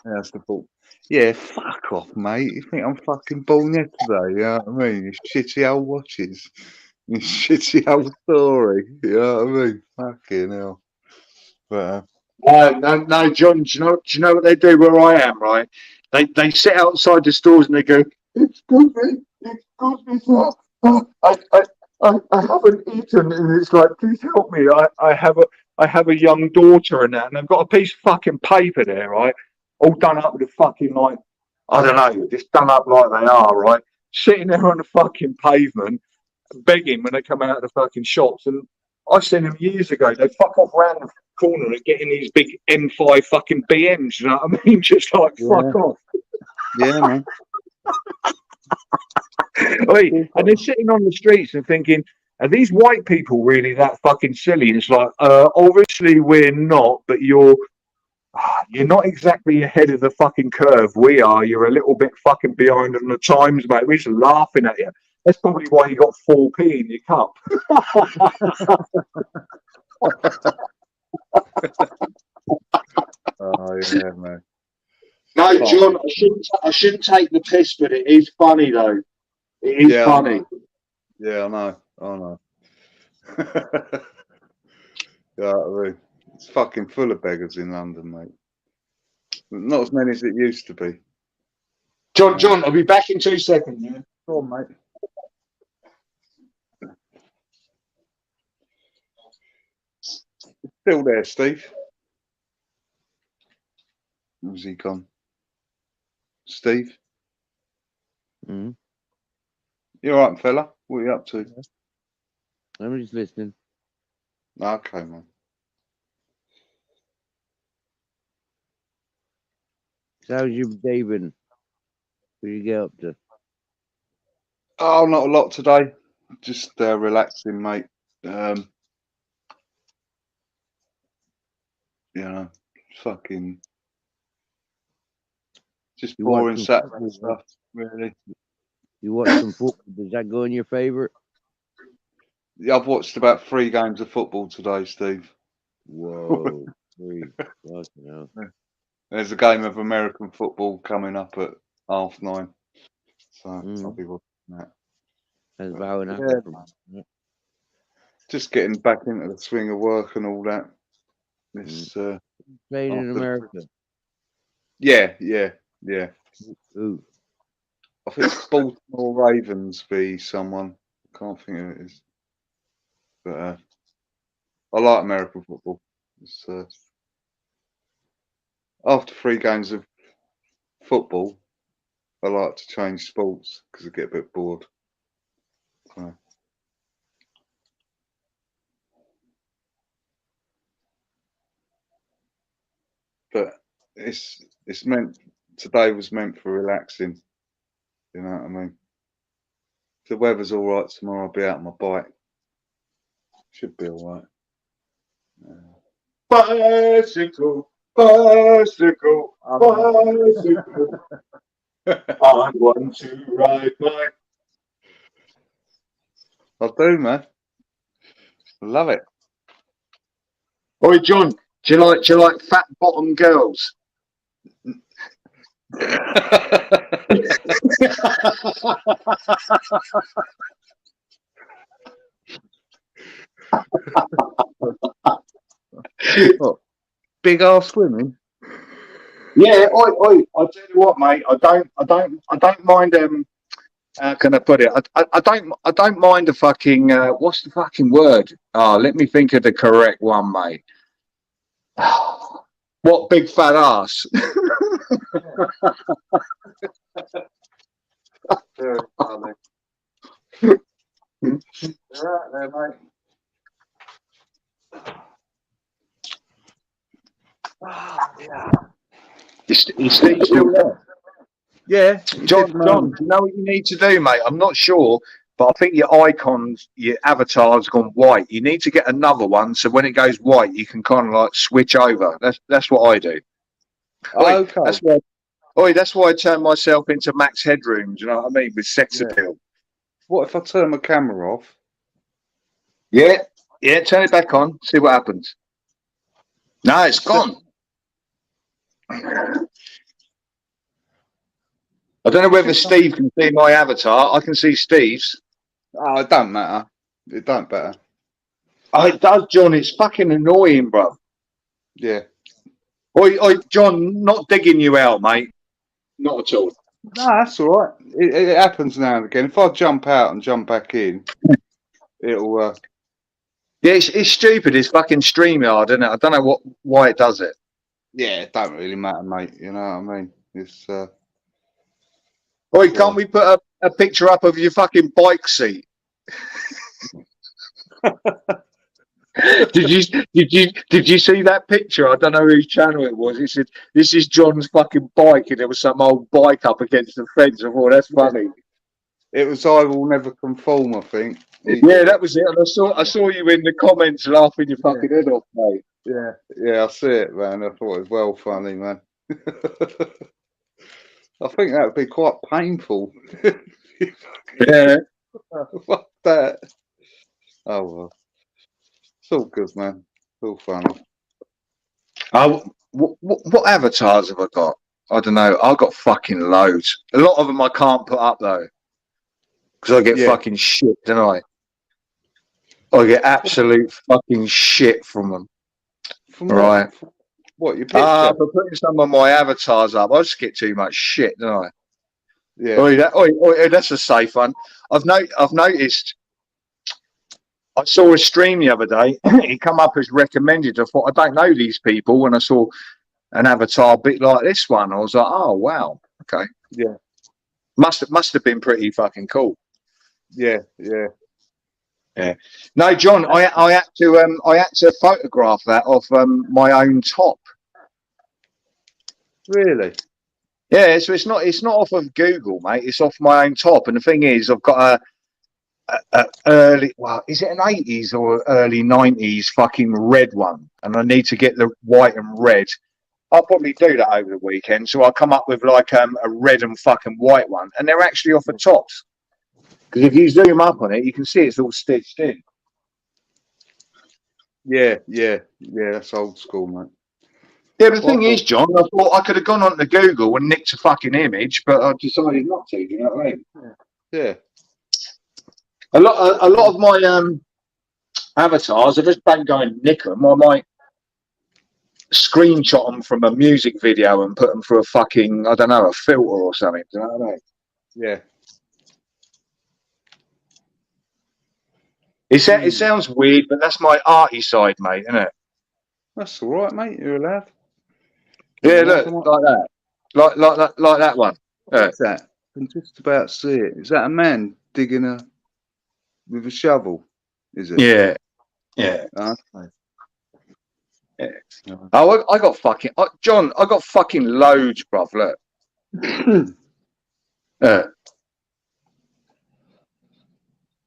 That's the thought. Yeah, fuck off, mate. You think I'm fucking born yesterday? You know what I mean? You shitty old watches. You shitty old story. You know what I mean? Fucking hell. But, no, John, do you know what they do where I am, right? They sit outside the stores and they go, excuse me, sir. I haven't eaten, and it's like, please help me. I have a young daughter and that, and they've got a piece of fucking paper there, right? All done up with a fucking like, I don't know, just done up like they are, right? Sitting there on the fucking pavement, begging when they come out of the fucking shops. And I've seen them years ago. They fuck off round the corner and get in these big M5 fucking BMs. You know what I mean? Just like fuck off. Yeah, man. And they're sitting on the streets and thinking, are these white people really that fucking silly? And it's like, obviously we're not, but you're You're not exactly ahead of the fucking curve. We are. You're a little bit fucking behind on the times, mate. We're just laughing at you. That's probably why you got 4p in your cup. Oh yeah, man. No, John, I shouldn't take the piss, but it is funny though. It is Yeah, funny. Yeah, I know. Yeah, I mean, it's fucking full of beggars in London, mate. Not as many as it used to be. John, I'll be back in 2 seconds. Yeah? Go on, mate. Still there, Steve? Where's he gone? Steve? Mm-hmm. You all right, fella? What are you up to? I'm just listening. Okay, man. So how's your day been? What did you get up to? Oh, not a lot today. Just relaxing, mate. You know, fucking just You boring watching Saturday football? stuff, really. You watch some football? Does that go in your favour? Yeah, I've watched about 3 games of football today, Steve. Whoa, three. Fucking hell. There's a game of American football coming up at 9:30, so I'll be watching that. That's about an Yeah, hour from now. just getting back into the swing of work and all that. This Playing in after- America. yeah. Ooh. I think it's Baltimore Ravens v someone. Can't think who it is, but I like American football. It's, after 3 games of football, I like to change sports because I get a bit bored. So. But it's meant, today was meant for relaxing. You know what I mean? If the weather's all right tomorrow, I'll be out on my bike. Should be all right. Bicycle, bicycle, bicycle. I want to ride my. I do, man. I love it. Oi, John, do you like fat bottom girls? What, big ass women? Yeah, oi. I tell you what, mate. I don't mind. How can I put it? I don't mind the fucking. What's the fucking word? Oh, let me think of the correct one, mate. What big fat ass? Very funny. You're right there, mate. Yeah. Is Steve still there? Yeah, John, you know what you need to do, mate? I'm not sure, but I think your icons, your avatar's gone white. You need to get another one, so when it goes white, you can kind of like switch over. That's what I do. Okay. That's why I turn myself into Max Headroom. Do you know what I mean? With sex appeal. What if I turn my camera off? Yeah. Turn it back on. See what happens. No, it's gone. I don't know whether Steve can see my avatar. I can see Steve's. Oh, it don't matter. It don't matter. Oh, it does, John. It's fucking annoying, bro. Yeah. Oi, John, not digging you out, mate. Not at all. No, that's all right. It happens now and again. If I jump out and jump back in, it'll. Yeah, it's stupid. It's fucking StreamYard, isn't it? I don't know why it does it. Yeah, it don't really matter, mate. You know what I mean? It's. Oi, can't we put a picture up of your fucking bike seat? Did you see that picture? I don't know whose channel it was. It said, "This is John's fucking bike," and there was some old bike up against the fence. I thought that's funny. It was I Will Never Conform, I think. Yeah, that was it. And I saw you in the comments laughing your fucking head off, mate. Yeah, yeah, I see it, man. I thought it was well funny, man. I think that would be quite painful. Yeah. Fuck that. Oh well, it's all good, man. It's all funny. What avatars have I got? I don't know. I've got fucking loads. A lot of them I can't put up though, because I get Yeah. fucking shit, don't I? I get absolute fucking shit from them. From Right. what your picture? For putting some of my avatars up, I just get too much shit, don't I? Yeah, That's a safe one. I've noticed. I saw a stream the other day. It come up as recommended. I thought, I don't know these people. When I saw an avatar bit like this one, I was like, oh wow, okay. yeah, Must have been pretty fucking cool. yeah, yeah. Yeah. No, John, I had to photograph that off my own top. Really? Yeah, so it's not off of Google, mate. It's off my own top. And the thing is, I've got a early, well, is it an 80s or early 90s fucking red one? And I need to get the white and red. I'll probably do that over the weekend. So I'll come up with like a red and fucking white one. And they're actually off the tops. Because if you zoom up on it, you can see it's all stitched in. Yeah, yeah, yeah. That's old school, mate. Yeah, but the thing is, John, I thought I could have gone onto Google and nicked a fucking image, but I decided not to. Do you know what I mean? Yeah, A lot of my avatars, I just don't go and nick them. I might screenshot them from a music video and put them through a fucking, I don't know, a filter or something. Do you know what I mean? yeah. It sounds weird, but that's my arty side, mate, isn't it? That's all right, mate. You're allowed. Yeah, look, like that, like that one. What's that? I can just about see it. Is that a man digging with a shovel? Is it? Yeah, yeah. Okay. Yeah. Oh, I got fucking John. I got fucking loads, bruv. Look.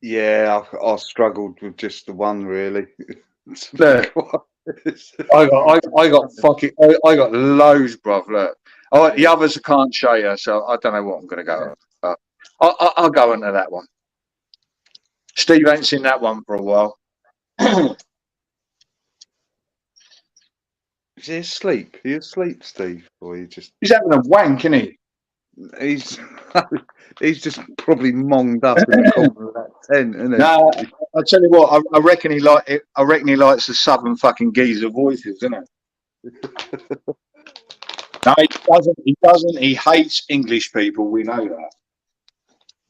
Yeah, I struggled with just the one, really. Look. I got loads, bruv. Look. The others I can't show you, so I don't know what I'm going to go. But I'll go into that one. Steve ain't seen that one for a while. Is he asleep? Are you asleep, Steve? Or you just? He's having a wank, isn't he? He's he's just probably monged up in the corner of that tent, isn't he? No, I tell you what, I reckon he likes the southern fucking geezer voices, isn't it? No, he doesn't. He doesn't. He hates English people. We know that.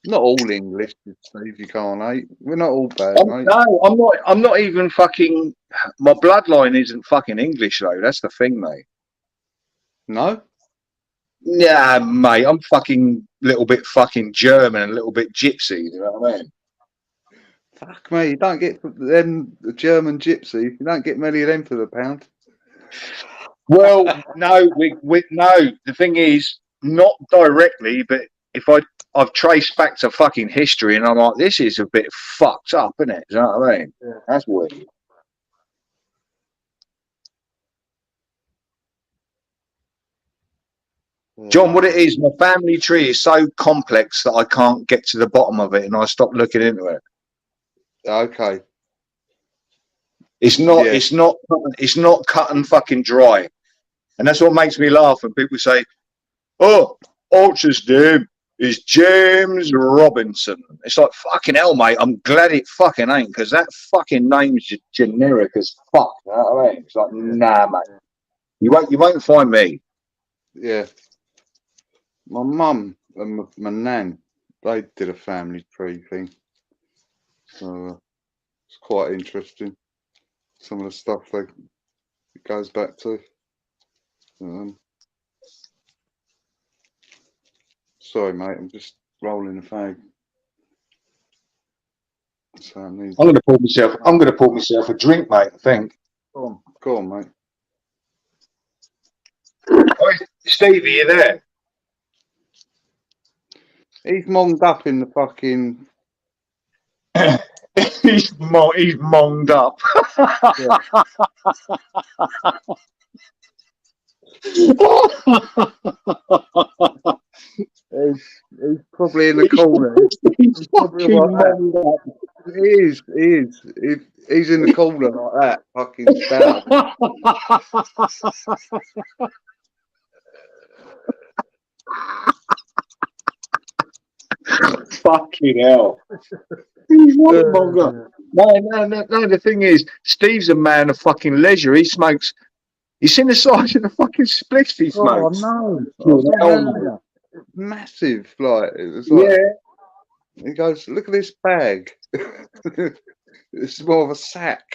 Not all English, Steve. You can't hate. We're not all bad, mate. No, I'm not. I'm not even fucking. My bloodline isn't fucking English though. That's the thing, mate. No. Yeah, mate. I'm fucking little bit fucking German and a little bit gypsy. You know what I mean? Fuck me. You don't get them the German gypsy. You don't get many of them for the pound. Well, no, no. The thing is, not directly, but if I've traced back to fucking history, and I'm like, this is a bit fucked up, isn't it? Do you know what I mean? Yeah. That's weird. John, what it is, my family tree is so complex that I can't get to the bottom of it, and I stopped looking into it. Okay. It's not. Yeah. It's not cut and fucking dry, and that's what makes me laugh when people say, "Oh, Ultra's name is James Robinson." It's like, fucking hell, mate. I'm glad it fucking ain't, because that fucking name's generic as fuck. You know what I mean? It's like, nah, mate. You won't find me. Yeah. My mum and my nan, they did a family tree thing. So it's quite interesting. Some of the stuff it goes back to. Sorry, mate. I'm just rolling the fag. So I'm gonna pour myself a drink, mate. I think. Go on, mate. Oi, Steve, are you there? He's monged up in the fucking he's monged up. He's probably in the corner. He's probably fucking like that. monged up. He is. He's in the corner like that, fucking stout. Fucking hell. He's not monged up. No, the thing is, Steve's a man of fucking leisure. He smokes. You seen the size of the fucking spliffs he Oh smokes? no! Oh, It's massive. Like it was like. yeah. He goes, look at this bag. It's more of a sack.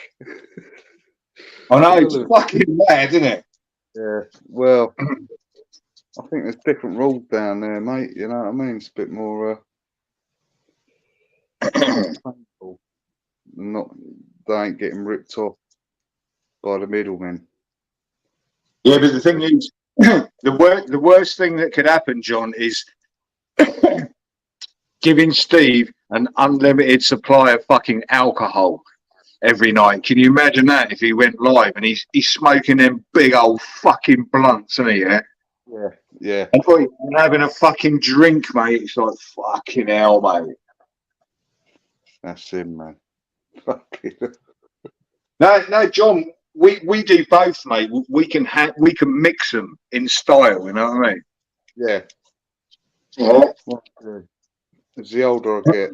I know, it's fucking mad, isn't it? Yeah. Well, I think there's different rules down there, mate. You know what I mean? It's a bit more painful. Not they ain't getting ripped off by the middlemen. Yeah, but the thing is, the worst thing that could happen, John, is giving Steve an unlimited supply of fucking alcohol every night. Can you imagine that if he went live and he's smoking them big old fucking blunts, isn't he? Yeah. Yeah. Yeah. And having a fucking drink, mate. It's like fucking hell, mate. That's him, man. Fucking. No, John. We do both, mate. We can mix them in style. You know what I mean? Yeah. Yeah. As the older I get,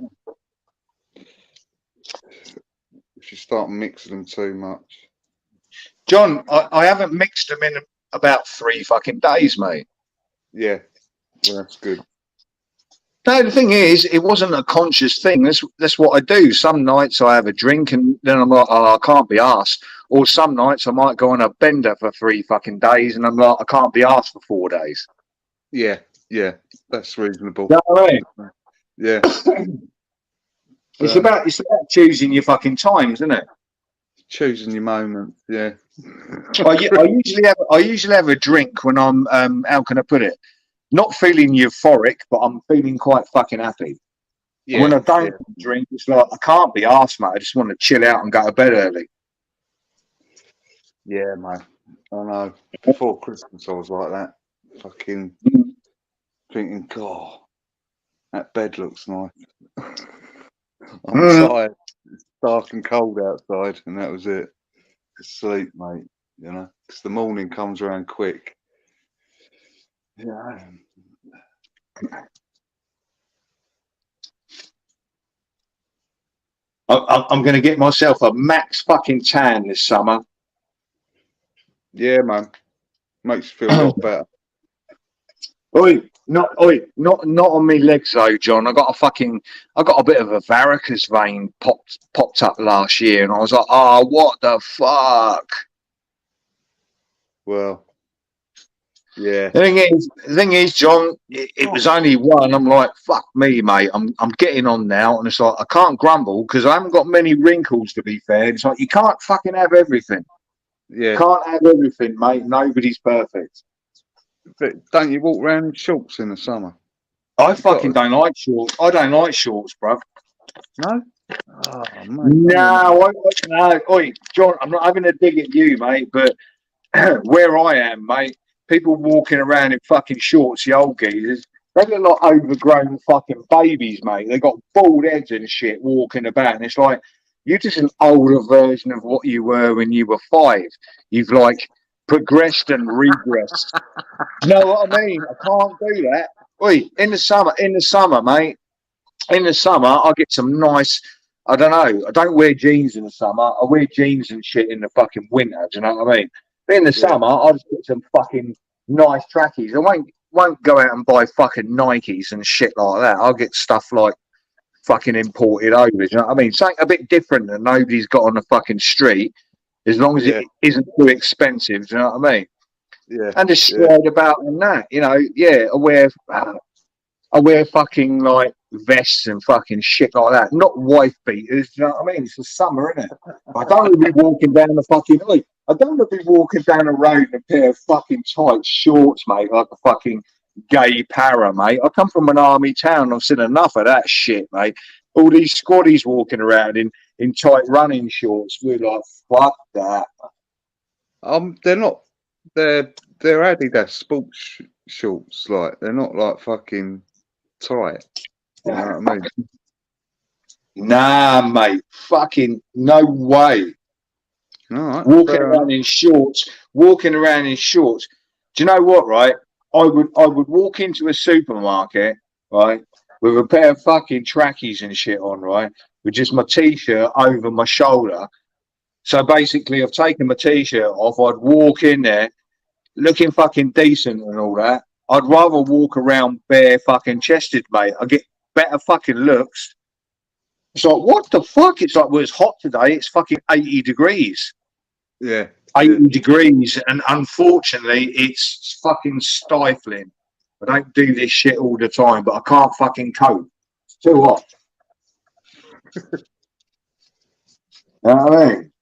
if you start mixing them too much. John, I haven't mixed them in about 3 fucking days, mate. Yeah. Well, that's good. No, the thing is, it wasn't a conscious thing. That's what I do. Some nights I have a drink and then I'm like, oh, I can't be arsed. Or some nights I might go on a bender for 3 fucking days and I'm like, I can't be arsed for 4 days. Yeah. Yeah. That's reasonable. You know what I mean? Yeah. It's about choosing your fucking times, isn't it? Choosing your moments. Yeah. I usually have a drink when I'm how can I put it? Not feeling euphoric, but I'm feeling quite fucking happy. Yeah. And when I don't drink, it's like I can't be arsed, mate. I just want to chill out and go to bed early. Yeah, mate. I know. Before Christmas, I was like that. Fucking thinking, God, that bed looks nice. I'm tired. It's dark and cold outside, and that was it. Sleep, mate. You know, because the morning comes around quick. Yeah. I'm going to get myself a max fucking tan this summer. Yeah, man. Makes you feel a lot better. Not on me legs though, John. I got a bit of a varicose vein popped up last year, and I was like, oh, what the fuck? Well, yeah. The thing is, John, it was only one. I'm like, fuck me, mate. I'm getting on now, and it's like I can't grumble because I haven't got many wrinkles. To be fair, it's like you can't fucking have everything. Yeah. Can't have everything, mate. Nobody's perfect. But don't you walk around in shorts in the summer? I fucking don't like shorts. I don't like shorts, bro. No? Oh, mate. No, oi, John, I'm not having a dig at you, mate, but where I am, mate, people walking around in fucking shorts, the old geezers, they look like overgrown fucking babies, mate. They got bald heads and shit walking about, and it's like, you're just an older version of what you were when you were 5. You've like progressed and regressed. You know what I mean? I can't do that. Oi, in the summer, mate. In the summer, I get some nice. I don't know. I don't wear jeans in the summer. I wear jeans and shit in the fucking winter. Do you know what I mean? But in the summer, I just get some fucking nice trackies. I won't go out and buy fucking Nikes and shit like that. I'll get stuff like fucking imported over. Do you know what I mean? Something a bit different that nobody's got on the fucking street, as long as it isn't too expensive. Do you know what I mean? Yeah. And just stride about in that, you know. Yeah, I wear fucking like vests and fucking shit like that. Not wife beaters, do you know what I mean? It's the summer, isn't it? I don't want to be walking down the fucking. I don't want to be walking down the road in a pair of fucking tight shorts, mate, like a fucking gay para, mate. I come from an army town. I've seen enough of that shit, mate. all these squaddies walking around in tight running shorts. We're like, fuck that. They're not. They're Adidas sports shorts. Like they're not like fucking tight. You know what I mean? Nah, mate. Fucking no way. All right. Walking around in shorts. Walking around in shorts. Do you know what, right? I would walk into a supermarket, right, with a pair of fucking trackies and shit on, right, with just my t-shirt over my shoulder. So basically, I've taken my t-shirt off. I'd walk in there looking fucking decent and all that. I'd rather walk around bare fucking chested, mate. I get better fucking looks. It's like, what the fuck? It's like, well, it's hot today. It's fucking 80 degrees. Yeah. 80 degrees, and unfortunately it's fucking stifling. I don't do this shit all the time, but I can't fucking cope. It's too hot. You know what I mean?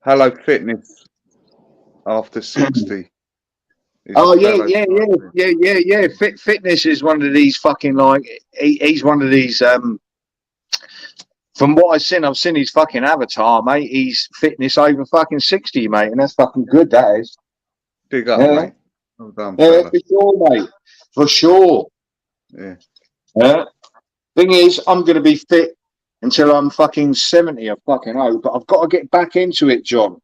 Hello Fitness after 60. Oh yeah. Fitness is one of these fucking like he's one of these from what I've seen his fucking avatar, mate. He's fitness over fucking 60, mate, and that's fucking good. That is. Big up, Yeah. mate. Well done, Yeah, fella. for sure, mate. For sure. Yeah. Yeah. Thing is, I'm going to be fit until I'm fucking 70. I fucking hope, but I've got to get back into it, John.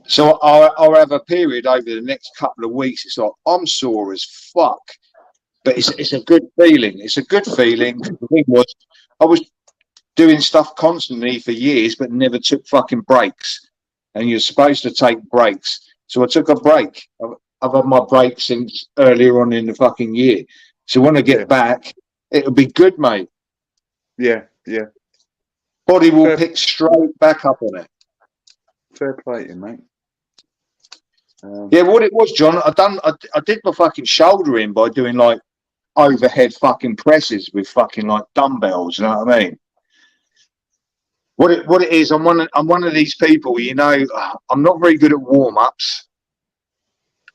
So I'll have a period over the next couple of weeks. It's like I'm sore as fuck, but it's a good feeling. It's a good feeling. The thing was, I was doing stuff constantly for years, but never took fucking breaks. And you're supposed to take breaks. So I took a break. I've had my break since earlier on in the fucking year. So when I get back, it'll be good, mate. Yeah. Body will pick straight back up on it. Fair play to you, mate. Yeah, what it was, John, I did my fucking shoulder in by doing like overhead fucking presses with fucking like dumbbells, you know what I mean? What it is, I'm one of these people, you know, I'm not very good at warm-ups.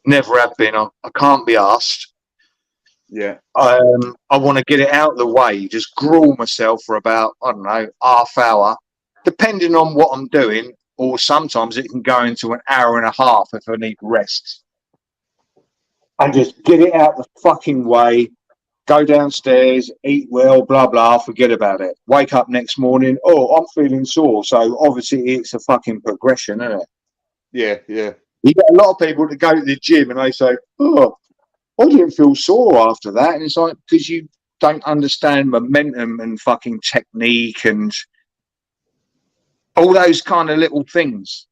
Never have been. I can't be asked. Yeah. I want to get it out of the way, just gruel myself for about, I don't know, half hour, depending on what I'm doing, or sometimes it can go into an hour and a half if I need rest. And just get it out the fucking way, go downstairs, eat well, blah, blah, forget about it. Wake up next morning, oh, I'm feeling sore. So obviously it's a fucking progression, isn't it? Yeah. You get a lot of people that go to the gym and they say, oh, I didn't feel sore after that. And it's like, because you don't understand momentum and fucking technique and all those kind of little things.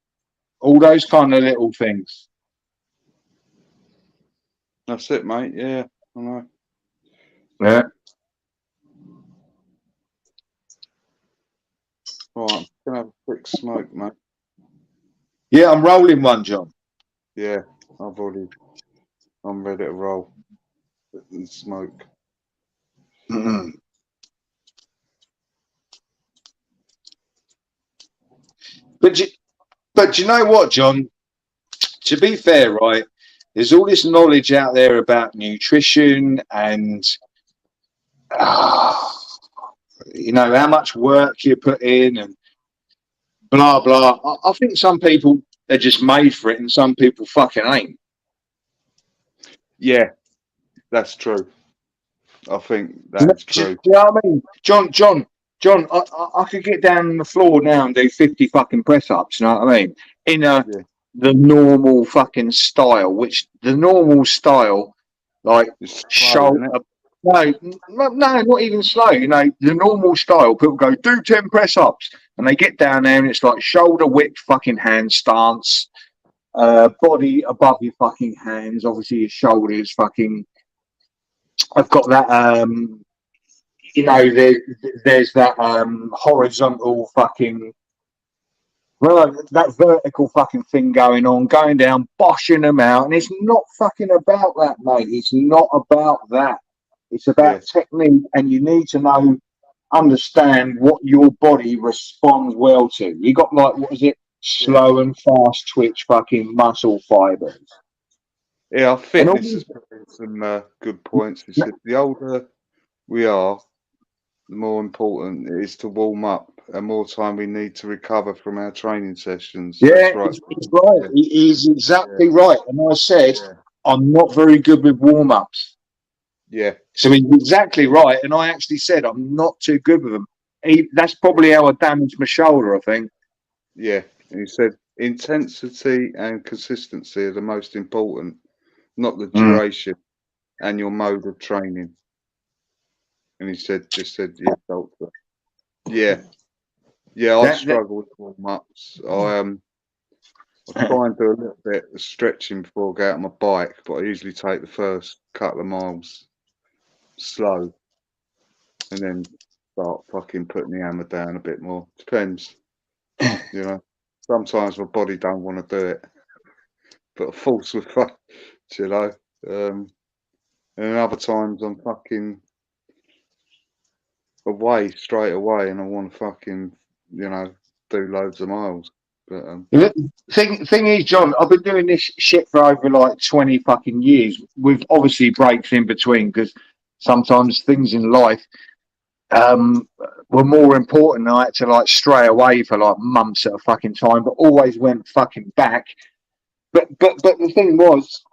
That's it, mate. Yeah. I know. Yeah. Right, I'm gonna have a quick smoke, mate. Yeah, I'm rolling one, John. Yeah, I'm ready to roll and smoke. Mm-hmm. But you know what, John? To be fair, right, there's all this knowledge out there about nutrition and you know how much work you put in and blah blah. I think some people they're just made for it, and some people fucking ain't. Yeah, that's true. I think that's true. Do you know what I mean, John? I could get down on the floor now and do 50 fucking press ups. You know what I mean? In the normal fucking style, which the normal style, like shoulder. No, not even slow. You know, the normal style, people go, do 10 press ups. And they get down there and it's like shoulder width fucking hand stance, body above your fucking hands. Obviously, your shoulders fucking. I've got that, you know, there's that horizontal fucking. Well, that vertical fucking thing going on, going down, boshing them out. And it's not fucking about that, mate. It's not about that. It's about technique, and you need to understand what your body responds well to. You got like, what is it? Slow and fast twitch fucking muscle fibers. Yeah, fitness has put in some good points. It's the older we are, the more important it is to warm up, and more time we need to recover from our training sessions. That's Yeah, right. he's right. Yeah, He's yeah, exactly right. And I said, yeah, I'm not very good with warm ups. yeah, So he's exactly right. And I actually said, I'm not too good with them. That's probably how I damaged my shoulder, I think. yeah. And he said intensity and consistency are the most important, not the Mm. duration and your mode of training. And he just said, yeah, doctor. Yeah, yeah. I That, struggle with warm ups. I try and do a little bit of stretching before I go out on my bike, but I usually take the first couple of miles slow and then start fucking putting the hammer down a bit more. Depends, you know. Sometimes my body don't want to do it, but I force with fuck, you know. And other times I'm fucking away straight away and I want to fucking, you know, do loads of miles. But thing is, John, I've been doing this shit for over like 20 fucking years, with obviously breaks in between, because sometimes things in life were more important. I had to like stray away for like months at a fucking time, but always went fucking back. But the thing was,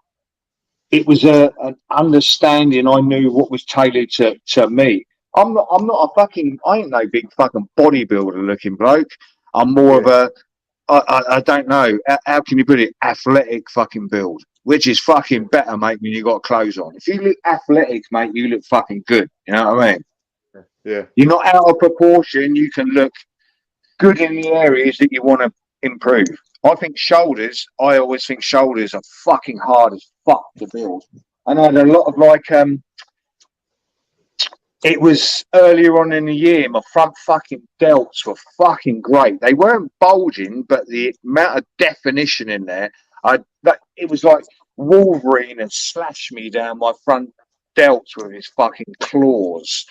it was an understanding. I knew what was tailored to me. I'm not a fucking, I ain't no big fucking bodybuilder looking bloke. I'm more of yeah, a, I don't know, how can you put it, athletic fucking build, which is fucking better, mate, when you got clothes on. If you look athletic, mate, you look fucking good. You know what I mean? yeah, You're not out of proportion. You can look good in the areas that you want to improve. I always think shoulders are fucking hard as fuck to build. And I had a lot of like, it was earlier on in the year, my front fucking delts were fucking great. They weren't bulging, but the amount of definition in there, it was like Wolverine had slashed me down my front delts with his fucking claws.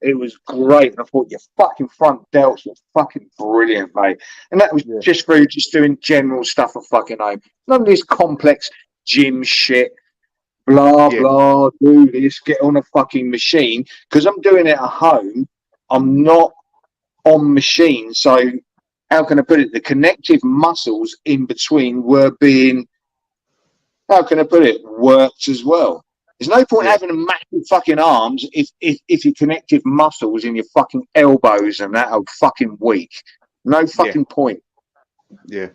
It was great. And I thought, your fucking front delts were fucking brilliant, mate. And that was yeah, just through just doing general stuff at fucking home. None of this complex gym shit. Blah, yeah, blah, do this, get on a fucking machine. Because I'm doing it at home. I'm not on machine. So, how can I put it? The connective muscles in between were being, how can I put it, worked as well. There's no point yeah, having a massive fucking arms if your connective muscles in your fucking elbows and that are fucking weak. No yeah, fucking point. yeah.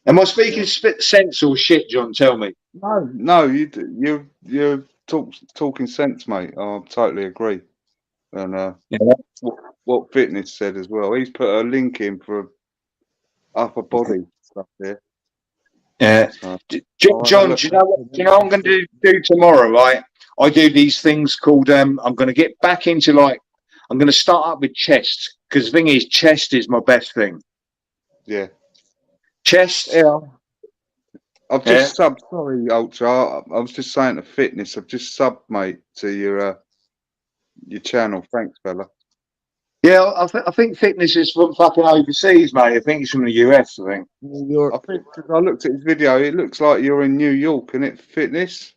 Am I speaking Yeah. sense or shit, John? Tell me. No, no, you're talking sense, mate. I totally agree. And Yeah. what fitness said as well. He's put a link in for upper body stuff there. Yeah. So John, do you know what? Do you know what I'm going to do tomorrow? Right, I do these things called. I'm going to get back into like. I'm going to start up with chest, because the thing is, chest is my best thing. yeah, Chest. yeah. I've Yeah. just subbed. Sorry, Ultra. I was just saying to fitness. I've just subbed, mate, to your channel. Thanks, fella. Yeah, I think fitness is from fucking overseas, mate. I think it's from the US. I think. New York. I think 'cause I looked at his video. It looks like you're in New York, and it fitness.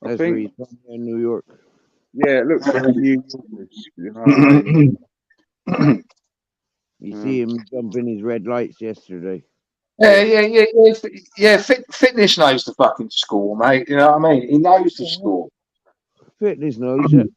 I That's where think. he's from, in New York. Yeah, it looks very New Yorkish. You know what I mean? You see him jumping his red lights yesterday. Yeah. Fitness knows the fucking score, mate. You know what I mean? He knows the score. Fitness knows it.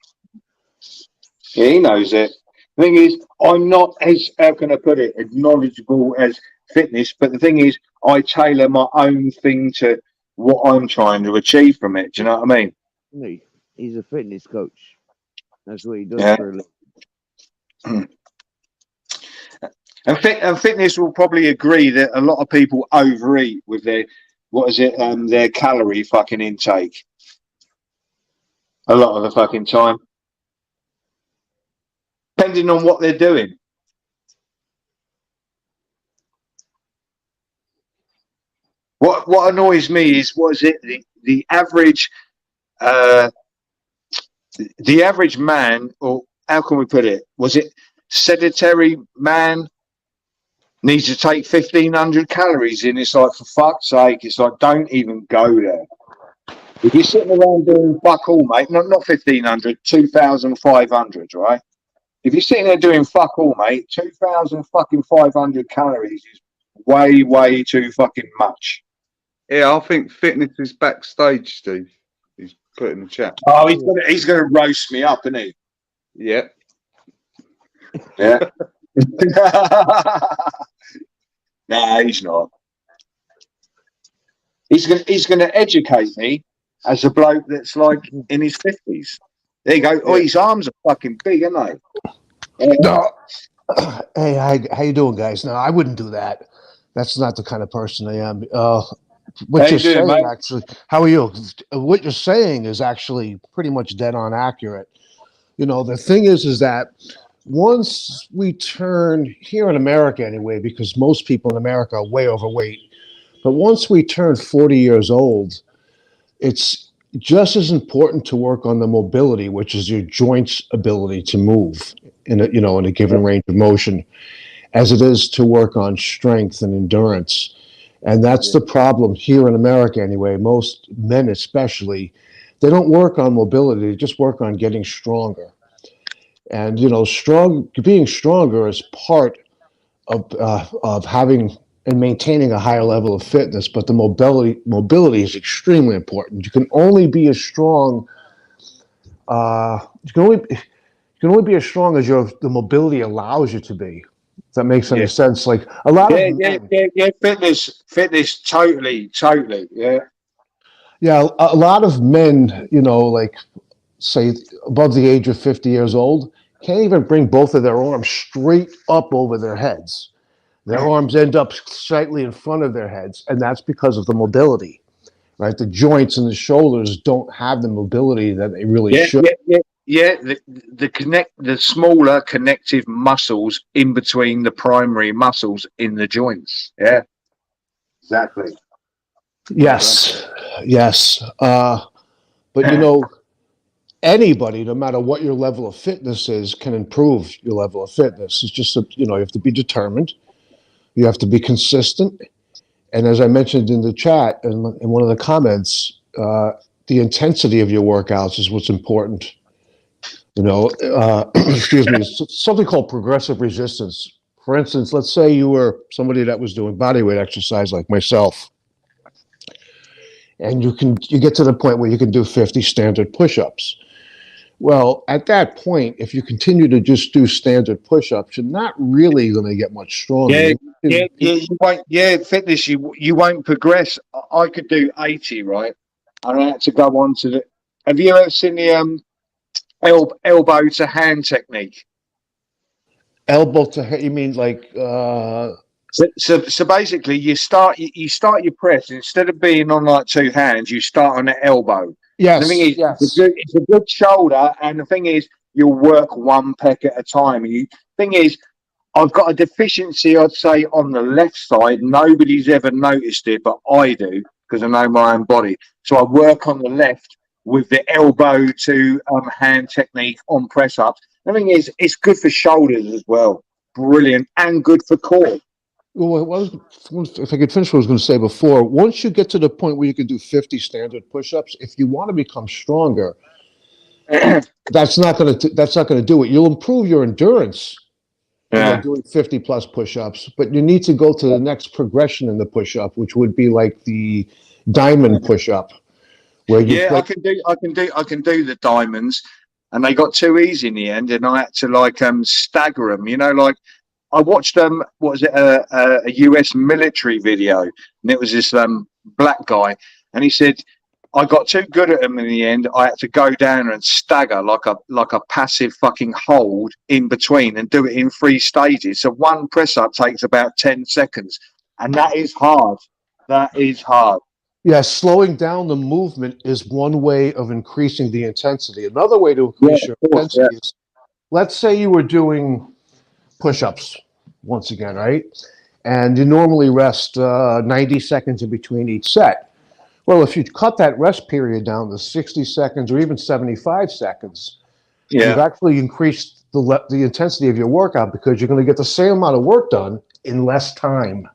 Yeah, he knows it. The thing is, I'm not as, how can I put it, as knowledgeable as fitness, but the thing is, I tailor my own thing to what I'm trying to achieve from it. Do you know what I mean? No, he's a fitness coach. That's what he does Yeah. for a living. And fitness will probably agree that a lot of people overeat with their, their calorie fucking intake. A lot of the fucking time. Depending on what they're doing. What annoys me is, the average the average man, or how can we put it? Was it sedentary man needs to take 1,500 calories in? It's like, for fuck's sake, it's like, don't even go there. If you're sitting around doing fuck all, mate, not 1,500, 2,500, right? If you're sitting there doing fuck all, mate, 2,500 calories is way too fucking much. Yeah, I think fitness is backstage, Steve. He's put in the chat. Oh, he's gonna roast me up, isn't he? Yeah. Yeah. Nah, he's not. He's gonna educate me as a bloke that's like in his 50s. There you go. Oh, his arms are fucking big, aren't they? Yeah. No. Hey, how you doing, guys? No, I wouldn't do that. That's not the kind of person I am. What How you're you doing, saying, mate? actually, how are you? What you're saying is actually pretty much dead on accurate. You know, the thing is that once we turn here in America, anyway, because most people in America are way overweight, but once we turn 40 years old, it's just as important to work on the mobility, which is your joints' ability to move in a given range of motion, as it is to work on strength and endurance. And that's the problem here in America anyway. Most men especially, they don't work on mobility, they just work on getting stronger. And being stronger is part of having and maintaining a higher level of fitness, but the mobility is extremely important. You can only be as strong you can only be as strong as the mobility allows you to be. If that makes any sense. Like a lot of men, Fitness, totally, yeah. yeah, a lot of men, like say above the age of 50 years old, can't even bring both of their arms straight up over their heads. Their arms end up slightly in front of their heads, and that's because of the mobility, right? The joints and the shoulders don't have the mobility that they really should. Yeah. The smaller connective muscles in between the primary muscles in the joints. Yeah, exactly. Yes. But anybody, no matter what your level of fitness is, can improve your level of fitness. It's just you have to be determined. You have to be consistent. And as I mentioned in the chat and in one of the comments, the intensity of your workouts is what's important. Excuse me, it's something called progressive resistance. For instance, let's say you were somebody that was doing bodyweight exercise like myself, and you get to the point where you can do 50 standard push-ups. Well, at that point, if you continue to just do standard push-ups, you're not really going to get much stronger. You won't. Yeah, fitness. You won't progress. I could do 80, right? And I had to go on to the. Have you ever seen the elbow to hand technique? Elbow to hand? You mean like? So basically, you start your press instead of being on like two hands. You start on the elbow. Yes. The thing is, yes. it's a good shoulder, and the thing is, you'll work one pec at a time. And thing is, I've got a deficiency, I'd say, on the left side. Nobody's ever noticed it, but I do because I know my own body. So I work on the left with the elbow to hand technique on press ups. The thing is, it's good for shoulders as well. Brilliant, and good for core. Well, if I could finish what I was going to say before, once you get to the point where you can do 50 standard push-ups, if you want to become stronger, that's not going to do it. You'll improve your endurance doing 50 plus push-ups, but you need to go to the next progression in the push-up, which would be like the diamond push-up, where you I can do the diamonds, and they got too easy in the end, and I had to stagger them. Like. I watched a US military video, and it was this black guy, and he said, I got too good at them in the end. I had to go down and stagger like a passive fucking hold in between and do it in 3 stages. So one press up takes about 10 seconds, and that is hard. That is hard. Yeah, slowing down the movement is one way of increasing the intensity. Another way to increase your intensity is, let's say you were doing push-ups once again, right? And you normally rest 90 seconds in between each set. Well, if you cut that rest period down to 60 seconds or even 75 seconds, you've actually increased the intensity of your workout because you're going to get the same amount of work done in less time.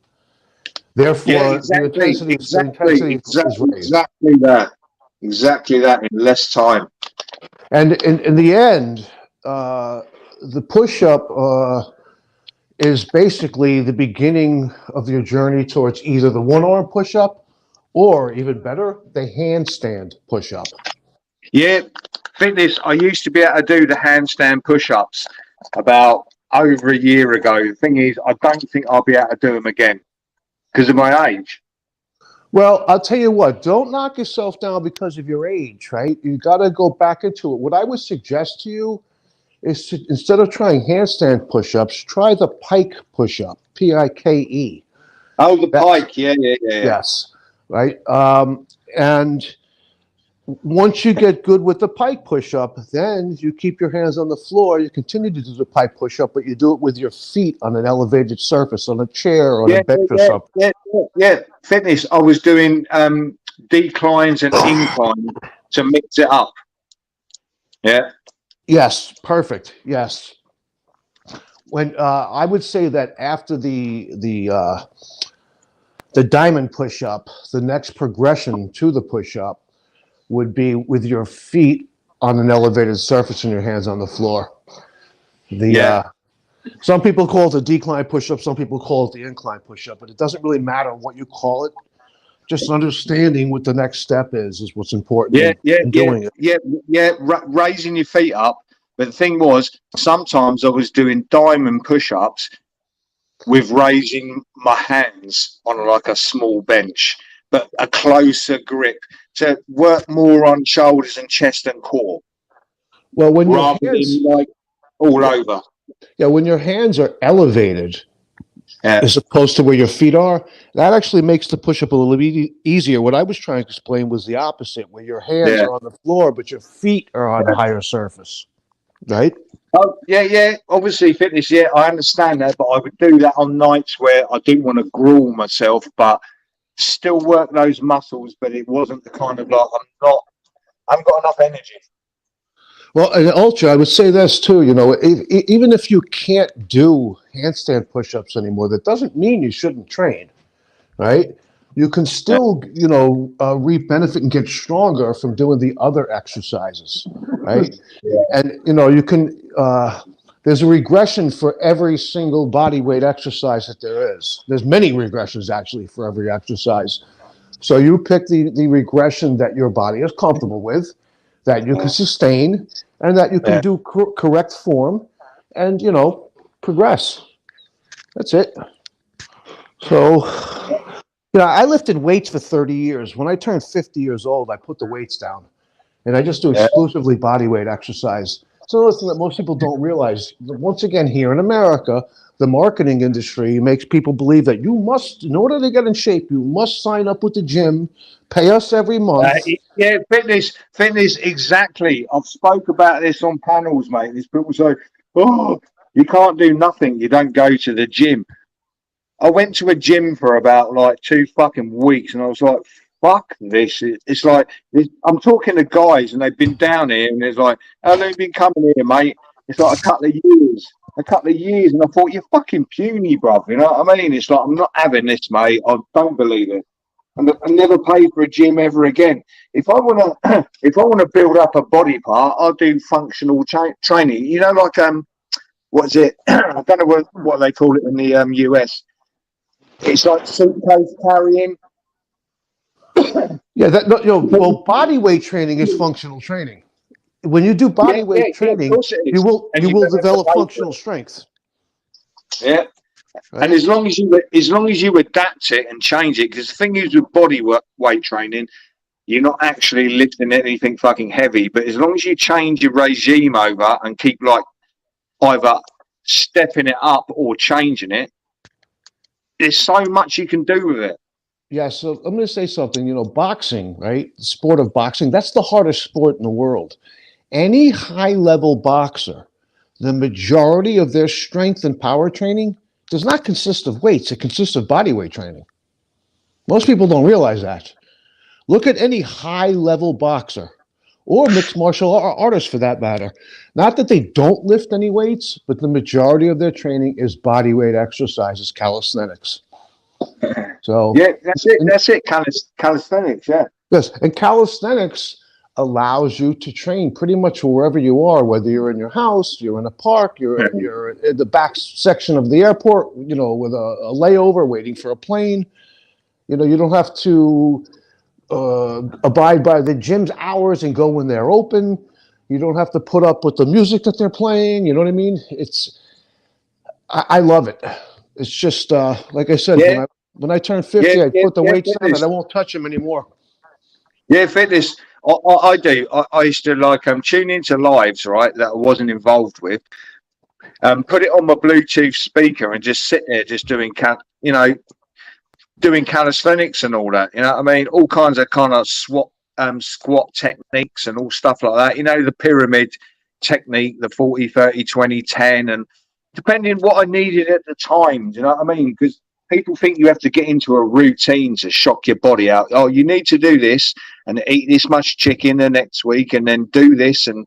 Therefore, the intensity is raised. Exactly that. Exactly that in less time. And in the end, the push-up is basically the beginning of your journey towards either the one-arm push-up or, even better, the handstand push-up. Yeah, fitness. I used to be able to do the handstand push-ups about over a year ago. The thing is, I don't think I'll be able to do them again because of my age. Well, I'll tell you what, don't knock yourself down because of your age, right? You got to go back into it. What I would suggest to you is to, instead of trying handstand push-ups, try the pike push-up, Pike. Oh, the That, pike. Yeah. yes, right. And once you get good with the pike push-up, then you keep your hands on the floor. You continue to do the pike push-up, but you do it with your feet on an elevated surface, on a chair or on a bench or something. Yeah. Fitness. I was doing declines and inclines to mix it up. Yeah. Yes, perfect. Yes. When I would say that after the diamond push-up, the next progression to the push-up would be with your feet on an elevated surface and your hands on the floor. Some people call it the decline push-up, some people call it the incline push-up, but it doesn't really matter what you call it. Just understanding what the next step is what's important in doing it. Raising your feet up. But the thing was, sometimes I was doing diamond push-ups with raising my hands on like a small bench, but a closer grip to work more on shoulders and chest and core. Well, when rather your hands, than like all over. Yeah, when your hands are elevated, Yeah. as opposed to where your feet are, that actually makes the push-up a little bit easier. What I was trying to explain was the opposite, where your hands are on the floor, but your feet are on a higher surface, right? Oh, yeah. Obviously, fitness, I understand that, but I would do that on nights where I didn't want to gruel myself, but still work those muscles, but it wasn't the kind of like, I haven't got enough energy. Well, in ultra, I would say this too. Even if you can't do handstand push-ups anymore, that doesn't mean you shouldn't train, right? You can still, reap benefit and get stronger from doing the other exercises, right? And you can. There's a regression for every single body weight exercise that there is. There's many regressions actually for every exercise. So you pick the regression that your body is comfortable with, that you can sustain, and that you can do correct form, and progress. That's it. So, I lifted weights for 30 years. When I turned 50 years old, I put the weights down, and I just do exclusively body weight exercise. It's another thing that most people don't realize. Once again, here in America, the marketing industry makes people believe that you must, in order to get in shape, you must sign up with the gym, pay us every month. Fitness, exactly. I've spoke about this on panels, mate. These people say, "Oh, you can't do nothing. You don't go to the gym." I went to a gym for about like 2 fucking weeks, and I was like, "Fuck this!" It's like I'm talking to guys, and they've been down here, and it's like, "How long have you been coming here, mate?" It's like a couple of years, and I thought, "You're fucking puny, bruv." You know what I mean? It's like, I'm not having this, mate. I don't believe it. And I never paid for a gym ever again. If I want to build up a body part, I'll do functional training. Like what is it? I don't know what they call it in the US. It's like suitcase carrying. Yeah, well, body weight training is functional training. When you do body weight training, you will develop functional strength. Yeah. Right? And as long as you adapt it and change it, because the thing is with body weight training, you're not actually lifting anything fucking heavy. But as long as you change your regime over and keep like either stepping it up or changing it, there's so much you can do with it. Yeah, so I'm going to say something. Boxing, right? The sport of boxing, that's the hardest sport in the world. Any high-level boxer, the majority of their strength and power training does not consist of weights. It consists of body weight training. Most people don't realize that. Look at any high-level boxer or mixed martial artist for that matter. Not that they don't lift any weights, but the majority of their training is body weight exercises, calisthenics. So yeah, that's it. Calisthenics. Yeah. Yes, and calisthenics allows you to train pretty much wherever you are, whether you're in your house, you're in a park, you're in the back section of the airport, with a layover, waiting for a plane. You don't have to abide by the gym's hours and go when they're open. You don't have to put up with the music that they're playing. You know what I mean? I love it. It's just like I said, Yeah, when I turn yeah, 50, I yeah, put the yeah, weights down and fitness. I won't touch them anymore. Yeah, fitness. I do. I used to like tune into lives, right, that I wasn't involved with. Put it on my Bluetooth speaker and just sit there, just doing calisthenics and all that. You know what I mean? All kinds of squat techniques and all stuff like that. The pyramid technique, the 40, 30, 20, 10, and depending what I needed at the time. Do you know what I mean? Because people think you have to get into a routine to shock your body out. Oh, you need to do this and eat this much chicken the next week and then do this and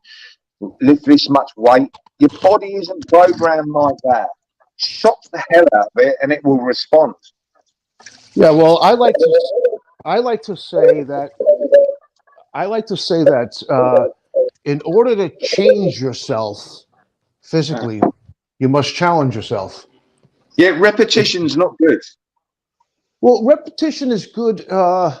lift this much weight. Your body isn't programmed like that. Shock the hell out of it and it will respond. Yeah, well, I like to say that in order to change yourself physically, you must challenge yourself. Yeah, repetition's not good. Well, repetition is good. When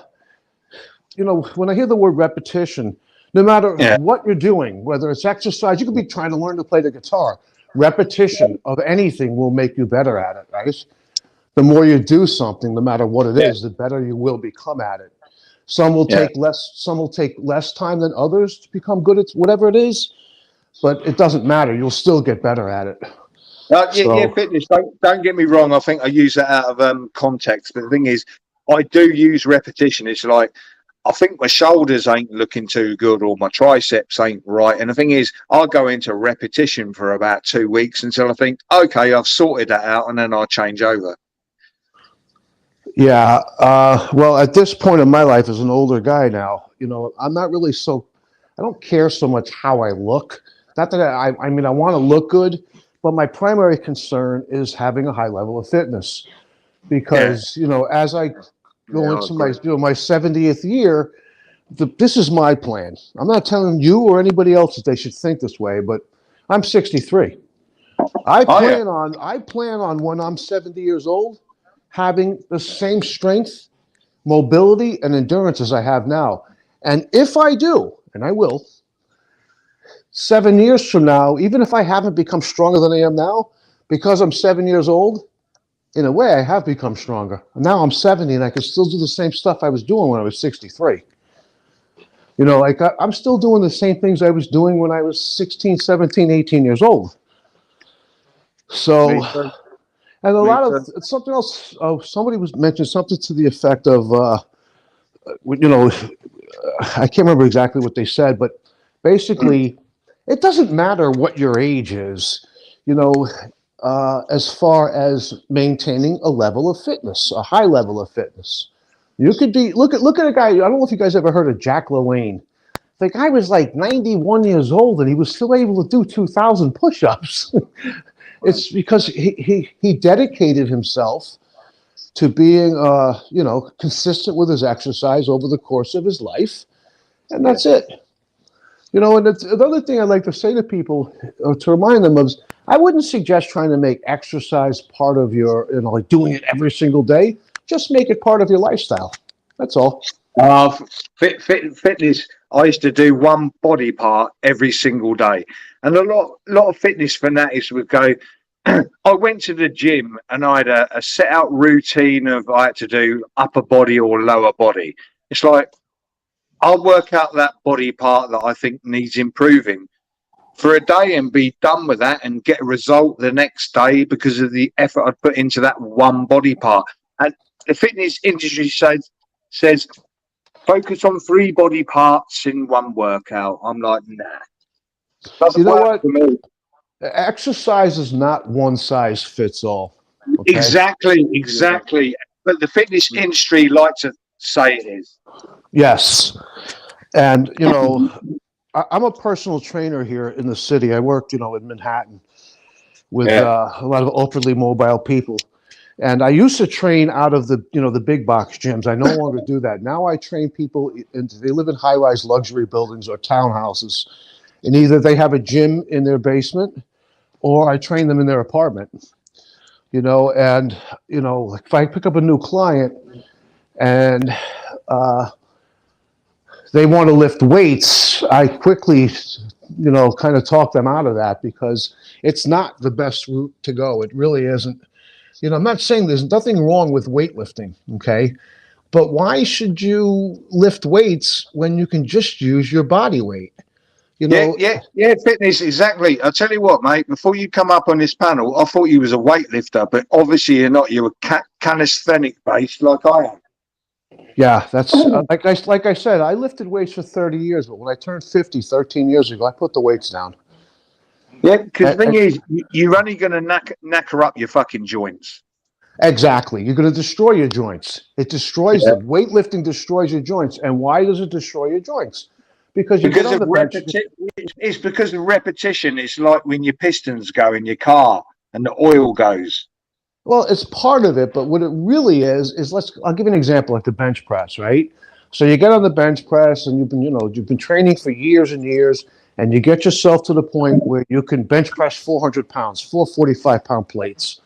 I hear the word repetition, no matter Yeah, what you're doing, whether it's exercise, you could be trying to learn to play the guitar. Repetition of anything will make you better at it, right? The more you do something, no matter what it yeah, is, the better you will become at it. yeah. Some will take less time than others to become good at whatever it is, but it doesn't matter. You'll still get better at it. Yeah, So, fitness. Don't get me wrong. I think I use that out of context. But the thing is, I do use repetition. It's like I think my shoulders ain't looking too good or my triceps ain't right. And the thing is, I'll go into repetition for about 2 weeks until I think, okay, I've sorted that out, and then I'll change over. yeah. Well, at this point in my life, as an older guy now, I'm not really I don't care so much how I look. Not that I mean, I want to look good, but my primary concern is having a high level of fitness Yeah, because, as I go Yeah, I into my, agree. my 70th year, this is my plan. I'm not telling you or anybody else that they should think this way, but I'm 63. oh yeah, I plan on when I'm 70 years old having the same strength, mobility, and endurance as I have now. And if I do, and I will, 7 years from now, even if I haven't become stronger than I am now, because I'm 7 years old, in a way, I have become stronger. Now I'm 70 and I can still do the same stuff I was doing when I was 63. Like I'm still doing the same things I was doing when I was 16, 17, 18 years old. Me So, too. and a Me lot of too. something else, somebody was mentioned something to the effect of, you know, I can't remember exactly what they said, but basically, it doesn't matter what your age is, you know, as far as maintaining a level of fitness, a high level of fitness. You could be look at a guy. I don't know if you guys ever heard of Jack LaLanne. The guy was like 91 years old and he was still able to do 2,000 push-ups. Right. It's because he dedicated himself to being consistent with his exercise over the course of his life, and Yeah. that's it. And it's, another thing I'd like to say to people, or to remind them of, is I wouldn't suggest trying to make exercise part of your, like doing it every single day. Just make it part of your lifestyle. That's all. uh, fitness. I used to do one body part every single day, and a lot of fitness fanatics would go. I went to the gym and I had a set out routine of I had to do upper body or lower body. It's like I'll work out that body part that I think needs improving for a day and be done with that and get a result the next day because of the effort I put into that one body part. And the fitness industry says focus on 3 body parts in one workout. I'm like, nah, You doesn't know work what? for me. Exercise is not one size fits all. Okay. Exactly, Yeah. exactly. But the fitness industry like to say it is. Yes. And, I'm a personal trainer here in the city. I work, in Manhattan with Yeah. a lot of ultra mobile people. And I used to train out of the, the big box gyms. I no longer do that. Now I train people, and they live in high-rise luxury buildings or townhouses, and either they have a gym in their basement or I train them in their apartment. And like if I pick up a new client and they want to lift weights, I quickly, kind of talk them out of that because it's not the best route to go. It really isn't. I'm not saying there's nothing wrong with weightlifting, okay? But why should you lift weights when you can just use your body weight? Yeah, fitness, exactly. I'll tell you what, mate, before you come up on this panel, I thought you was a weightlifter, but obviously you're not. You're calisthenic based like I am. Yeah, that's like I said, I lifted weights for 30 years, but when I turned 50, 13 years ago, I put the weights down. Yeah, because the thing is, you're only going to knacker up your fucking joints. Exactly. You're going to destroy your joints. It destroys them. Weightlifting destroys your joints. And why does it destroy your joints? Because you get on the bench. It's because of repetition. It's like when your pistons go in your car and the oil goes. Well, it's part of it, but what it really is I'll give you an example, like the bench press, right? So you get on the bench press and you've been training for years and years, and you get yourself to the point where you can bench press 400 pounds, 445-pound plates.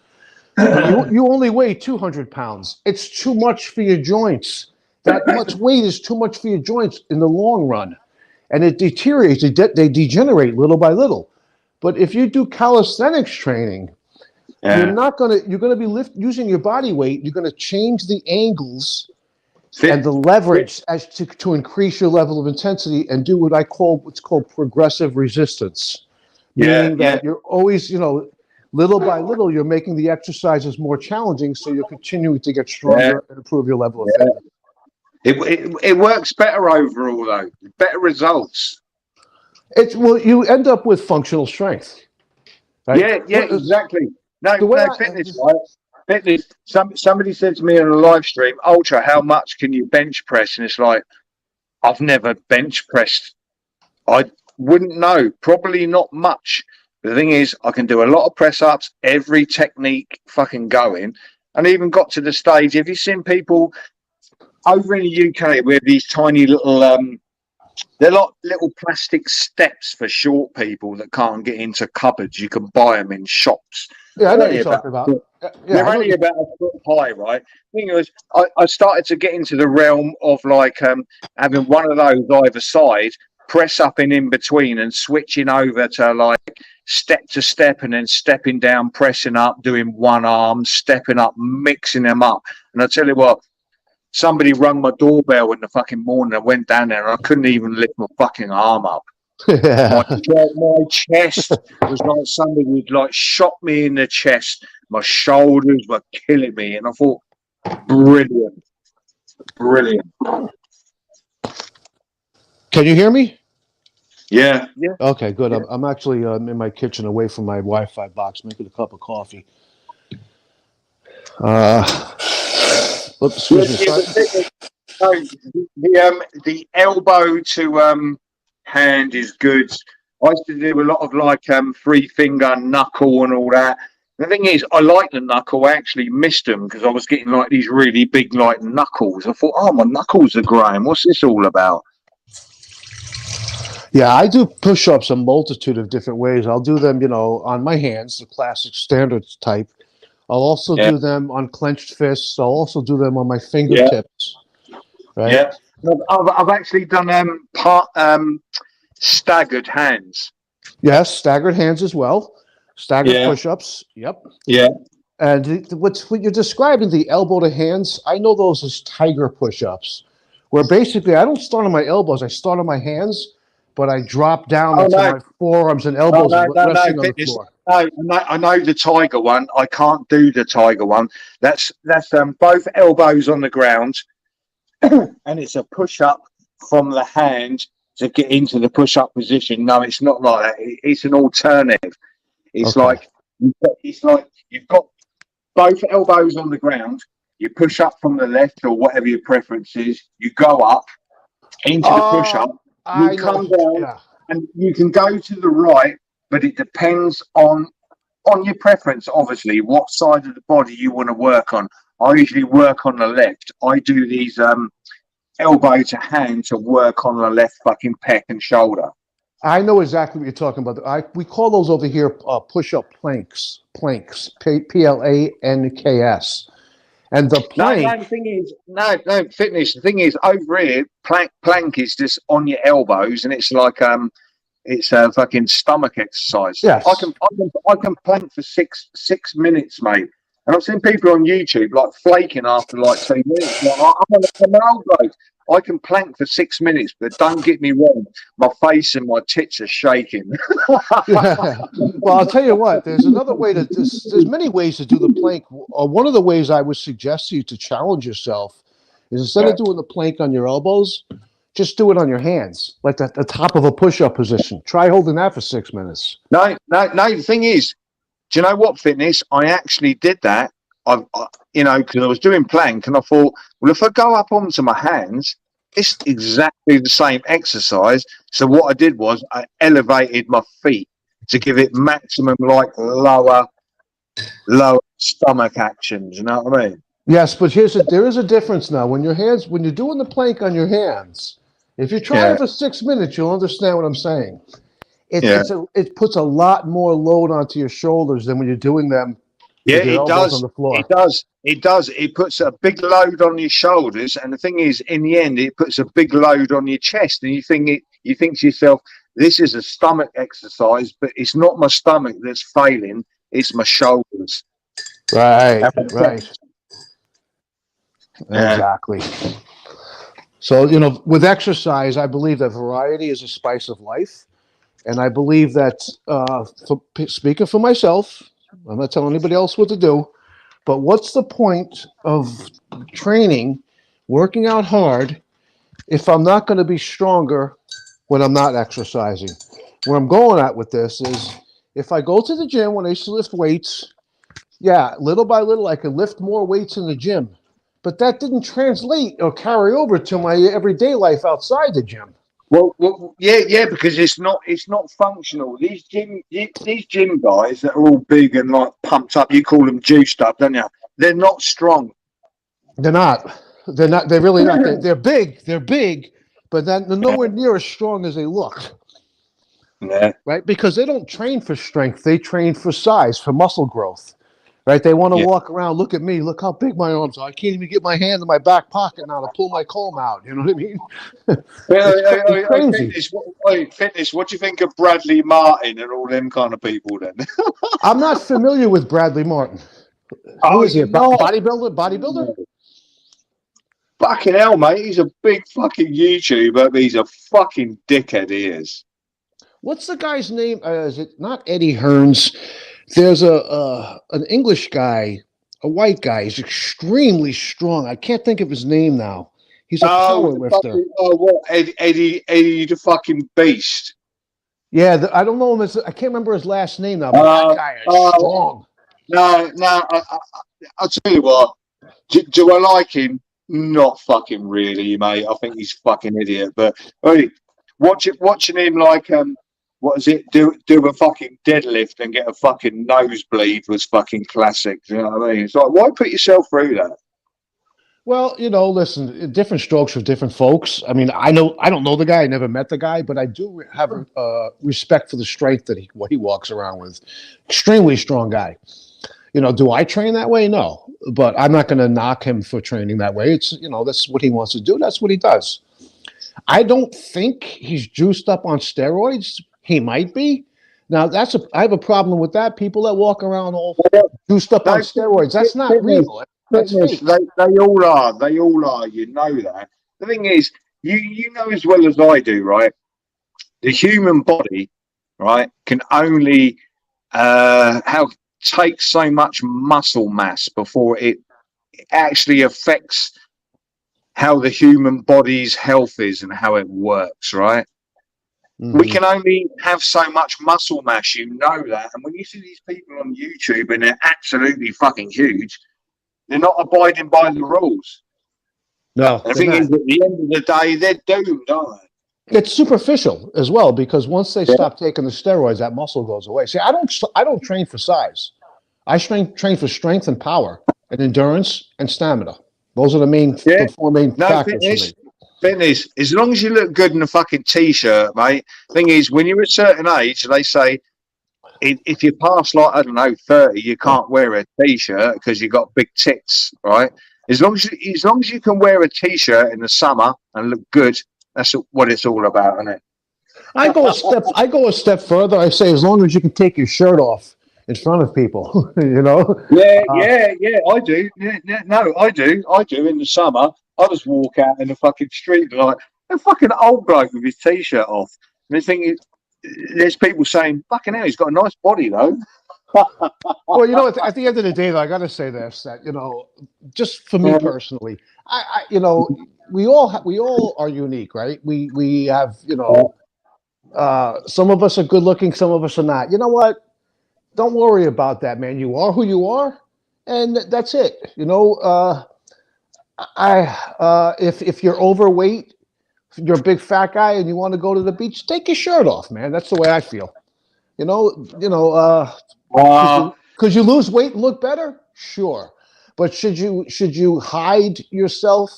But you only weigh 200 pounds. It's too much for your joints. That much weight is too much for your joints in the long run. And it deteriorates. They degenerate little by little. But if you do calisthenics training, you're going to be using your body weight. You're going to change the angles and the leverage as to increase your level of intensity and do what's called progressive resistance. Meaning that you're always, little by little, you're making the exercises more challenging, so you're continuing to get stronger and improve your level of fitness. It works better overall, though. Better results. You end up with functional strength. Right? Yeah, exactly. No, fitness, right? Fitness. Somebody said to me on a live stream, Ultra, how much can you bench press? And it's like, I've never bench pressed. I wouldn't know. Probably not much. But the thing is, I can do a lot of press ups, every technique fucking going. And even got to the stage, have you seen people over in the UK with these tiny little, they're like little plastic steps for short people that can't get into cupboards. You can buy them in shops. Yeah, I know what you're talking about. They're only about a foot high, right? The thing is, I started to get into the realm of like having one of those either side, press up and in between, and switching over to like step to step and then stepping down, pressing up, doing one arm, stepping up, mixing them up. And I tell you what, somebody rung my doorbell in the fucking morning. I went down there and I couldn't even lift my fucking arm up. My chest was like somebody had like shot me in the chest. My shoulders were killing me, and I thought, brilliant. Can you hear me? Yeah. Okay, good. I'm actually in my kitchen, away from my Wi-Fi box, making a cup of coffee. Excuse me. The elbow to hand is good. I used to do a lot of like 3-finger knuckle and all that. The thing is, I like the knuckle. I actually missed them because I was getting like these really big like knuckles. I thought, oh, my knuckles are growing. What's this all about? Yeah, I do push-ups a multitude of different ways. I'll do them, on my hands, the classic standard type. I'll also do them on clenched fists. I'll also do them on my fingertips. Right? Yeah. I've actually done staggered hands. Yes, staggered hands as well. Staggered push-ups. Yep. Yeah. And what you're describing, the elbow to hands, I know those as tiger push-ups, where basically I don't start on my elbows. I start on my hands, but I drop down into my forearms and elbows resting on the floor. I know the tiger one. I can't do the tiger one. That's both elbows on the ground, and it's a push-up from the hand to get into the push-up position. No, it's not like that. It's an alternative. It's like you've got both elbows on the ground. You push up from the left or whatever your preference is. You go up into the push-up. You come down and you can go to the right, but it depends on on your preference, obviously, what side of the body you want to work on. I usually work on the left. I do these elbow to hand to work on the left fucking pec and shoulder. I know exactly what you're talking about. We call those over here push-up planks. Planks. Planks. And the No, plank. the thing is, no, fitness. The thing is, over here, plank is just on your elbows, and it's like it's a fucking stomach exercise. Yes. I can plank for six minutes, mate. And I've seen people on YouTube like flaking after like 2 minutes. Like, I'm an old bloke. I can plank for 6 minutes, but don't get me wrong, my face and my tits are shaking. Yeah. Well, I'll tell you what. There's another way to. There's many ways to do the plank. One of the ways I would suggest to you to challenge yourself is instead of doing the plank on your elbows, just do it on your hands, like the top of a push-up position. Try holding that for 6 minutes. No. The thing is, do you know what, fitness? I actually did that. Because I was doing plank, and I thought, well, if I go up onto my hands, it's exactly the same exercise. So what I did was I elevated my feet to give it maximum like lower stomach actions. You know what I mean? Yes, but there is a difference now. When you're doing the plank on your hands, if you try it for 6 minutes, you'll understand what I'm saying. It puts a lot more load onto your shoulders than when you're doing them. Yeah, with your it elbows does. on the floor. It does. It puts a big load on your shoulders, and the thing is, in the end, it puts a big load on your chest. And you think to yourself, "This is a stomach exercise, but it's not my stomach that's failing; it's my shoulders." Right. Yeah. Exactly. So, with exercise, I believe that variety is a spice of life. And I believe that, speaking for myself, I'm not telling anybody else what to do, but what's the point of training, working out hard, if I'm not going to be stronger when I'm not exercising? Where I'm going at with this is, if I go to the gym when I used to lift weights, little by little, I could lift more weights in the gym. But that didn't translate or carry over to my everyday life outside the gym. Well, because it's not functional. These gym guys that are all big and like pumped up, you call them juiced up, don't you? They're not strong. They're not. They're really not. They're big. They're big, but they're nowhere near as strong as they look. Yeah. Right? Because they don't train for strength. They train for size, for muscle growth. Right? They want to walk around. Look at me. Look how big my arms are. I can't even get my hand in my back pocket now to pull my comb out. You know what I mean? It's crazy. Fitness. What do you think of Bradley Martin and all them kind of people? Then I'm not familiar with Bradley Martin. Who is he? A bodybuilder? Fucking hell, mate. He's a big fucking YouTuber, but he's a fucking dickhead, he is. What's the guy's name? Is it not Eddie Hearns? There's an English guy, a white guy. He's extremely strong. I can't think of his name now. He's a power lifter. Eddie the fucking beast. Yeah, I don't know him. I can't remember his last name now, but that guy is strong. No, I'll tell you what. Do I like him? Not fucking really, mate. I think he's fucking idiot. But hey, watching him like what is it? Do a fucking deadlift and get a fucking nosebleed was fucking classic. Do you know what I mean? It's like, why put yourself through that? Well, listen, different strokes for different folks. I mean, I don't know the guy. I never met the guy, but I do have respect for the strength that what he walks around with. Extremely strong guy. Do I train that way? No, but I'm not going to knock him for training that way. It's, that's what he wants to do. That's what he does. I don't think he's juiced up on steroids. He might be. Now, I have a problem with that. People that walk around all juiced up on steroids, that's not real. That's fake. They all are. They all are. You know that. The thing is, you know as well as I do, right? The human body, right, can only take so much muscle mass before it actually affects how the human body's health is and how it works, right? Mm-hmm. We can only have so much muscle mass, you know that. And when you see these people on YouTube and they're absolutely fucking huge, they're not abiding by the rules. No. And the thing is, at the end of the day, they're doomed, aren't they? It's superficial as well because once they stop taking the steroids, that muscle goes away. See, I don't train for size. I train for strength and power and endurance and stamina. Those are Yeah. the four main No, factors for me. fitness. As long as you look good in a fucking t-shirt, mate. Thing is, when you're a certain age, they say if you pass like I don't know 30, you can't wear a t-shirt because you got big tits, right? As long as you can wear a t-shirt in the summer and look good, that's what it's all about, isn't it? I go a step further. I say as long as you can take your shirt off in front of people, you know. Uh, Yeah. I do. Yeah, no, I do. In the summer, I just walk out in the fucking street like a fucking old bloke with his t-shirt off. And the thing is, there's people saying, "Fucking hell, he's got a nice body, though." well, you know, at the end of the day, though, I got to say this: that just for me personally, we all are unique, right? We have, some of us are good looking, some of us are not. You know what? Don't worry about that, man. You are who you are, and that's it. If you're overweight, if you're a big fat guy, and you want to go to the beach, take your shirt off, man. That's the way I feel. You know, you know, Uh, could you lose weight and look better? Sure, but should you hide yourself,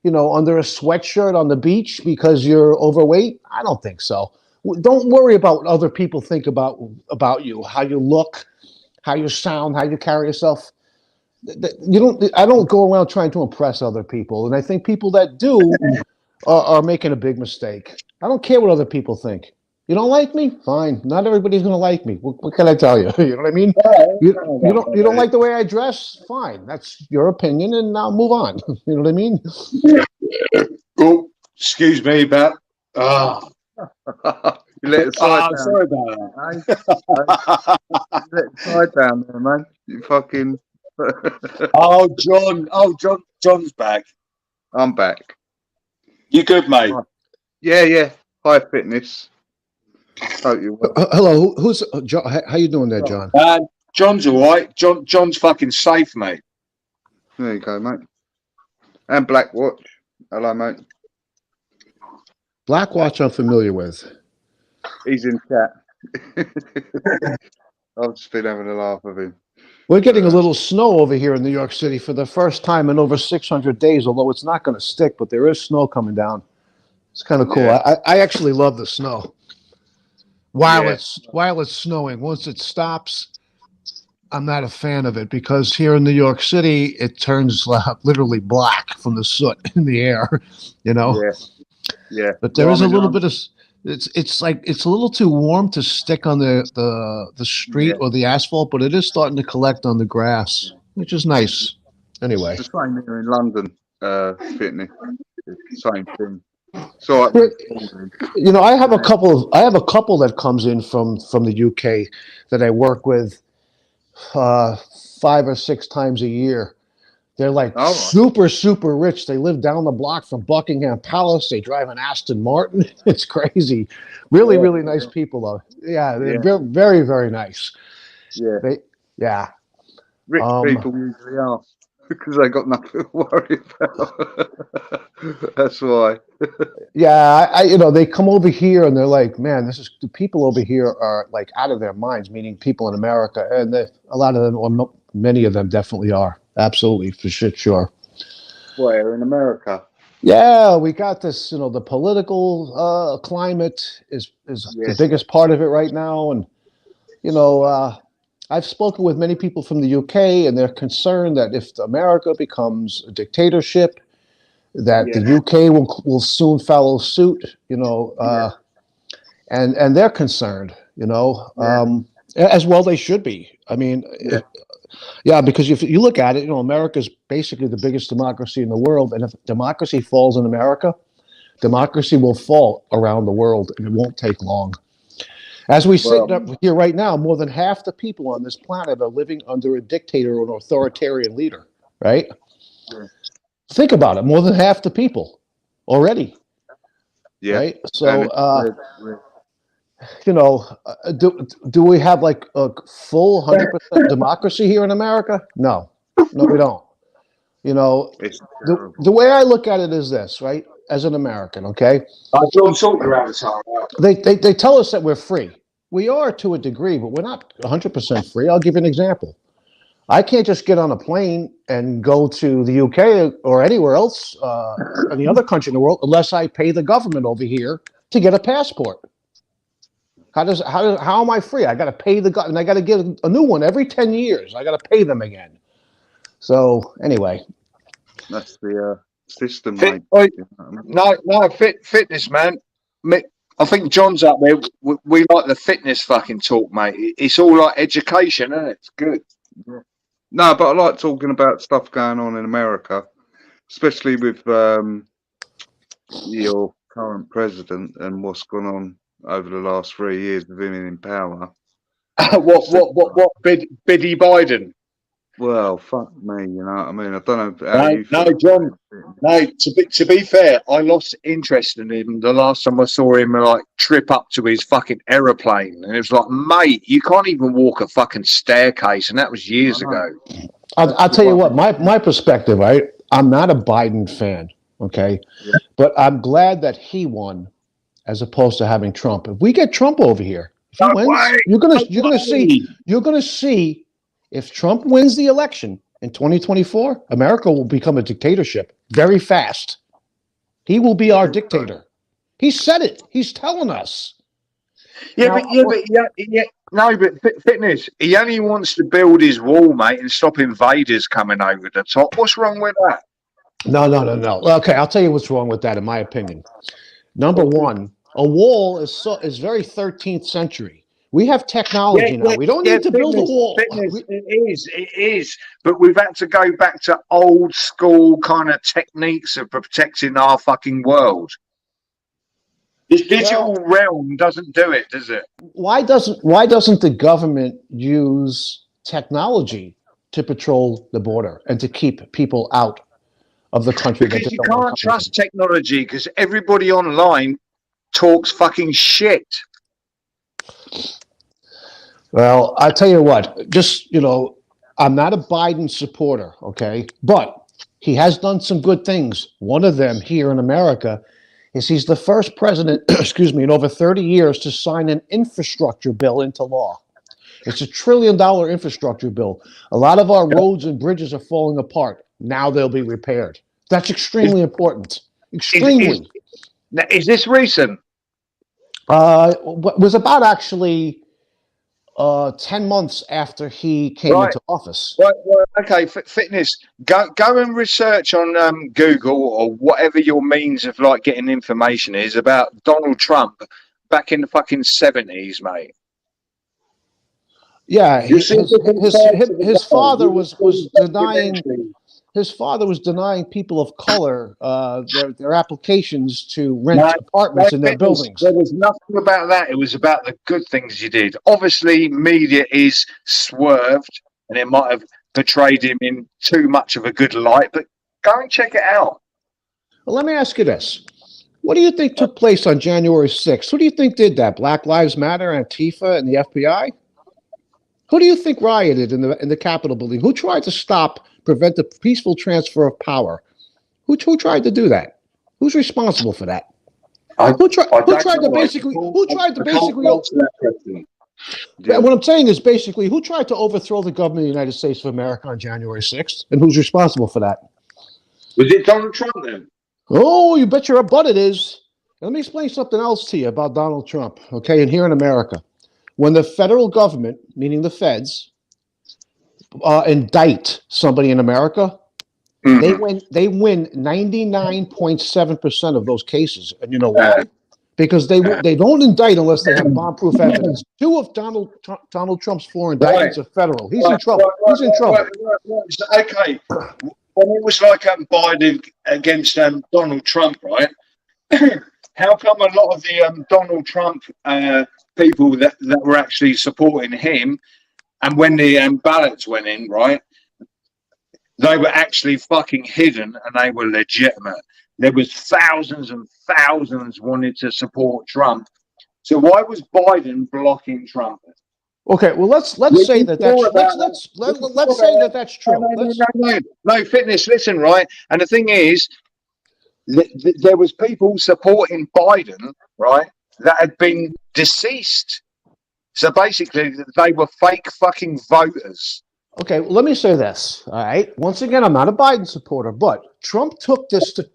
under a sweatshirt on the beach because you're overweight? I don't think so. Don't worry about what other people think about you, how you look, how you sound, how you carry yourself. You don't. I don't go around trying to impress other people, and I think people that do are making a big mistake. I don't care what other people think. You don't like me? Fine. Not everybody's going to like me. What can I tell you? You know what I mean? You don't like the way I dress? Fine. That's your opinion, and now move on. You know what I mean? oh, excuse me about. Ah, You let the side down. sorry about Hey, you let the side down there, man. You fucking. that. Oh, John. John's back. I'm back. You good, mate? Yeah. High fitness. Hope you well. Hello. Who's John? How you doing there, John? John's all right. John's fucking safe, mate. There you go, mate. And Black Watch. Hello, mate. Black Watch, I'm familiar with. He's in chat. I've just been having a laugh with him. We're getting a little snow over here in New York City for the first time in over 600 days, although it's not going to stick, but there is snow coming down. It's kind of cool. Yeah. I actually love the snow. While Yeah. it's snowing, once it stops, I'm not a fan of it because here in New York City, it turns literally black from the soot in the air, Yeah. But there is a little bit of it's like it's a little too warm to stick on the street or the asphalt, but it is starting to collect on the grass, which is nice. Anyway, It's the same here in London. Fitness. It's the same thing. So I have a couple that comes in from the UK that I work with 5 or 6 times a year. They're like super, super rich. They live down the block from Buckingham Palace. They drive an Aston Martin. It's crazy. Really, really nice people, though. Yeah, they're very, very, very nice. Yeah. Rich people usually are because they got nothing to worry about. That's why. Yeah, they come over here and they're like, man, the people over here are like out of their minds, meaning people in America. And a lot of them, or many of them definitely are. Absolutely, for sure. Where in America? Yeah, we got this. The political climate is the biggest part of it right now, and I've spoken with many people from the UK, and they're concerned that if America becomes a dictatorship, that the UK will soon follow suit. And they're concerned. As well they should be. I mean. Because if you look at it, America is basically the biggest democracy in the world. And if democracy falls in America, democracy will fall around the world, and it won't take long. As we sit up here right now, more than half the people on this planet are living under a dictator or an authoritarian leader, right? Yeah. Think about it. More than half the people already. Yeah. Right? So, do we have like a full 100% democracy here in America? No, we don't. The way I look at it is this, right? as an American, okay? John, sort your avatar out. They tell us that we're free. We are to a degree, but we're not 100% free. I'll give you an example. I can't just get on a plane and go to the UK or anywhere else, any other country in the world, unless I pay the government over here to get a passport. How am I free? I got to pay the government, and I got to get a new one every 10 years. I got to pay them again. So anyway, That's the system, Fit, mate. no, fitness, man. I think John's up there. We like the fitness fucking talk, mate. It's all like education, isn't it? It's good. No, but I like talking about stuff going on in America, especially with your current president and what's gone on over the last 3 years with him in power. What? Biddy Biden. Well, fuck me, you know what I mean? I don't know how you No, feel. John. No, to be fair, I lost interest in him the last time I saw him like trip up to his fucking aeroplane, and it was like, mate, you can't even walk a fucking staircase, and that was years ago. I'll tell you what, my perspective, right? I'm not a Biden fan, okay? Yeah. But I'm glad that he won as opposed to having Trump. If we get Trump over here, if he No wins, way! you're gonna see if Trump wins the election in 2024, America will become a dictatorship very fast. He will be our dictator. He said it. He's telling us. Yeah, but fitness. He only wants to build his wall, mate, and stop invaders coming over the top. What's wrong with that? No. Okay, I'll tell you what's wrong with that, in my opinion. Number one, a wall is very 13th century. We have technology now. We don't need to build a wall. It is. But we've had to go back to old school kind of techniques of protecting our fucking world. This digital realm doesn't do it, does it? Why doesn't the government use technology to patrol the border and to keep people out of the country? Because you can't trust technology, because everybody online talks fucking shit. Well, I'll tell you what, I'm not a Biden supporter, okay? But he has done some good things. One of them here in America is he's the first president, in over 30 years to sign an infrastructure bill into law. It's $1 trillion infrastructure bill. A lot of our roads and bridges are falling apart. Now they'll be repaired. That's extremely important. Extremely. Is this recent? Was about actually 10 months after he came into office. Right, okay, fitness. Go and research on Google or whatever your means of like getting information is about Donald Trump back in the fucking 70s, mate. Yeah, his father was denying. His father was denying people of color their applications to rent apartments in their buildings. There was nothing about that. It was about the good things you did. Obviously, media is swerved, and it might have portrayed him in too much of a good light. But go and check it out. Well, let me ask you this: what do you think took place on January 6th? Who do you think did that? Black Lives Matter, Antifa, and the FBI? Who do you think rioted in the Capitol building? Who tried to prevent the peaceful transfer of power? Who tried to do that? Who's responsible for that? Who tried to basically? What I'm saying is basically, who tried to overthrow the government of the United States of America on January 6th, and who's responsible for that? Was it Donald Trump then? Oh, you bet your butt it is. Let me explain something else to you about Donald Trump. Okay, and here in America, when the federal government, meaning the feds, indict somebody in America, they win 99.7% of those cases. And you know why? Because they don't indict unless they have bomb-proof evidence. 2 of Donald Trump's 4 indictments are federal. He's in trouble. He's in trouble. Okay. When it was like Biden against Donald Trump, right? How come a lot of the Donald Trump people that were actually supporting him, and when the ballots went in, right, they were actually fucking hidden and they were legitimate. There was thousands and thousands wanted to support Trump. So why was Biden blocking Trump? Okay, well let's say that that's true. No, fitness. Listen, right, and the thing is, there was people supporting Biden, right, that had been deceased. So basically, they were fake fucking voters. Okay, well, let me say this. All right. Once again, I'm not a Biden supporter, but Trump took this to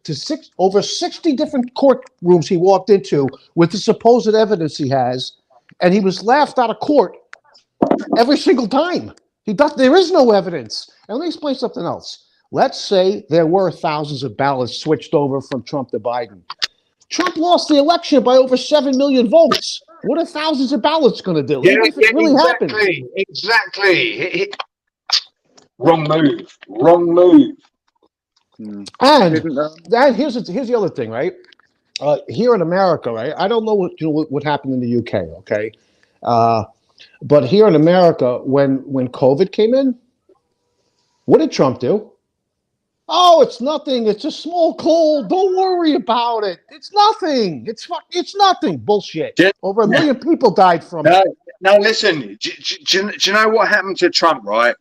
over 60 different courtrooms he walked into with the supposed evidence he has, and he was laughed out of court every single time. There is no evidence. And let me explain something else. Let's say there were thousands of ballots switched over from Trump to Biden. Trump lost the election by over 7 million votes. What are thousands of ballots going to do? Yeah, Even if it really happened. Exactly. Wrong move. Wrong move. And here's the other thing, right? Here in America, right? I don't know what happened in the UK, okay? But here in America, when COVID came in, what did Trump do? Oh, it's nothing. It's a small cold. Don't worry about it. It's nothing. It's nothing. Bullshit. Over 1 million people died from it. Now listen. Do you know what happened to Trump? Right?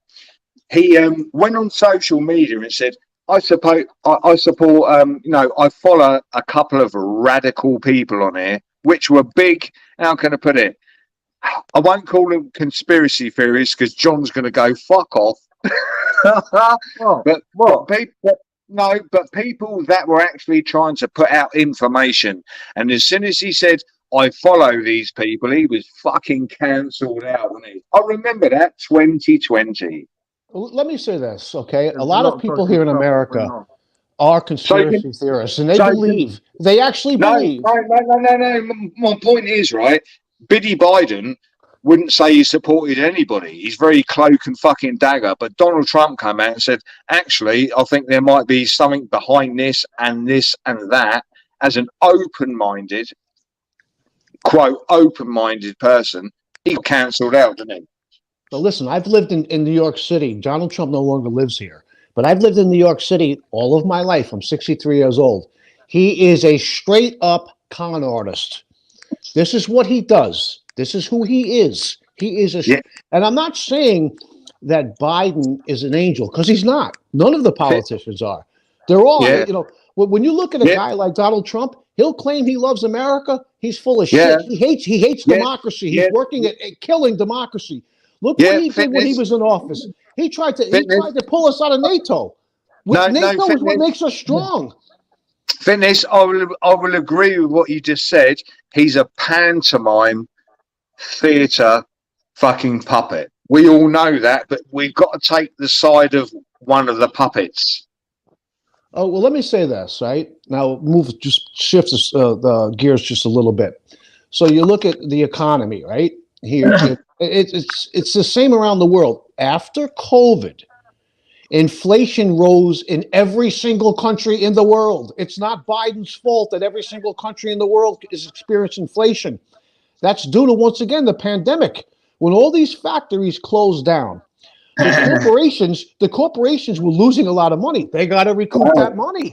He went on social media and said, I support. I follow a couple of radical people on here, which were big. How can I put it? I won't call them conspiracy theories because John's going to go fuck off. But people that were actually trying to put out information, and as soon as he said, I follow these people, he was fucking cancelled out, wasn't he? I remember that 2020. Let me say this, okay? A lot of people here in America are conspiracy theorists, and they actually believe. No. My point is, right, Biddy Biden wouldn't say he supported anybody. He's very cloak and fucking dagger. But Donald Trump came out and said, actually, I think there might be something behind this and that. As an open-minded, quote, open-minded person, he got cancelled out, didn't he? But listen, I've lived in New York City. Donald Trump no longer lives here. But I've lived in New York City all of my life. I'm 63 years old. He is a straight-up con artist. This is what he does. This is who he is. He is and I'm not saying that Biden is an angel, because he's not. None of the politicians are. They're all, when you look at a guy like Donald Trump, he'll claim he loves America. He's full of shit. He hates democracy. He's working at killing democracy. Look what he did when he was in office. He tried to pull us out of NATO. NATO is what makes us strong. Fitness, I will agree with what you just said. He's a pantomime theatre fucking puppet. We all know that, but we've got to take the side of one of the puppets. Oh, well, let me say this, right? Now, shift the gears just a little bit. So you look at the economy, right? Here, it's the same around the world. After COVID, inflation rose in every single country in the world. It's not Biden's fault that every single country in the world is experiencing inflation. That's due to, once again, the pandemic. When all these factories closed down, the corporations were losing a lot of money. They got to recoup that money.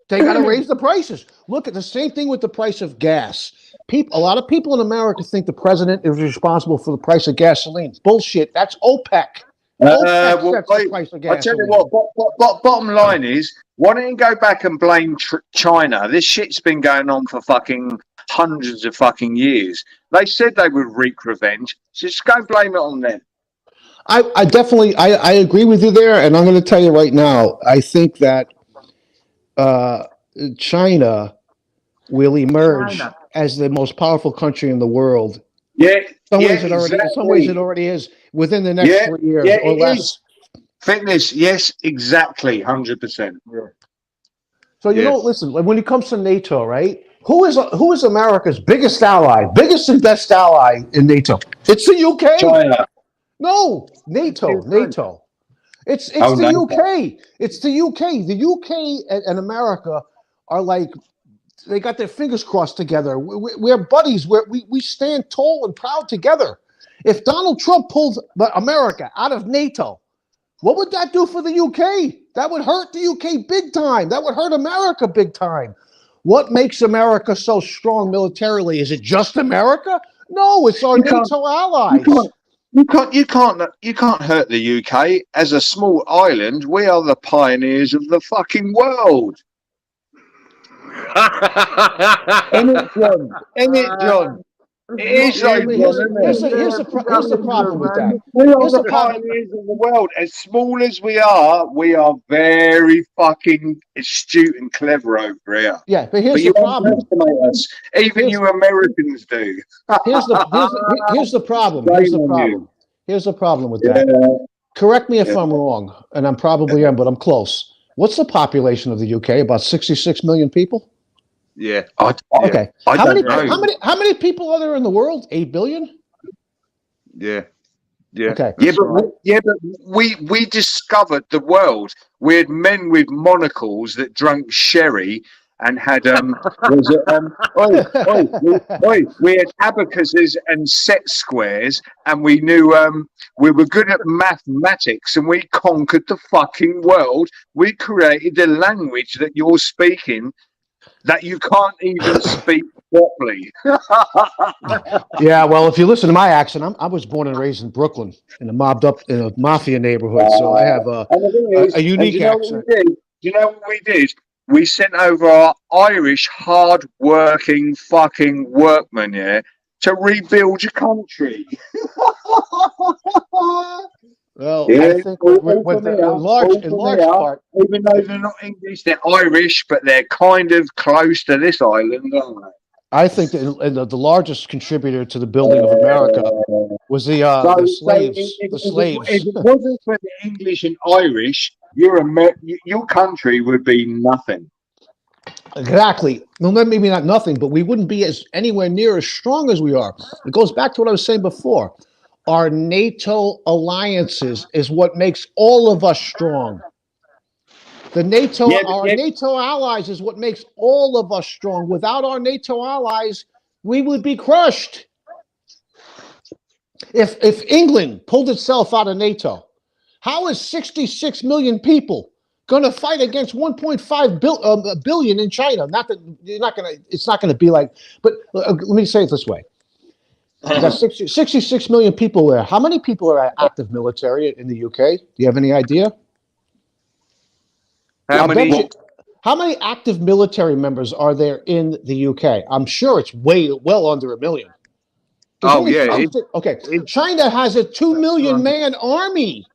They got to raise the prices. Look at the same thing with the price of gas. A lot of people in America think the president is responsible for the price of gasoline. Bullshit. That's OPEC. OPEC sets the price of gasoline. I tell you what, bottom line is, why don't you go back and blame China? This shit's been going on for fucking hundreds of fucking years. They said they would wreak revenge. So just go blame it on them. I definitely agree with you there, and I'm going to tell you right now, I think that China will emerge as the most powerful country in the world. Yeah. In some ways it already is within the next 3 years or less. Fitness, yes, exactly, 100%. Yeah. So listen, when it comes to NATO, right? Who is America's biggest ally, biggest and best ally in NATO? It's the UK. China. No, NATO. It's the UK. It's the UK. The UK and America are like, they got their fingers crossed together. We're buddies. We stand tall and proud together. If Donald Trump pulled America out of NATO, what would that do for the UK? That would hurt the UK big time. That would hurt America big time. What makes America so strong militarily? Is it just America? No, it's our NATO allies. You can't hurt the UK. As a small island, we are the pioneers of the fucking world. Ain't it, John? Ain't it, John? It is Yeah, so, but John, isn't it? here's the problem with that. We are Here's the the problem. pioneers of the world. As small as we are very fucking astute and clever over here. Yeah, but But here's you the problem. underestimate us. Even Here's you Americans do. here's the problem. Here's Shame the on problem. you. Here's the problem with Yeah, that. Correct me if yeah. I'm wrong, and I'm probably am, but I'm close. What's the population of the UK? About 66 million people. Yeah. I, Yeah. Okay. I How many don't know. how many people are there in the world? 8 billion? Yeah. Yeah. Okay. Yeah, That's but right. we discovered the world. We had men with monocles that drank sherry and had was it we had abacuses and set squares, and we knew we were good at mathematics, and we conquered the fucking world. We created a language that you're speaking that you can't even speak properly. Yeah, well, if you listen to my accent, I was born and raised in Brooklyn in a mobbed up in a mafia neighborhood, so I have And the thing is, a and do unique you know what we accent. did? Do you know what we did? We sent over our Irish hard-working fucking workmen, yeah, to rebuild your country. Well, I Yeah, think all with from the here, all in from large here. part, Even though they're not English, they're Irish, but they're kind of close to this island, aren't I think that the largest contributor to the they? building of America was the So slaves. The slaves. if it wasn't for the English and Irish, your country would be nothing. Exactly. Well, maybe not nothing, but we wouldn't be as anywhere near as strong as we are. It goes back to what I was saying before. Our NATO alliances is what makes all of us strong. Yeah, but Our yeah, NATO allies is what makes all of us strong. Without our NATO allies, we would be crushed. If England pulled itself out of NATO, how is 66 million people going to fight against 1.5 billion in China? Not that you're not going to. It's not going to be like. But let me say it this way: you got 66 million people there. How many people are active military in the UK? Do you have any idea? How I'll bet many? you. How many active military members are there in the UK? I'm sure it's well under a million. There's Oh only yeah. 56. Okay, It, China has a 2 million that's man army.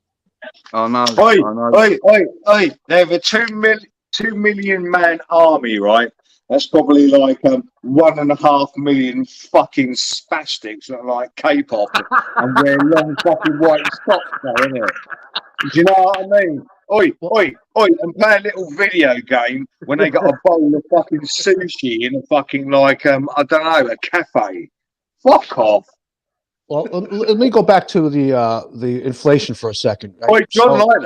I know. oi, I know. oi. They have a 2 million man army, right? That's probably like 1.5 million fucking spastics that like K-pop and wear long fucking white socks, though, innit? Do you know what I mean? Well, And play a little video game when they got a bowl of fucking sushi in a fucking like I don't know, a cafe. Fuck off. well, let me go back to the inflation for a second. Right? Oi, John, So, like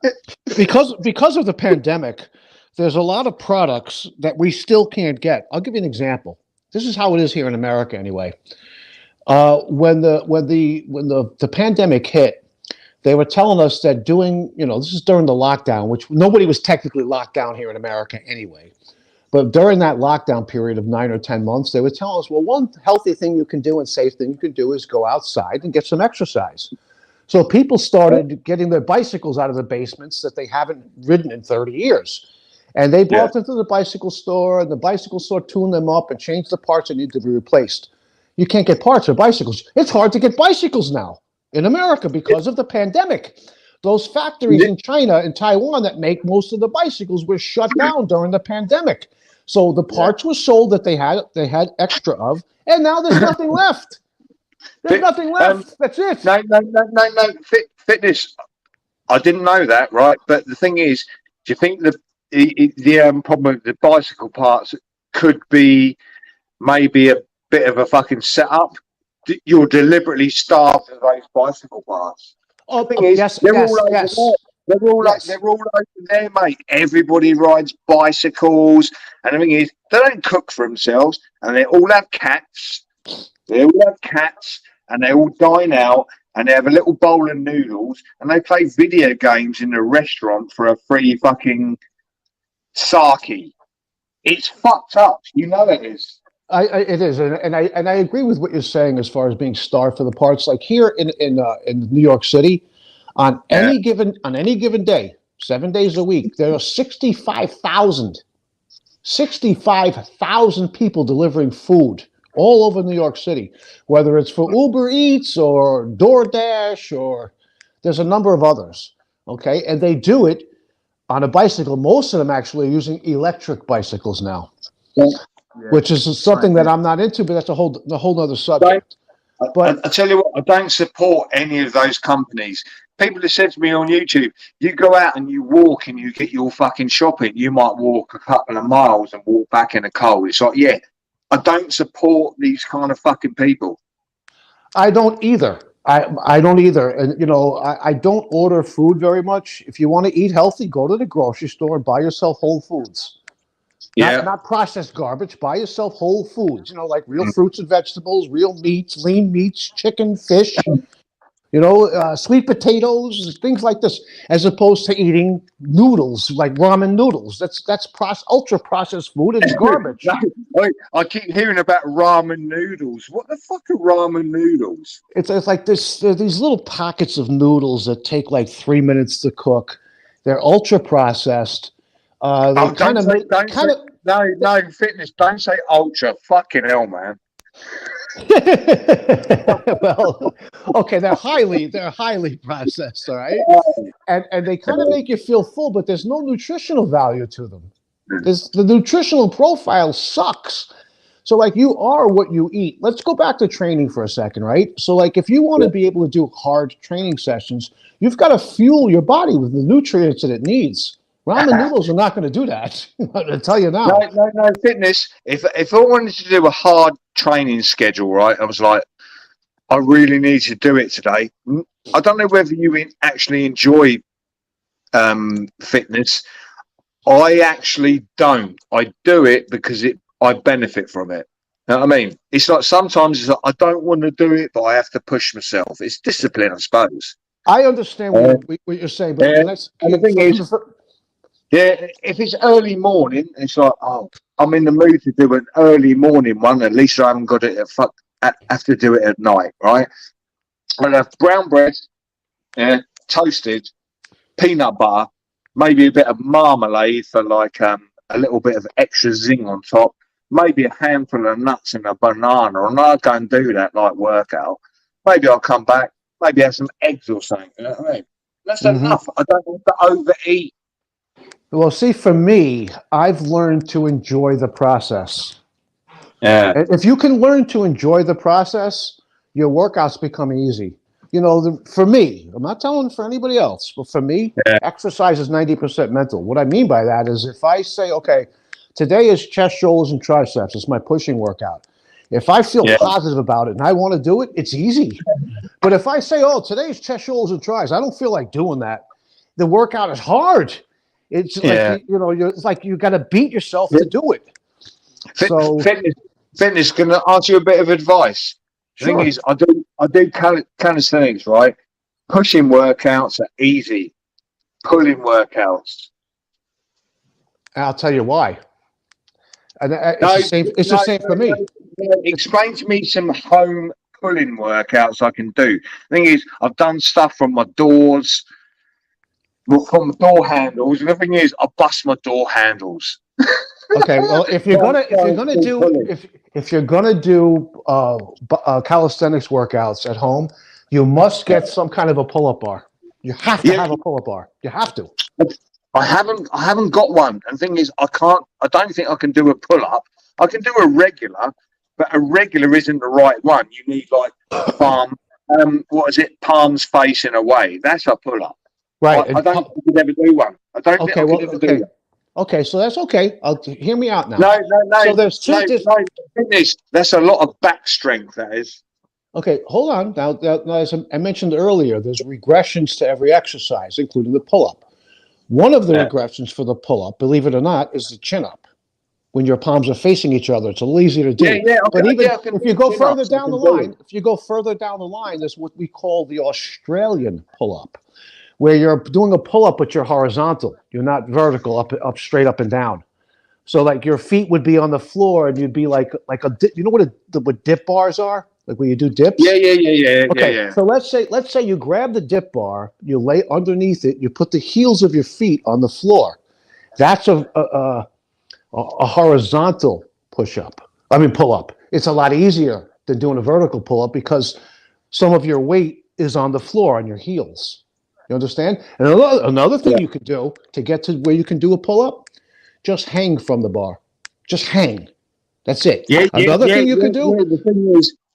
that. because of the pandemic, there's a lot of products that we still can't get. I'll give you an example. This is how it is here in America, anyway. When the pandemic hit, they were telling us that this is during the lockdown, which nobody was technically locked down here in America anyway. But during that lockdown period of 9 or 10 months, they would tell us, well, one healthy thing you can do and safe thing you can do is go outside and get some exercise. So people started getting their bicycles out of the basements that they haven't ridden in 30 years. And they Yeah. brought them to the bicycle store, and the bicycle store tuned them up and changed the parts that need to be replaced. You can't get parts for bicycles. It's hard to get bicycles now in America because of the pandemic. Those factories in China and Taiwan that make most of the bicycles were shut down during the pandemic. So the Yeah. parts were sold that they had extra of, and now there's nothing left. There's nothing left. That's it. No. Fitness. I didn't know that, right? But the thing is, do you think the problem with the bicycle parts could be maybe a bit of a fucking setup? You're deliberately starved of those bicycle parts. Oh, The thing is, yes, they're yes, all over yes, there. yes. They're all over there, mate. Everybody rides bicycles, and the thing is, they don't cook for themselves, and they all have cats. They all have cats, and they all dine out, and they have a little bowl of noodles, and they play video games in the restaurant for a free fucking sake. It's fucked up. You know it is. It is, and I agree with what you're saying as far as being starved for the parts. Like here in New York City, on Yeah. any given day, 7 days a week, there are 65,000 65,000 people delivering food all over New York City, whether it's for Uber Eats or DoorDash or there's a number of others. Okay, and they do it on a bicycle. Most of them actually are using electric bicycles now, which is something that I'm not into, but that's a whole other subject. But I tell you what, I don't support any of those companies. People have said to me on YouTube, you go out and you walk and you get your fucking shopping. You might walk a couple of miles and walk back in the cold. It's like, yeah, I don't support these kind of fucking people. I don't either. I don't either. And, you know, I don't order food very much. If you want to eat healthy, go to the grocery store and buy yourself whole foods. Yeah. Not processed garbage. Buy yourself whole foods, you know, like real fruits and vegetables, real meats, lean meats, chicken, fish, you know, sweet potatoes, things like this, as opposed to eating noodles, like ramen noodles. That's ultra processed food and it's garbage. I keep hearing about ramen noodles. What the fuck are ramen noodles? It's like this. These little packets of noodles that take like 3 minutes to cook. They're ultra processed. They No, fitness. Don't say ultra. Fucking hell, man. Well, okay, they're highly processed, all right, and they kind of make you feel full, but there's no nutritional value to them. The nutritional profile sucks. So, like, you are what you eat. Let's go back to training for a second, right? So, like, if you want to be able to do hard training sessions, you've got to fuel your body with the nutrients that it needs. Ramen noodles are not going to do that. I'm going to tell you now. No, fitness. If I wanted to do a hard training schedule, right, I was like, I really need to do it today. I don't know whether you actually enjoy fitness. I actually don't. I do it because I benefit from it. You know what I mean? It's like sometimes it's like, I don't want to do it, but I have to push myself. It's discipline, I suppose. I understand what you're saying, but and the thing is, yeah, if it's early morning, it's like, oh, I'm in the mood to do an early morning one. At least I haven't got it have to do it at night, right? I'll have brown bread, toasted, peanut butter, maybe a bit of marmalade for like a little bit of extra zing on top, maybe a handful of nuts and a banana, and I'll go and do that like workout. Maybe I'll come back, maybe have some eggs or something. You know what I mean? That's enough. I don't want to overeat. Well, see, for me, I've learned to enjoy the process. Yeah. If you can learn to enjoy the process, your workouts become easy. You know, for me, I'm not telling for anybody else, but for me, exercise is 90% mental. What I mean by that is if I say, okay, today is chest, shoulders, and triceps. It's my pushing workout. If I feel positive about it and I want to do it, it's easy. But if I say, oh, today's chest, shoulders, and tris, I don't feel like doing that. The workout is hard. It's like, you know, it's like you got to beat yourself to do it. Fitness, can I ask you a bit of advice? The thing is, I do calisthenics, right? Pushing workouts are easy. Pulling workouts. I'll tell you why. And it's the same for me. Explain to me some home pulling workouts I can do. The thing is, I've done stuff from my doors, from the door handles, and the thing is, I bust my door handles. Okay, well, if you're gonna do calisthenics workouts at home, you must get some kind of a pull-up bar. You have to have a pull-up bar. You have to. I haven't got one. And the thing is, I don't think I can do a pull-up. I can do a regular, but a regular isn't the right one. You need like palms facing away. That's a pull-up. Right. I don't think I could ever do one. I don't think I could ever do one. Okay, so that's okay. Hear me out now. No. So there's two. That's a lot of back strength. That is. Okay, hold on. Now, as I mentioned earlier, there's regressions to every exercise, including the pull-up. One of the regressions for the pull-up, believe it or not, is the chin-up. When your palms are facing each other, it's a little easier to do. But even if you go further down the line, there's what we call the Australian pull-up, where you're doing a pull-up, but you're horizontal. You're not vertical, up straight up and down. So like your feet would be on the floor, and you'd be like a dip. You know what dip bars are? Like when you do dips? Yeah. Okay, so let's say you grab the dip bar, you lay underneath it, you put the heels of your feet on the floor. That's a a horizontal push-up. I mean, pull-up. It's a lot easier than doing a vertical pull-up because some of your weight is on the floor on your heels. You understand? And another thing you could do to get to where you can do a pull-up, just hang from the bar. Just hang. That's it. Another thing you could do.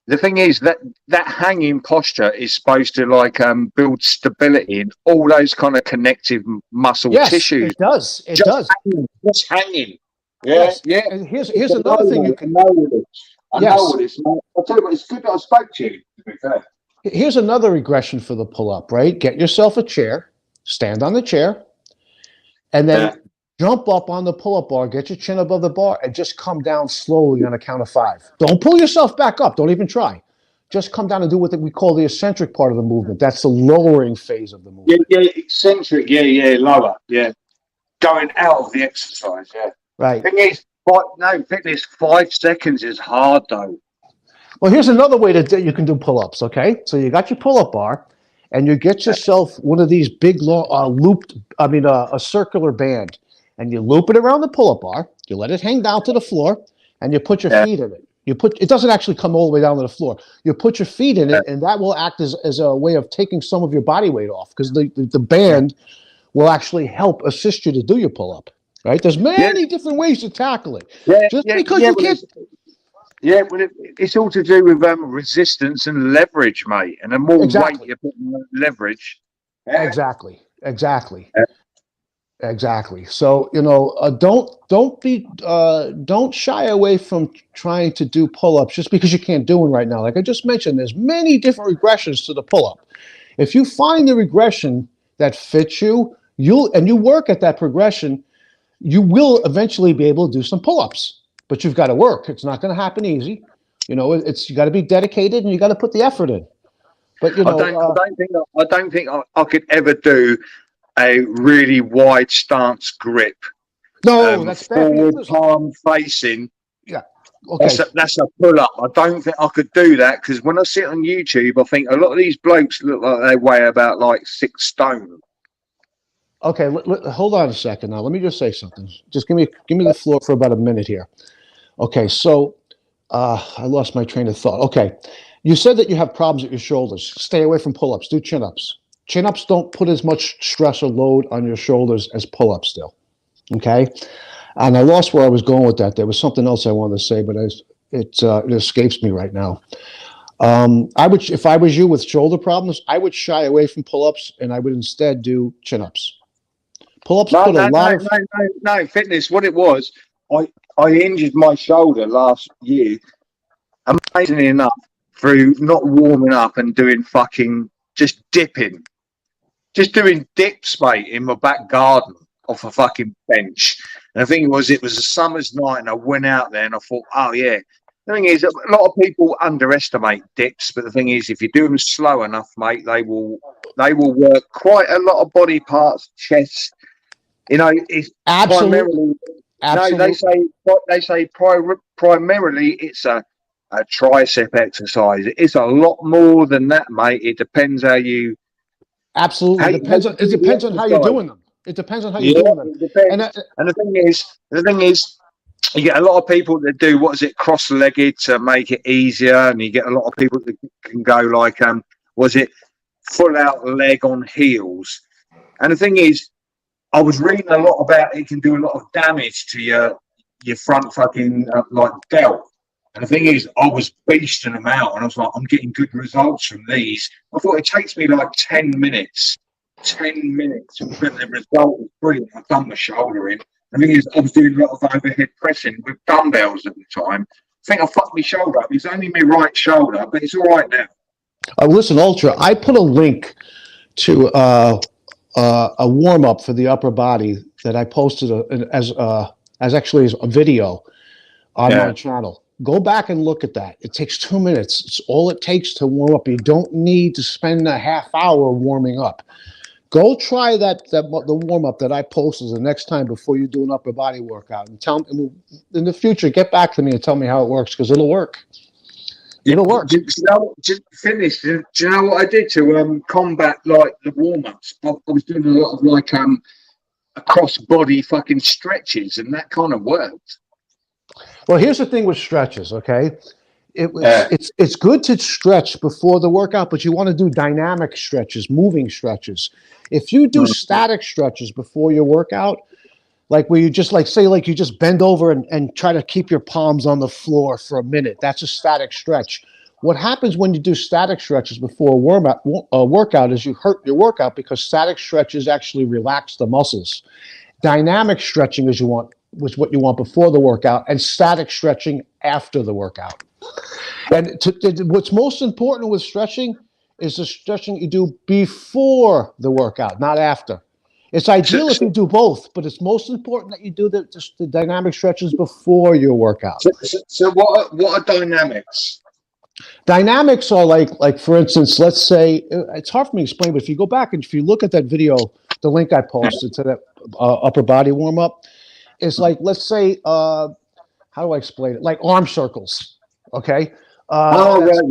The thing is that hanging posture is supposed to like build stability in all those kind of connective muscle tissues. It does. It does. Just hanging. Yeah, Yes. yeah. And here's another thing you can. I know this. I'll tell you what. It's good that I spoke to you. To be fair. Here's another regression for the pull-up. Right. Get yourself a chair. Stand on the chair, and then jump up on the pull-up bar. Get your chin above the bar, and just come down slowly on a count of 5. Don't pull yourself back up. Don't even try. Just come down and do what we call the eccentric part of the movement. That's the lowering phase of the movement. Yeah, eccentric. Yeah, lower. Yeah, going out of the exercise. Yeah. Right. Thing is, fitness. 5 seconds is hard though. Well, here's another way that you can do pull-ups. Okay, so you got your pull-up bar, and you get yourself one of these big long a circular band, and you loop it around the pull-up bar. You let it hang down to the floor, and you put your feet in it. It doesn't actually come all the way down to the floor. You put your feet in it, and that will act as a way of taking some of your body weight off because the band will actually help assist you to do your pull-up. Right? There's many different ways to tackle it. Because you can't. It's all to do with resistance and leverage, mate. And the more weight you put in leverage. Exactly. So don't shy away from trying to do pull-ups just because you can't do them right now. Like I just mentioned, there's many different regressions to the pull-up. If you find the regression that fits you, you work at that progression, you will eventually be able to do some pull-ups. But you've got to work. It's not going to happen easy. You got to be dedicated and you got to put the effort in. But I don't think I could ever do a really wide stance grip. No, that's forward palm facing. Yeah, okay. That's a pull up. I don't think I could do that because when I sit on YouTube, I think a lot of these blokes look like they weigh about like 6 stone. Okay, hold on a second now. Let me just say something. Just give me the floor for about a minute here. Okay, so I lost my train of thought. Okay, you said that you have problems with your shoulders. Stay away from pull-ups. Do chin-ups. Chin-ups don't put as much stress or load on your shoulders as pull-ups do. Okay, and I lost where I was going with that. There was something else I wanted to say, but it escapes me right now. If I was you with shoulder problems, I would shy away from pull-ups and I would instead do chin-ups. Pull-ups put a lot of... No, fitness. What it was, I injured my shoulder last year, amazingly enough, through not warming up and doing just dipping. Just doing dips, mate, in my back garden off a fucking bench. And the thing it was a summer's night and I went out there and I thought, oh yeah. The thing is, a lot of people underestimate dips, but the thing is, if you do them slow enough, mate, they will work quite a lot of body parts, chest. It's Absolutely. No, they say primarily it's a tricep exercise. It's a lot more than that, mate. It depends how you. Absolutely, it depends on how you're doing them. It depends on how you're doing them. And the thing is, you get a lot of people that do cross-legged to make it easier, and you get a lot of people that can go like full out leg on heels. And the thing is, I was reading a lot about it can do a lot of damage to your front fucking delt. And the thing is, I was beasting them out, and I was like, I'm getting good results from these. I thought it takes me like 10 minutes. 10 minutes, but the result was brilliant. I've done my shoulder in. The thing is, I was doing a lot of overhead pressing with dumbbells at the time. I think I fucked my shoulder up. It's only my right shoulder, but it's all right now. Listen, Ultra, I put a link to a warm-up for the upper body that I posted as actually a video on my channel. Go back and look at that. It takes 2 minutes. It's all it takes to warm up. You don't need to spend a half hour warming up. Go try the warm-up that I posted the next time before you do an upper body workout. And tell me, in the future, get back to me and tell me how it works, because it'll work. It'll work. Just finish. Do you know what I did to combat the warm-ups? I was doing a lot of across body fucking stretches, and that kind of worked. Well, here's the thing with stretches, okay? Yeah. It's good to stretch before the workout, but you want to do dynamic stretches, moving stretches. If you do static stretches before your workout, like where you just like say like you just bend over and try to keep your palms on the floor for a minute, that's a static stretch. What happens when you do static stretches before a workout is you hurt your workout because static stretches actually relax the muscles. Dynamic stretching is what you want before the workout, and static stretching after the workout. And what's most important with stretching is the stretching you do before the workout, not after. It's ideal if you do both, but it's most important that you do the dynamic stretches before your workout. So what are dynamics? Dynamics are like for instance, let's say it's hard for me to explain, but if you go back and if you look at that video, the link I posted to that upper body warm up, it's like let's say how do I explain it? Like arm circles, okay? Right,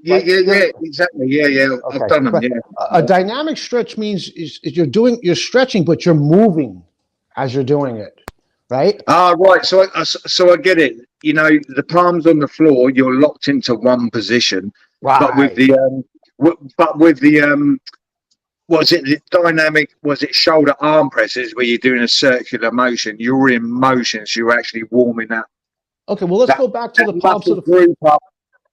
yeah, exactly, yeah. Okay. I've done them. Yeah. A dynamic stretch means is you're stretching, but you're moving as you're doing it, right? Right. So I get it. You know, the palms on the floor, you're locked into one position. Right. But with the was it the dynamic? Was it shoulder arm presses where you're doing a circular motion? You're in motion, so you're actually warming up. Okay. Well, let's go back to the palms of the group up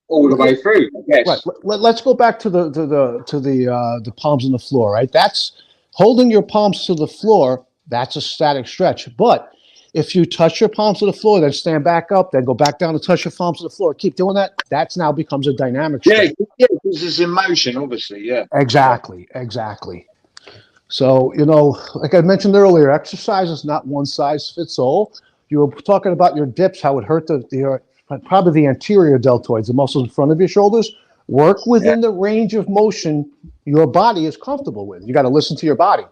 all the way through. Yes. Right. Let's go back to the palms on the floor. Right. That's holding your palms to the floor. That's a static stretch. But if you touch your palms to the floor, then stand back up, then go back down and touch your palms to the floor. Keep doing that. That's now becomes a dynamic stretch. Yeah, because it's in motion, obviously. Yeah. Exactly. So, like I mentioned earlier, exercise is not one size fits all. You were talking about your dips, how it hurt probably the anterior deltoids, the muscles in front of your shoulders. Work within the range of motion your body is comfortable with. You got to listen to your body.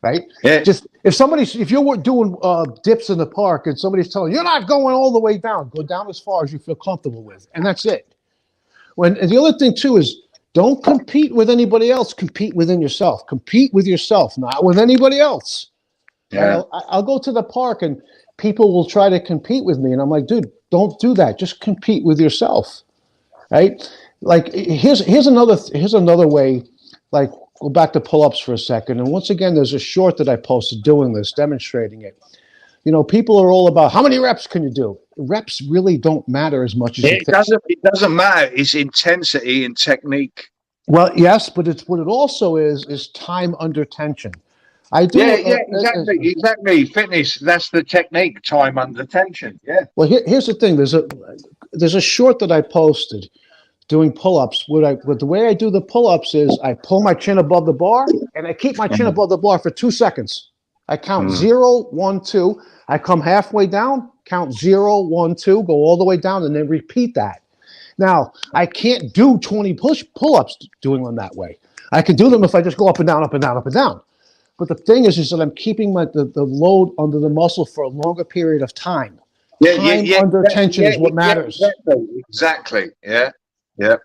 Right? Yeah. Just if you're doing dips in the park and somebody's telling you, you're not going all the way down, go down as far as you feel comfortable with. And that's it. And the other thing too is don't compete with anybody else. Compete within yourself. Compete with yourself, not with anybody else. Yeah. I'll go to the park and people will try to compete with me. And I'm like, dude, don't do that. Just compete with yourself. Right? Like here's another way, like, go back to pull-ups for a second. And once again, there's a short that I posted doing this, demonstrating it. People are all about how many reps can you do? Reps really don't matter as much as you think. It doesn't matter. It's intensity and technique. Well, yes, but what it also is time under tension. Exactly. Fitness, that's the technique, time under tension. Yeah. Well, here's the thing. There's a short that I posted doing pull-ups. The way I do the pull-ups is I pull my chin above the bar and I keep my chin above the bar for 2 seconds. I count 0, 1, 2. I come halfway down, count 0, 1, 2, go all the way down, and then repeat that. Now, I can't do 20 pull-ups doing them that way. I can do them if I just go up and down, up and down, up and down. But the thing is that I'm keeping the load under the muscle for a longer period of time. Time under tension is what matters. Exactly. Yeah.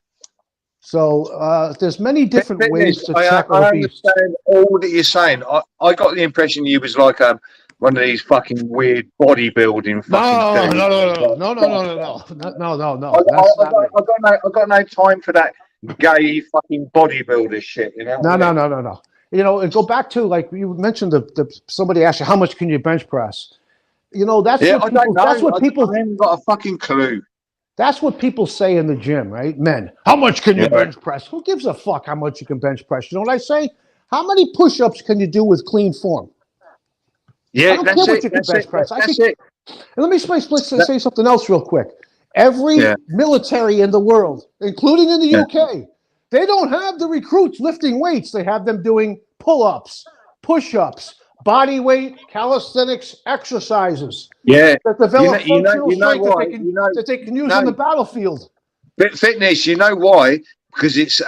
So there's many different ways to tackle I understand all that you're saying. I got the impression you was like one of these fucking weird bodybuilding fucking No. I got no time for that gay fucking bodybuilder shit. No. And go back to, like you mentioned, somebody asked you how much can you bench press. That's what people. I haven't got a fucking clue. That's what people say in the gym, right? Men, how much can you bench press? Who gives a fuck how much you can bench press? You know what I say? How many push-ups can you do with clean form? Yeah, I don't care what you can bench press. And let me say something else real quick. Every military in the world, including in the UK, they don't have the recruits lifting weights. They have them doing pull-ups, push-ups, body weight, calisthenics exercises. Yeah. That develop functional strength that they can use on the battlefield. Fitness, you know why? Because it's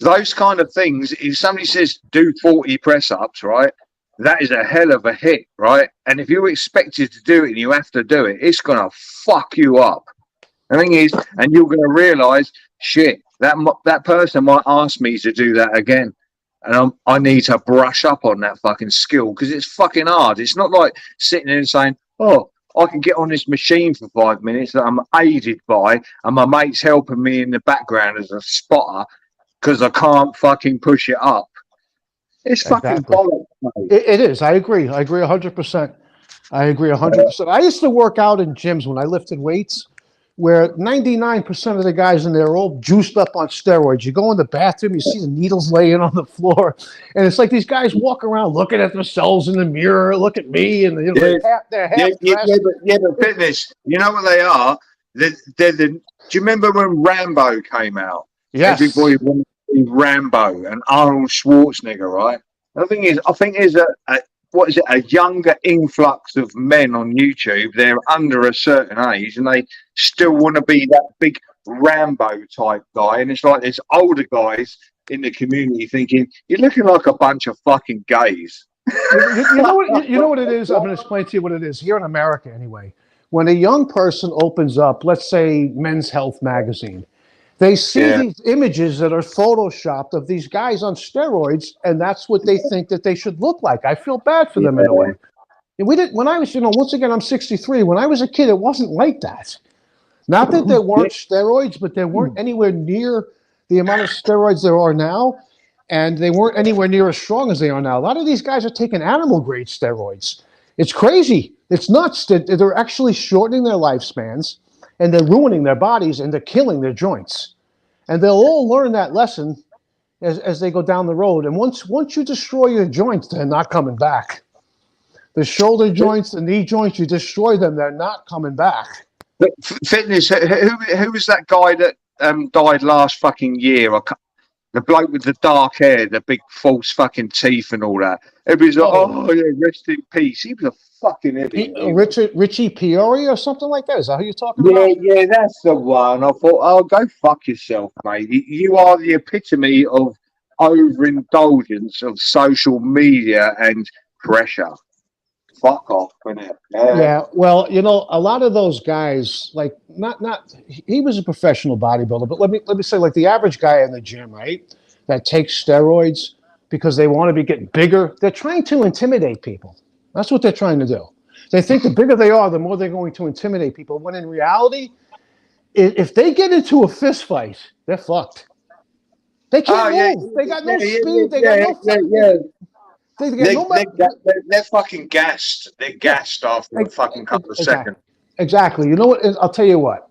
those kind of things. If somebody says do 40 press-ups, right? That is a hell of a hit, right? And if you're expected to do it and you have to do it, it's gonna fuck you up. The thing is, and you're gonna realise, shit, that person might ask me to do that again. and I need to brush up on that fucking skill because it's fucking hard. It's not like sitting there and saying, "Oh, I can get on this machine for 5 minutes that I'm aided by, and my mate's helping me in the background as a spotter because I can't fucking push it up." It's fucking Exactly. bollocks, mate. It is. I agree. I agree 100%. I agree 100%. I used to work out in gyms when I lifted weights where 99% of the guys in there are all juiced up on steroids. You go in the bathroom, you see the needles laying on the floor, and it's like these guys walk around looking at themselves in the mirror, look at me, and you know, they're half dressed. But fitness, you know what they are? They're the. Do you remember when Rambo came out? Yes. Everybody wanted to be Rambo and Arnold Schwarzenegger, right? The thing is, I think there's a younger influx of men on YouTube. They're under a certain age and they still want to be that big Rambo type guy. And it's like there's older guys in the community thinking, "You're looking like a bunch of fucking gays." You know what it is? I'm going to explain to you what it is here in America anyway. When a young person opens up, let's say Men's Health magazine, they see these images that are photoshopped of these guys on steroids, and that's what they think that they should look like. I feel bad for them in a way. And we didn't, when I was, once again, I'm 63. When I was a kid, it wasn't like that. Not that there weren't steroids, but there weren't anywhere near the amount of steroids there are now, and they weren't anywhere near as strong as they are now. A lot of these guys are taking animal-grade steroids. It's crazy. It's nuts. They're actually shortening their lifespans, and they're ruining their bodies, and they're killing their joints. And they'll all learn that lesson as they go down the road. And once you destroy your joints, they're not coming back. The shoulder joints, the knee joints, you destroy them, they're not coming back. But fitness, who was that guy that died last fucking year? The bloke with the dark hair, the big false fucking teeth and all that. Everybody's like, "Oh yeah, rest in peace." He was a fucking idiot. Richie Peoria or something like that. Is that who you're talking about? Yeah, that's the one. I thought, oh, go fuck yourself, mate. You are the epitome of overindulgence of social media and pressure. Fuck off, innit? Yeah, well, a lot of those guys, like he was a professional bodybuilder, but let me say, like the average guy in the gym, right, that takes steroids because they want to be getting bigger, they're trying to intimidate people. That's what they're trying to do. They think the bigger they are, the more they're going to intimidate people. When in reality, if they get into a fist fight, they're fucked. They can't move. They got no speed. They got no. They're fucking gassed. They're gassed after a fucking couple of seconds. Exactly. You know what? I'll tell you what.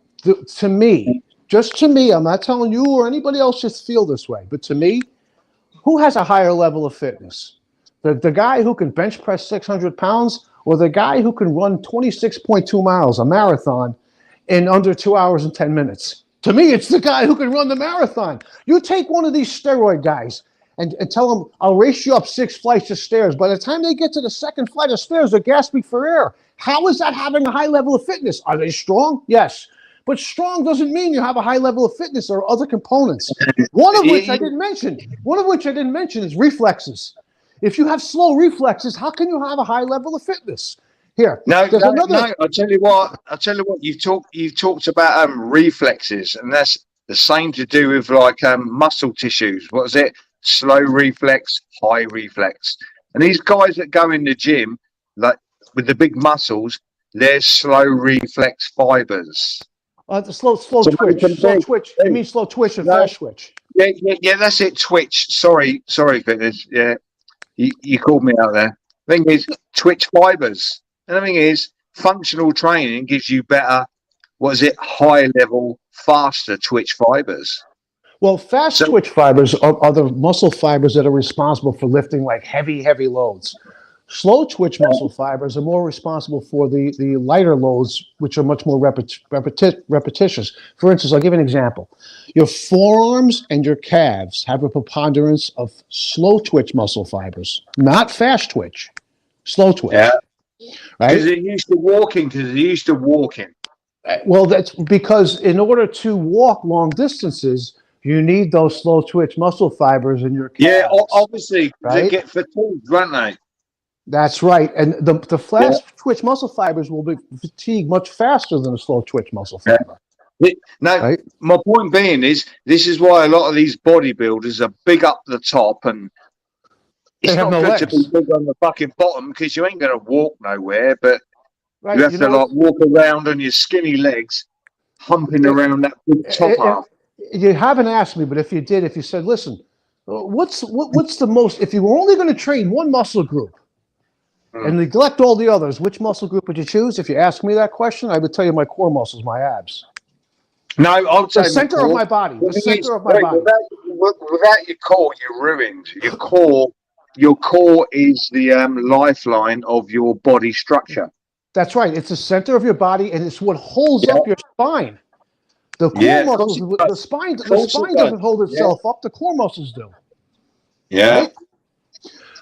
To me, just to me, I'm not telling you or anybody else just feel this way, but to me, who has a higher level of fitness? The guy who can bench press 600 pounds or the guy who can run 26.2 miles, a marathon, in under 2 hours and 10 minutes? To me, it's the guy who can run the marathon. You take one of these steroid guys and tell them, "I'll race you up 6 flights of stairs." By the time they get to the second flight of stairs, they're gasping for air. How is that having a high level of fitness? Are they strong? Yes. But strong doesn't mean you have a high level of fitness or other components. One of which I didn't mention is reflexes. If you have slow reflexes, how can you have a high level of fitness? Here, no. I'll tell you what. You've talked about reflexes, and that's the same to do with like muscle tissues. What is it? Slow reflex, high reflex. And these guys that go in the gym, like with the big muscles, they're slow reflex fibers. The slow twitch. You mean slow twitch and fast twitch? Yeah. That's it. Twitch. Sorry, fitness. Yeah, you called me out there. The thing is, twitch fibers. And the thing is, functional training gives you better. High level, faster twitch fibers. Well, fast twitch fibers are the muscle fibers that are responsible for lifting like heavy loads. Slow twitch muscle fibers are more responsible for the lighter loads, which are much more repetitious. For instance, I'll give you an example. Your forearms and your calves have a preponderance of slow twitch muscle fibers, not fast twitch, slow twitch. Yeah. Right? Because they're used to walking. Well, that's because in order to walk long distances, you need those slow twitch muscle fibers in your calves. Yeah, obviously, right? They get fatigued, won't they? That's right. And the fast twitch muscle fibers will be fatigued much faster than a slow twitch muscle fiber. My point being is, this is why a lot of these bodybuilders are big up the top and it's have not no good to be legs. big on the fucking bottom because you ain't going to walk nowhere, but Right? you have You to know, like walk around on your skinny legs, humping it, around that big top it, half. you haven't asked me, but if you did, if you said, listen, what's the most? If you were only going to train one muscle group and neglect all the others, which muscle group would you choose? If you ask me that question, I would tell you my core muscles, my abs, No, I would the say my center of core. my body, the center of my Right, body. without your core, you're ruined. Your core is the lifeline of your body structure. That's right. It's the center of your body, and it's what holds Yeah, up your spine. The core yeah, of course muscles, it the does. spine, Of the course it spine does. doesn't hold Yeah, itself up. The core muscles do, yeah, right?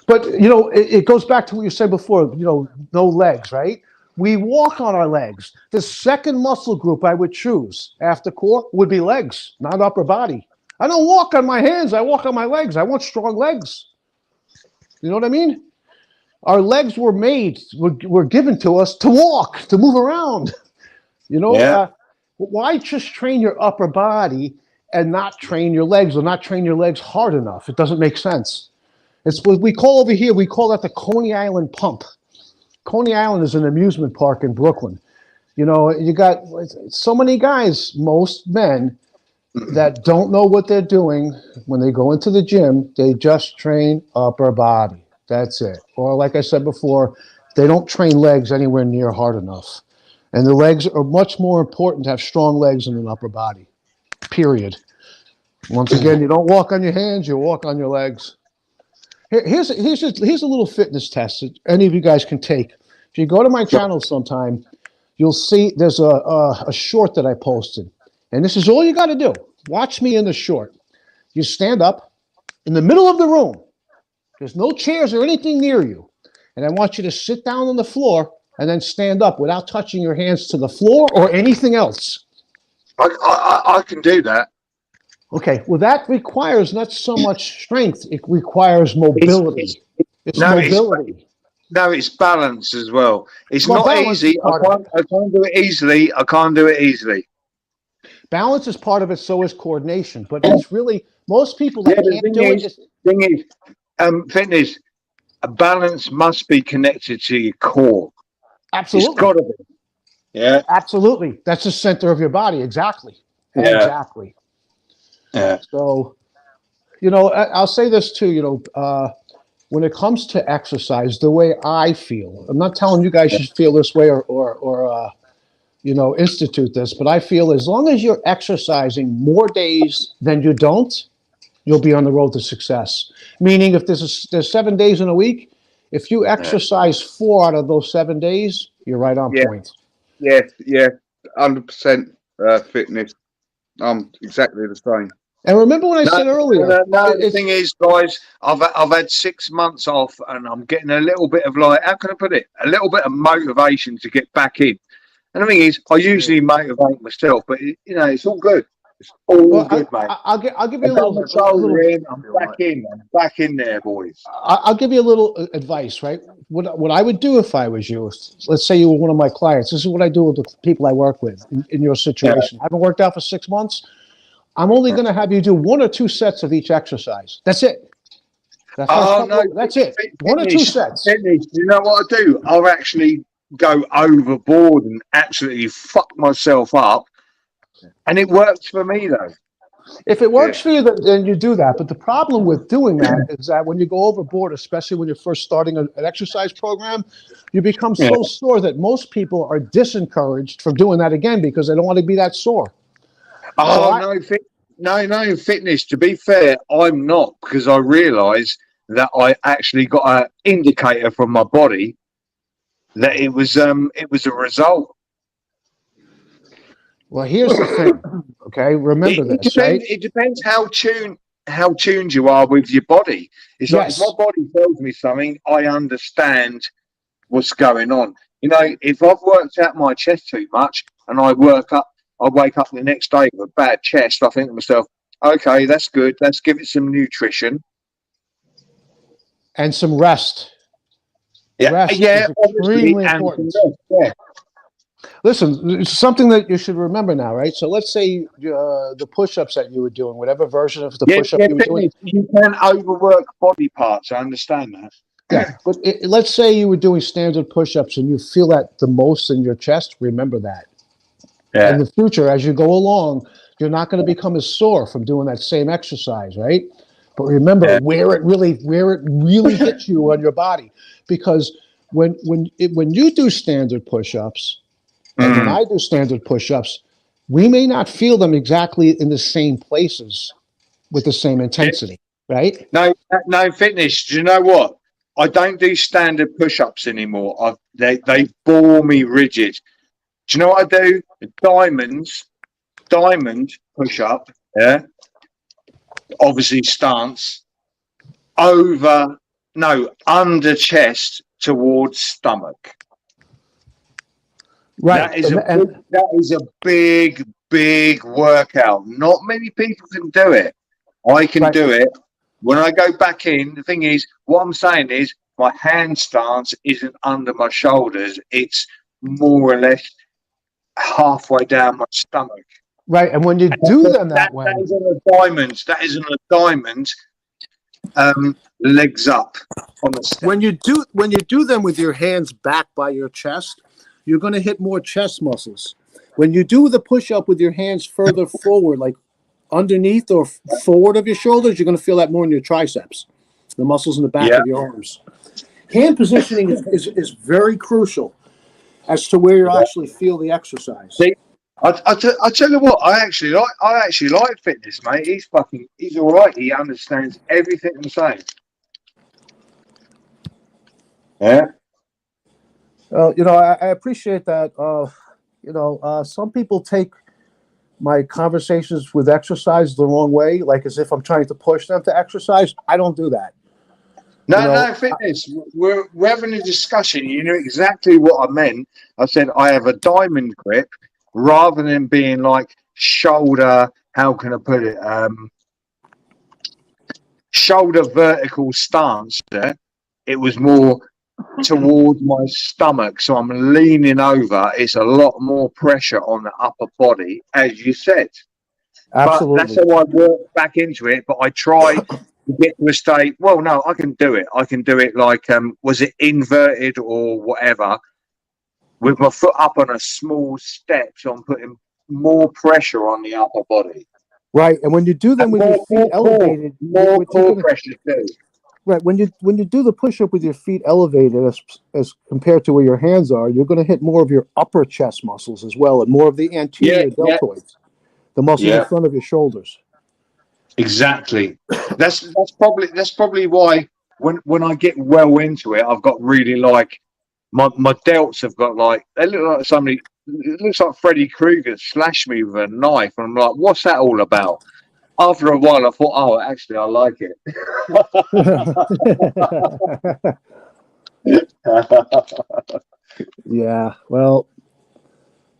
But you know, it goes back to what you said before. You know, no legs, right? We walk on our legs. The second muscle group I would choose after core would be legs, not upper body. I don't walk on my hands. I walk on my legs. I want strong legs. You know what I mean? Our legs were made, were given to us to walk, to move around. You know, yeah. why just train your upper body and not train your legs, or not train your legs hard enough? It doesn't make sense. It's what we call over here, we call that the Coney Island pump. Coney Island is an amusement park in Brooklyn. You know, you got so many guys, most men, that don't know what they're doing when they go into the gym. They just train upper body. That's it. Or, like I said before, they don't train legs anywhere near hard enough. And the legs are much more important to have strong legs than an upper body, period. Once again, you don't walk on your hands, you walk on your legs. Here's a little fitness test that any of you guys can take. If you go to my channel sometime, you'll see there's a short that I posted. And this is all you got to do. Watch me in the short. You stand up in the middle of the room. There's no chairs or anything near you. And I want you to sit down on the floor and then stand up without touching your hands to the floor or anything else. I can do that. Okay, well, that requires not so much strength, it requires It's, it's mobility. It's no, it's mobility. no, it's balance as well. It's Well, not balance is easy. part of it. I can't do it easily. I can't do it easily. Balance is part of it, so is coordination. But it's really, most people Yeah, that the can't do it, thing is, fitness. A balance must be connected to your core. It's absolutely, got to be. Yeah, absolutely. That's the center of your body. Exactly. yeah, Exactly. yeah. So, you know, I'll say this too, you know, when it comes to exercise, the way I feel, I'm not telling you guys should feel this way or you know, institute this, but I feel as long as you're exercising more days than you don't, you'll be on the road to success. Meaning, if there's 7 days in a week, if you Yeah. exercise 4 out of those 7 days, you're right on Yeah, point. yeah, yeah. 100% fitness. I'm exactly the same. And remember what I said earlier, No. The it's thing is, guys, I've had 6 months off, and I'm getting a little bit of like, how can I put it? A little bit of motivation to get back in. And the thing is, I usually motivate myself, but you know, it's all good. It's all well, good, mate. I'll give you I've done my a shoulder little in. I'm back in. I'm back in there, boys. I'll give you a little advice, right? What I would do if I was you, let's say you were one of my clients, this is what I do with the people I work with in your situation. I haven't worked out for 6 months. I'm only going to have you do 1 or 2 sets of each exercise. That's it. That first Oh no, couple, that's it. 1 or 2 sets. finish. You know what I do? I'll actually go overboard and absolutely fuck myself up, and it works for me though. If it Yeah, works for you, then you do that. But the problem with doing that is that when you go overboard, especially when you're first starting an exercise program, you become Yeah. so sore that most people are disencouraged from doing that again because they don't want to be that sore. So Oh no, no fitness. To be fair, I'm not because I realise that I actually got an indicator from my body that it was a result. well, here's the thing. Okay, remember this, right? It depends how tuned you are with your body. It's like if my Yes. body tells me something, I understand what's going on. You know, if I've worked out my chest too much and I wake up the next day with a bad chest, I think to myself, okay, that's good. Let's give it some nutrition. And some rest. Yeah, Rest yeah, is obviously, extremely and important. yeah. Listen, it's something that you should remember now, right? So let's say the push-ups that you were doing, whatever version of the Yeah, push-up yeah, you were doing. fitness. You can overwork body parts. I understand that. Yeah, but let's say you were doing standard push-ups and you feel that the most in your chest. Remember that. In Yeah. the future, as you go along, you're not going to become as sore from doing that same exercise, right? But remember Yeah. where it really hits you on your body, because when you do standard push-ups and when Mm. I do standard push-ups, we may not feel them exactly in the same places with the same intensity, right? No, no fitness. Do you know what? I don't do standard push-ups anymore. They bore me rigid. Do you know what I do? Diamond push-up. Yeah, obviously stance over, no, under chest towards stomach. Right. That is a big workout. Not many people can do it. I can Right. do it. When I go back in, the thing is, what I'm saying is my hand stance isn't under my shoulders. It's more or less halfway down my stomach. Right. And when you do them that That way, is on a diamond. That is on a diamond. Legs up on the step. when you do them with your hands back by your chest, you're going to hit more chest muscles. When you do the push up with your hands further forward, like underneath or forward of your shoulders, you're going to feel that more in your triceps, the muscles in the back Yeah. of your arms. Hand positioning is very crucial as to where you actually feel the exercise. See, I tell you what, I actually like fitness, mate. He's all right. He understands everything I'm saying. Yeah. I appreciate that. Some people take my conversations with exercise the wrong way, like as if I'm trying to push them to exercise. I don't do that. No, fitness. We're having a discussion. You know exactly what I meant. I said I have a diamond grip rather than being like shoulder. How can I put it? Shoulder vertical stance. Yeah? It was more towards my stomach, so I'm leaning over. It's a lot more pressure on the upper body, as you said. But that's Absolutely. how I work back into it. But I try to get to a state. Well, no, I can do it. I can do it like was it inverted or whatever, with my foot up on a small step, so I'm putting more pressure on the upper body. Right. And when you do them And with your feet elevated, more what you're core gonna pressure too. right when you do the push up with your feet elevated as compared to where your hands are, you're going to hit more of your upper chest muscles as well, and more of the anterior Yeah, deltoids, the muscles in yeah, front of your shoulders. exactly. That's probably why when I get well into it, I've got really like my delts have got like they look like somebody. It looks like Freddy Krueger slashed me with a knife, and I'm like, what's that all about? After a while, I thought, oh, actually, I like it. Yeah. Well,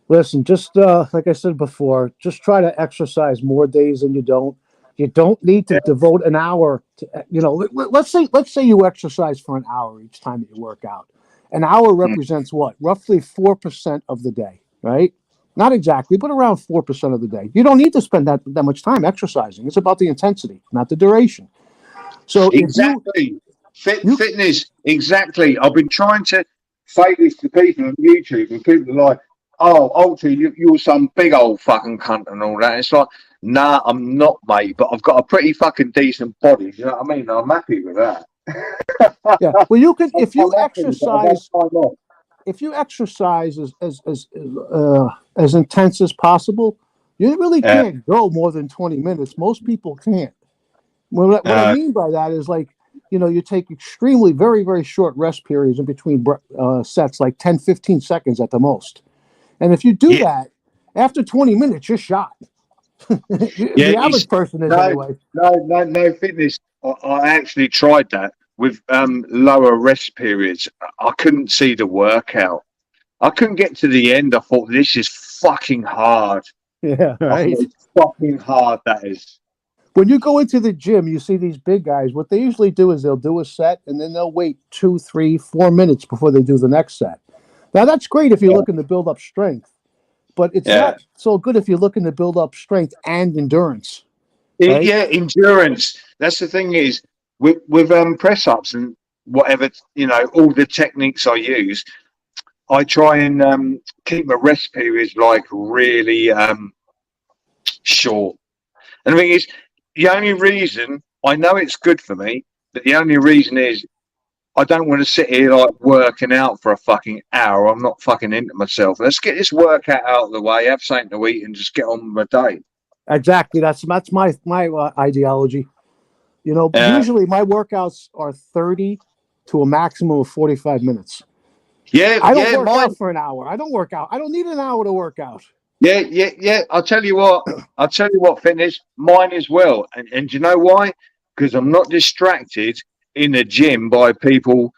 listen, just like I said before, just try to exercise more days than you don't. You don't need to devote an hour to, let's say you exercise for an hour each time that you work out. An hour represents what? Roughly 4% of the day, right? Not exactly, but around 4% of the day. You don't need to spend that much time exercising. It's about the intensity, not the duration. So Exactly. you Fitness. Exactly. I've been trying to say this to people on YouTube, and people are like, "Oh, Ultra, you're some big old fucking cunt and all that." It's like, nah, I'm not, mate. But I've got a pretty fucking decent body. You know what I mean? I'm happy with that. yeah. Well, you could I'm happy, but I don't time off. if you exercise as intense as possible, you really Yeah. can't go more than 20 minutes. Most people can't. What I mean by that is like, you take extremely very, very short rest periods in between sets, like 10, 15 seconds at the most. And if you do that, after 20 minutes, you're shot. Yeah. The average person is No, anyway. no fitness. I actually tried that with lower rest periods. I couldn't see the workout. I couldn't get to the end. I thought this is fucking hard. Yeah, I thought right. it's fucking hard. That is. When you go into the gym, you see these big guys. What they usually do is they'll do a set and then they'll wait 2, 3, 4 minutes before they do the next set. Now that's great if you're looking to build up strength, but it's Yeah. not so good if you're looking to build up strength and endurance. Right? Yeah, endurance. That's the thing is with press ups and whatever, all the techniques I use, I try and keep my rest periods like really short. And the thing is, the only reason I know it's good for me, but the only reason is I don't want to sit here like working out for a fucking hour. I'm not fucking into myself. Let's get this workout out of the way, have something to eat, and just get on with my day. Exactly. That's my ideology. Usually my workouts are 30 to a maximum of 45 minutes. I don't work mine. out for an hour. I don't work out. I don't need an hour to work out. Yeah. I'll tell you what, fitness, mine as well. And do you know why? Because I'm not distracted in the gym by people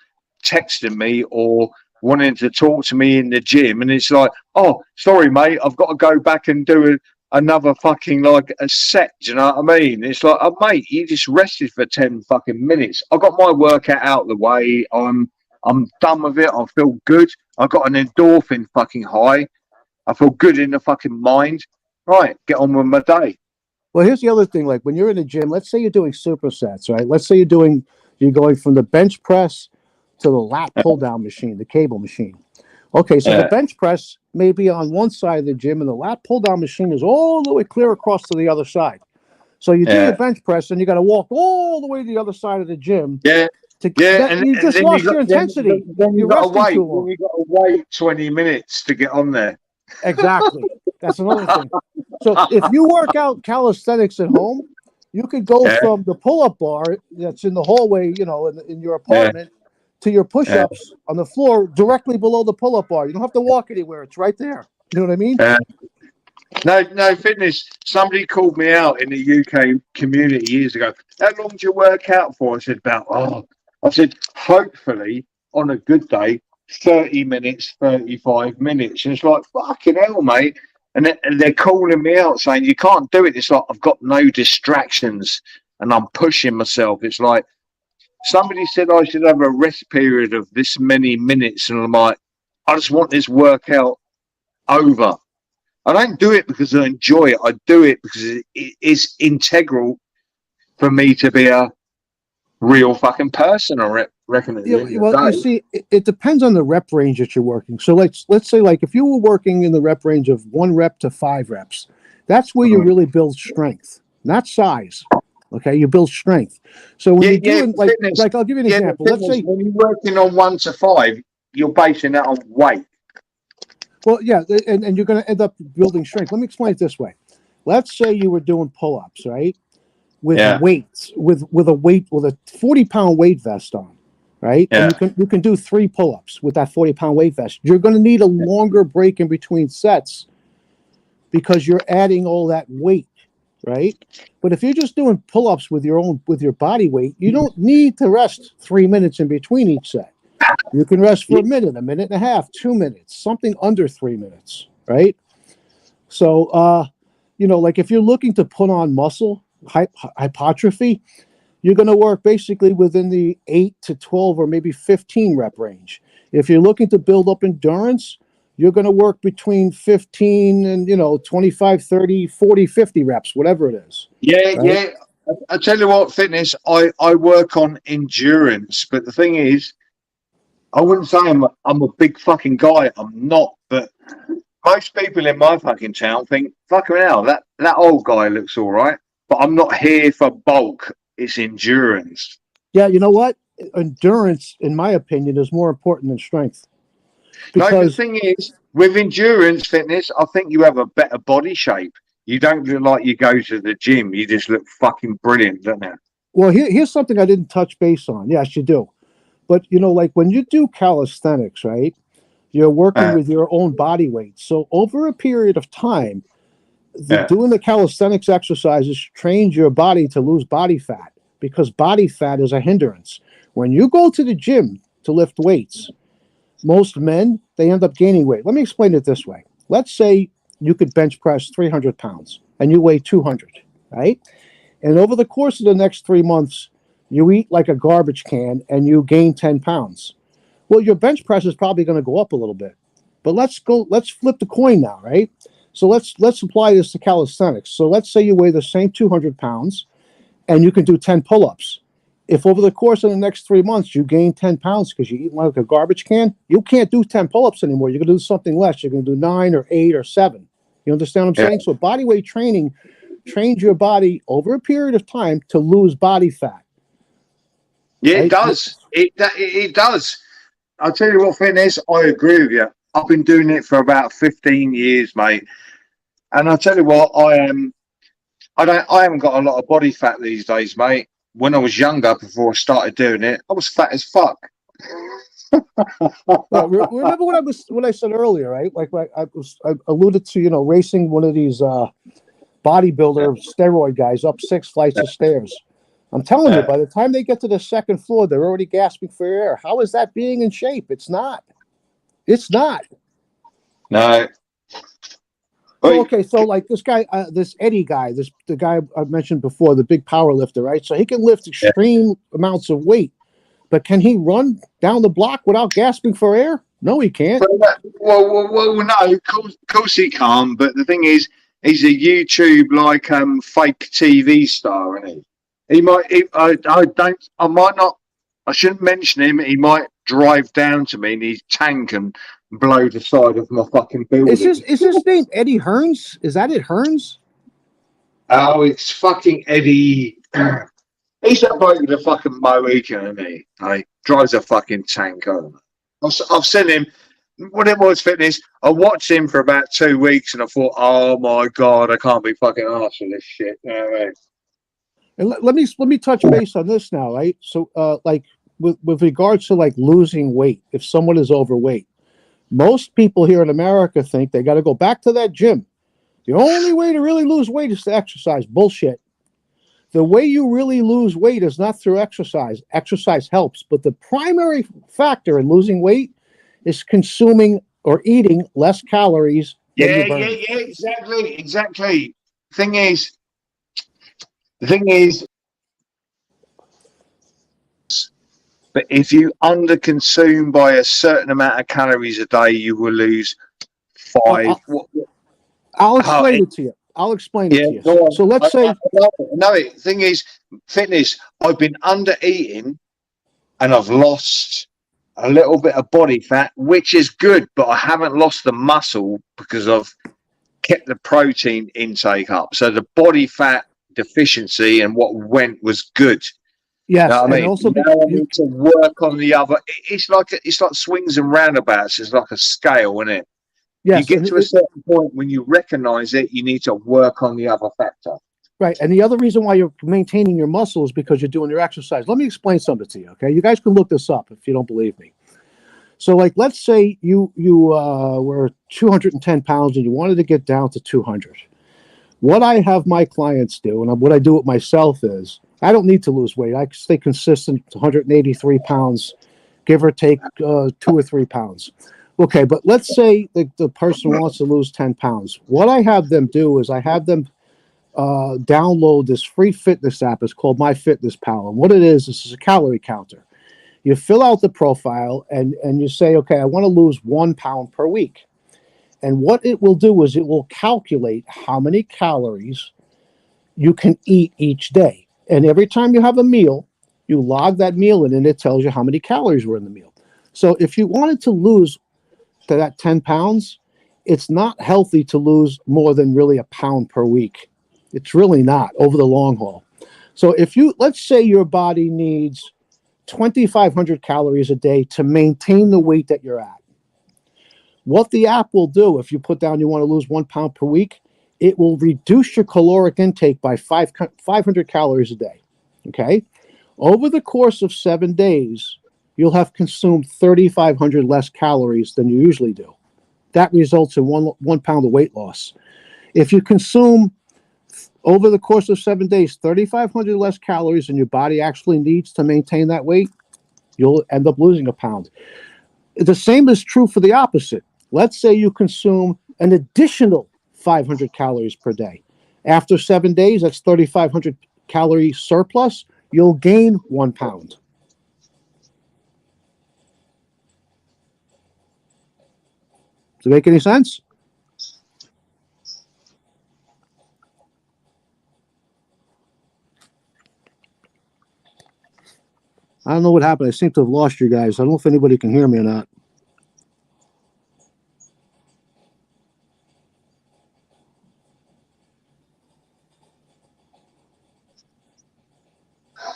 texting me or wanting to talk to me in the gym. And it's like, oh, sorry, mate, I've got to go back and do another fucking like a set. Do you know what I mean? It's like, oh, mate, you just rested for 10 fucking minutes. I got my workout out of the way. I'm done with it. I feel good. I got an endorphin fucking high. I feel good in the fucking mind. Right, get on with my day. Well, here's the other thing. Like when you're in the gym, let's say you're doing supersets, right? Let's say you're going from the bench press to the lat pull down machine, the cable machine. Okay, so the bench press may be on one side of the gym and the lat pull down machine is all the way clear across to the other side. So you do your bench press and you got to walk all the way to the other side of the gym. And you just lost your intensity. Then you You're got to resting wait. too long. You got to wait 20 minutes to get on there. Exactly. That's another thing. So if you work out calisthenics at home, you could go from the pull-up bar that's in the hallway, in your apartment, to your push-ups on the floor directly below the pull-up bar. You don't have to walk anywhere. It's right there. You know what I mean? No, fitness. Somebody called me out in the UK community years ago. How long do you work out for? I said, hopefully on a good day, 30 minutes, 35 minutes. And it's like, fucking hell, mate. And they're calling me out saying, you can't do it. It's like, I've got no distractions and I'm pushing myself. It's like, somebody said I should have a rest period of this many minutes. And I'm like, I just want this workout over. I don't do it because I enjoy it. I do it because it is integral for me to be a real fucking person. I reckon at the end of the day. You see, it depends on the rep range that you're working. So let's say like if you were working in the rep range of 1 rep to 5 reps, that's where you really build strength, not size. Okay, you build strength. So when you're doing like I'll give you an example. Let's say when you're working on 1 to 5, you're basing that on weight. Well, yeah, and you're going to end up building strength. Let me explain it this way. Let's say you were doing pull-ups, right? With weights, with a 40-pound weight vest on, right? Yeah. And you can do 3 pull-ups with that 40-pound weight vest. You're going to need a longer break in between sets because you're adding all that weight, right? But if you're just doing pull-ups with your body weight, you don't need to rest 3 minutes in between each set. You can rest for a minute and a half, 2 minutes, something under 3 minutes, right? So, like if you're looking to put on muscle, hypertrophy, you're going to work basically within the 8 to 12 or maybe 15 rep range. If you're looking to build up endurance, you're going to work between 15 and, 25, 30, 40, 50 reps, whatever it is. Yeah. I tell you what, fitness, I work on endurance, but the thing is, I wouldn't say I'm a big fucking guy. I'm not, but most people in my fucking town think, fucking hell, that old guy looks all right. But I'm not here for bulk. It's endurance. Yeah, you know what? Endurance, in my opinion, is more important than strength. Because the thing is, with endurance fitness, I think you have a better body shape. You don't look like you go to the gym. You just look fucking brilliant, don't you? Well, here's something I didn't touch base on. Yes, you do. But, like when you do calisthenics, right, you're working with your own body weight. So over a period of time, doing the calisthenics exercises trains your body to lose body fat because body fat is a hindrance. When you go to the gym to lift weights, most men, they end up gaining weight. Let me explain it this way. Let's say you could bench press 300 pounds and you weigh 200, right? And over the course of the next 3 months, you eat like a garbage can and you gain 10 pounds. Well, your bench press is probably going to go up a little bit But let's flip the coin now, right? So let's apply this to calisthenics. So let's say you weigh the same 200 pounds and you can do 10 pull-ups. If over the course of the next 3 months you gain 10 pounds because you eat like a garbage can, you can't do 10 pull-ups anymore. You're going to do something less. You're going to do 9 or 8 or 7. You understand what I'm saying? So body weight training trains your body over a period of time to lose body fat. Yeah, Right? it does. It does. I'll tell you what, fitness, I agree with you. I've been doing it for about 15 years, mate. And I'll tell you what, I haven't got a lot of body fat these days, mate. When I was younger, before I started doing it, I was fat as fuck. Well, remember what I said earlier, right? Like I alluded to, racing one of these bodybuilder steroid guys up 6 flights of stairs. I'm telling you, by the time they get to the second floor, they're already gasping for air. How is that being in shape? It's not. It's not. No. So, okay, so like this guy, this Eddie guy, the guy I mentioned before, the big power lifter, right? So he can lift extreme amounts of weight, but can he run down the block without gasping for air? No, he can't. Well, no, of course he can't. But the thing is, he's a YouTube fake TV star, isn't he? He might. I might not. I shouldn't mention him. He might drive down to me in his tank and blow the side of my fucking building. Is his name Eddie Hearns? Is that it, Hearns? Oh, it's fucking Eddie. He's that bloke with a fucking Mohican, isn't he? He drives a fucking tank over. I've seen him. When it was fitness, I watched him for about 2 weeks and I thought, oh my God, I can't be fucking arsed for this shit. You know what I mean? And let me touch base on this now, right? So, like with regards to like losing weight, if someone is overweight, most people here in America think they got to go back to that gym. The only way to really lose weight is to exercise. Bullshit. The way you really lose weight is not through exercise. Exercise helps, but the primary factor in losing weight is consuming or eating less calories. Yeah, exactly. The thing is, but if you underconsume by a certain amount of calories a day, you will lose 5. I'll explain it to you. I'll explain it to you. So let's say. The thing is, fitness, I've been under eating and I've lost a little bit of body fat, which is good, but I haven't lost the muscle because I've kept the protein intake up. So the body fat deficiency and what went was good. Yes, you know what I mean? Also now I need to work on the other. It's like swings and roundabouts. It's like a scale, isn't it? Yes, you get to a certain point when you recognize it, you need to work on the other factor. Right, and the other reason why you're maintaining your muscle is because you're doing your exercise. Let me explain something to you, okay? You guys can look this up if you don't believe me. So, like, let's say you were 210 pounds and you wanted to get down to 200. What I have my clients do, and what I do with myself is, I don't need to lose weight. I stay consistent, 183 pounds, give or take 2 or 3 pounds. Okay, but let's say the person wants to lose 10 pounds. What I have them do is I have them download this free fitness app. It's called MyFitnessPal. And what it is a calorie counter. You fill out the profile and you say, okay, I want to lose 1 pound per week. And what it will do is it will calculate how many calories you can eat each day. And every time you have a meal, you log that meal in and it tells you how many calories were in the meal. So if you wanted to lose to that 10 pounds, it's not healthy to lose more than really a pound per week. It's really not over the long haul. So if let's say your body needs 2,500 calories a day to maintain the weight that you're at. What the app will do, if you put down you want to lose 1 pound per week, it will reduce your caloric intake by 500 calories a day. Okay? Over the course of 7 days, you'll have consumed 3,500 less calories than you usually do. That results in one pound of weight loss. If you consume over the course of 7 days, 3,500 less calories than your body actually needs to maintain that weight, you'll end up losing a pound. The same is true for the opposite. Let's say you consume an additional 500 calories per day. After 7 days, that's 3,500 calorie surplus. You'll gain 1 pound. Does it make any sense? I don't know what happened. I seem to have lost you guys. I don't know if anybody can hear me or not.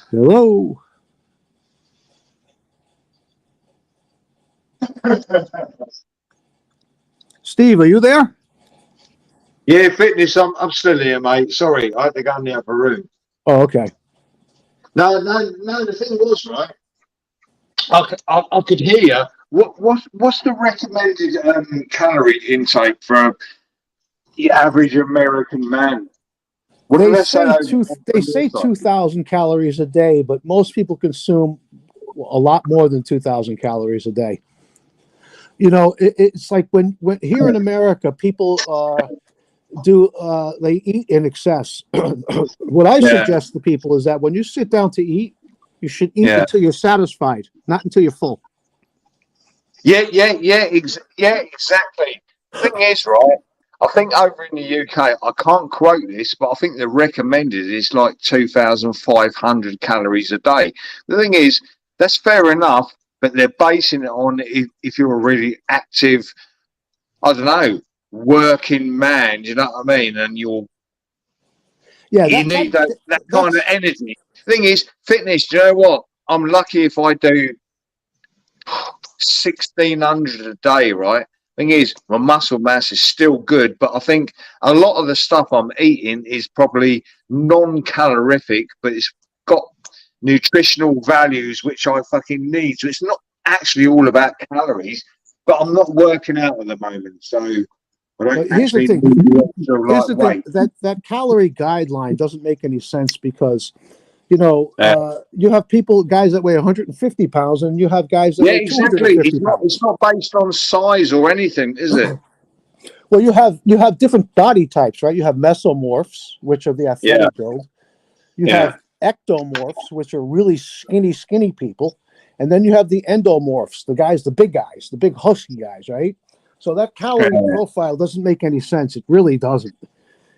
Hello? Steve, are you there? Yeah, fitness. I'm still here, mate. Sorry, I had to go in the other room. Oh, okay. No. The thing was, right. I could hear you. What's the recommended calorie intake for the average American man? What did They I say? say they On your say side? 2,000 calories a day, but most people consume a lot more than 2,000 calories a day. You know, it's like when here in America, people they eat in excess. What I Yeah, suggest to people is that when you sit down to eat, you should eat yeah, until you're satisfied, not until you're full. yeah. Exactly. Thing is, right. I think over in the UK, I can't quote this, but I think the recommended is like 2,500 calories a day. The thing is, that's fair enough, but they're basing it on if you're a really active, I don't know, working man. Do you know what I mean? And Yeah, you need that kind of energy. Thing is, fitness. Do you know what? I'm lucky if I do 1,600 a day, right? Thing is, my muscle mass is still good, but I think a lot of the stuff I'm eating is probably non-calorific, but it's got nutritional values which I fucking need. So it's not actually all about calories, but I'm not working out at the moment, so I don't Here's the actually thing. need the extra Here's the thing. lightweight. That calorie guideline doesn't make any sense because, you know, Uh, you have guys that weigh 150 pounds, and you have guys that yeah, weigh exactly. 250 It's pounds. not based on size or anything, is it? Well, you have different body types, right? You have mesomorphs, which are the Yeah, athletic build. You yeah. have ectomorphs, which are really skinny people, and then you have the endomorphs, the big guys, the big husky guys, right? So that calorie profile doesn't make any sense. It really doesn't.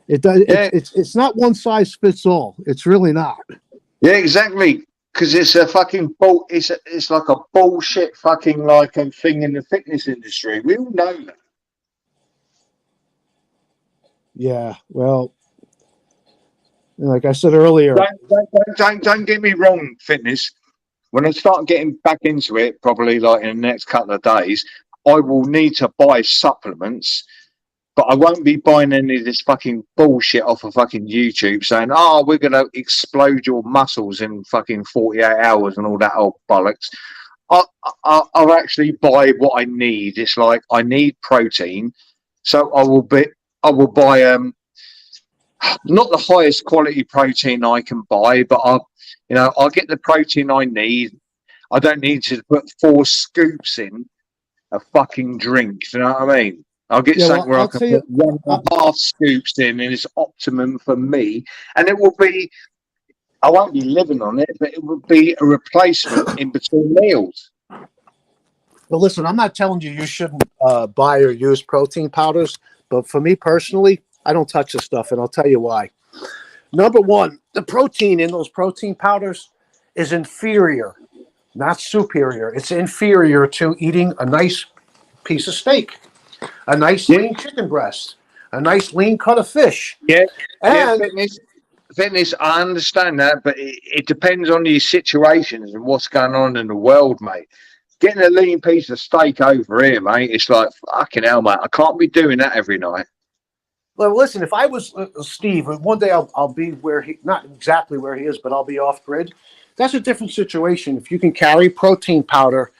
It does. Yeah, It's not one size fits all. It's really not. yeah, exactly. Because it's a fucking bull. It's like a bullshit fucking like a thing in the fitness industry. We all know that. Yeah. Well, like I said earlier, Don't get me wrong, fitness. When I start getting back into it, probably like in the next couple of days, I will need to buy supplements, but I won't be buying any of this fucking bullshit off of fucking YouTube saying, "Oh, we're gonna explode your muscles in fucking 48 hours" and all that old bollocks. I'll actually buy what I need. It's like I need protein, so I will buy not the highest quality protein I can buy, but I'll get the protein I need. I don't need to put 4 scoops in a fucking drink. You know what I mean? I'll get yeah. something Well, where I I'll can tell you. put 1.5 scoops in, and it's optimum for me. And it will be. I won't be living on it, but it will be a replacement in between meals. Well, listen, I'm not telling you shouldn't buy or use protein powders, but for me personally, I don't touch this stuff, and I'll tell you why. Number one, the protein in those protein powders is inferior, not superior. It's inferior to eating a nice piece of steak, a nice Yeah, lean chicken breast, a nice lean cut of fish. yeah, yeah. And Fitness. I understand that, but it depends on your situations and what's going on in the world, mate. Getting a lean piece of steak over here, mate, it's like fucking hell, mate. I can't be doing that every night. well, listen, if I was Steve, one day I'll be where not exactly where he is, but I'll be off grid. That's a different situation. If you can carry protein powder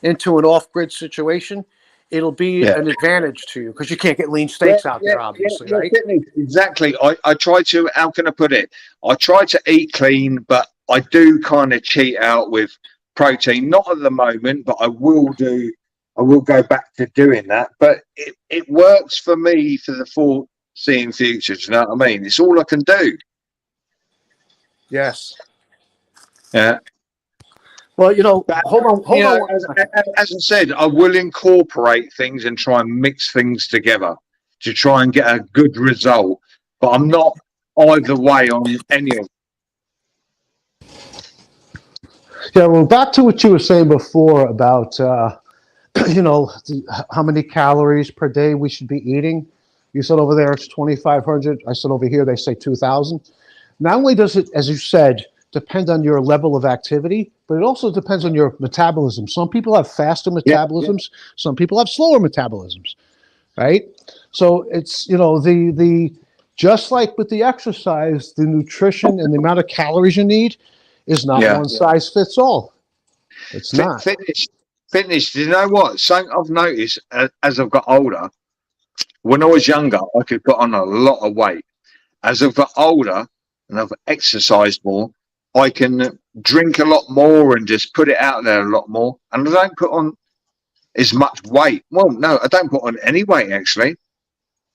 into an off grid situation, it'll be Yeah. an advantage to you because you can't get lean Yeah, steaks out there, obviously, yeah, right? fitness. Exactly. I try to, how can I put it? I try to eat clean, but I do kind of cheat out with protein. Not at the moment, but I will do. I will go back to doing that. But it works for me for the foreseeing future. Do you know what I mean? It's all I can do. Yes. Yeah. Well, you know, But, hold on one as, second. as I said, I will incorporate things and try and mix things together to try and get a good result. But I'm not either way on any of Yeah, well, back to what you were saying before about, you know, how many calories per day we should be eating. You said over there it's 2,500. I said over here they say 2,000. Not only does it, as you said, depend on your level of activity, but it also depends on your metabolism. Some people have faster yeah, metabolisms. Some people have slower metabolisms, right? So it's, you know, the just like with the exercise, the nutrition and the amount of calories you need is not yeah. one size fits all. It's not. Fitness. Do you know what? Something I've noticed as I've got older. When I was younger, I could put on a lot of weight. As I've got older and I've exercised more, I can drink a lot more and just put it out there a lot more. And I don't put on as much weight. Well, no, I don't put on any weight actually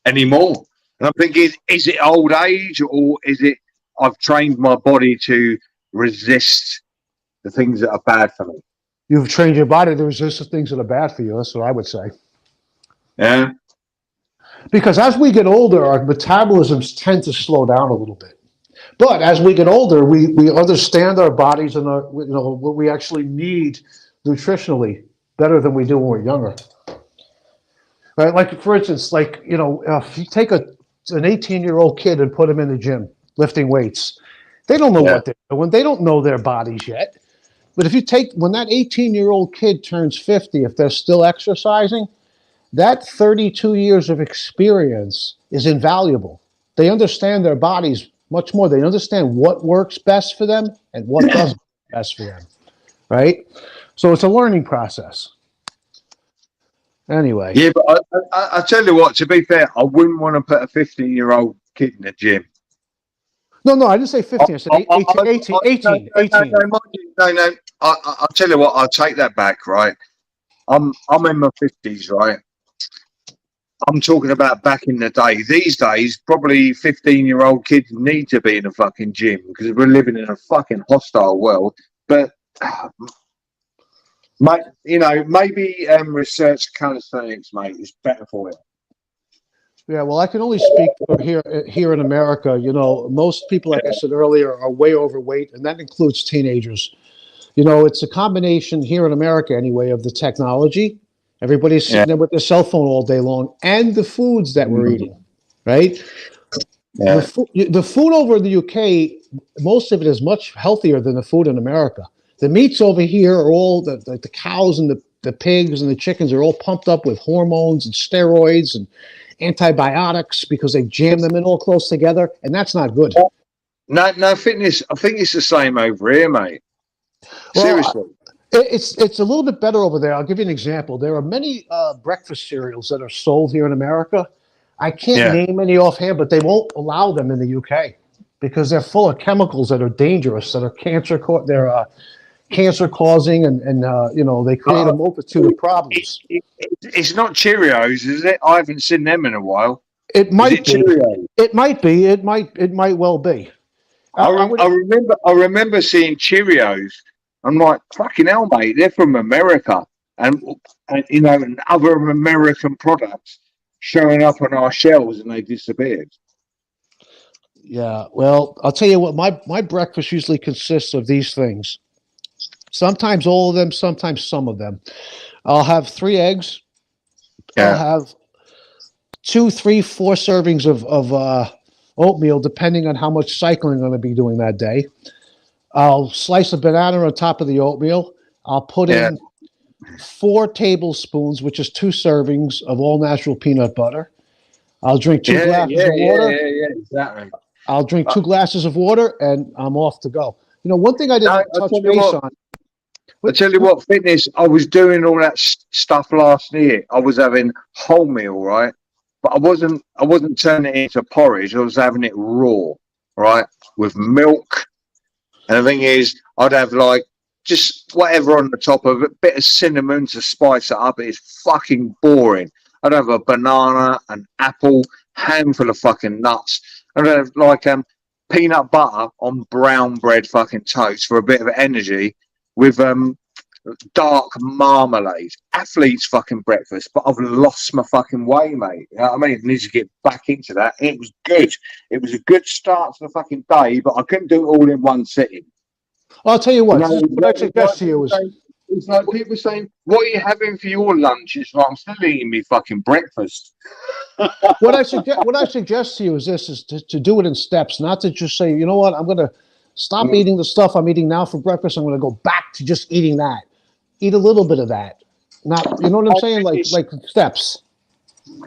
anymore. And I'm thinking, is it old age or is it I've trained my body to resist the things that are bad for me? You've trained your body to resist the things that are bad for you. That's what I would say. Yeah. Because as we get older, our metabolisms tend to slow down a little bit. But as we get older, we understand our bodies and our, you know, what we actually need nutritionally better than we do when we're younger. Right? Like for instance, like, you know, if you take an 18-year-old kid and put him in the gym lifting weights, they don't know Yeah. what they're doing. They don't know their bodies yet. But if you take when that 18-year-old kid turns 50, if they're still exercising, that 32 years of experience is invaluable. They understand their bodies much more. They understand what works best for them and what doesn't work best for them, right? So it's a learning process. Anyway, Yeah, but I tell you what, to be fair, I wouldn't want to put a 15-year-old kid in the gym. no, I didn't say 15. I said 18. No. I'll tell you what, I'll take that back, right? I'm in my 50s, right? I'm talking about back in the day. These days, probably 15-year-old kids need to be in a fucking gym because we're living in a fucking hostile world. But, mate, you know, maybe research calisthenics, mate, is better for you. Yeah, well, I can only speak for here in America. You know, most people, like I said earlier, are way overweight, and that includes teenagers. You know, it's a combination here in America, anyway, of the technology. Everybody's Yeah. sitting there with their cell phone all day long, and the foods that we're eating, right? Yeah. The food over in the UK, most of it is much healthier than the food in America. The meats over here are all the cows and the pigs and the chickens are all pumped up with hormones and steroids and antibiotics because they jam them in all close together, and that's not good. No, fitness. I think it's the same over here, mate. Well, Seriously. it's a little bit better over there. I'll give you an example. There are many breakfast cereals that are sold here in America. I can't Yeah. name any offhand, but they won't allow them in the UK because they're full of chemicals that are dangerous, that are they're cancer causing, and you know, they create a multitude of problems. It's not Cheerios, is it? I haven't seen them in a while. It Is might it be. Cheerios? It might be. It might well be. I remember seeing Cheerios. I'm like, fucking hell, mate, they're from America. And you know, and other American products showing up on our shelves and they disappeared. Yeah. Well, I'll tell you what. My breakfast usually consists of these things. Sometimes all of them. Sometimes some of them. I'll have 3 eggs. I'll Yeah. have 2, 3, 4 servings of oatmeal, depending on how much cycling I'm going to be doing that day. I'll slice a banana on top of the oatmeal. I'll put Yeah. in 4 tablespoons, which is 2 servings of all natural peanut butter. I'll drink 2 glasses of water. Yeah, exactly. I'll drink 2 glasses of water, and I'm off to go. You know, one thing I didn't touch base on. I tell you what, fitness, I was doing all that stuff last year. I was having wholemeal, right? But I wasn't turning it into porridge. I was having it raw, right? With milk. And the thing is, I'd have like just whatever on the top of it, bit of cinnamon to spice it up. It's fucking boring. I'd have a banana, an apple, handful of fucking nuts. I'd have like peanut butter on brown bread fucking toast for a bit of energy. with dark marmalade. Athlete's fucking breakfast, but I've lost my fucking way, mate. You know what I mean? I need to get back into that. It was good. It was a good start to the fucking day, but I couldn't do it all in one sitting. I'll tell you what. You know, This is what I suggest to you is. It's like people saying, "What are you having for your lunch?" It's like I'm still eating me fucking breakfast. What I suggest to you is this: is to do it in steps, not to just say, you know what, I'm going to stop eating the stuff I'm eating now for breakfast. I'm going to go back to just eating that. Eat a little bit of that. Not, you know what I'm saying? Like steps.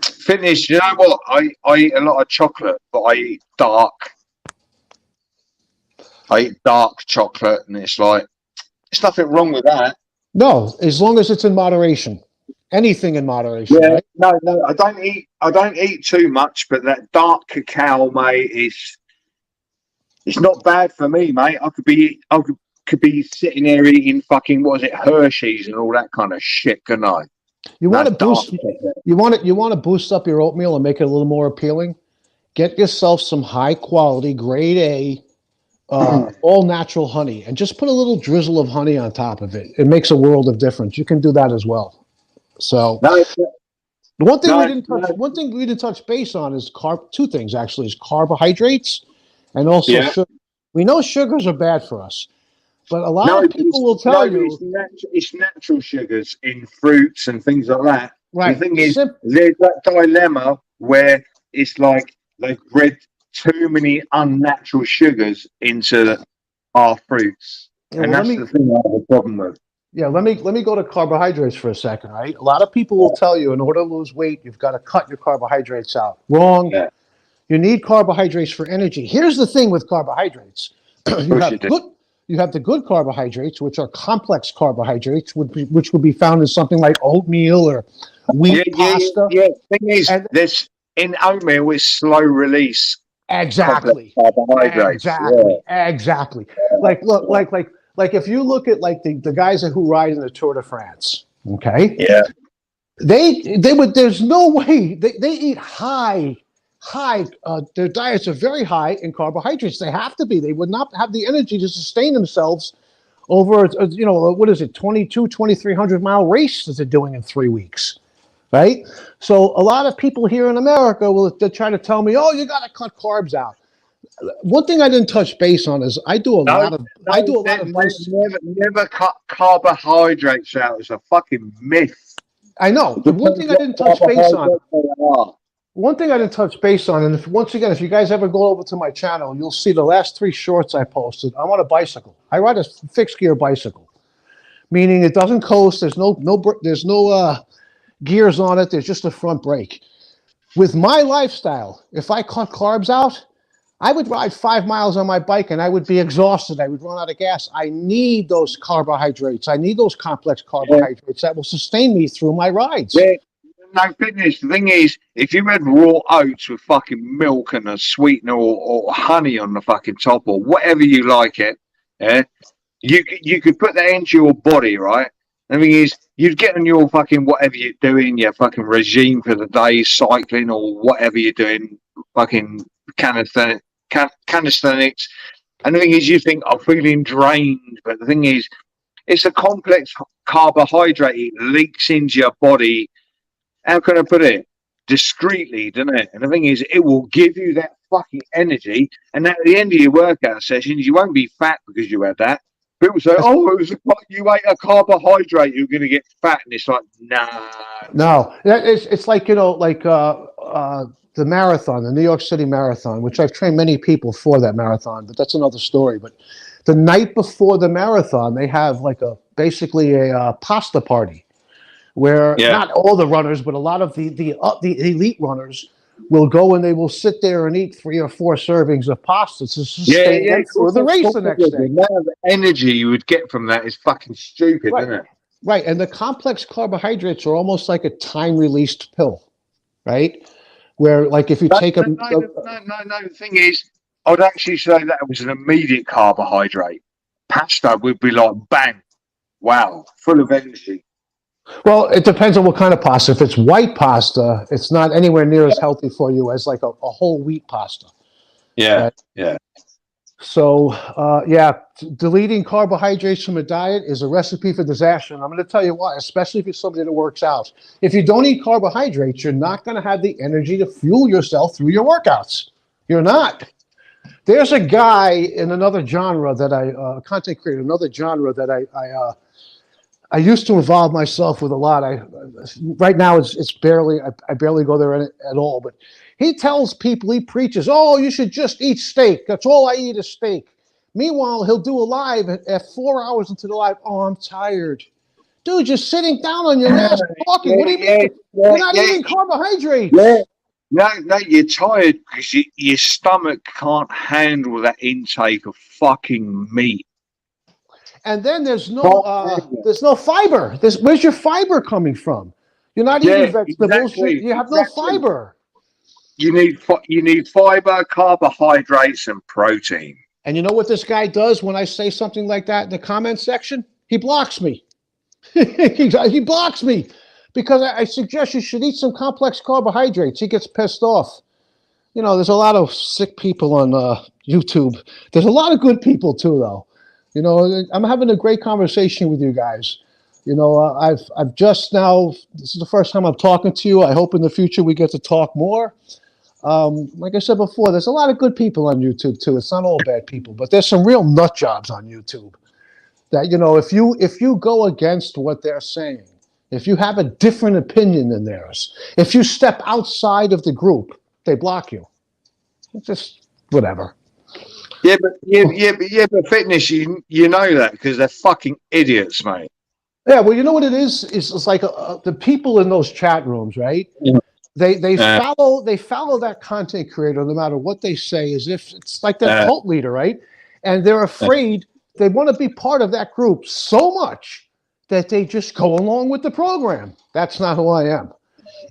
Fitness. You know what? I eat a lot of chocolate, but I eat dark. I eat dark chocolate, and it's like there's nothing wrong with that. No, as long as it's in moderation. Anything in moderation. Yeah, Right? no, I don't eat too much, but that dark cacao, mate, it's not bad for me, mate. I could be sitting there eating fucking what is it, Hershey's and all that kind of shit, couldn't I? You want to That's dark boost. chocolate. You want to boost up your oatmeal and make it a little more appealing. Get yourself some high quality, grade A, all natural honey, and just put a little drizzle of honey on top of it. It makes a world of difference. You can do that as well. So No, the one thing no, we didn't touch, no. one thing we didn't touch base on is two things actually is carbohydrates and also Yeah. sugar. We know sugars are bad for us, but a lot No, of people will tell you, it's natural sugars in fruits and things like that. right? The thing is, there's that dilemma where it's like they've bred too many unnatural sugars into our fruits, Yeah, and well, that's the thing I have a problem with. Yeah, let me go to carbohydrates for a second, right? A lot of people will tell you in order to lose weight, you've got to cut your carbohydrates out. Wrong. Yeah. You need carbohydrates for energy. Here's the thing with carbohydrates. you have the good carbohydrates, which are complex carbohydrates, which would be found in something like oatmeal or wheat pasta. Yeah. Thing is, And this in oatmeal is slow release exactly. complex carbohydrates. Exactly. Like if you look at like the guys who ride in the Tour de France, okay? Yeah. They would. There's no way they eat high. Their diets are very high in carbohydrates. They have to be. They would not have the energy to sustain themselves over, what is it, 2,300 mile race that they're doing in 3 weeks, right? So a lot of people here in America will try to tell me, oh, you got to cut carbs out. One thing I didn't touch base on is I do a lot of never cut carbohydrates out. It's a fucking myth. I know. The one thing I didn't touch base on. One thing I didn't touch base on, and once again, if you guys ever go over to my channel, you'll see the last 3 shorts I posted. I'm on a bicycle. I ride a fixed gear bicycle, meaning it doesn't coast. There's no gears on it. There's just a front brake. With my lifestyle, if I cut carbs out, I would ride 5 miles on my bike and I would be exhausted. I would run out of gas. I need those carbohydrates. I need those complex carbohydrates that will sustain me through my rides. Yeah. No, fitness. The thing is, if you had raw oats with fucking milk and a sweetener or honey on the fucking top or whatever you like it, you could put that into your body, right? The thing is, you'd get on your fucking whatever you're doing, your fucking regime for the day, cycling or whatever you're doing, fucking calisthenics. And the thing is, you think, I'm feeling drained. But the thing is, it's a complex carbohydrate. It leaks into your body. How can I put it? Discreetly, doesn't it? And the thing is, it will give you that fucking energy. And at the end of your workout sessions, you won't be fat because you had that. People say, "Oh, you ate a carbohydrate, you're going to get fat," and it's like, nah. No, it's like the marathon, the New York City Marathon, which I've trained many people for that marathon, but that's another story. But the night before the marathon, they have like basically a pasta party, where not all the runners, but a lot of the elite runners will go and they will sit there and eat 3 or 4 servings of pasta to sustain them through the race the next day. The amount of energy you would get from that is fucking stupid, isn't it? Right, and the complex carbohydrates are almost like a time-released pill, right? Where, like, if you take no. The thing is, I'd actually say that was an immediate carbohydrate. Pasta would be like, bang, wow, full of energy. Well, it depends on what kind of pasta. If it's white pasta, it's not anywhere near as healthy for you as like a whole wheat pasta. Yeah, right? yeah. So, yeah, deleting carbohydrates from a diet is a recipe for disaster. And I'm going to tell you why, especially if you're somebody that works out. If you don't eat carbohydrates, you're not going to have the energy to fuel yourself through your workouts. You're not. There's a guy in another genre that content creator, another genre that I used to involve myself with a lot. Right now it's barely I barely go there at all. But he tells people, he preaches, oh, you should just eat steak. That's all I eat is steak. Meanwhile, he'll do a live at 4 hours into the live. Oh, I'm tired, dude. You're sitting down on your ass talking. What do you mean? You're not eating Yeah. carbohydrates. No, you're tired because your stomach can't handle that intake of fucking meat. And then there's no fiber. Where's your fiber coming from? You're not eating vegetables. Exactly, You have no fiber. You need fiber, carbohydrates, and protein. And you know what this guy does when I say something like that in the comment section? He blocks me. He blocks me because I suggest you should eat some complex carbohydrates. He gets pissed off. You know, there's a lot of sick people on YouTube. There's a lot of good people too, though. You know, I'm having a great conversation with you guys. You know, I've just now. This is the first time I'm talking to you. I hope in the future we get to talk more. Like I said before, there's a lot of good people on YouTube too. It's not all bad people, but there's some real nut jobs on YouTube. That you know, if you go against what they're saying, if you have a different opinion than theirs, if you step outside of the group, they block you. It's just whatever. Yeah, but fitness, you know that because they're fucking idiots, mate. Yeah, well, you know what it is? It's like the people in those chat rooms, right? Yeah. They follow that content creator no matter what they say, as if it's like their cult leader, right? And they're afraid. They want to be part of that group so much that they just go along with the program. That's not who I am.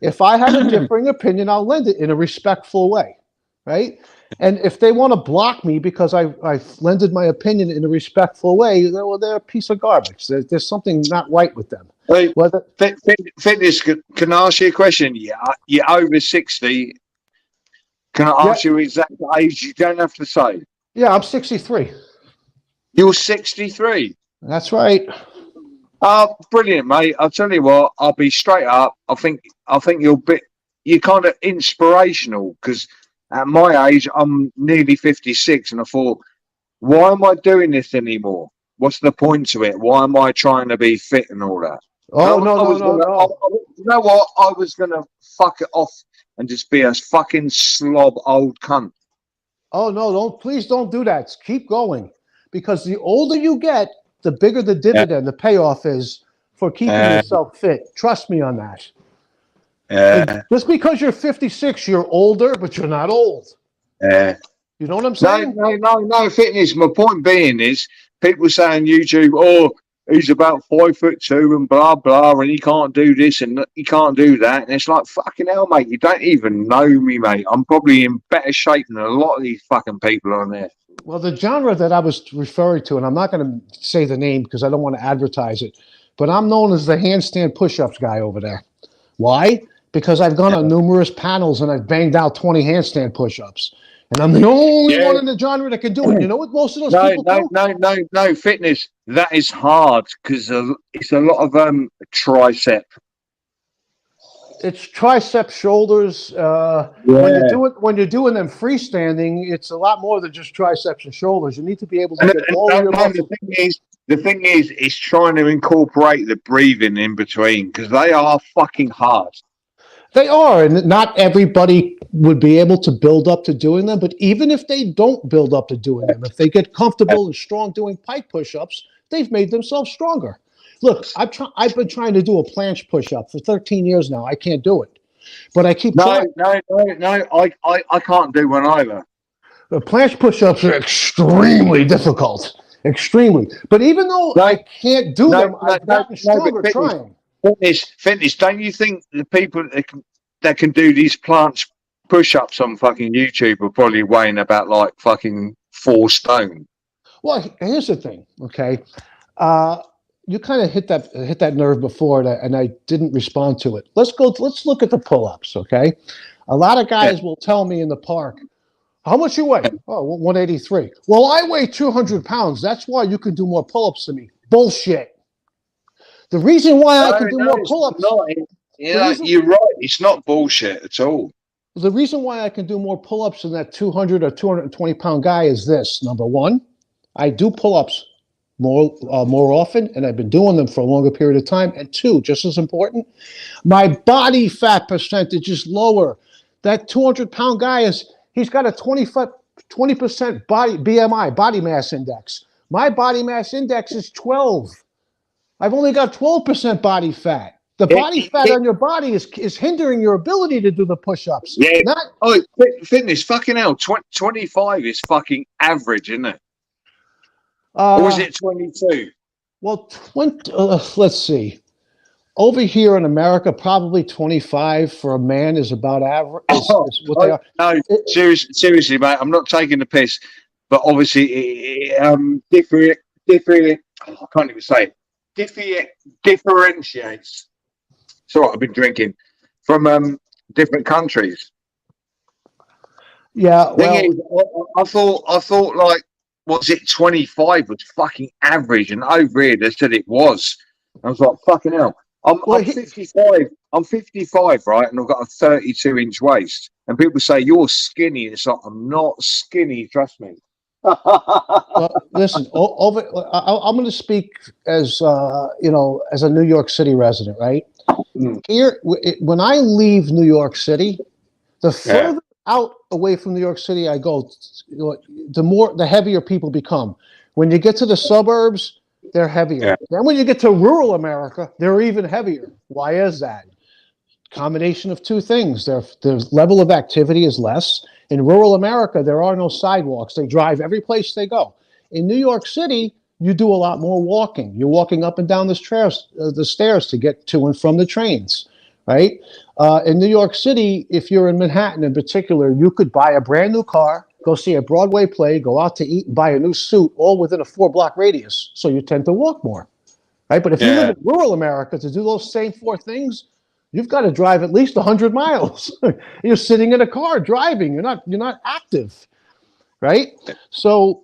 If I have a differing opinion, I'll lend it in a respectful way, right? And if they want to block me because I've lended my opinion in a respectful way, well, they're a piece of garbage. There's something not right with them. Hey, fitness, can I ask you a question? You're over 60. Can I ask you exact age? You don't have to say. Yeah, I'm 63. You're 63. That's right. Brilliant, mate. I'll tell you what. I'll be straight up. I think you're kind of inspirational because at my age, I'm nearly 56, and I thought, why am I doing this anymore? What's the point to it? Why am I trying to be fit and all that? Oh, no. You know what? I was going to fuck it off and just be a fucking slob old cunt. Oh, no, please don't do that. Keep going. Because the older you get, the bigger the dividend, the payoff is for keeping yourself fit. Trust me on that. Just because you're 56, you're older, but you're not old. You know what I'm saying? No, fitness. My point being is, people say on YouTube, oh, he's about 5'2" and blah blah, and he can't do this and he can't do that. And it's like, fucking hell, mate, you don't even know me, mate. I'm probably in better shape than a lot of these fucking people on there. Well, the genre that I was referring to, and I'm not going to say the name because I don't want to advertise it, but I'm known as the handstand push-ups guy over there. Why? Because I've gone on numerous panels and I've banged out 20 handstand push-ups. And I'm the only one in the genre that can do it. You know what most of those people do? No, fitness. That is hard because it's a lot of tricep. It's tricep, shoulders. When you're doing them freestanding, it's a lot more than just triceps and shoulders. You need to be able to get all your muscles. The thing is trying to incorporate the breathing in between because they are fucking hard. They are, and not everybody would be able to build up to doing them. But even if they don't build up to doing them, if they get comfortable and strong doing pike push-ups, they've made themselves stronger. Look, I've been trying to do a planche push-up for 13 years now. I can't do it, but I keep trying. No. I can't do one either. The planche push-ups are extremely difficult, extremely. But even though I can't do them, I've gotten stronger trying. Fitness. Don't you think the people that can do these planche push-ups on fucking YouTube are probably weighing about like fucking 4 stone? Well, here's the thing, okay? You kind of hit that nerve before, and I didn't respond to it. Let's look at the pull-ups, okay? A lot of guys will tell me in the park, How much you weigh? Oh, 183. Well, I weigh 200 pounds. That's why you can do more pull-ups than me. Bullshit. The reason why I No, can do no, more it's pull-ups, not. the Yeah, reason you're right. It's not bullshit at all. the reason why I can do more pull-ups than that 200 or 220 pound guy is this. Number one, I do pull-ups more often, and I've been doing them for a longer period of time. And two, just as important, my body fat percentage is lower. That 200-pound guy he's got a 20% body BMI, body mass index. My body mass index is 12. I've only got 12% body fat. The It, body it, fat it, on your body is hindering your ability to do the push-ups. yeah. Not Oh, fitness. Fucking hell. 25 is fucking average, isn't it? Or is it 22? well, 20. Let's see. Over here in America, probably 25 for a man is about average. Is what they are. No, It- seriously, mate. I'm not taking the piss, but obviously, different. I can't even say it. Differentiates. It's all right. I've been drinking from different countries. yeah, Thing well, is, I thought like, was it 25 was fucking average, and over here they said it was. I was like, fucking hell. I'm 55. I'm 55, right? And I've got a 32-inch waist. And people say you're skinny. It's like I'm not skinny. Trust me. well, listen. I'm going to speak as as a New York City resident, right? Mm. Here, when I leave New York City, the Yeah. further out away from New York City I go, the heavier people become. When you get to the suburbs, they're heavier. Yeah. Then when you get to rural America, they're even heavier. Why is that? Combination of two things. The level of activity is less. In rural America, there are no sidewalks. They drive every place they go. In New York City, you do a lot more walking. You're walking up and down the stairs to get to and from the trains, right? In New York City, if you're in Manhattan in particular, you could buy a brand new car, go see a Broadway play, go out to eat, and buy a new suit, all within a 4-block radius. So you tend to walk more, right? But if you live in rural America, to do those same 4 things, you've got to drive at least 100 miles. You're sitting in a car driving. You're not active, right? So,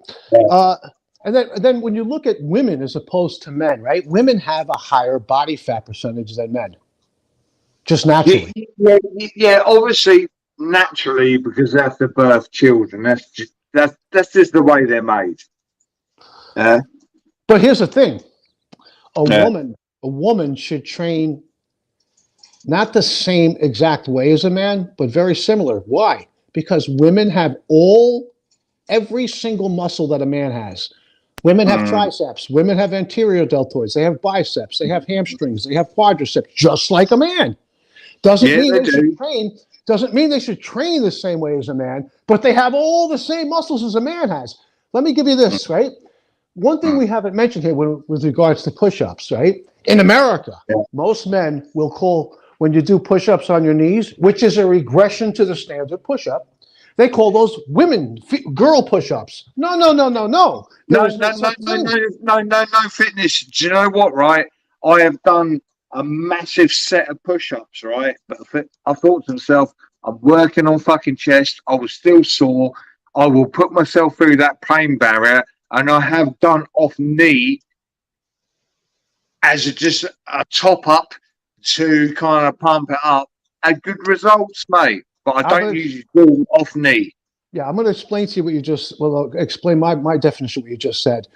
and then when you look at women as opposed to men, right? Women have a higher body fat percentage than men, just naturally. Yeah. Obviously, naturally, because they have to birth children. That's just the way they're made. But here's the thing: a Yeah. woman should train not the same exact way as a man, but very similar. Why? Because women have every single muscle that a man has. Women have triceps. Women have anterior deltoids. They have biceps. They have hamstrings. They have quadriceps, just like a man. Doesn't Yeah, mean they they should do. train. Doesn't mean they should train the same way as a man, but they have all the same muscles as a man has. Let me give you this, right? One thing we haven't mentioned here with regards to push-ups, right? In America, most men will call, when you do push-ups on your knees, which is a regression to the standard push-up, they call those girl push-ups. No. There is no such thing. No, fitness. Do you know what, right? I have done a massive set of push-ups, right? But I thought to myself, I'm working on fucking chest. I was still sore. I will put myself through that pain barrier, and I have done off knee as just a top up to kind of pump it up. Had good results, mate. But I don't usually do off knee. Yeah, I'm going to explain to you what you just, explain my definition of what you just said.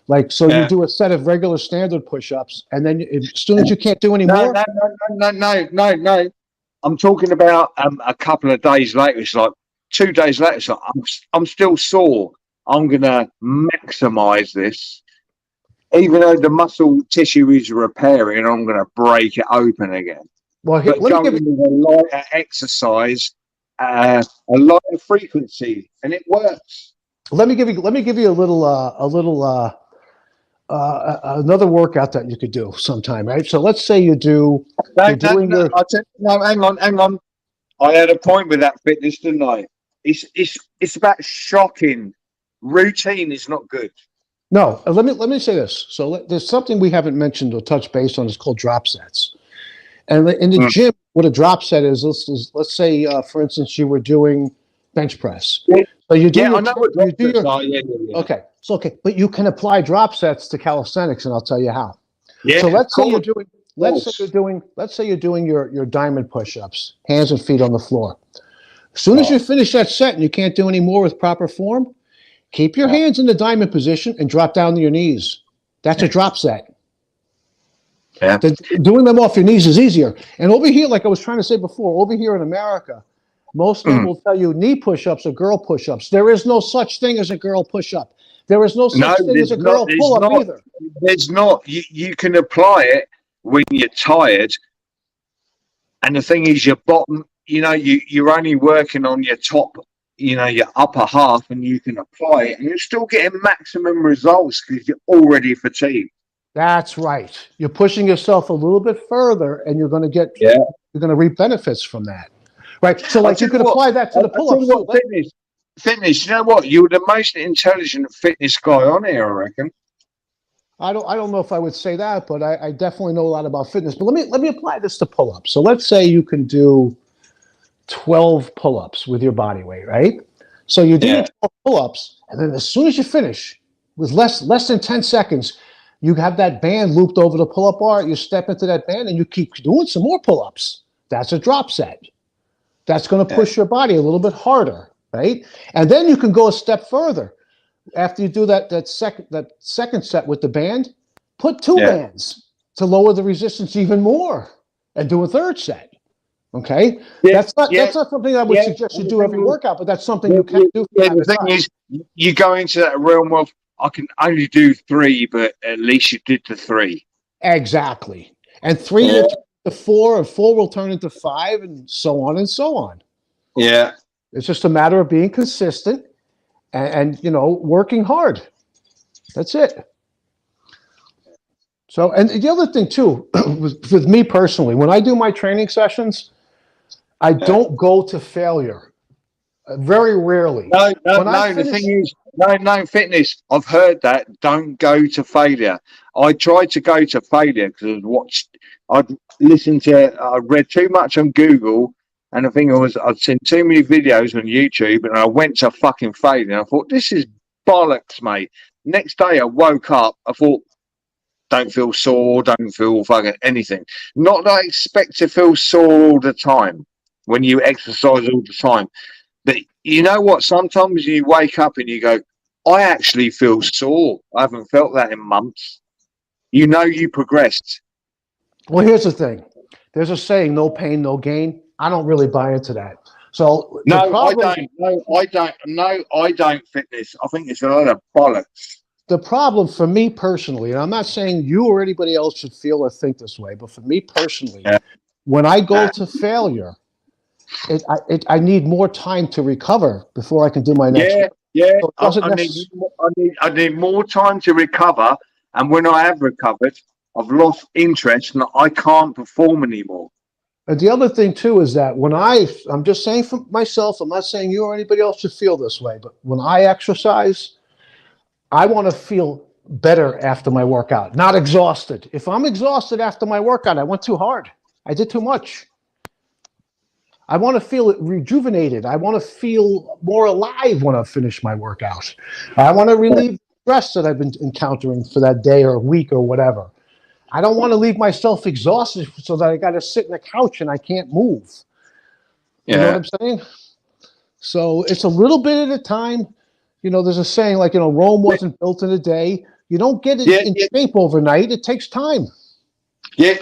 Like, so you do a set of regular standard push-ups, and then as soon as you can't do any more. No. I'm talking about a couple of days later. It's like 2 days later. It's like I'm still sore. I'm going to maximize this. Even though the muscle tissue is repairing, I'm going to break it open again. Well, but going with a lighter exercise, a lighter frequency, and it works. Let me give you a little another workout that you could do sometime, right? So let's say hang on. I had a point with that fitness, didn't I? It's about shocking. Routine is not good. No, let me say this. So there's something we haven't mentioned or touched base on. It's called drop sets. And in the gym, what a drop set is, let's say, for instance, you were doing bench press. So you do Yeah, your, I know what you do drop sets your, are. Yeah. okay. So, okay. But you can apply drop sets to calisthenics, and I'll tell you how. Yeah, So of let's say you're course, doing, of course. let's say you're doing your diamond push-ups, hands and feet on the floor. As soon as Right. you finish that set and you can't do any more with proper form, keep your Yeah. hands in the diamond position and drop down to your knees. That's a drop set. Yeah. Doing them off your knees is easier. And over here, like I was trying to say before, over here in America, most men Mm. will tell you knee push-ups are girl push-ups. There is no such thing as a girl push-up. There is no No, such thing as there's a not. girl There's pull-up not. either. There's not. You can apply it when you're tired, and the thing is, your bottom. You're only working on your top. Your upper half, and you can apply it, and you're still getting maximum results because you're already fatigued. That's right. You're pushing yourself a little bit further, and you're going to Yeah. reap benefits from that. Right. So, I'll like, you tell you could what. apply that to the I'll tell you pull-ups too. what. Fitness. You know what? You're the most intelligent fitness guy on here, I reckon. I don't know if I would say that, but I definitely know a lot about fitness. But let me apply this to pull-ups. So let's say you can do 12 pull-ups with your body weight, right? So you do your Yeah. 12 pull-ups, and then as soon as you finish, with less than 10 seconds, you have that band looped over the pull-up bar. You step into that band, and you keep doing some more pull-ups. That's a drop set. That's going to Yeah. push your body a little bit harder, right? And then you can go a step further. After you do that second set with the band, put two Yeah. bands to lower the resistance even more, and do a third set. Okay, Yeah. that's not something I would Yeah. suggest you And the do every thing is, workout, but that's something you can do from time the to thing time. is, you go into that realm of I can only do 3, but at least you did the 3. Exactly, and 3 Yeah. will turn into 4, and 4 will turn into 5, and so on and so on. Yeah. It's just a matter of being consistent and working hard. That's it. So, and the other thing too, with me personally, when I do my training sessions, I Yeah. don't go to failure. Very rarely. No. When I The finish, thing is, no fitness. I've heard that. Don't go to failure. I tried to go to failure because I'd I read too much on Google, and the thing was, I'd seen too many videos on YouTube, and I went to fucking failure. And I thought, this is bollocks, mate. Next day, I woke up. I thought, don't feel sore, don't feel fucking anything. Not that I expect to feel sore all the time when you exercise all the time. But you know what? Sometimes you wake up and you go, I actually feel sore. I haven't felt that in months. You progressed. well, here's the thing. There's a saying, no pain, no gain. I don't really buy into that. So the No, I problem, don't. No, I don't. No, I don't fitness. I think it's a lot of bollocks. the problem for me personally, and I'm not saying you or anybody else should feel or think this way, but for me personally, Yeah. when I go to failure, I need more time to recover before I can do my next one. Yeah. So it doesn't I need more time to recover. And when I have recovered, I've lost interest and I can't perform anymore. And the other thing too is that when I'm just saying for myself, I'm not saying you or anybody else should feel this way, but when I exercise, I want to feel better after my workout, not exhausted. If I'm exhausted after my workout, I went too hard. I did too much. I want to feel rejuvenated. I want to feel more alive when I've finished my workout. I want to relieve the stress that I've been encountering for that day or week or whatever. I don't want to leave myself exhausted so that I got to sit in the couch and I can't move. You know what I'm saying? So it's a little bit at a time. There's a saying like, Rome wasn't built in a day. You don't get it in shape overnight. It takes time. Yeah,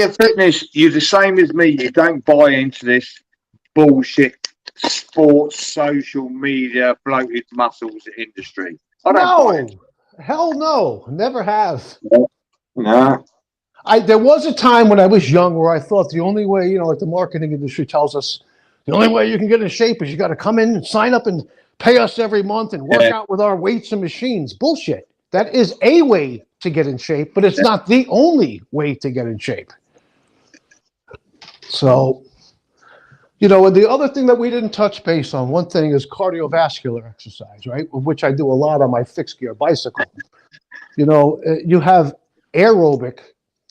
fitness, you're the same as me. You don't buy into this bullshit sports, social media, bloated muscles industry. I don't buy it. Hell no. Never have. No. There was a time when I was young where I thought the only way, like the marketing industry tells us, the only way you can get in shape is you got to come in and sign up and pay us every month and work out with our weights and machines. Bullshit. That is a way to get in shape, but it's not the only way to get in shape. So, and the other thing that we didn't touch base on, one thing is cardiovascular exercise, right? Which I do a lot on my fixed gear bicycle. You have aerobic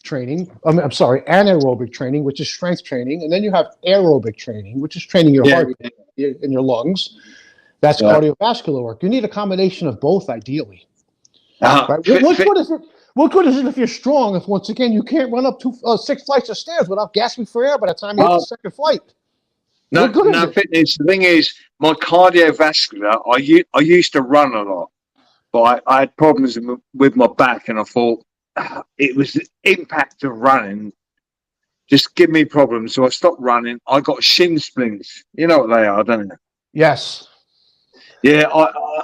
training. I'm sorry, anaerobic training, which is strength training. And then you have aerobic training, which is training your heart and your lungs. That's Yeah. cardiovascular work. You need a combination of both, ideally. Uh, Right? What good is it? What good is it if you're strong? If once again you can't run up 6 flights of stairs without gasping for air by the time you hit the second flight? What good is it? fitness. The thing is, my cardiovascular. I used to run a lot, but I had problems with my back, and I thought it was the impact of running just give me problems. So I stopped running. I got shin splints. You know what they are, don't you? Yes. Yeah,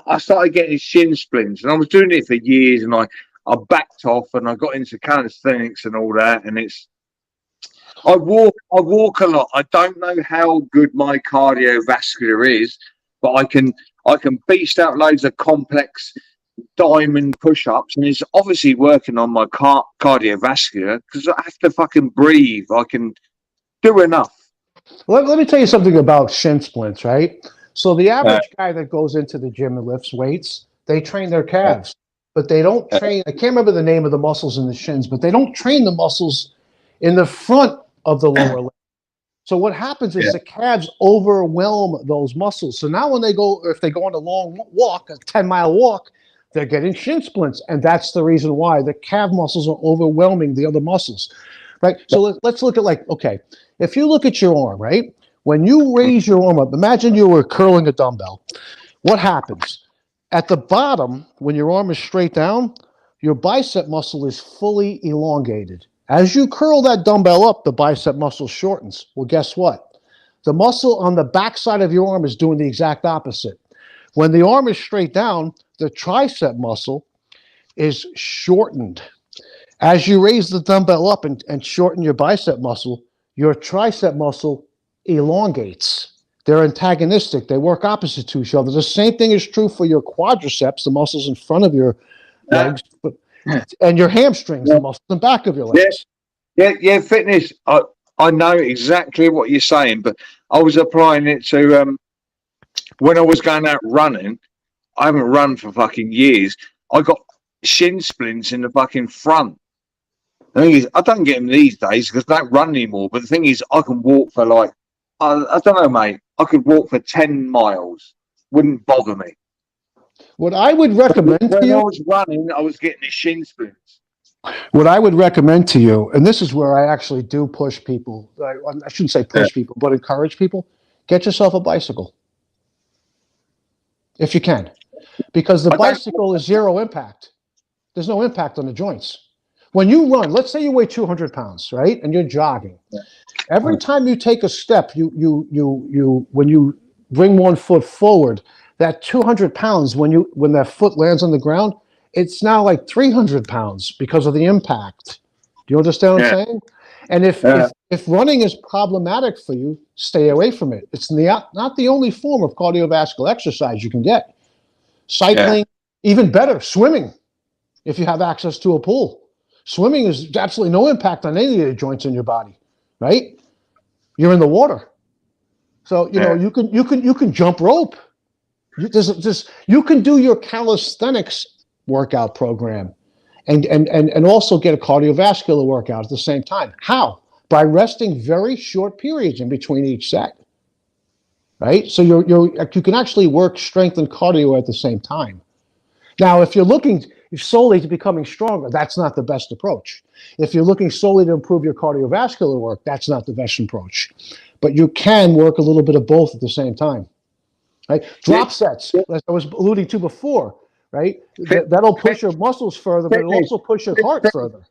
I started getting shin splints, and I was doing it for years, and I backed off, and I got into calisthenics and all that, and I walk a lot. I don't know how good my cardiovascular is, but I can beast out loads of complex diamond push-ups, and it's obviously working on my cardiovascular because I have to fucking breathe. I can do enough. Let me tell you something about shin splints, right? So the average guy that goes into the gym and lifts weights, they train their calves, but they don't train. I can't remember the name of the muscles in the shins, but they don't train the muscles in the front of the lower leg. So what happens is the calves overwhelm those muscles. So now when they go, if they go on a long walk, a 10-mile walk, they're getting shin splints. And that's the reason why the calf muscles are overwhelming the other muscles, right? So let's look at okay, if you look at your arm, right? When you raise your arm up, imagine you were curling a dumbbell. What happens? At the bottom, when your arm is straight down, your bicep muscle is fully elongated. As you curl that dumbbell up, the bicep muscle shortens. Well, guess what? The muscle on the backside of your arm is doing the exact opposite. When the arm is straight down, the tricep muscle is shortened. As you raise the dumbbell up and shorten your bicep muscle, your tricep muscle elongates. They're antagonistic. They work opposite to each other. The same thing is true for your quadriceps, the muscles in front of your legs, and your hamstrings, the muscles in the back of your legs. Yeah, fitness. I know exactly what you're saying, but I was applying it to when I was going out running. I haven't run for fucking years. I got shin splints in the fucking front. The thing is, I don't get them these days because I don't run anymore. But the thing is, I can walk for I don't know, mate. I could walk for 10 miles. Wouldn't bother me. What I would recommend to When you, I was running, I was getting the shin splints. what I would recommend to you, and this is where I actually do push people. I shouldn't say push people, but encourage people. Get yourself a bicycle, if you can, because the bicycle is zero impact. There's no impact on the joints. When you run, let's say you weigh 200 pounds, right, and you're jogging. Every time you take a step, when you bring one foot forward, that 200 pounds, when that foot lands on the ground, it's now like 300 pounds because of the impact. Do you understand what I'm saying? And if running is problematic for you, stay away from it. It's not the only form of cardiovascular exercise you can get. Cycling, even better, swimming, if you have access to a pool. Swimming is absolutely no impact on any of the joints in your body, right? You're in the water. So, you can jump rope. You can do your calisthenics workout program and also get a cardiovascular workout at the same time. How? By resting very short periods in between each set. Right? So you can actually work strength and cardio at the same time. Now, if you're looking solely to becoming stronger, that's not the best approach. If you're looking solely to improve your cardiovascular work, that's not the best approach. But you can work a little bit of both at the same time. Right? Drop sets, as I was alluding to before, right? That'll push your muscles further, but it'll also push your heart further.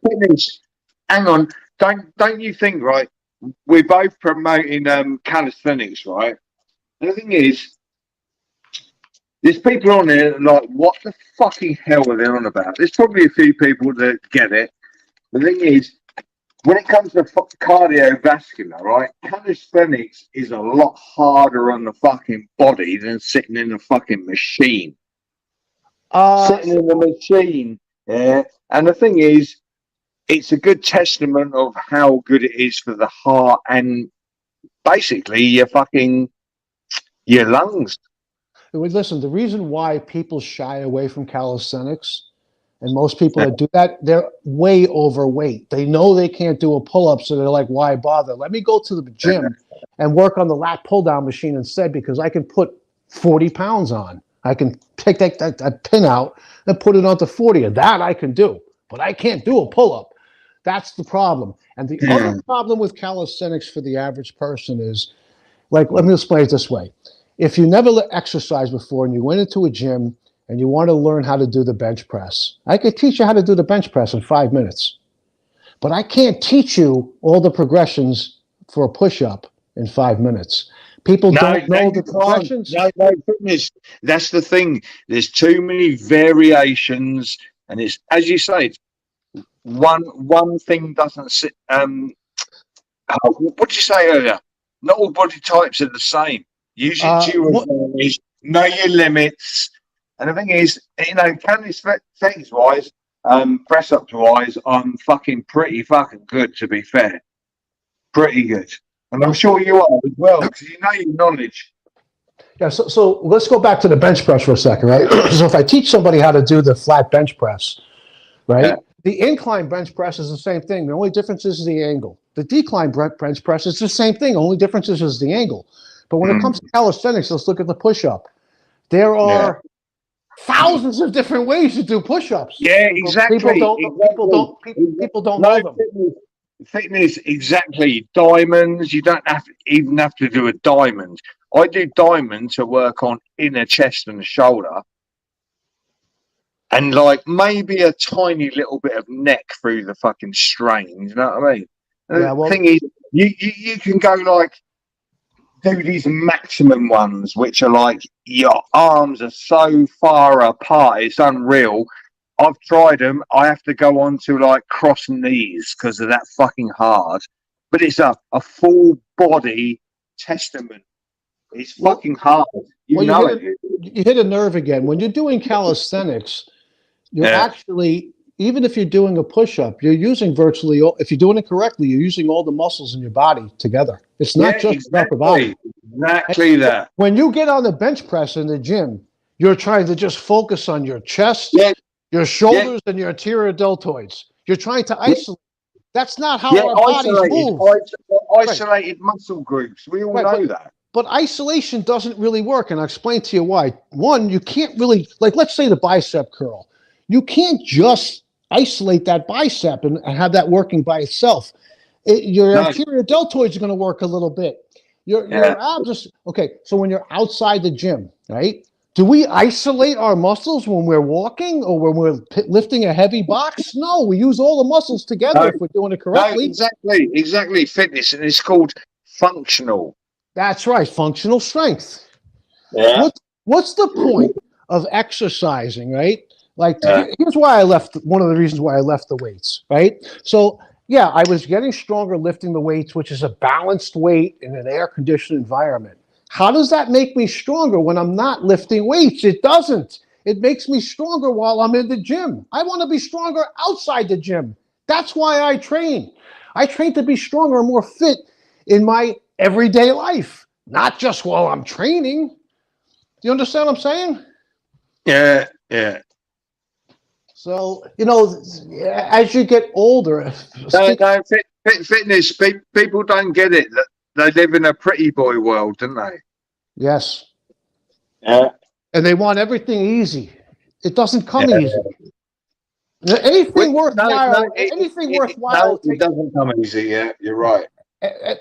Hang on. Don't you think, right? We're both promoting calisthenics, right? And the thing is, there's people on there that are like, what the fucking hell are they on about? There's probably a few people that get it. The thing is, when it comes to cardiovascular, right, calisthenics is a lot harder on the fucking body than sitting in a fucking machine. Sitting in the machine, yeah. And the thing is, it's a good testament of how good it is for the heart and basically your lungs. Listen, the reason why people shy away from calisthenics, and most people that do that, they're way overweight. They know they can't do a pull-up, so they're like, why bother? Let me go to the gym and work on the lat pull-down machine instead, because I can put 40 pounds on. I can take that pin out and put it onto 40. And that I can do, but I can't do a pull-up. That's the problem. And the other problem with calisthenics for the average person is, like, let me explain it this way. If you never exercised before and you went into a gym and you want to learn how to do the bench press, I could teach you how to do the bench press in 5 minutes. But I can't teach you all the progressions for a push-up in 5 minutes. People don't know the progressions. No, fitness. That's the thing. There's too many variations, and it's, as you say, one thing doesn't sit. What did you say earlier? Not all body types are the same. Use your advantage, know your limits. And the thing is, calisthenics wise, press ups wise, I'm pretty fucking good, to be fair. Pretty good. And I'm sure you are as well, because you know your knowledge. Yeah, so let's go back to the bench press for a second, right? So if I teach somebody how to do the flat bench press, right? Yeah. The incline bench press is the same thing. The only difference is the angle. The decline bench press is the same thing. The only difference is the angle. But when it comes to calisthenics, let's look at the push-up. There are thousands of different ways to do push-ups. Yeah, exactly. People don't know them. Fitness, exactly. Diamonds. You don't even have to do a diamond. I do diamond to work on inner chest and shoulder, and like maybe a tiny little bit of neck through the fucking strain. You know what I mean? Yeah, the thing is, you can go like do these maximum ones, which are like your arms are so far apart, it's unreal. I've tried them. I have to go on to like cross knees because of that fucking hard. But it's a full body testament. It's fucking hard. You hit a nerve again. When you're doing calisthenics, you're actually, even if you're doing a push-up, you're using virtually all, if you're doing it correctly, you're using all the muscles in your body together. It's not just the upper body. Exactly that. When you get on the bench press in the gym, you're trying to just focus on your chest, your shoulders, and your anterior deltoids. You're trying to isolate. That's not how our bodies move. Isolated muscle groups. We all know that. But isolation doesn't really work, and I'll explain to you why. One, you can't really, like, let's say the bicep curl. You can't just isolate that bicep and have that working by itself. Your anterior deltoids are going to work a little bit. Your abs, okay, so when you're outside the gym, right? Do we isolate our muscles when we're walking or when we're lifting a heavy box? No, we use all the muscles together if we're doing it correctly. No, exactly. Fitness, and it's called functional. That's right, functional strength. Yeah. What's the point of exercising, right? Like, here's why I left, one of the reasons why I left the weights, right? So, yeah, I was getting stronger lifting the weights, which is a balanced weight in an air-conditioned environment. How does that make me stronger when I'm not lifting weights? It doesn't. It makes me stronger while I'm in the gym. I want to be stronger outside the gym. That's why I train. I train to be stronger and more fit in my everyday life, not just while I'm training. Do you understand what I'm saying? Yeah. So, as you get older... Fitness, people don't get it. They live in a pretty boy world, don't they? Yes. Yeah. And they want everything easy. It doesn't come easy. Anything worthwhile. It doesn't come easy. Yeah, you're right.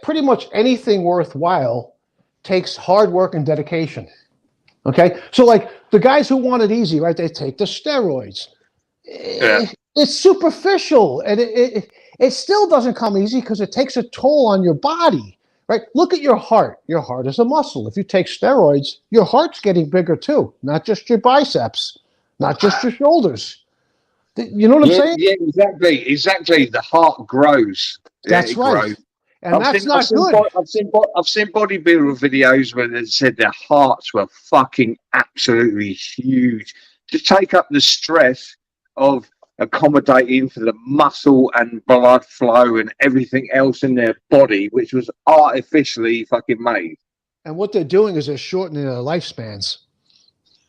Pretty much anything worthwhile takes hard work and dedication. Okay, so like the guys who want it easy, right? They take the steroids. It's superficial, and it still doesn't come easy because it takes a toll on your body. Right? Look at your heart. Your heart is a muscle. If you take steroids, your heart's getting bigger too, not just your biceps, not just your shoulders. You know what I'm saying? Yeah, exactly. The heart grows. That's right. Grows. And that's not good. I've seen bodybuilder videos where they said their hearts were fucking absolutely huge to take up the stress of accommodating for the muscle and blood flow and everything else in their body, which was artificially fucking made. And what they're doing is they're shortening their lifespans.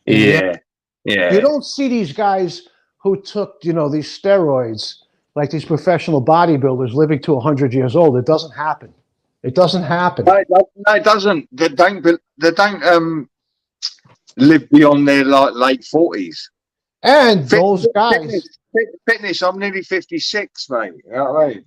Yeah. You don't see these guys who took, these steroids, like these professional bodybuilders living to 100 years old. It doesn't happen. It doesn't happen. No, it doesn't. They don't live beyond their like late 40s. And those guys, Fitness. I'm nearly 56, mate. You know what I mean?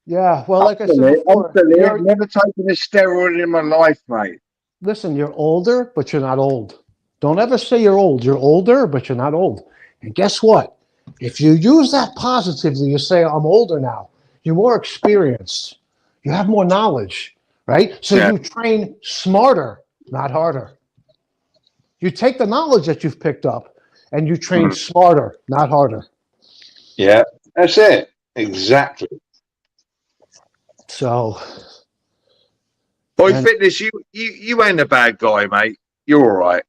yeah. Well, like I I'm said before, still here. you're Never taken a steroid in my life, mate. listen. You're older, but you're not old. Don't ever say you're old. You're older, but you're not old. And guess what? If you use that positively, you say, "I'm older now." You're more experienced. You have more knowledge, right? So Yeah. you train smarter, not harder. You take the knowledge that you've picked up and you train smarter, not harder. Yeah, that's it. Exactly. So, Boy, and Fitness, you ain't a bad guy, mate. You're all right.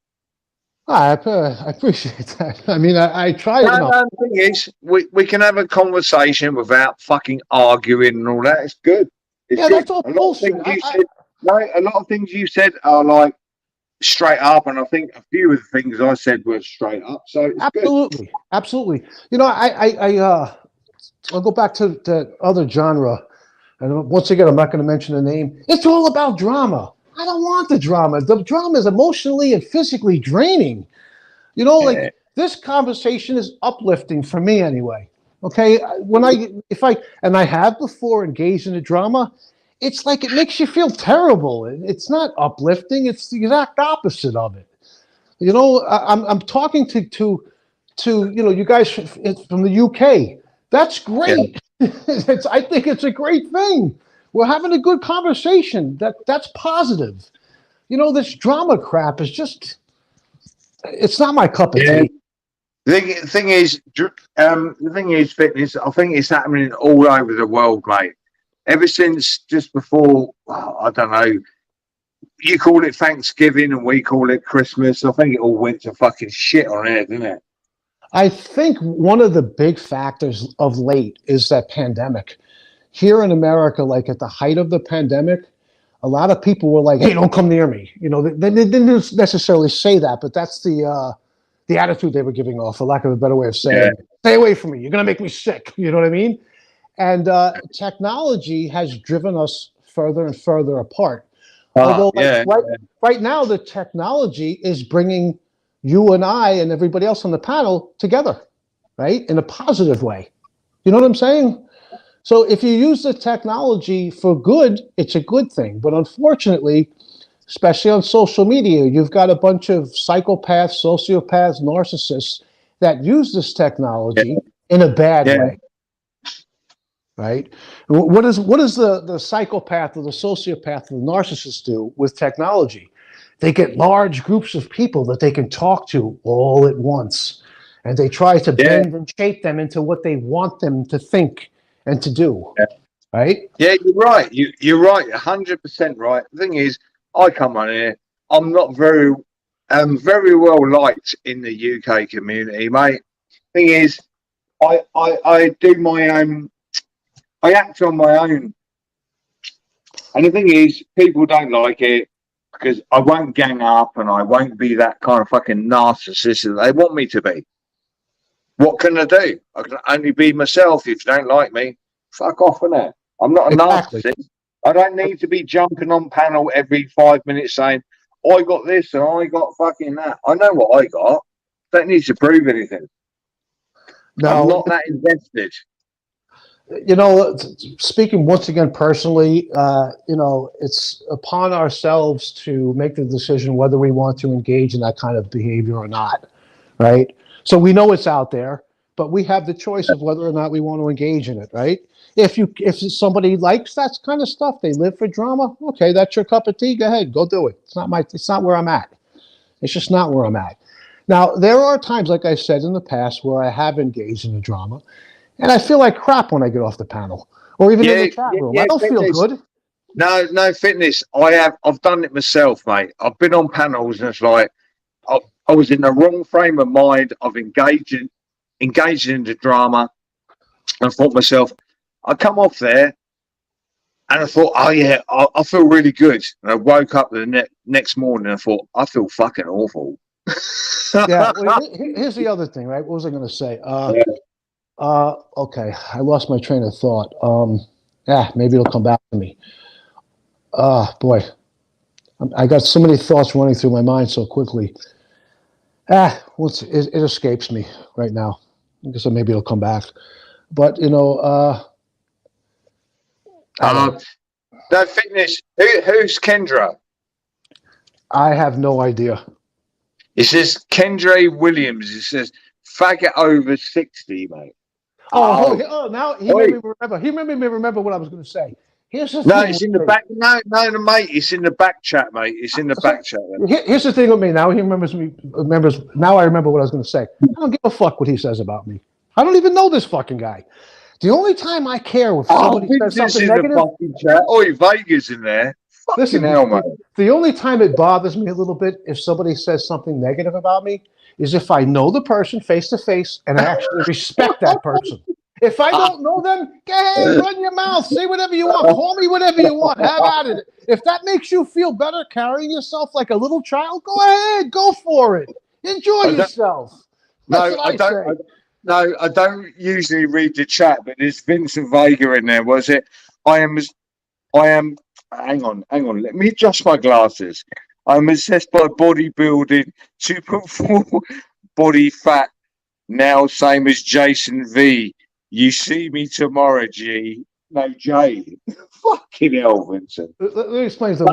I appreciate that. I mean, I try No, enough. no, the thing is, we can have a conversation without fucking arguing and all that. It's good. It's Yeah, good. that's all A lot of bullshit. things you said, no, a lot of things you said are like straight up, and I think a few of the things I said were straight up. So it's good. Absolutely, absolutely. You know, I'll go back to the other genre, and once again, I'm not going to mention the name. It's all about drama. I don't want the drama. The drama is emotionally and physically draining. You know, Yeah. like this conversation is uplifting for me anyway. Okay, when I have before engaged in a drama, it's like it makes you feel terrible. It's not uplifting. It's the exact opposite of it. You know, I'm talking to you guys from the UK. That's Yeah. great. I think it's a great thing. We're having a good conversation. That's positive. You know, this drama crap is just it's not my cup of Yeah. tea. The thing is, Fitness. I think it's happening all over the world, mate. Ever since just before, I don't know. You call it Thanksgiving and we call it Christmas. I think it all went to fucking shit on air, didn't it? I think one of the big factors of late is that pandemic. Here in America, like at the height of the pandemic, a lot of people were like, "Hey, don't come near me." You know, they didn't necessarily say that, but that's the attitude they were giving off, for lack of a better way of Yeah. saying, it. Stay away from me. You're gonna make me sick. You know what I mean? And technology has driven us further and further apart. Although, like Yeah. right now, the technology is bringing you and I and everybody else on the panel together, right, in a positive way. You know what I'm saying? So if you use the technology for good, it's a good thing. But unfortunately, especially on social media, you've got a bunch of psychopaths, sociopaths, narcissists that use this technology in a bad Yeah. way, right? What is the psychopath or the sociopath or the narcissist do with technology? They get large groups of people that they can talk to all at once, and they try to Yeah. bend and shape them into what they want them to think and to do, right? Yeah, you're right. You're right, 100% right. The thing is, I come on here. I'm not very well liked in the UK community, mate. Thing is, I do my own. I act on my own, and the thing is, people don't like it because I won't gang up and I won't be that kind of fucking narcissist that they want me to be. What can I do? I can only be myself. If you don't like me, fuck off, innit? I'm not a Exactly. narcissist. I don't need to be jumping on panel every 5 minutes saying, I got this and I got fucking that. I know what I got. Don't need to prove anything. I'm Now, not that invested. you know, speaking once again personally, it's upon ourselves to make the decision whether we want to engage in that kind of behavior or not, right? So we know it's out there, but we have the choice of whether or not we want to engage in it, right? If somebody likes that kind of stuff, they live for drama. Okay, that's your cup of tea. Go ahead, go do it. It's not where I'm at. It's just not where I'm at. Now, there are times, like I said in the past, where I have engaged in the drama, and I feel like crap when I get off the panel or even in Yeah, the chat room. I yeah, don't feel fitness. good. No, Fitness. I've done it myself, mate. I've been on panels and it's like I was in the wrong frame of mind of engaging in the drama. And I thought to myself, I come off there and I thought, oh yeah, I feel really good. And I woke up the next morning and I thought, I feel fucking awful. Yeah. Well, here's the other thing, right? What was I going to say? Okay, I lost my train of thought. Yeah, maybe it'll come back to me. Boy, I got so many thoughts running through my mind so quickly. It escapes me right now. I guess maybe it'll come back. But I don't know. No fitness. Who's Kendra? I have no idea. It says Kendra Williams. It says faggot over 60, mate. Now he made me remember. He made me remember what I was going to say. Here's the No, thing. it's in the back. No, mate. It's in the back chat, mate. It's in the back chat. Here's the thing with me. Now he remembers me. Now I remember what I was going to say. I don't give a fuck what he says about me. I don't even know this fucking guy. The only time I care if somebody says something negative. Oi, Vega's in there. Listen, hell, mate. The only time it bothers me a little bit if somebody says something negative about me is if I know the person face to face and I actually respect that person. If I don't know them, go ahead, run your mouth, say whatever you want, call me whatever you want, have at it. If that makes you feel better carrying yourself like a little child, go ahead, go for it. Enjoy yourself. No, I don't. No, I don't usually read the chat, but there's Vincent Vega in there. Was it? I am. Hang on. Let me adjust my glasses. I'm assessed by bodybuilding, 2.4 body fat. Now same as Jason V. You see me tomorrow, G. No, Jay. Fucking hell, Vincent. Let me explain the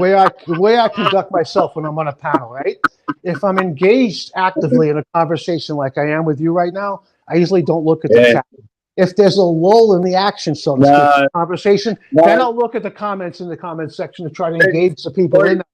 way I conduct myself when I'm on a panel, right? If I'm engaged actively in a conversation like I am with you right now, I usually don't look at the chat. If there's a lull in the action, so to speak, the conversation, then I'll look at the comments in the comment section to try to engage the people in that.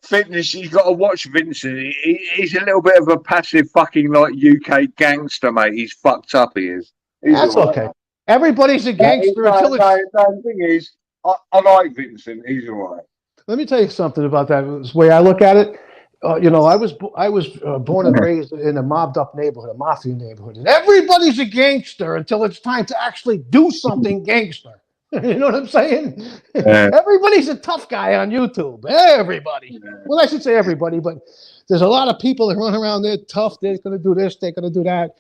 Fitness, you got to watch Vincent. He's a little bit of a passive fucking like UK gangster, mate. He's fucked up, he is. That's okay. Everybody's a gangster until it's... The thing is, I like Vincent. He's all right. Let me tell you something about that. The way I look at it, I was born and raised in a mobbed-up neighborhood, a mafia neighborhood, and everybody's a gangster until it's time to actually do something gangster. You know what I'm saying? Everybody's a tough guy on YouTube. Everybody. Well, I should say everybody, but there's a lot of people that run around there tough. They're going to do this. They're going to do that.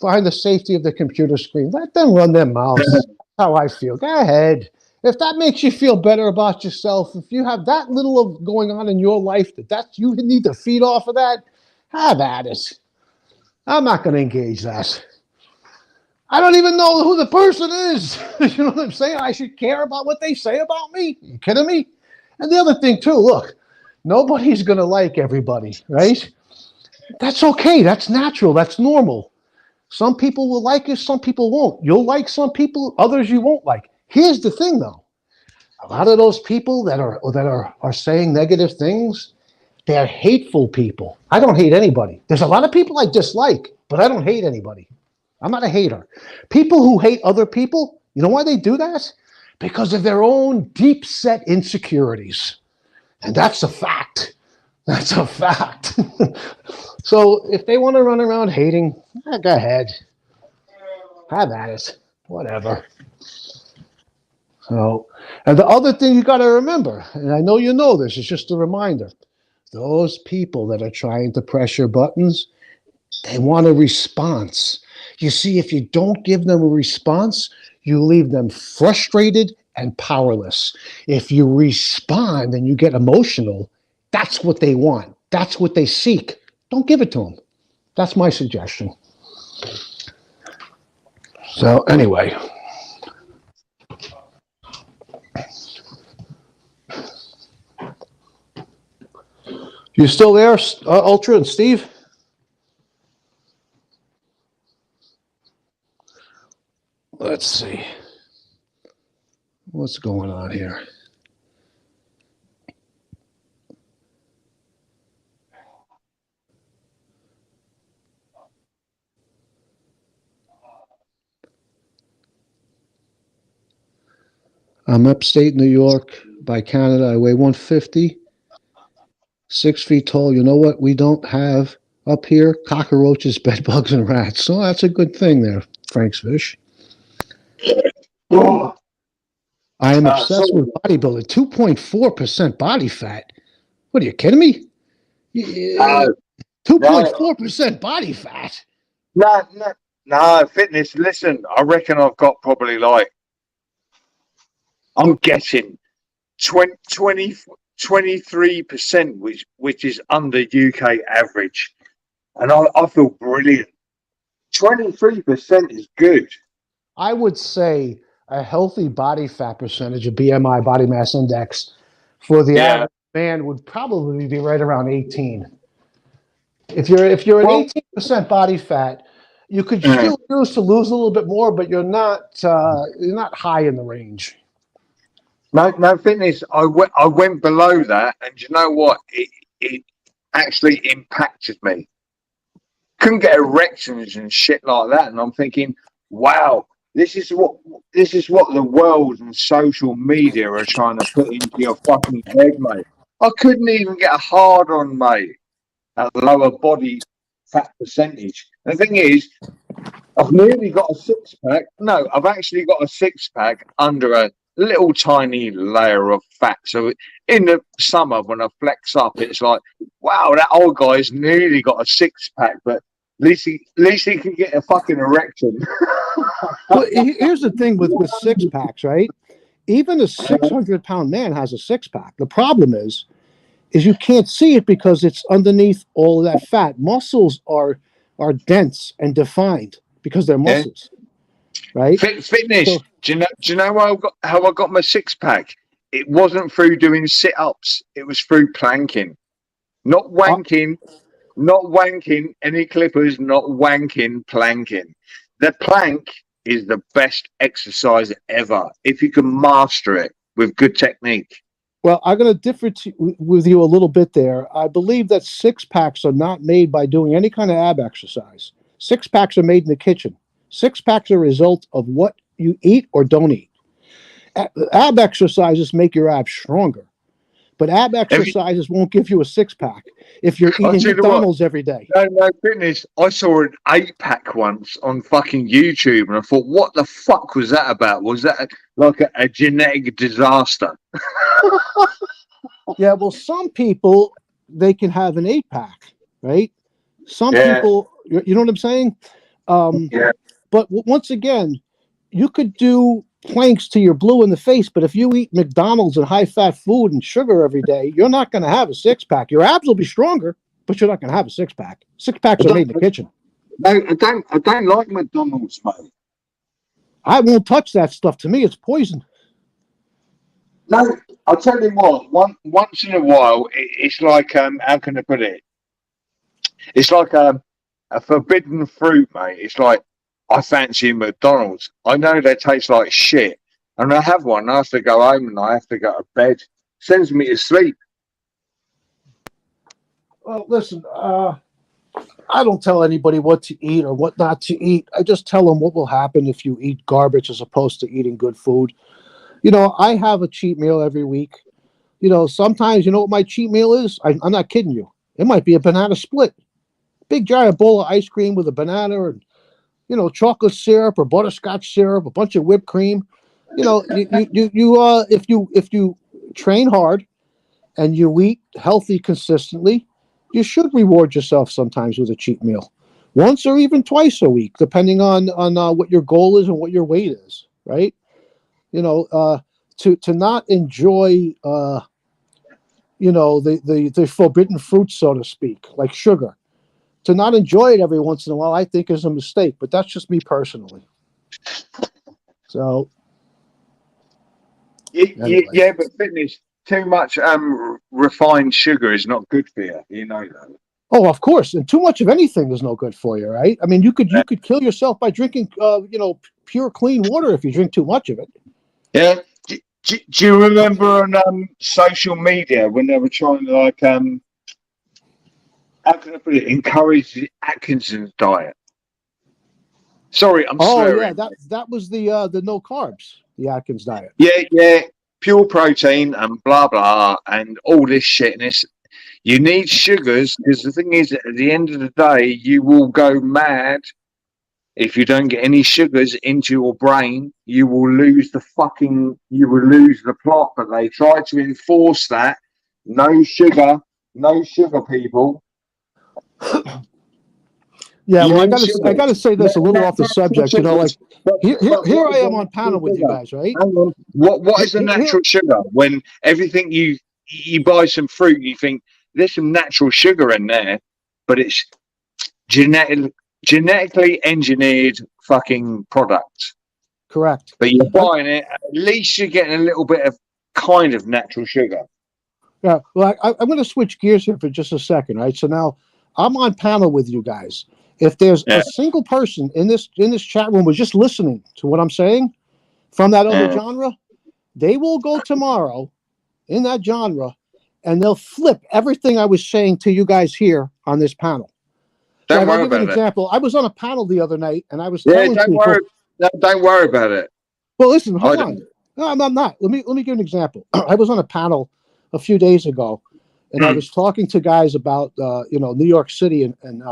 Behind the safety of the computer screen. Let them run their mouths. That's how I feel. Go ahead. If that makes you feel better about yourself, if you have that little of going on in your life that you need to feed off of that, have at it. I'm not going to engage that. I don't even know who the person is. You know what I'm saying? I should care about what they say about me. Are you kidding me? And the other thing too, look, nobody's going to like everybody, right? That's okay. That's natural. That's normal. Some people will like you, some people won't. You'll like some people, others you won't like. Here's the thing, though. A lot of those people that are saying negative things, they're hateful people. I don't hate anybody. There's a lot of people I dislike, but I don't hate anybody. I'm not a hater. People who hate other people, you know why they do that? Because of their own deep-set insecurities. And that's a fact. That's a fact. So if they want to run around hating, go ahead. Have at it. Whatever. So, and the other thing you got to remember, and I know you know this, it's just a reminder, those people that are trying to press your buttons, they want a response. You see, if you don't give them a response, you leave them frustrated and powerless. If you respond and you get emotional, that's what they want. That's what they seek. Don't give it to them. That's my suggestion. So anyway. You still there, Ultra and Steve? Let's see. What's going on here? I'm upstate New York by Canada. I weigh 150, 6 feet tall. You know what we don't have up here? Cockroaches, bed bugs, and rats. So that's a good thing there, Frank's Fish. I am obsessed with bodybuilding. 2.4% body fat. What are you kidding me? 2.4% body fat. No, fitness. Listen, I reckon I've got probably like, I'm guessing 20 23%, which is under UK average, and I feel brilliant. 23% is good. I would say a healthy body fat percentage, a BMI, body mass index, for the Yeah. average man would probably be right around 18. If you're at Well, 18% body fat, you could yeah. still use to lose a little bit more, but you're not high in the range. No fitness. I went below that, and you know what? It actually impacted me. Couldn't get erections and shit like that, and I'm thinking, wow, this is what the world and social media are trying to put into your fucking head, mate. I couldn't even get a hard on, mate, at lower body fat percentage. The thing is, I've nearly got a six pack. No, I've actually got a six pack under a little tiny layer of fat. So in the summer, when I flex up, it's like, wow, that old guy's nearly got a six pack, but at least he can get a fucking erection. Well, here's the thing with six packs, right? Even a 600-pound man has a six pack. The problem is you can't see it because it's underneath all of that fat. Muscles are dense and defined because they're Yeah. muscles, right? Fitness. So- Do you know how I got my six pack? It wasn't through doing sit ups. It was through planking, not wanking. Not wanking any clippers, not wanking planking. The plank is the best exercise ever if you can master it with good technique. Well, I'm going to differ with you a little bit there. I believe that six packs are not made by doing any kind of ab exercise. Six packs are made in the kitchen. Six packs are a result of what you eat or don't eat. Ab exercises make your abs stronger, but ab exercises won't give you a six pack if you're eating McDonald's every day. No, fitness. I saw an 8-pack once on fucking YouTube, and I thought, what the fuck was that about? Was that like a genetic disaster? Yeah, well, some people, they can have an 8-pack, right? Some Yeah. people, you know what I'm saying? Yeah. But once again, you could do planks till you're blue in the face, but if you eat McDonald's and high-fat food and sugar every day, you're not going to have a six-pack. Your abs will be stronger, but you're not going to have a six-pack. Six-packs are made in the kitchen. No, I don't like McDonald's, mate. I won't touch that stuff. To me, it's poison. No, I'll tell you what. Once in a while, it's like how can I put it? It's like a forbidden fruit, mate. It's like I fancy McDonald's. I know they taste like shit, and I have one. I have to go home and I have to go to bed. Sends me to sleep. Well, listen, I don't tell anybody what to eat or what not to eat. I just tell them what will happen if you eat garbage as opposed to eating good food. You know, I have a cheat meal every week. You know, sometimes, you know what my cheat meal is? I'm not kidding you. It might be a banana split. Big giant bowl of ice cream with a banana and, you know, chocolate syrup or butterscotch syrup, a bunch of whipped cream. You know, if you train hard and you eat healthy consistently, you should reward yourself sometimes with a cheat meal, once or even twice a week, depending on what your goal is and what your weight is, right? You know, to not enjoy, you know, the forbidden fruit, so to speak, like sugar. To not enjoy it every once in a while, I think is a mistake, but that's just me personally. So, anyway. Yeah, but fitness, too much refined sugar is not good for you. You know that. Oh, of course, and too much of anything is no good for you, right? I mean, you could kill yourself by drinking, you know, pure clean water if you drink too much of it. Yeah. Do you remember on social media when they were trying to like how can I put it? Encourage the Atkinson's diet. Sorry, I'm slurring. Yeah, that was the no carbs, the Atkins diet. Yeah, pure protein and blah blah and all this shitness. You need sugars because the thing is, at the end of the day, you will go mad if you don't get any sugars into your brain. You will lose the plot. But they try to enforce that no sugar, people. Yeah, well, I gotta say this a little off the subject. You know, like here I am on panel with you guys, right? What is the natural sugar when everything you you buy some fruit, and you think there's some natural sugar in there, but it's genetically engineered fucking product. Correct. But you're buying it, at least you're getting a little bit of kind of natural sugar. Yeah. Well, I'm going to switch gears here for just a second, right? So now I'm on panel with you guys. If there's a single person in this chat room was just listening to what I'm saying from that other genre, they will go tomorrow in that genre and they'll flip everything I was saying to you guys here on this panel. Don't worry I'll give you an about it. example. I was on a panel the other night and I was Yeah, telling people. don't worry about it. Well, listen, hold on. No, I'm not. Let me give you an example. I was on a panel a few days ago, and I was talking to guys about New York City and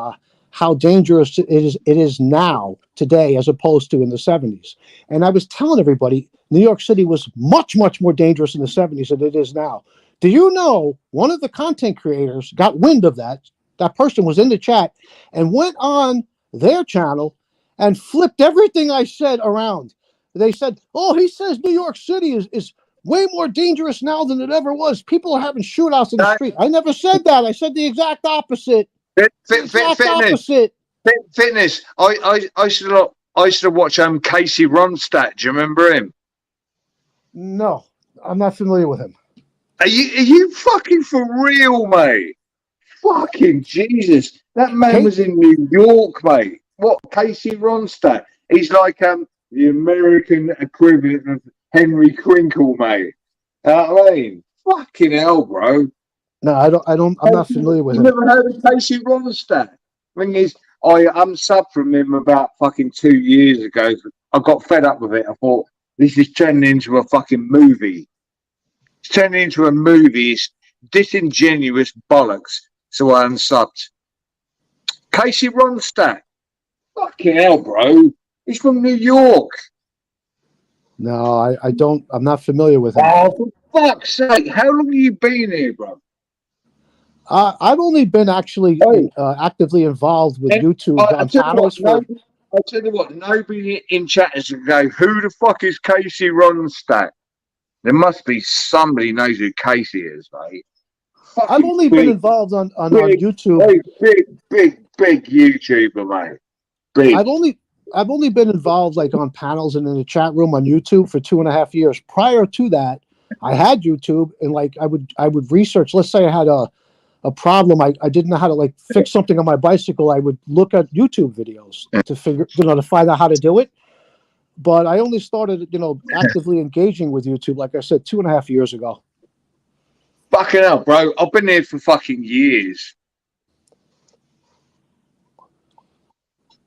how dangerous it is now today as opposed to in the 70s. And I was telling everybody New York City was much, much more dangerous in the 70s than it is now. Do you know one of the content creators got wind of that? That person was in the chat and went on their channel and flipped everything I said around. They said, oh, he says New York City is way more dangerous now than it ever was. People are having shootouts in the street. I never said that. I said the exact opposite. Fitness. I used to watch Casey Ronstadt. Do you remember him? No, I'm not familiar with him. Are you fucking for real, mate? Fucking Jesus. That man was in New York, mate. What, Casey Ronstadt? He's like the American equivalent of Henry Crinkle, mate. I mean, fucking hell, bro. No, I'm not familiar with him. You never heard of Casey Ronstadt? Thing is, I unsubbed from him about fucking 2 years ago. I got fed up with it. I thought, this is turning into a fucking movie. It's turning into a movie. It's disingenuous bollocks. So I unsubbed. Casey Ronstadt. Fucking hell, bro. He's from New York. No, I don't. I'm not familiar with him. Oh, for fuck's sake. How long have you been here, bro? I've only been actually actively involved with YouTube on panels. I'll tell you what, nobody in chat is going to go, who the fuck is Casey Ronstadt? There must be somebody knows who Casey is, mate. I've only been involved on YouTube. Big YouTuber, mate. Big. I've only been involved like on panels and in the chat room on YouTube for 2.5 years. Prior to that, I had YouTube and like I would research. Let's say I had a problem. I didn't know how to like fix something on my bicycle. I would look at YouTube videos to find out how to do it. But I only started, actively engaging with YouTube, like I said, 2.5 years ago. Fucking hell, bro. I've been here for fucking years.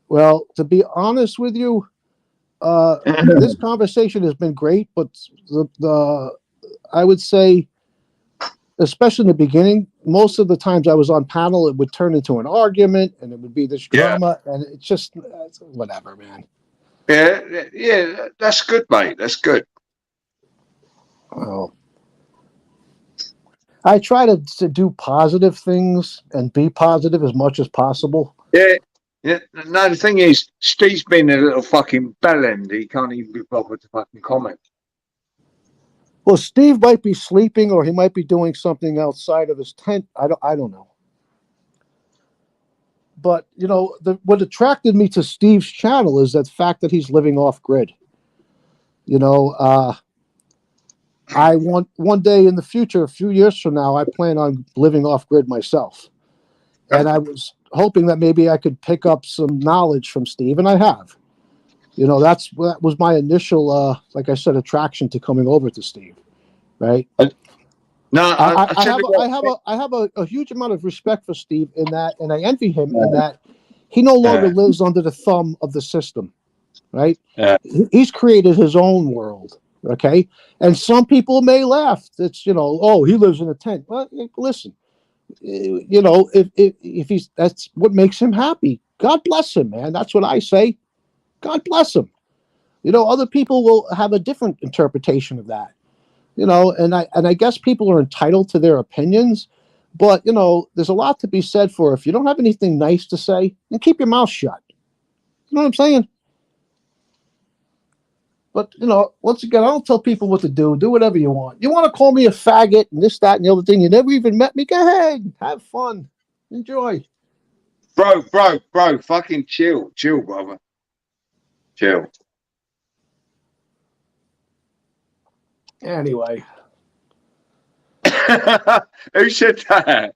Well, to be honest with you, this conversation has been great, but I would say, especially in the beginning, most of the times I was on panel, it would turn into an argument and it would be this drama, and it's just whatever, man. Yeah, that's good, mate. That's good. Well, I try to do positive things and be positive as much as possible. Yeah. No, the thing is, Steve's been a little fucking bellend. He can't even be bothered to fucking comment. Well, Steve might be sleeping, or he might be doing something outside of his tent. I don't know. But what attracted me to Steve's channel is that fact that he's living off grid. I want one day in the future, a few years from now, I plan on living off grid myself, and I was hoping that maybe I could pick up some knowledge from Steve, and I have. That was my initial, like I said, attraction to coming over to Steve, right? No, I have a huge amount of respect for Steve in that, and I envy him in that he no longer lives under the thumb of the system, right? He's created his own world, okay? And some people may laugh. It's oh, he lives in a tent. Well, listen. If he's that's what makes him happy. God bless him, man. That's what I say. God bless him. Other people will have a different interpretation of that. And I guess people are entitled to their opinions, but there's a lot to be said for if you don't have anything nice to say, then keep your mouth shut. You know what I'm saying? But once again, I don't tell people what to do. Do whatever you want. You want to call me a faggot and this, that, and the other thing. You never even met me. Go ahead, have fun, enjoy. Bro, fucking chill, brother, chill. Anyway, Who said that?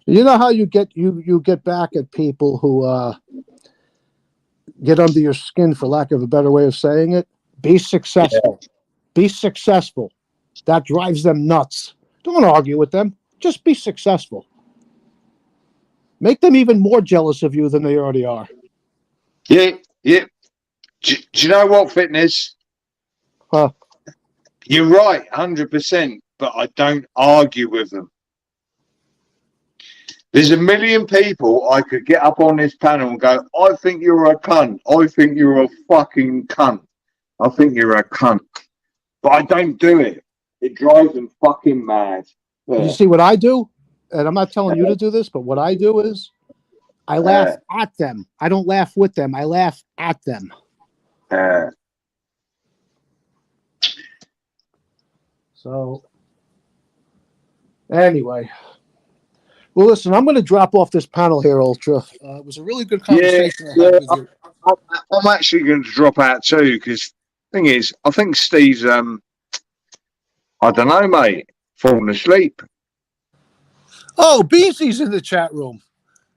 you know how you get back at people who get under your skin, for lack of a better way of saying it. Be successful. Be successful. That drives them nuts. Don't argue with them. Just be successful. Make them even more jealous of you than they already are. Yeah. Do you know what, Fitness? Huh. You're right, 100%. But I don't argue with them. There's a million people I could get up on this panel and go, I think you're a cunt. I think you're a fucking cunt. I think you're a cunt. But I don't do it. It drives them fucking mad. Yeah. You see what I do? And I'm not telling you to do this, but what I do is I laugh at them. I don't laugh with them. I laugh at them. So, anyway. Well, listen, I'm going to drop off this panel here, Ultra. It was a really good conversation I had with you. I'm actually going to drop out too, because thing is, I think Steve's, I don't know, mate, falling asleep. Oh, Beansy's in the chat room.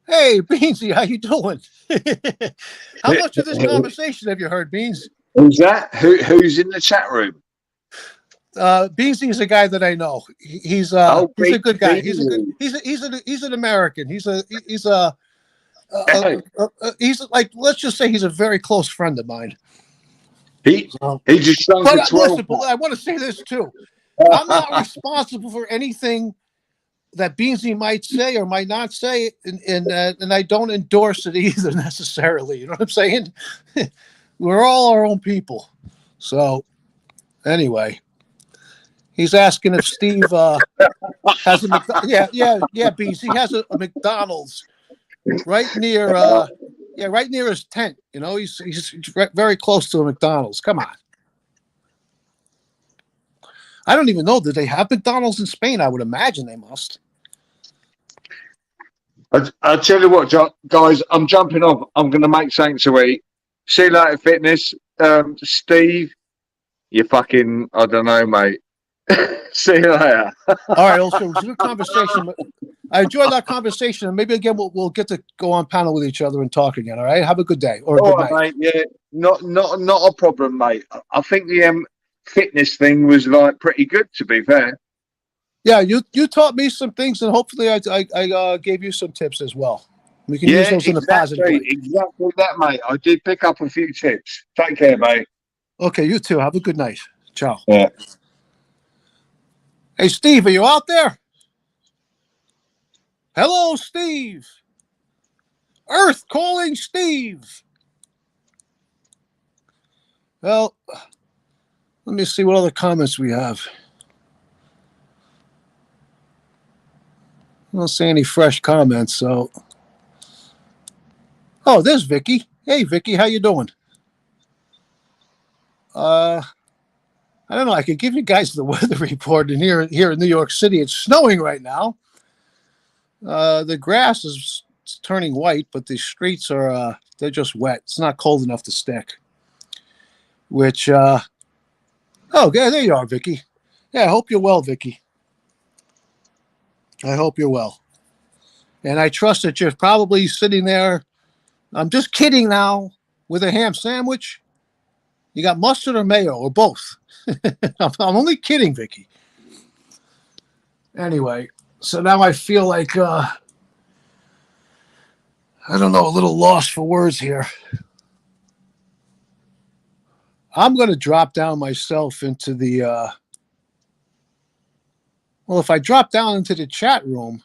Hey, Beansy, how you doing? How much of this conversation have you heard, Beans? Who's that? Who's in the chat room? Beansy is a guy that I know. He's a good guy. He's an American. He's like, let's just say he's a very close friend of mine. He just shrunk But to 12. listen, I want to say this too. I'm not responsible for anything that Beansy might say or might not say, and I don't endorse it either necessarily. You know what I'm saying? We're all our own people. So anyway, he's asking if Steve has a Beansy has a McDonald's right near right near his tent. You know, he's very close to a McDonald's. Come on. I don't even know. Do they have McDonald's in Spain? I would imagine they must. I'll tell you what, guys, I'm jumping off. I'm going to make something to eat. See you later, Fitness. Steve, you fucking, I don't know, mate. See you later. All right, also, it was a good conversation. I enjoyed that conversation, and maybe again we'll get to go on panel with each other and talk again. All right, have a good day or a good night. Mate. Yeah, not a problem, mate. I think the fitness thing was like pretty good, to be fair. Yeah, you taught me some things, and hopefully I gave you some tips as well. We can use those in a positive way. Exactly that, mate. I did pick up a few tips. Take care, mate. Okay, you too. Have a good night. Ciao. Yeah. Hey, Steve, are you out there? Hello, Steve. Earth calling Steve. Well, let me see what other comments we have. I don't see any fresh comments, so. Oh, there's Vicky. Hey, Vicky, how you doing? I don't know. I could give you guys the weather report. And here in New York City, it's snowing right now. The grass is turning white, but the streets are they're just wet. It's not cold enough to stick. Which oh, yeah, there you are, Vicky. Yeah, I hope you're well, Vicky. I hope you're well. And I trust that you're probably sitting there. I'm just kidding now, with a ham sandwich. You got mustard or mayo or both? I'm only kidding, Vicky. Anyway, so now I feel like I don't know, a little lost for words here. I'm going to drop down myself into the well, if I drop down into the chat room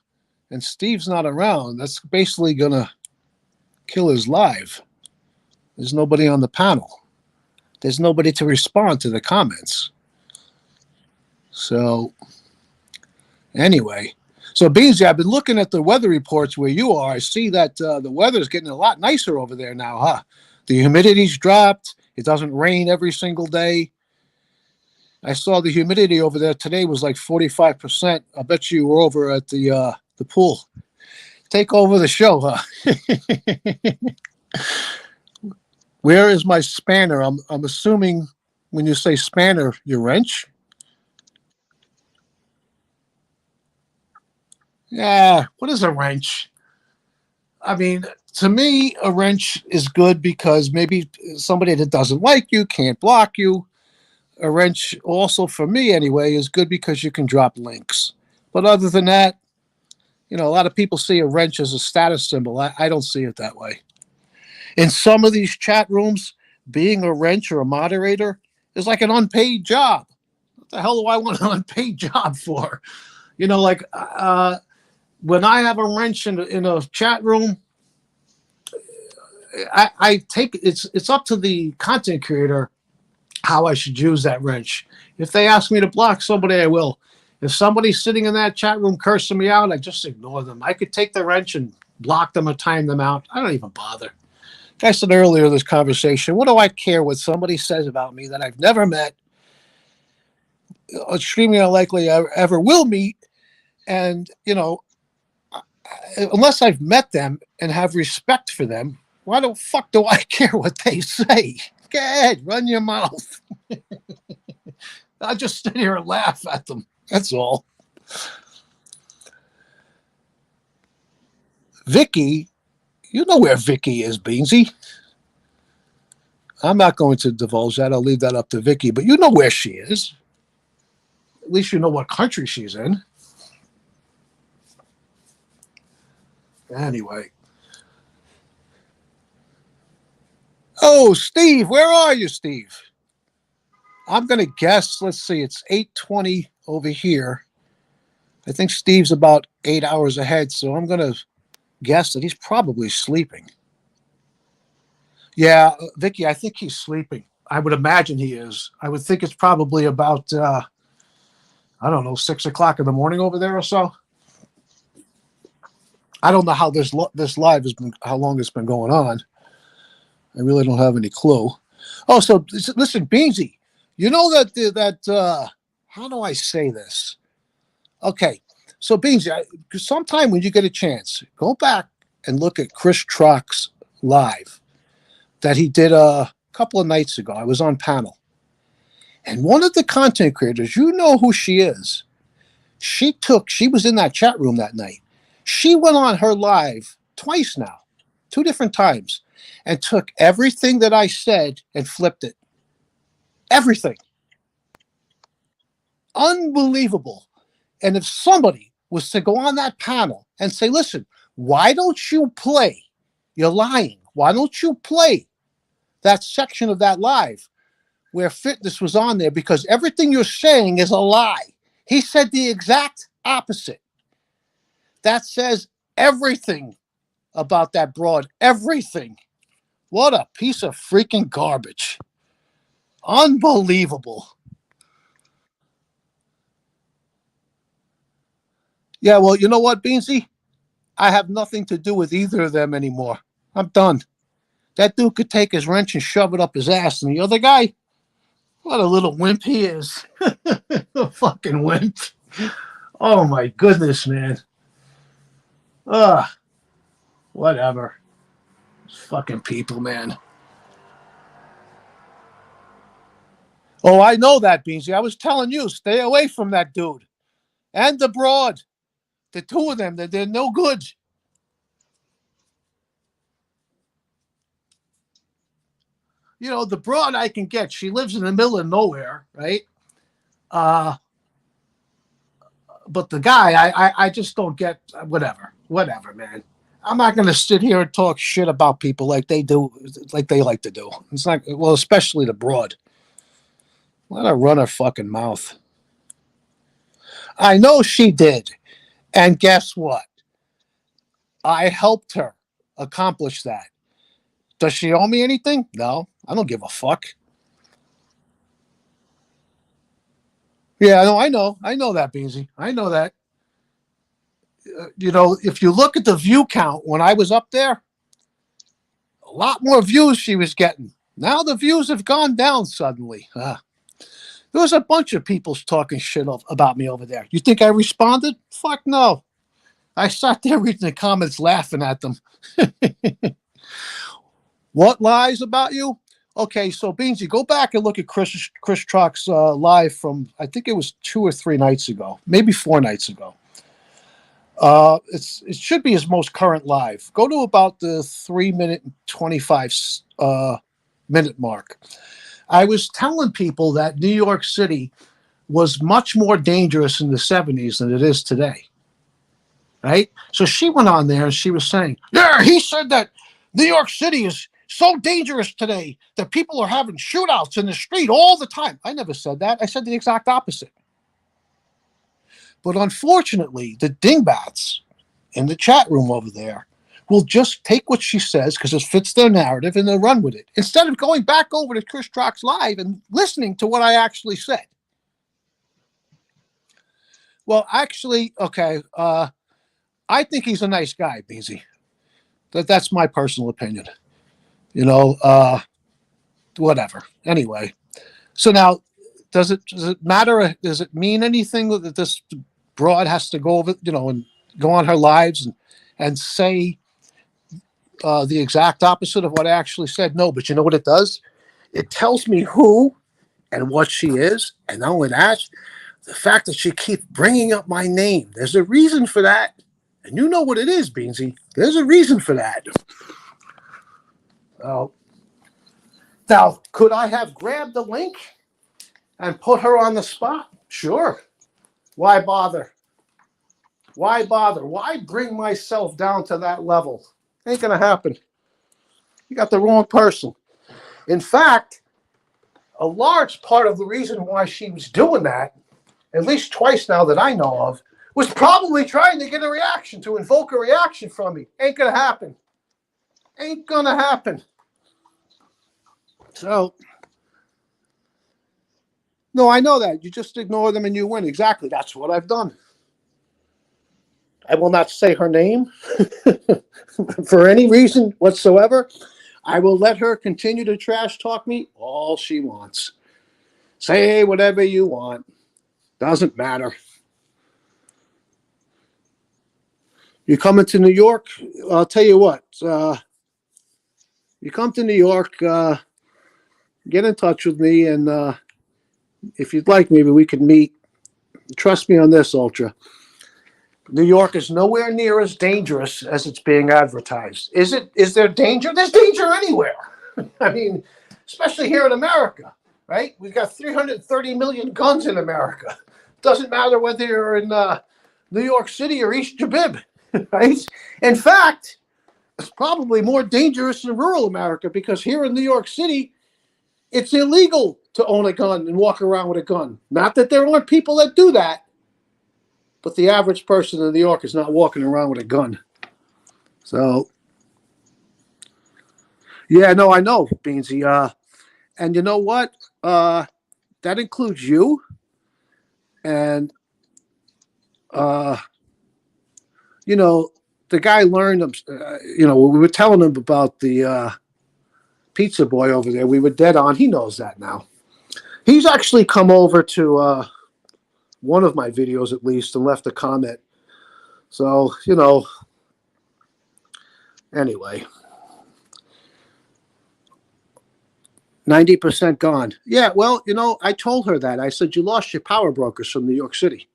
and Steve's not around, that's basically going to kill his live. There's nobody on the panel. There's nobody to respond to the comments. So, anyway, So, Beansy, I've been looking at the weather reports where you are. I see that the weather's getting a lot nicer over there now, huh? The humidity's dropped. It doesn't rain every single day. I saw the humidity over there today was like 45%. I bet you were over at the pool. Take over the show, huh? Where is my spanner? I'm assuming when you say spanner, your wrench. Yeah, what is a wrench? I mean, to me, a wrench is good because maybe somebody that doesn't like you can't block you. A wrench, also for me anyway, is good because you can drop links. But other than that, a lot of people see a wrench as a status symbol. I don't see it that way. In some of these chat rooms, being a wrench or a moderator is like an unpaid job. What the hell do I want an unpaid job for? Like when I have a wrench in a chat room, I take it's up to the content creator how I should use that wrench. If they ask me to block somebody, I will. If somebody's sitting in that chat room cursing me out, I just ignore them. I could take the wrench and block them or time them out. I don't even bother. Like I said earlier in this conversation, what do I care what somebody says about me that I've never met, extremely unlikely I ever will meet, and, unless I've met them and have respect for them, why the fuck do I care what they say? Go ahead, run your mouth. I'll just sit here and laugh at them. That's all. Vicky, you know where Vicky is, Beansy. I'm not going to divulge that. I'll leave that up to Vicky, but you know where she is. At least you know what country she's in. Anyway. Oh, Steve, where are you, Steve? I'm going to guess, let's see, it's 8:20 over here. I think Steve's about 8 hours ahead, so I'm going to guess that he's probably sleeping. Yeah, Vicky, I think he's sleeping. I would imagine he is. I would think it's probably about, I don't know, 6 o'clock in the morning over there or so. I don't know how this live has been, how long it's been going on. I really don't have any clue. Oh, so listen, Beansy, you know that how do I say this? Okay, so Beansy, sometime when you get a chance, go back and look at Chris Trock's live that he did a couple of nights ago. I was on panel, and one of the content creators, you know who she is. She was in that chat room that night. She went on her live twice now, 2 different times, and took everything that I said and flipped it. Everything. Unbelievable. And if somebody was to go on that panel and say, listen, why don't you play? You're lying. Why don't you play that section of that live where fitness was on there? Because everything you're saying is a lie. He said the exact opposite. That says everything about that broad. Everything. What a piece of freaking garbage. Unbelievable. Yeah, well, you know what, Beansy? I have nothing to do with either of them anymore. I'm done. That dude could take his wrench and shove it up his ass. And the other guy, what a little wimp he is. A fucking wimp. Oh, my goodness, man. Ugh. Whatever. Fucking people, man. Oh, I know that, Beansy. I was telling you, stay away from that dude. And the broad. The 2 of them, they're no good. The broad I can get. She lives in the middle of nowhere, right? But the guy, I just don't get. Whatever, man. I'm not going to sit here and talk shit about people like they do, like they like to do. It's not, well, especially the broad. Let her run her fucking mouth. I know she did. And guess what? I helped her accomplish that. Does she owe me anything? No, I don't give a fuck. Yeah, no, I know that, Beansy. I know that. if you look at the view count when I was up there, a lot more views she was getting. Now the views have gone down suddenly. There was a bunch of people talking shit about me over there. You think I responded? Fuck no. I sat there reading the comments laughing at them. What lies about you? Okay, so Beansy, go back and look at Chris Truck's live from, I think it was 2 or 3 nights ago, maybe 4 nights ago. It should be his most current live. Go to about the 3-minute and 25 minute mark. I was telling people that New York City was much more dangerous in the 70s than it is today. Right? So she went on there and she was saying, yeah, he said that New York City is so dangerous today that people are having shootouts in the street all the time. I never said that. I said the exact opposite. But unfortunately, the dingbats in the chat room over there will just take what she says because it fits their narrative and they'll run with it instead of going back over to Chris Trock's live and listening to what I actually said. Well, actually, okay, I think he's a nice guy, Beansy. That's my personal opinion. Whatever. Anyway, so now, does it matter? Does it mean anything that this broad has to go over, and go on her lives and say the exact opposite of what I actually said? No, but you know what it does? It tells me who and what she is, and not only that, the fact that she keeps bringing up my name. There's a reason for that, and you know what it is, Beansy. There's a reason for that. Now, could I have grabbed the link and put her on the spot? Sure. Why bother? Why bother? Why bring myself down to that level? Ain't going to happen. You got the wrong person. In fact, a large part of the reason why she was doing that, at least twice now that I know of, was probably trying to get a reaction, to invoke a reaction from me. Ain't going to happen. Ain't going to happen. So, no, I know that. You just ignore them and you win. Exactly. That's what I've done. I will not say her name for any reason whatsoever. I will let her continue to trash talk me all she wants. Say whatever you want. Doesn't matter. You coming to New York? I'll tell you what. You come to New York, get in touch with me, and if you'd like, maybe we could meet. Trust me on this, Ultra. New York is nowhere near as dangerous as it's being advertised. Is it? Is there danger? There's danger anywhere. I mean, especially here in America, right? We've got 330 million guns in America. Doesn't matter whether you're in New York City or East Jabib, right? In fact, it's probably more dangerous in rural America because here in New York City, it's illegal to own a gun and walk around with a gun. Not that there aren't people that do that, but the average person in New York is not walking around with a gun. So, yeah, no, I know, Beansy. And you know what? That includes you. And, the guy learned, we were telling him about the pizza boy over there. We were dead on. He knows that now. He's actually come over to one of my videos at least and left a comment. So, anyway. 90% gone. Yeah, well, I told her that. I said, you lost your power brokers from New York City.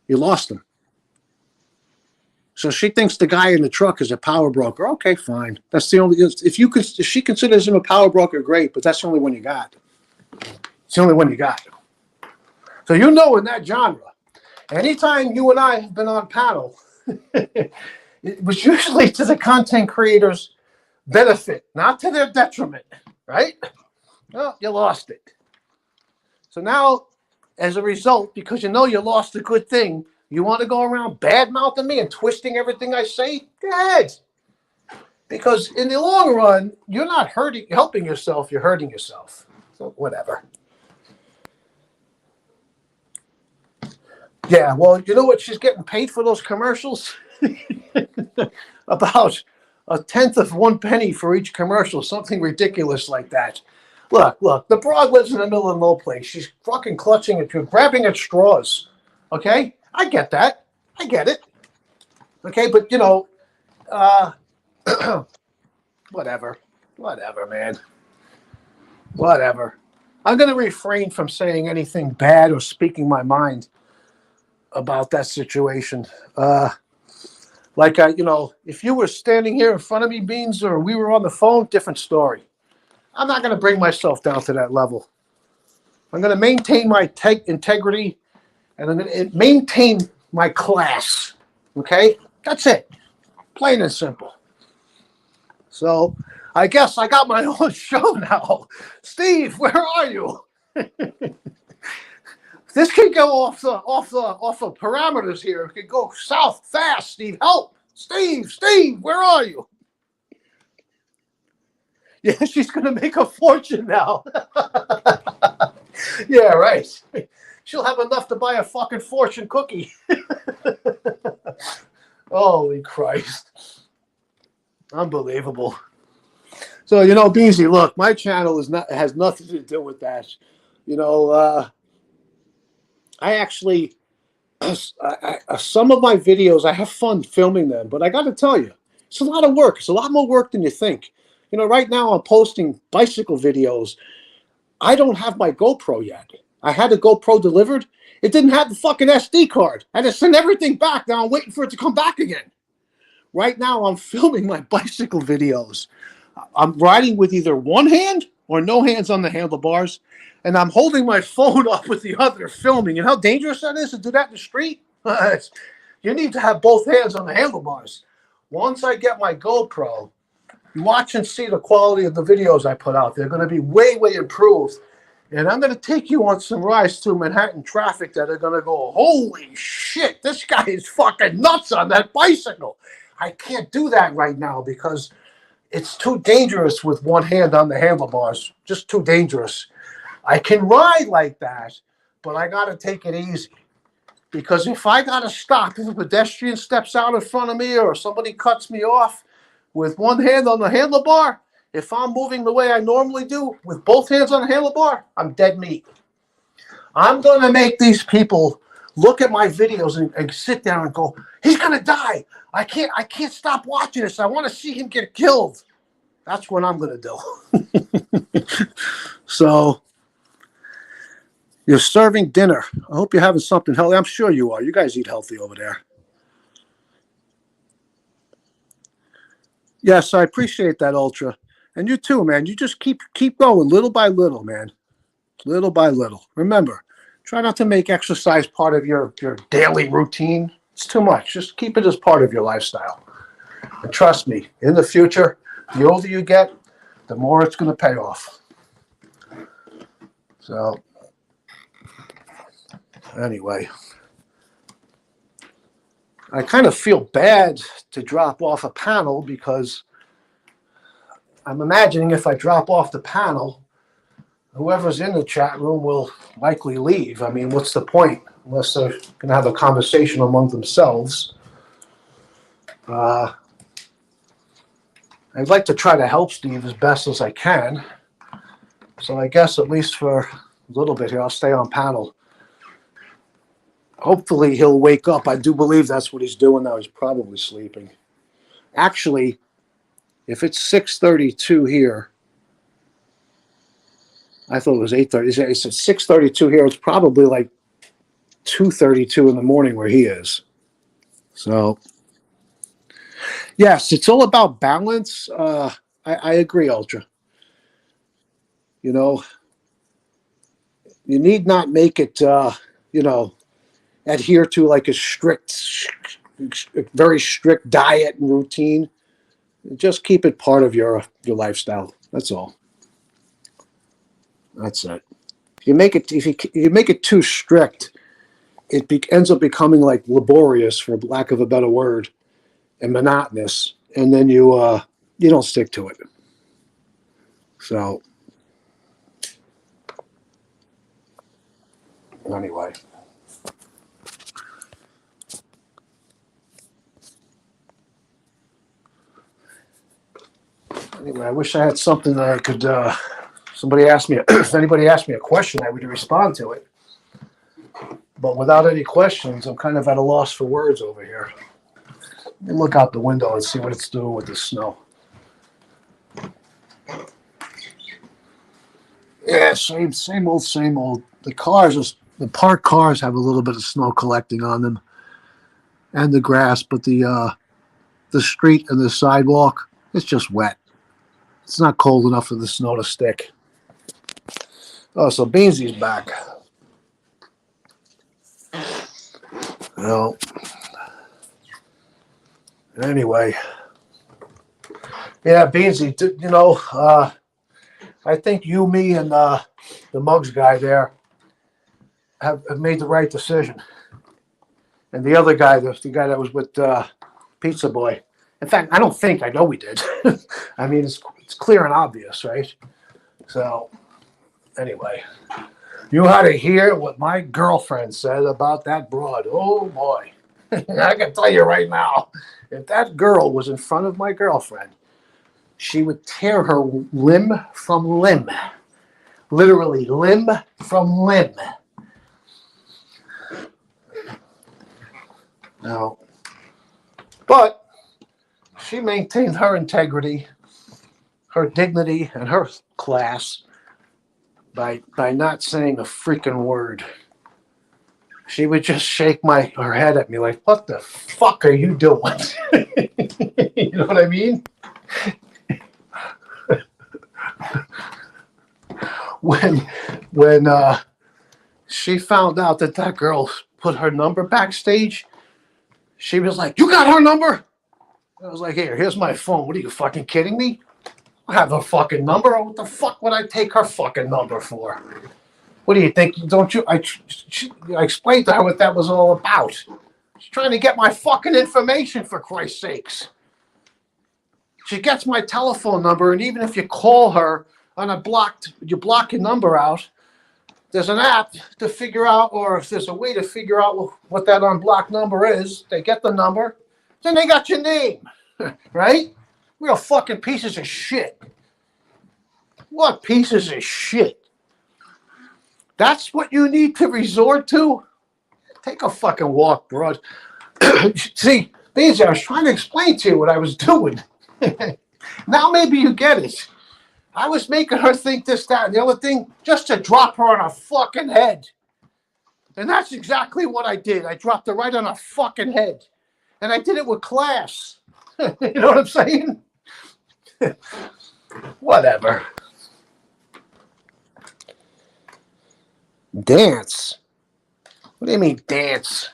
You lost them. So she thinks the guy in the truck is a power broker. Okay, fine. That's the only, if she considers him a power broker, great, but that's the only one you got. It's the only one you got. So in that genre, anytime you and I have been on panel, it was usually to the content creator's benefit, not to their detriment, right? Well, you lost it. So now, as a result, because you lost a good thing, you want to go around bad-mouthing me and twisting everything I say? Go ahead. Because in the long run, you're not helping yourself, you're hurting yourself. So whatever. Yeah, well, you know what she's getting paid for those commercials? about a tenth of 1 penny for each commercial, something ridiculous like that. Look, the broad lives in the middle of no place. She's fucking clutching at you, grabbing at straws. Okay? I get that. I get it. Okay, but whatever. Whatever, man. Whatever. I'm going to refrain from saying anything bad or speaking my mind about that situation. If you were standing here in front of me, Beans, or we were on the phone, different story. I'm not going to bring myself down to that level. I'm going to maintain my integrity, and I'm going to maintain my class. Okay? That's it. Plain and simple. So I guess I got my own show now. Steve, where are you? This could go off the parameters here. It could go south fast. Steve, help! Steve, where are you? Yeah, she's gonna make a fortune now. Yeah, right. She'll have enough to buy a fucking fortune cookie. Holy Christ! Unbelievable. So Beansy, look, my channel has nothing to do with that. I actually, some of my videos, I have fun filming them, but I got to tell you, it's a lot of work. It's a lot more work than you think. Right now I'm posting bicycle videos. I don't have my GoPro yet. I had a GoPro delivered. It didn't have the fucking SD card. I had to send everything back. Now I'm waiting for it to come back again. Right now I'm filming my bicycle videos. I'm riding with either one hand or no hands on the handlebars, and I'm holding my phone up with the other filming. You know how dangerous that is to do that in the street? You need to have both hands on the handlebars. Once I get my GoPro, you watch and see the quality of the videos I put out. They're going to be way, way improved. And I'm going to take you on some rides through Manhattan traffic that are going to go, holy shit, this guy is fucking nuts on that bicycle. I can't do that right now because it's too dangerous with one hand on the handlebars. Just too dangerous. I can ride like that, but I got to take it easy. Because if I got to stop, if a pedestrian steps out in front of me or somebody cuts me off with one hand on the handlebar, if I'm moving the way I normally do with both hands on the handlebar, I'm dead meat. I'm going to make these people look at my videos and sit down and go, he's going to die. I can't stop watching this. I want to see him get killed. That's what I'm going to do. So you're serving dinner. I hope you're having something healthy. I'm sure you are. You guys eat healthy over there. Yes, I appreciate that, Ultra. And you too, man. You just keep going little by little, man. Little by little. Remember, try not to make exercise part of your daily routine. It's too much. Just keep it as part of your lifestyle. And trust me, in the future, the older you get, the more it's going to pay off. So, anyway, I kind of feel bad to drop off a panel because I'm imagining if I drop off the panel, whoever's in the chat room will likely leave. I mean, what's the point? Unless they're going to have a conversation among themselves. I'd like to try to help Steve as best as I can. So I guess at least for a little bit here, I'll stay on panel. Hopefully he'll wake up. I do believe that's what he's doing now. He's probably sleeping. Actually, if it's 6:32 here, I thought it was 8:30. It's at 6:32 here. It's probably like 2:32 in the morning where he is. So, yes, it's all about balance. I agree, Ultra. You need not make it, adhere to like a very strict diet and routine. Just keep it part of your lifestyle. That's all. That's it. If you make it too strict, it ends up becoming like laborious, for lack of a better word, and monotonous, and then you don't stick to it. So anyway. Anyway, I wish I had something that I could. Somebody asked me if anybody asked me a question, I would respond to it. But without any questions, I'm kind of at a loss for words over here. Let me look out the window and see what it's doing with the snow. Yeah, same old, same old. The parked cars have a little bit of snow collecting on them, and the grass, but the street and the sidewalk, it's just wet. It's not cold enough for the snow to stick. Oh, so Beansy's back. Well, anyway, yeah, Beansy. I think you, me, and the Muggs guy there have made the right decision. And the other guy, the guy that was with Pizza Boy. In fact, I know we did. I mean, it's clear and obvious, right? So, anyway, you had to hear what my girlfriend said about that broad. Oh, boy. I can tell you right now, if that girl was in front of my girlfriend, she would tear her limb from limb. Literally, limb from limb. No. But she maintained her integrity, her dignity, and her class by not saying a freaking word. She would just shake her head at me like, what the fuck are you doing? You know what I mean? When she found out that girl put her number backstage, she was like, you got her number? I was like, here's my phone. What are you fucking kidding me? I have her fucking number. What the fuck would I take her fucking number for? What do you think? Don't you? I explained to her what that was all about. She's trying to get my fucking information, for Christ's sakes. She gets my telephone number, and even if you call her on you block your number out, there's an app to figure out, or if there's a way to figure out what that unblocked number is. They get the number, then they got your name, right? Real fucking pieces of shit. What pieces of shit? That's what you need to resort to? Take a fucking walk, broad. See, Beansy, I was trying to explain to you what I was doing. Now maybe you get it. I was making her think this, that, and the other thing just to drop her on her fucking head. And that's exactly what I did. I dropped her right on her fucking head. And I did it with class. You know what I'm saying? Whatever. Dance? What do you mean dance?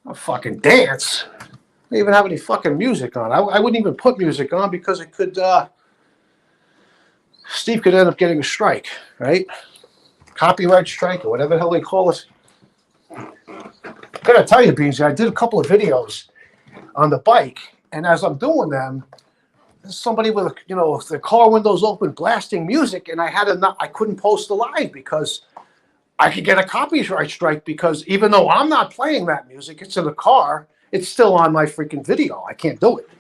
I'll fucking dance. I don't even have any fucking music on. I wouldn't even put music on because it could, Steve could end up getting a strike, right? Copyright strike or whatever the hell they call it. I gotta tell you, Beansy, I did a couple of videos on the bike, and as I'm doing them, there's somebody with the car windows open blasting music, and I couldn't post the live because I could get a copyright strike, because even though I'm not playing that music, it's in the car, it's still on my freaking video. I can't do it.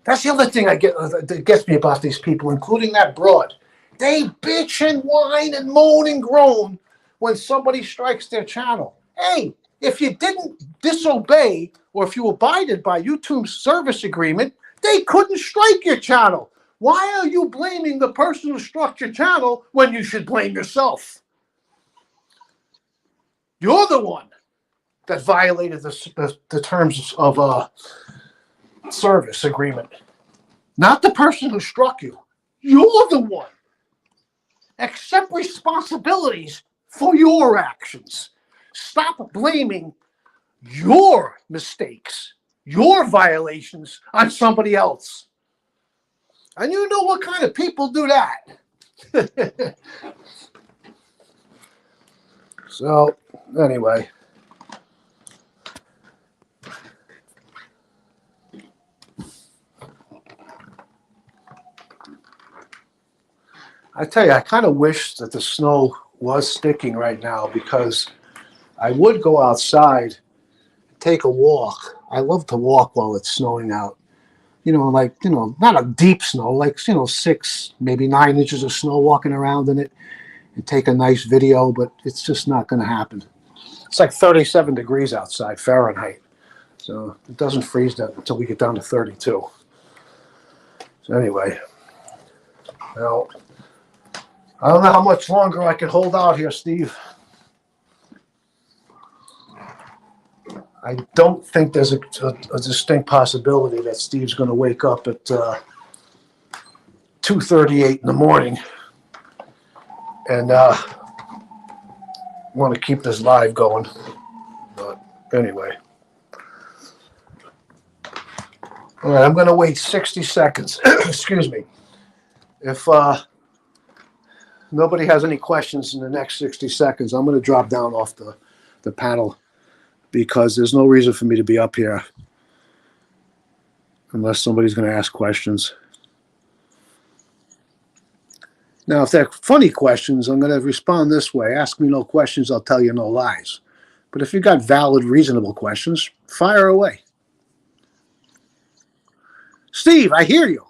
That's the other thing that gets me about these people, including that broad. They bitch and whine and moan and groan when somebody strikes their channel. Hey, if you didn't disobey, or if you abided by YouTube's service agreement, they couldn't strike your channel. Why are you blaming the person who struck your channel when you should blame yourself? You're the one that violated the terms of a service agreement, not the person who struck you. You're the one. Accept responsibilities for your actions. Stop blaming your mistakes, your violations on somebody else. And you know what kind of people do that. So, anyway. I tell you, I kind of wish that the snow was sticking right now, because I would go outside, take a walk. I love to walk while it's snowing out. like, not a deep snow, like, 6, maybe 9 inches of snow walking around in it and take a nice video, but it's just not going to happen. It's like 37 degrees outside Fahrenheit. So it doesn't freeze that until we get down to 32. So anyway, now, I don't know how much longer I can hold out here, Steve. I don't think there's a distinct possibility that Steve's going to wake up at 2:38 in the morning and want to keep this live going. But anyway. All right, I'm going to wait 60 seconds. Excuse me. If nobody has any questions in the next 60 seconds, I'm going to drop down off the panel, because there's no reason for me to be up here unless somebody's going to ask questions. Now, if they're funny questions, I'm going to respond this way. Ask me no questions, I'll tell you no lies. But if you've got valid, reasonable questions, fire away. Steve, I hear you.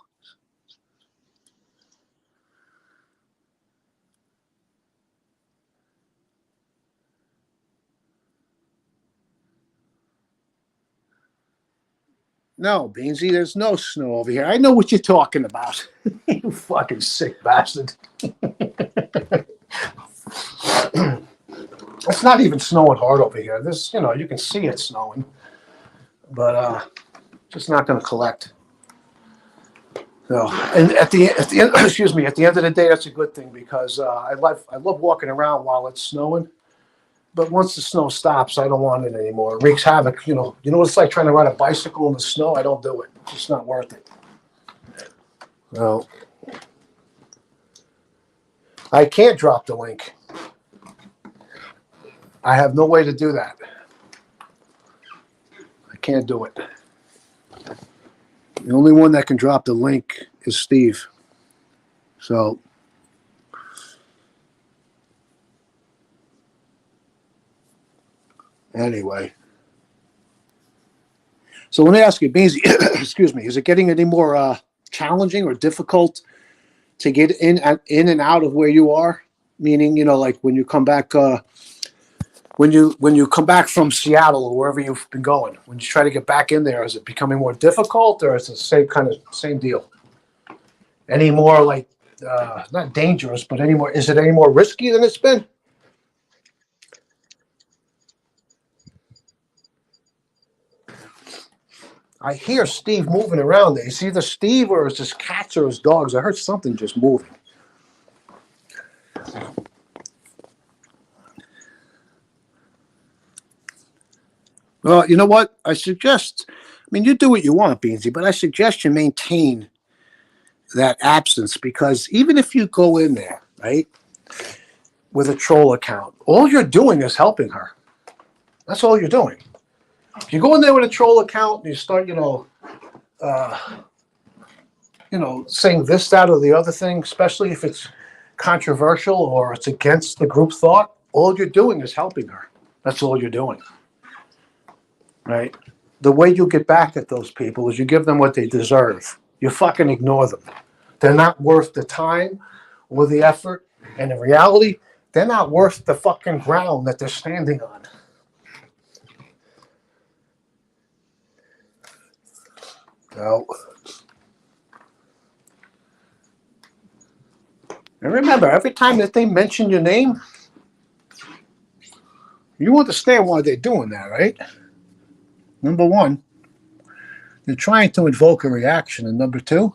No, Beansy, there's no snow over here. I know what you're talking about. You fucking sick bastard. It's not even snowing hard over here. This, you can see it snowing, but just not going to collect. So, and at the end, excuse me, at the end of the day, that's a good thing, because I love walking around while it's snowing. But once the snow stops, I don't want it anymore. It wreaks havoc. You know what it's like trying to ride a bicycle in the snow? I don't do it. It's just not worth it. So I can't drop the link. I have no way to do that. I can't do it. The only one that can drop the link is Steve. So anyway. So let me ask you, Beansy, excuse me, is it getting any more challenging or difficult to get in and out of where you are? Meaning, like when you come back, when you come back from Seattle or wherever you've been going, when you try to get back in there, is it becoming more difficult, or is it the same deal? Any more like not dangerous, but is it any more risky than it's been? I hear Steve moving around there. It's either Steve or it's just cats or his dogs. I heard something just moving. Well, you know what? You do what you want, Beansy, but I suggest you maintain that absence, because even if you go in there, right, with a troll account, all you're doing is helping her. That's all you're doing. If you go in there with a troll account and you start, saying this, that, or the other thing, especially if it's controversial or it's against the group thought, all you're doing is helping her. That's all you're doing. Right? The way you get back at those people is you give them what they deserve. You fucking ignore them. They're not worth the time or the effort. And in reality, they're not worth the fucking ground that they're standing on. So, and remember, every time that they mention your name, you understand why they're doing that, right? Number one, they're trying to invoke a reaction. And number two,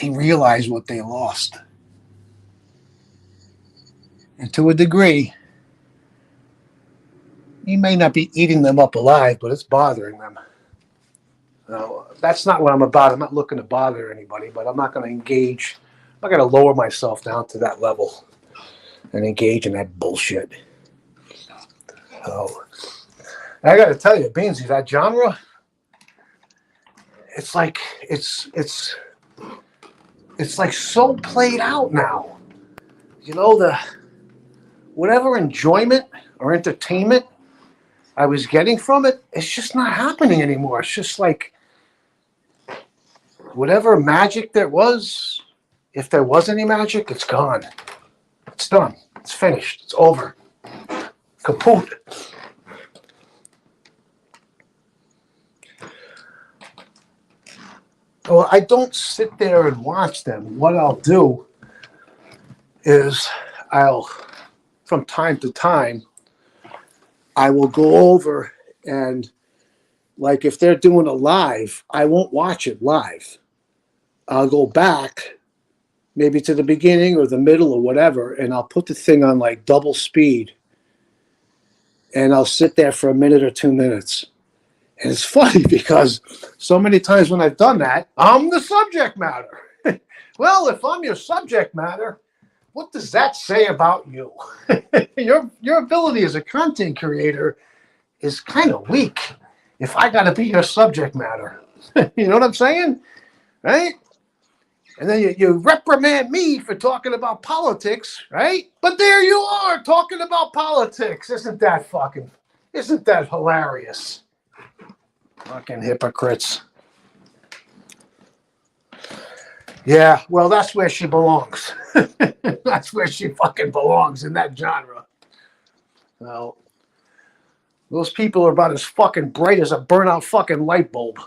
they realize what they lost. And to a degree, you may not be eating them up alive, but it's bothering them. Now, that's not what I'm about. I'm not looking to bother anybody, but I'm not going to engage. I'm not going to lower myself down to that level and engage in that bullshit. So, I got to tell you, Beansy, that genre, it's like like so played out now. The whatever enjoyment or entertainment I was getting from it, it's just not happening anymore. It's just like whatever magic there was, if there was any magic, it's gone. It's done. It's finished. It's over. Kaput. Well, I don't sit there and watch them. What I'll do is from time to time, I will go over and, like, if they're doing a live, I won't watch it live. I'll go back maybe to the beginning or the middle or whatever, and I'll put the thing on like double speed, and I'll sit there for a minute or 2 minutes. And it's funny because so many times when I've done that, I'm the subject matter. Well, if I'm your subject matter, what does that say about you? Your ability as a content creator is kind of weak if I got to be your subject matter. You know what I'm saying? Right? And then you reprimand me for talking about politics, right? But there you are talking about politics. Isn't that hilarious? Fucking hypocrites. Yeah, well, that's where she belongs. That's where she fucking belongs, in that genre. Well, those people are about as fucking bright as a burnout fucking light bulb.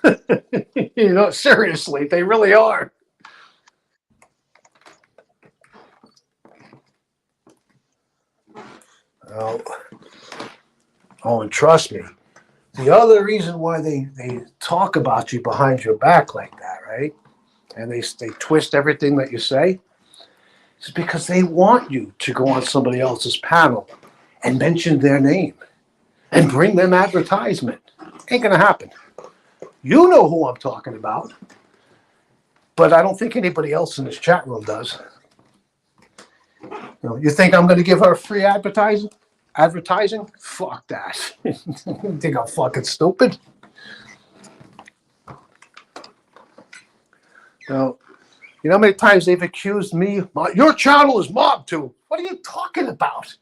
You know, seriously, they really are. Oh, and trust me, the other reason why they talk about you behind your back like that, right? And they twist everything that you say, is because they want you to go on somebody else's panel and mention their name and bring them advertisement. Ain't gonna happen. You know who I'm talking about, but I don't think anybody else in this chat room does. You think I'm going to give her free advertising? Fuck that. You think I'm fucking stupid? You know how many times they've accused me, your channel is MobTube. What are you talking about?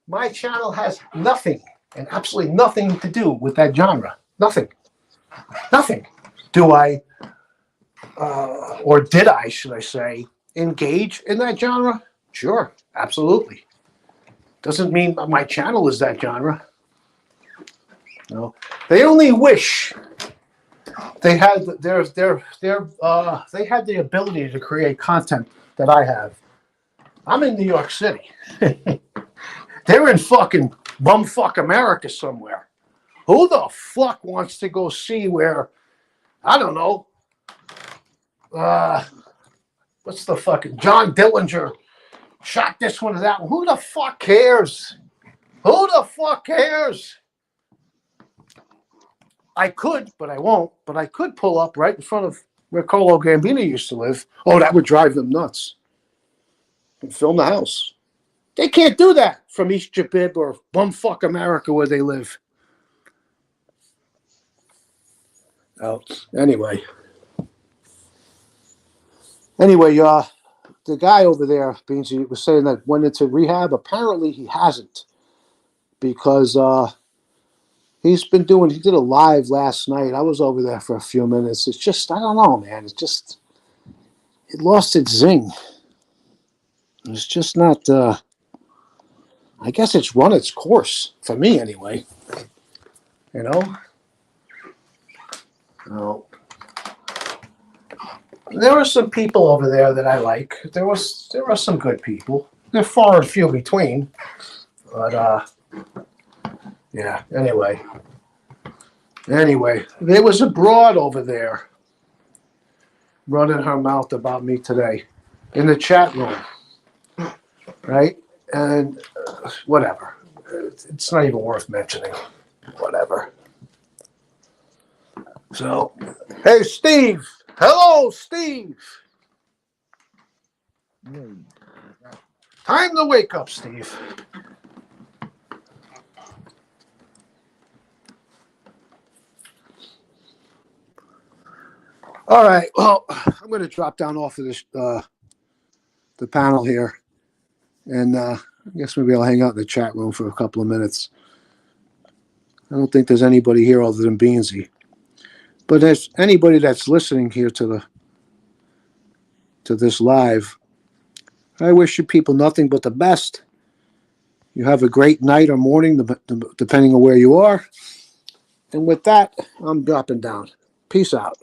My channel has nothing and absolutely nothing to do with that genre. Nothing. Do I, or did I, should I say, engage in that genre? Sure, absolutely. Doesn't mean my channel is that genre. No, they only wish they had they had the ability to create content that I have. I'm in New York City. They're in fucking bumfuck America somewhere. Who the fuck wants to go see where, I don't know, what's the fucking John Dillinger shot this one or that one? Who the fuck cares? Who the fuck cares? I could, but I won't. But I could pull up right in front of where Carlo Gambino used to live. Oh, that would drive them nuts. And film the house. They can't do that from East Jabib or bumfuck America where they live. Oh, anyway, the guy over there, Beansy, was saying that went into rehab. Apparently, he hasn't, because he did a live last night. I was over there for a few minutes. It's just, I don't know, man. It lost its zing. It's just not, I guess it's run its course, for me anyway. You know? No. There are some people over there that I like. There are some good people. They're far and few between. But, yeah, anyway, there was a broad over there running her mouth about me today in the chat room, right? And whatever. It's not even worth mentioning. Whatever. So, hey, Steve. Hello, Steve. Time to wake up, Steve. All right. Well, I'm going to drop down off of this the panel here, and I guess maybe I'll hang out in the chat room for a couple of minutes. I don't think there's anybody here other than Beansy. But as anybody that's listening here to this live, I wish you people nothing but the best. You have a great night or morning, depending on where you are. And with that, I'm dropping down. Peace out.